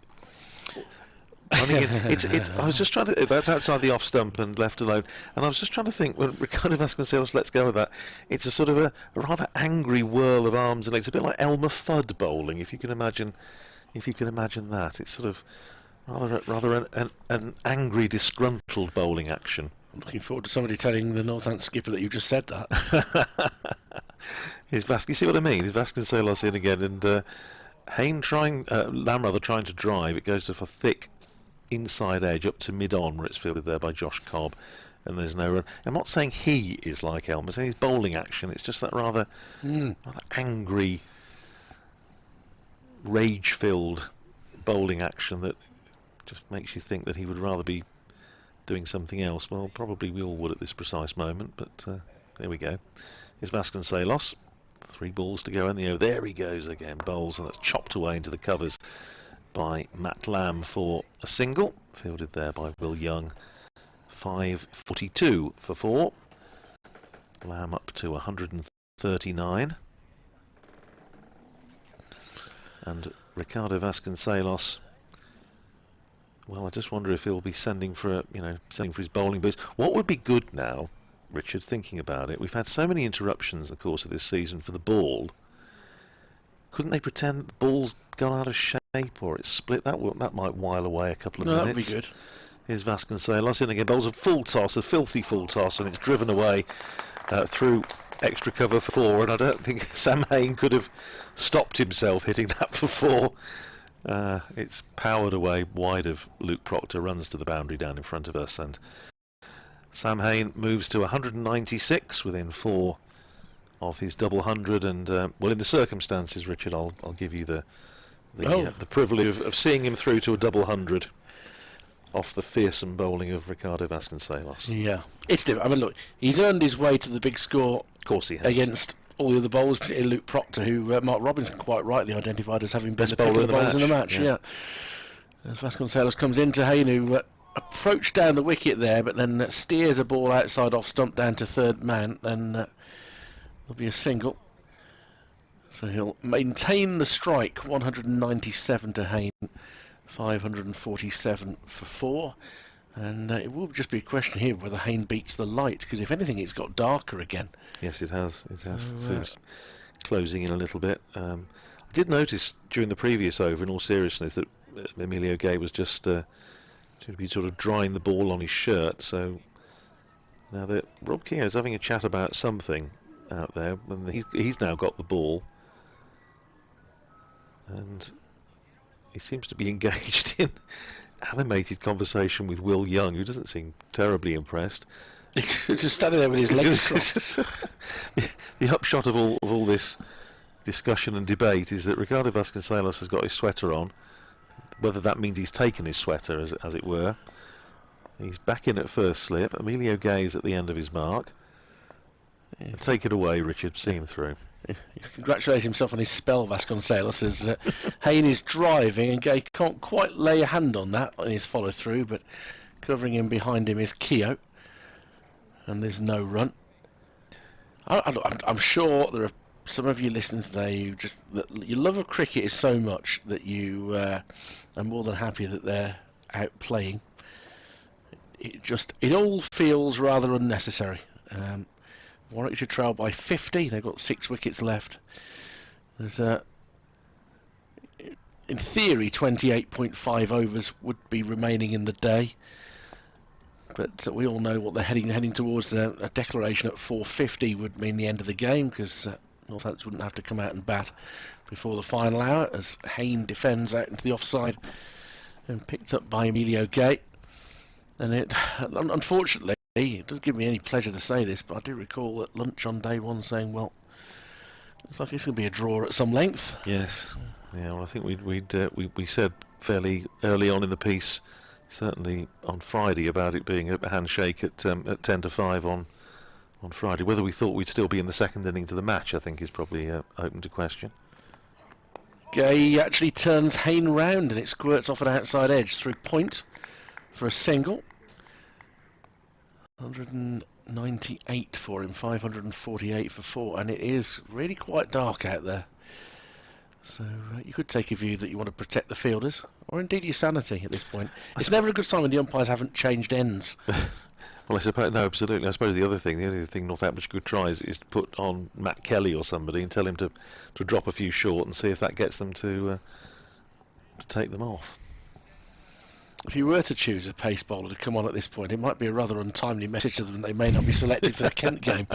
running in? I was just trying to... That's outside the off stump and left alone. And I was just trying to think, when Ricardo Vasconcelos lets go of that, it's a sort of a rather angry whirl of arms and legs, a bit like Elmer Fudd bowling, if you can imagine that. It's sort of rather an angry, disgruntled bowling action. I'm looking forward to somebody telling the Northampton skipper that you just said that. You see what I mean? Is Vasconcelos in again, and Haynes Lamb trying to drive. It goes to a thick inside edge up to mid-on, where it's fielded there by Josh Cobb, and there's no run. I'm not saying he is like Elm, I'm saying his bowling action, it's just that rather angry, rage-filled bowling action that just makes you think that he would rather be doing something else. Well, probably we all would at this precise moment, but there we go. Here's Vasconcelos. 3 balls to go in the over. There he goes again. Bowls, and that's chopped away into the covers by Matt Lamb for a single. Fielded there by Will Young. 542 for 4. Lamb up to 139. And Ricardo Vasconcelos, well, I just wonder if he'll be sending for his bowling boots. What would be good now, Richard, thinking about it? We've had so many interruptions in the course of this season for the ball. Couldn't they pretend that the ball's gone out of shape or it's split? That might while away a couple of minutes. That would be good. Here's Vasconcelos in again. Bowls a full toss, a filthy full toss, and it's driven away through extra cover for 4. And I don't think Sam Haynes could have stopped himself hitting that for 4. It's powered away wide of Luke Proctor, runs to the boundary down in front of us, and Sam Haynes moves to 196 within 4 of his double 100. And well, in the circumstances, Richard, I'll give you the privilege of seeing him through to a double 100 off the fearsome bowling of Ricardo Vasconcelos. Yeah, it's different. I mean, look, he's earned his way to the big score. Of course he has. Against all the other bowlers, particularly Luke Proctor, who Mark Robinson quite rightly identified as having been Best the pick bowler of the bowlers in the match. Yeah. As Vasconcelos comes into Haynes, who approached down the wicket there, but then steers a ball outside off stump down to third man, and there'll be a single. So he'll maintain the strike. 197 to Haynes, 547 for 4. And it will just be a question here whether Haynes beats the light, because if anything, it's got darker again. Yes, it has. It seems closing in a little bit. I did notice during the previous over, in all seriousness, that Emilio Gay was just to be sort of drying the ball on his shirt. So now that Rob Keogh's having a chat about something out there, and he's now got the ball, and he seems to be engaged in animated conversation with Will Young, who doesn't seem terribly impressed. Just standing there with his legs crossed. The upshot of all this discussion and debate is that Ricardo Vasconcelos has got his sweater on. Whether that means he's taken his sweater, as it were. He's back in at first slip. Emilio Gay is at the end of his mark. Take it away, Richard. See him through. He's congratulating himself on his spell, Vasconcelos, as Haynes is driving, and Gay can't quite lay a hand on that in his follow through, but covering him behind him is Keogh, and there's no run. I'm sure there are some of you listening today who your love of cricket is so much that you are more than happy that they're out playing. It all feels rather unnecessary. Warwickshire trail by 50. They've got 6 wickets left. There's in theory 28.5 overs would be remaining in the day, but we all know what they're heading towards. A declaration at 4:50 would mean the end of the game, because Northampton wouldn't have to come out and bat before the final hour, as Haynes defends out into the offside and picked up by Emilio Gay. And it, unfortunately, it doesn't give me any pleasure to say this, but I do recall at lunch on day 1 saying, well, looks like it's going to be a draw at some length. Yes. Yeah, well, I think we said fairly early on in the piece, certainly on Friday, about it being a handshake at 10 to 5 on Friday. Whether we thought we'd still be in the second innings of the match, I think, is probably open to question. Gay actually turns Haynes round, and it squirts off an outside edge through point for a single. 198 for him, 548 for 4, and it is really quite dark out there. So you could take a view that you want to protect the fielders, or indeed your sanity at this point. It's never a good sign when the umpires haven't changed ends. Well, I suppose, no, absolutely. I suppose the other thing Northamptonshire could try is to put on Matt Kelly or somebody and tell him to drop a few short and see if that gets them to take them off. If you were to choose a pace bowler to come on at this point, it might be a rather untimely message to them. They may not be selected for the Kent game.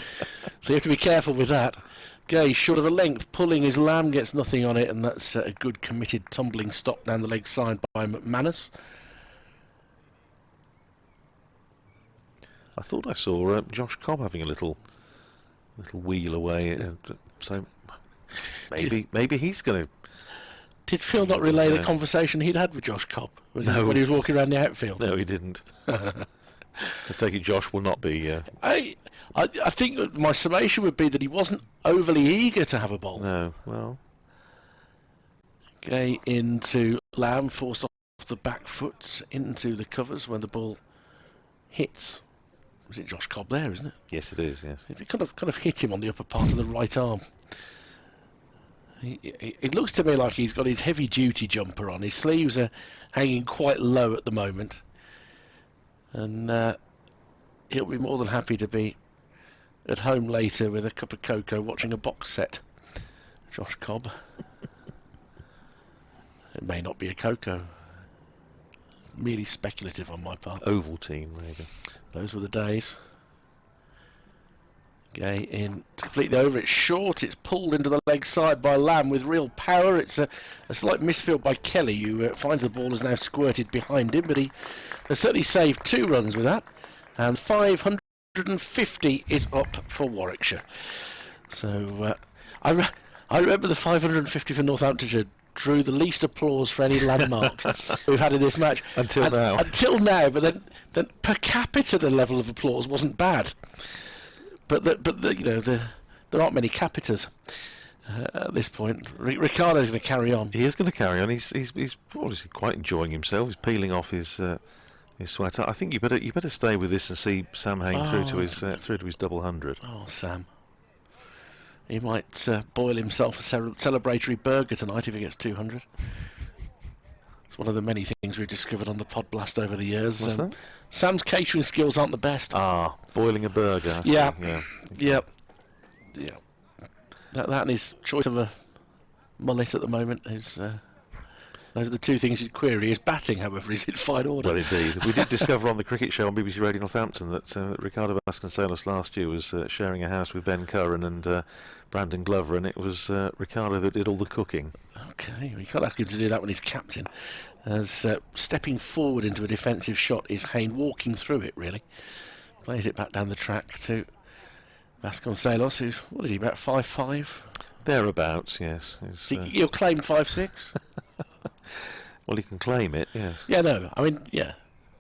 So you have to be careful with that. Gay short of the length, pulling his Lamb, gets nothing on it, and that's a good committed tumbling stop down the leg side by McManus. I thought I saw Josh Cobb having a little wheel away, so maybe he's going to. Did Phil not relay the conversation he'd had with Josh Cobb when he was walking around the outfield? No, he didn't. To take it, Josh will not be. I think my summation would be that he wasn't overly eager to have a bowl. No, well. Gay into Lamb, forced off the back foot into the covers when the ball hits. Is it Josh Cobb there, isn't it? Yes, it is. Yes. It kind of hit him on the upper part of the right arm. It looks to me like he's got his heavy-duty jumper on. His sleeves are hanging quite low at the moment, and he'll be more than happy to be at home later with a cup of cocoa watching a box set. Josh Cobb. It may not be a cocoa. Merely speculative on my part. Ovaltine, maybe. Those were the days. Gay in to complete the over. It's short. It's pulled into the leg side by Lamb with real power. It's a slight misfield by Kelly, who finds the ball has now squirted behind him, but he has certainly saved 2 runs with that. And 550 is up for Warwickshire. So I remember the 550 for Northamptonshire drew the least applause for any landmark we've had in this match until now. But then per capita the level of applause wasn't bad. But there aren't many capitas at this point. Ricardo's going to carry on. He is going to carry on. He's obviously quite enjoying himself. He's peeling off his sweat. I think you better stay with this and see Sam Haynes through to his double 100. Oh, Sam. He might boil himself a celebratory burger tonight if he gets 200. It's one of the many things we've discovered on the Pod Blast over the years. What's that? Sam's catering skills aren't the best. Ah, boiling a burger. Yeah. That and his choice of a mullet at the moment is. Those are the 2 things you'd query. His batting, however, is in fine order. Well, indeed. We did discover on the cricket show on BBC Radio Northampton that Ricardo Vasconcelos last year was sharing a house with Ben Curran and Brandon Glover, and it was Ricardo that did all the cooking. Okay, we can't ask him to do that when he's captain. As stepping forward into a defensive shot is Haynes, walking through it, really. Plays it back down the track to Vasconcelos, who's, what is he, about 5'5"? Thereabouts, yes. He'll claim 5'6"? Well, he can claim it, yes. Yeah, no, I mean, yeah.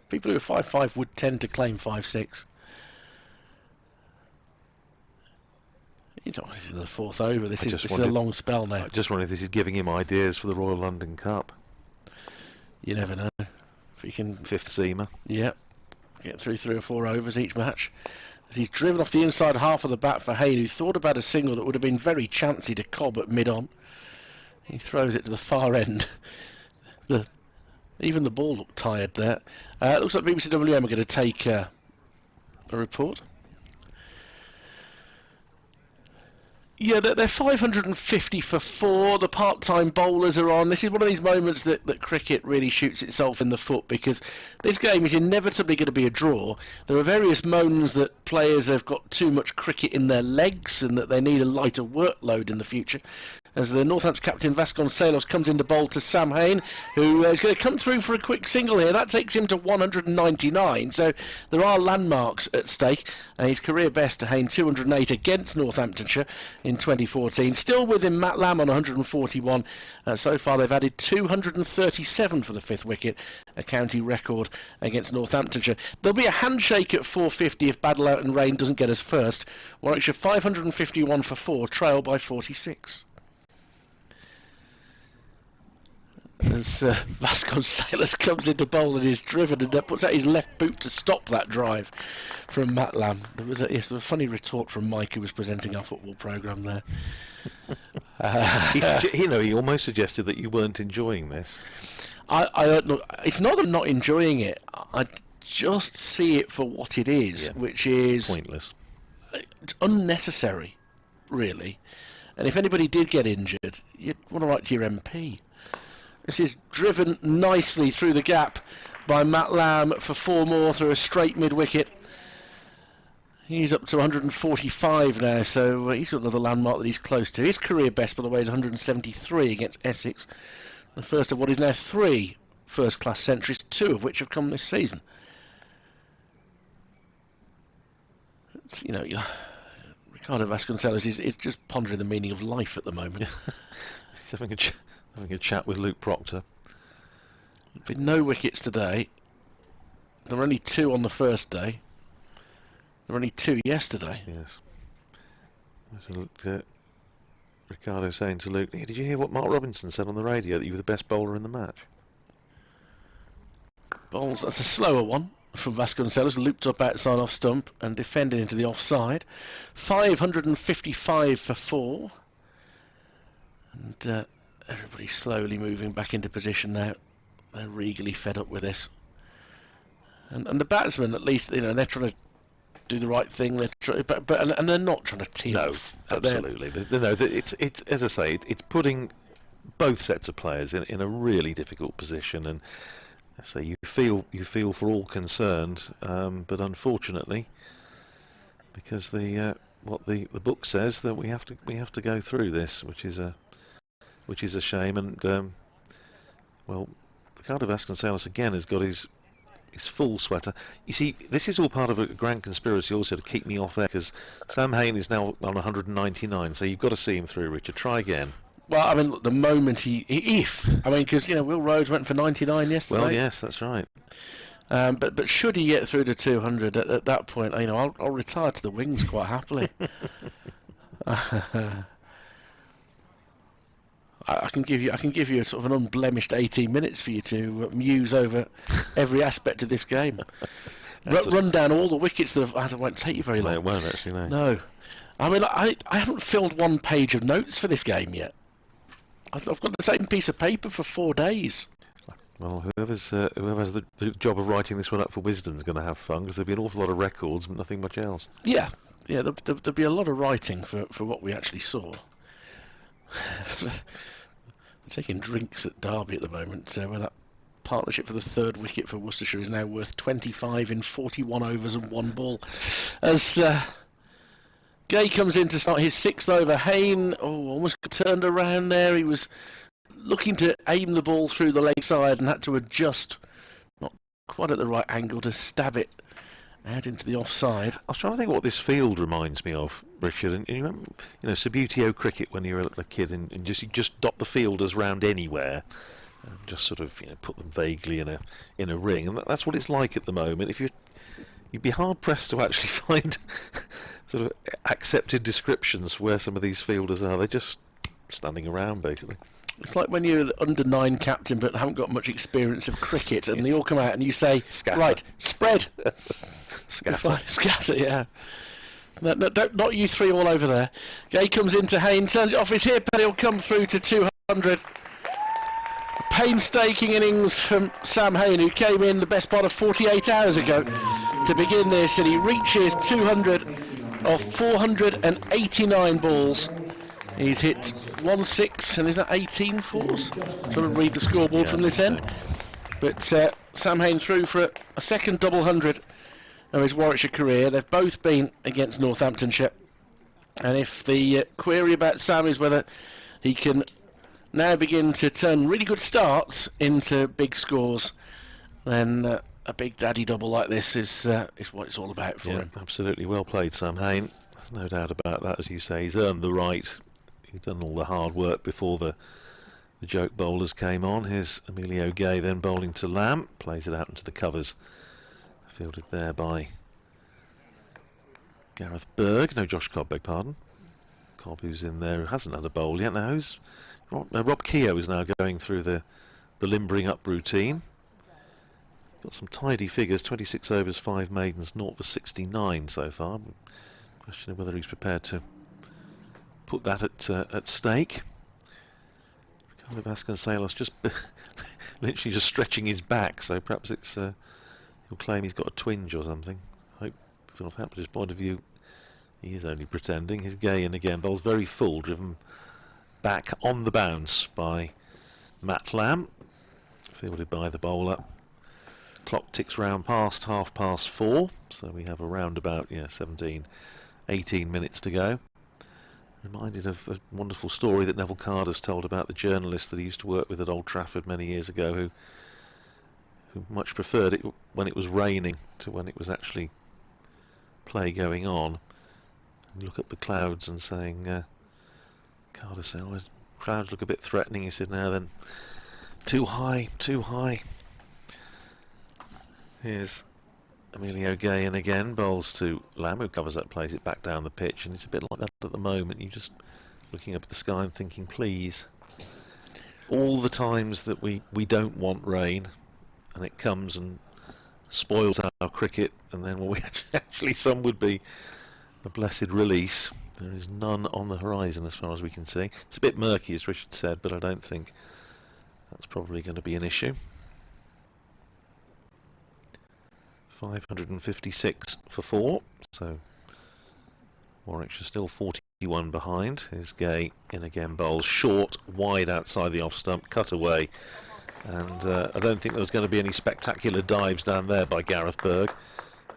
People who are 5'5" would tend to claim 5'6". He's always in the 4th over. This is a long spell now. I just wonder if this is giving him ideas for the Royal London Cup. You never know. If he can... 5th seamer. Yep. Get through 3 or 4 overs each match. As he's driven off the inside half of the bat for Haynes, who thought about a single that would have been very chancy to Cobb at mid-on. He throws it to the far end. Even the ball looked tired there. It looks like BBC WM are going to take a report. Yeah, they're 550 for 4. The part-time bowlers are on. This is one of these moments that cricket really shoots itself in the foot, because this game is inevitably going to be a draw. There are various moans that players have got too much cricket in their legs and that they need a lighter workload in the future. As the Northampton captain Vasconcelos comes into bowl to Sam Haynes, who is going to come through for a quick single here. That takes him to 199, so there are landmarks at stake. His career best to Haynes, 208 against Northamptonshire in 2014. Still with him, Matt Lamb on 141. So far they've added 237 for the 5th wicket, a county record against Northamptonshire. There'll be a handshake at 450 if Battle Out and Rain doesn't get us first. Warwickshire 551 for 4, trail by 46. As Vasconcelos comes into bowl and is driven and puts out his left boot to stop that drive from Matt Lamb. There was a funny retort from Mike, who was presenting our football programme there. He almost suggested that you weren't enjoying this. Look, it's not that I'm not enjoying it. I just see it for what it is, which is pointless, unnecessary, really. And if anybody did get injured, you'd want to write to your MP. This is driven nicely through the gap by Matt Lamb for 4 more through a straight mid-wicket. He's up to 145 now, so he's got another landmark that he's close to. His career best, by the way, is 173 against Essex. The first of what is now 3 first-class centuries, 2 of which have come this season. you know, Ricardo Vasconcelos is just pondering the meaning of life at the moment. He's having a chat with Luke Proctor. There've been no wickets today. There were only 2 on the first day. There were only 2 yesterday. Yes. Ricardo saying to Luke, "Did you hear what Mark Robinson said on the radio, that you were the best bowler in the match?" Bowls, that's a slower one from Vasconcelos, looped up outside off stump and defended into the offside. 555 for 4. And everybody's slowly moving back into position now. They're regally fed up with this. And the batsmen, at least, you know, they're trying to do the right thing. They're and they're not trying to tee off. Absolutely. It's as I say, it's putting both sets of players in a really difficult position, and so you feel for all concerned, but unfortunately, because what the book says, that we have to go through this, which is a shame. And well, Ricardo Vasconcelos again has got his full sweater. You see, this is all part of a grand conspiracy also to keep me off air, because Sam Haynes is now on 199, so you've got to see him through, Richard. Try again. Well, I mean, look, the moment because, you know, Will Rhodes went for 99 yesterday. Well, yes, that's right. But should he get through to 200 at that point, you know, I'll retire to the wings quite happily. I can give you a sort of an unblemished 18 minutes for you to muse over every aspect of this game. Run down all the wickets that have. It won't take you very long. No, it won't actually. No. I mean, I haven't filled 1 page of notes for this game yet. I've got the same piece of paper for 4 days. Well, whoever has the job of writing this one up for Wisden's going to have fun, because there'll be an awful lot of records, but nothing much else. Yeah. There'll be a lot of writing for what we actually saw. They're taking drinks at Derby at the moment, where that partnership for the 3rd wicket for Worcestershire is now worth 25 in 41 overs and 1 ball. As Gay comes in to start his 6th over. Haynes, almost turned around there. He was looking to aim the ball through the leg side and had to adjust, not quite at the right angle, to stab it out into the offside. I was trying to think what this field reminds me of, Richard. And you remember, Subbuteo cricket when you were a kid, and you just dot the fielders round anywhere, and just sort of put them vaguely in a ring, and that's what it's like at the moment. If you'd be hard pressed to actually find sort of accepted descriptions for where some of these fielders are. They're just standing around, basically. It's like when you're under 9 captain but haven't got much experience of cricket, and they all come out and you say, Scatter. Right, spread. Scatter, yeah. No, not you 3 all over there. Gay comes into Haynes, turns it off his hip, and he'll come through to 200. Painstaking innings from Sam Haynes, who came in the best part of 48 hours ago to begin this, and he reaches 200 of 489 balls. He's hit 1-6, and is that 18 fours? Trying to read the scoreboard from this end. But Sam Haynes through for a second double 100 of his Warwickshire career. They've both been against Northamptonshire. And if the query about Sam is whether he can now begin to turn really good starts into big scores, then a big daddy double like this is what it's all about for him. Absolutely well played, Sam Haynes. There's no doubt about that. As you say, he's earned the right. He's done all the hard work before the joke bowlers came on. Here's Emilio Gay then bowling to Lamb, plays it out into the covers, fielded there by Gareth Berg. No, Josh Cobb, beg pardon. Cobb, who's in there, who hasn't had a bowl yet. Now Rob Keogh is now going through the limbering up routine. Got some tidy figures, 26 overs, 5 maidens, 0 for 69 so far. Question of whether he's prepared to put that at stake. Ricardo Vasconcelos just literally just stretching his back, so perhaps it's he'll claim he's got a twinge or something. I hope from Northampton's point of view he is only pretending. His Gay in again, bowls very full, driven back on the bounce by Matt Lamb, fielded by the bowler. Clock ticks round past 4:30, so we have around about 17, 18 minutes to go. Reminded of a wonderful story that Neville Carter's told about the journalist that he used to work with at Old Trafford many years ago, who much preferred it when it was raining to when it was actually play going on. Look at the clouds and saying, Cardasell, the crowds look a bit threatening. He said, now then, too high, too high. Here's Emilio Gay, and again bowls to Lamb, who covers up, plays it back down the pitch, and it's a bit like that at the moment. You're just looking up at the sky and thinking, please. All the times that we don't want rain, and it comes and spoils our cricket, and then we actually some would be the blessed release. There is none on the horizon as far as we can see. It's a bit murky, as Richard said, but I don't think that's probably going to be an issue. 556 for 4, so Warwickshire still 41 behind. Here's Gay in again, bowls short, wide outside the off stump, cut away, and I don't think there was going to be any spectacular dives down there by Gareth Berg,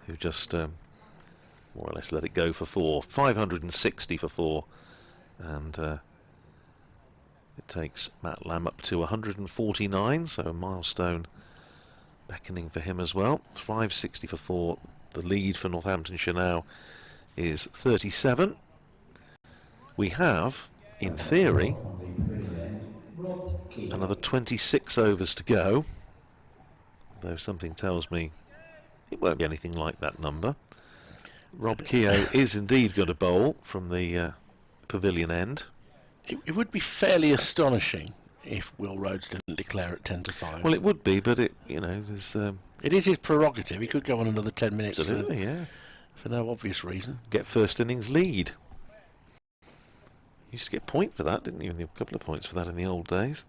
who just more or less let it go for 4. 560 for 4, and it takes Matt Lamb up to 149, so a milestone beckoning for him as well. 560 for 4. The lead for Northamptonshire now is 37. We have, in theory, another 26 overs to go, though something tells me it won't be anything like that number. Rob Keogh is indeed going to bowl from the pavilion end. It would be fairly astonishing if Will Rhodes didn't declare at 10 to 5. Well, it would be, but it, you know, there's. It is his prerogative. He could go on another 10 minutes. Absolutely, yeah. For no obvious reason. Get first innings lead. You used to get a point for that, didn't you? A couple of points for that in the old days.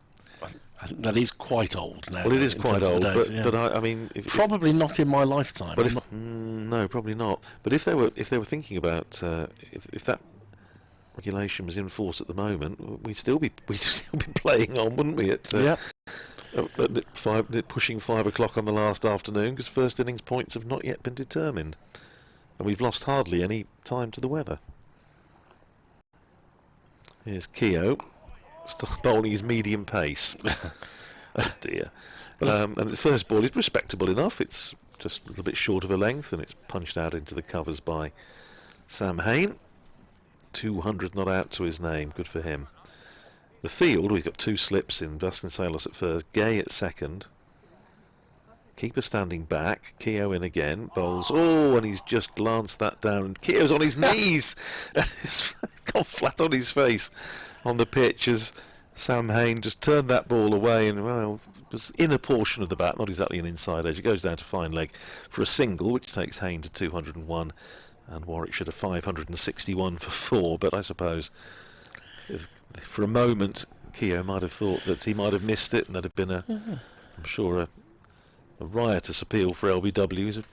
I think that is quite old now. Well, it is quite old, days, but I mean, probably not in my lifetime. But no, probably not. But if they were thinking about if that regulation was in force at the moment, we'd still be playing on, wouldn't we? At pushing 5 o'clock on the last afternoon, because first innings points have not yet been determined, and we've lost hardly any time to the weather. Here's Keogh, still bowling his medium pace. Oh dear. And the first ball is respectable enough. It's just a little bit short of a length, and it's punched out into the covers by Sam Haynes. 200 not out to his name. Good for him. The field, we've got 2 slips in. Vasconcelos at first, Gay at second. Keeper standing back. Keogh in again. Bowls. Oh, and he's just glanced that down. Keogh's on his knees. And he's gone flat on his face on the pitch as Sam Haynes just turned that ball away, and well, it was in a portion of the bat, not exactly an inside edge. It goes down to fine leg for a single, which takes Haynes to 201 and Warwickshire to 561 for 4. But I suppose for a moment Keogh might have thought that he might have missed it, and there'd have been I'm sure a riotous appeal for LBW.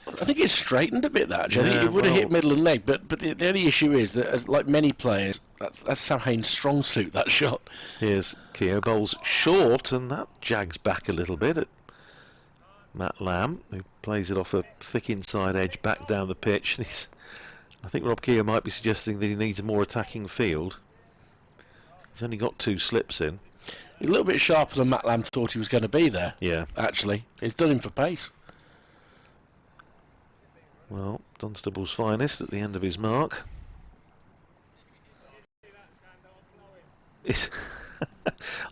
I think it's straightened a bit, that actually. Yeah, It would have hit middle and leg, but the only issue is that, as like many players, that's Sam Haynes' strong suit, that shot. Here's Keogh, bowls short, and that jags back a little bit at Matt Lamb, who plays it off a thick inside edge back down the pitch. I think Rob Keogh might be suggesting that he needs a more attacking field. He's only got 2 slips in. A little bit sharper than Matt Lamb thought he was going to be there. Yeah. Actually, it's done him for pace. Well, Dunstable's finest at the end of his mark.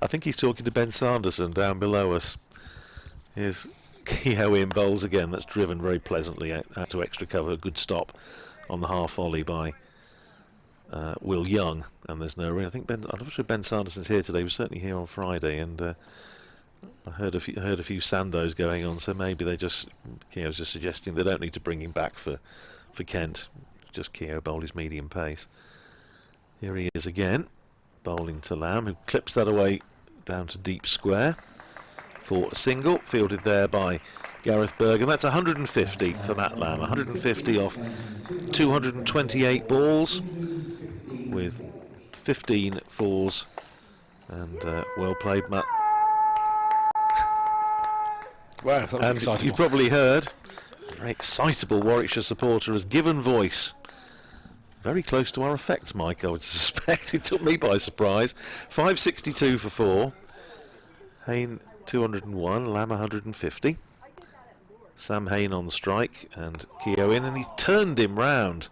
I think he's talking to Ben Sanderson down below us. Here's Keogh in, bowls again. That's driven very pleasantly out to extra cover. A good stop on the half volley by Will Young, and there's no ring. I think I'm not sure Ben Sanderson's here today. He was certainly here on Friday, and I heard a few Sandos going on, so maybe Keogh's just suggesting they don't need to bring him back for Kent. Just Keogh bowled his medium pace. Here he is again, bowling to Lamb, who clips that away down to deep square for a single, fielded there by Gareth Berg, and that's 150 for Matt Lamb. 150 off 228 balls with 15 fours, and well played, Matt. Wow, that was exciting. You've probably heard a very excitable Warwickshire supporter has given voice. Very close to our effects, Mike, I would suspect. It took me by surprise. 562 for 4. Haynes 201, Lamb 150. Sam Haynes on strike and Keogh in, and he's turned him round.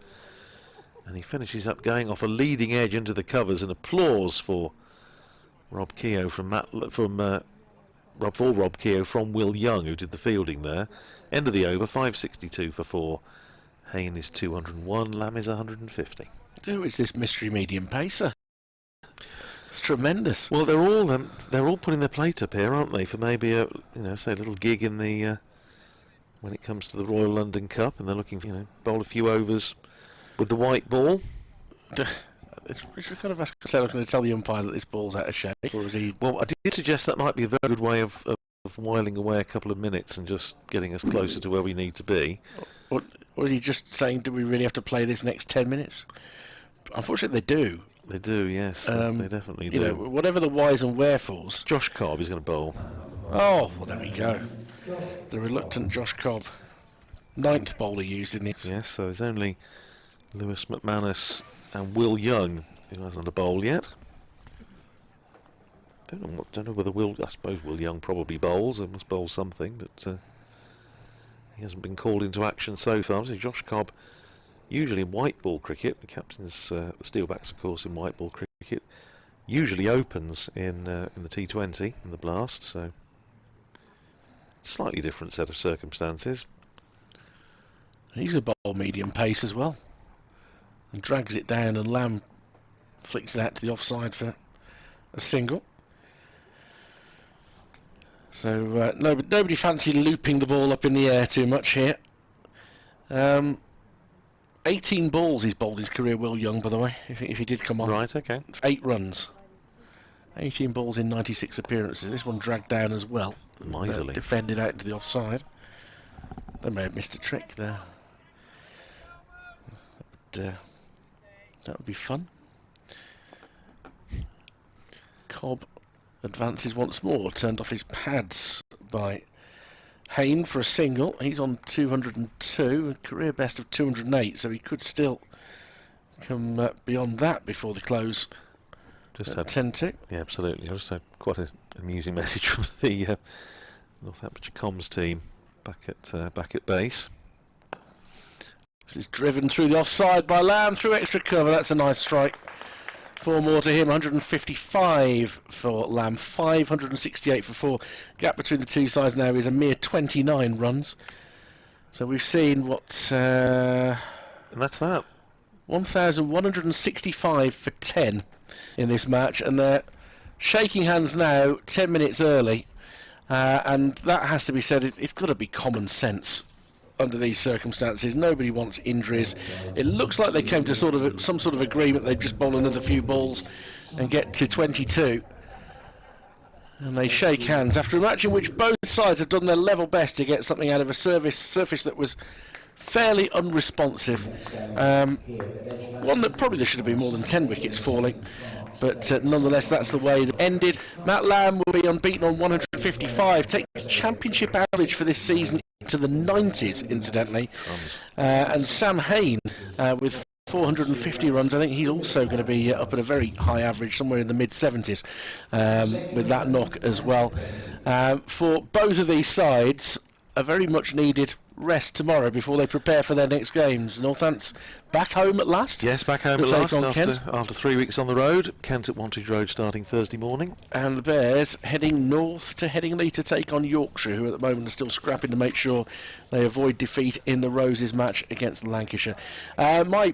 And he finishes up going off a leading edge into the covers, and applause for Rob Keogh from Rob Keogh from Will Young, who did the fielding there. End of the over, 562 for 4. Haynes is 201, Lamb is 150. Who is this mystery medium pacer? It's tremendous. Well, they're all putting their plate up here, aren't they? For maybe a say a little gig in the when it comes to the Royal London Cup, and they're looking for bowl a few overs with the white ball. Which we kind of ask ourselves, going to tell the umpire that this ball's out of shape, or is he? Well, I did suggest that might be a very good way of whiling away a couple of minutes and just getting us closer to where we need to be. Or is he just saying, do we really have to play this next 10 minutes? Unfortunately, they do. They do, yes. They definitely do. Whatever the whys and wherefores. Josh Cobb is going to bowl. Oh, well, there we go. The reluctant Josh Cobb. 9th bowler used in this. Yes, so there's only Lewis McManus and Will Young, who hasn't a bowl yet. Don't know whether I suppose Will Young probably bowls. He must bowl something, but he hasn't been called into action so far. So Josh Cobb, usually in white ball cricket, the captain's the Steelbacks, of course, in white ball cricket, usually opens in the T20 in the Blast. So slightly different set of circumstances. He's a bowl medium pace as well, and drags it down, and Lamb flicks it out to the offside for a single. So nobody fancy looping the ball up in the air too much here. 18 balls he's bowled his career, Will Young, by the way, if he did come on. Right, okay. 8 runs. 18 balls in 96 appearances. This one dragged down as well. Miserly. Defended out into the offside. They may have missed a trick there. But, that would be fun. Cobb advances once more, turned off his pads by Haynes for a single. He's on 202, a career best of 208, so he could still come beyond that before the close. Just had 10-2. Yeah, absolutely. I just had quite an amusing message from the Northamptonshire comms team back at base. This is driven through the offside by Lamb through extra cover. That's a nice strike. 4 more to him, 155 for Lamb, 568 for 4. Gap between the two sides now is a mere 29 runs. So we've seen what... and that's that. 1,165 for 10 in this match. And they're shaking hands now, 10 minutes early. And that has to be said, it's got to be common sense. Under these circumstances, nobody wants injuries. It looks like they came to some sort of agreement. They'd just bowl another few balls and get to 22. And they shake hands after a match in which both sides have done their level best to get something out of a surface that was fairly unresponsive. One that probably there should have been more than 10 wickets falling. But nonetheless, that's the way it ended. Matt Lamb will be unbeaten on 155, takes the championship average for this season to the 90s, incidentally. And Sam Haynes with 450 runs. I think he's also going to be up at a very high average, somewhere in the mid-70s, with that knock as well. For both of these sides, a very much needed rest tomorrow before they prepare for their next games. Northants back home at last. Yes, back home at last after 3 weeks on the road. Kent at Wantage Road starting Thursday morning. And the Bears heading north to Headingley to take on Yorkshire, who at the moment are still scrapping to make sure they avoid defeat in the Roses match against Lancashire. My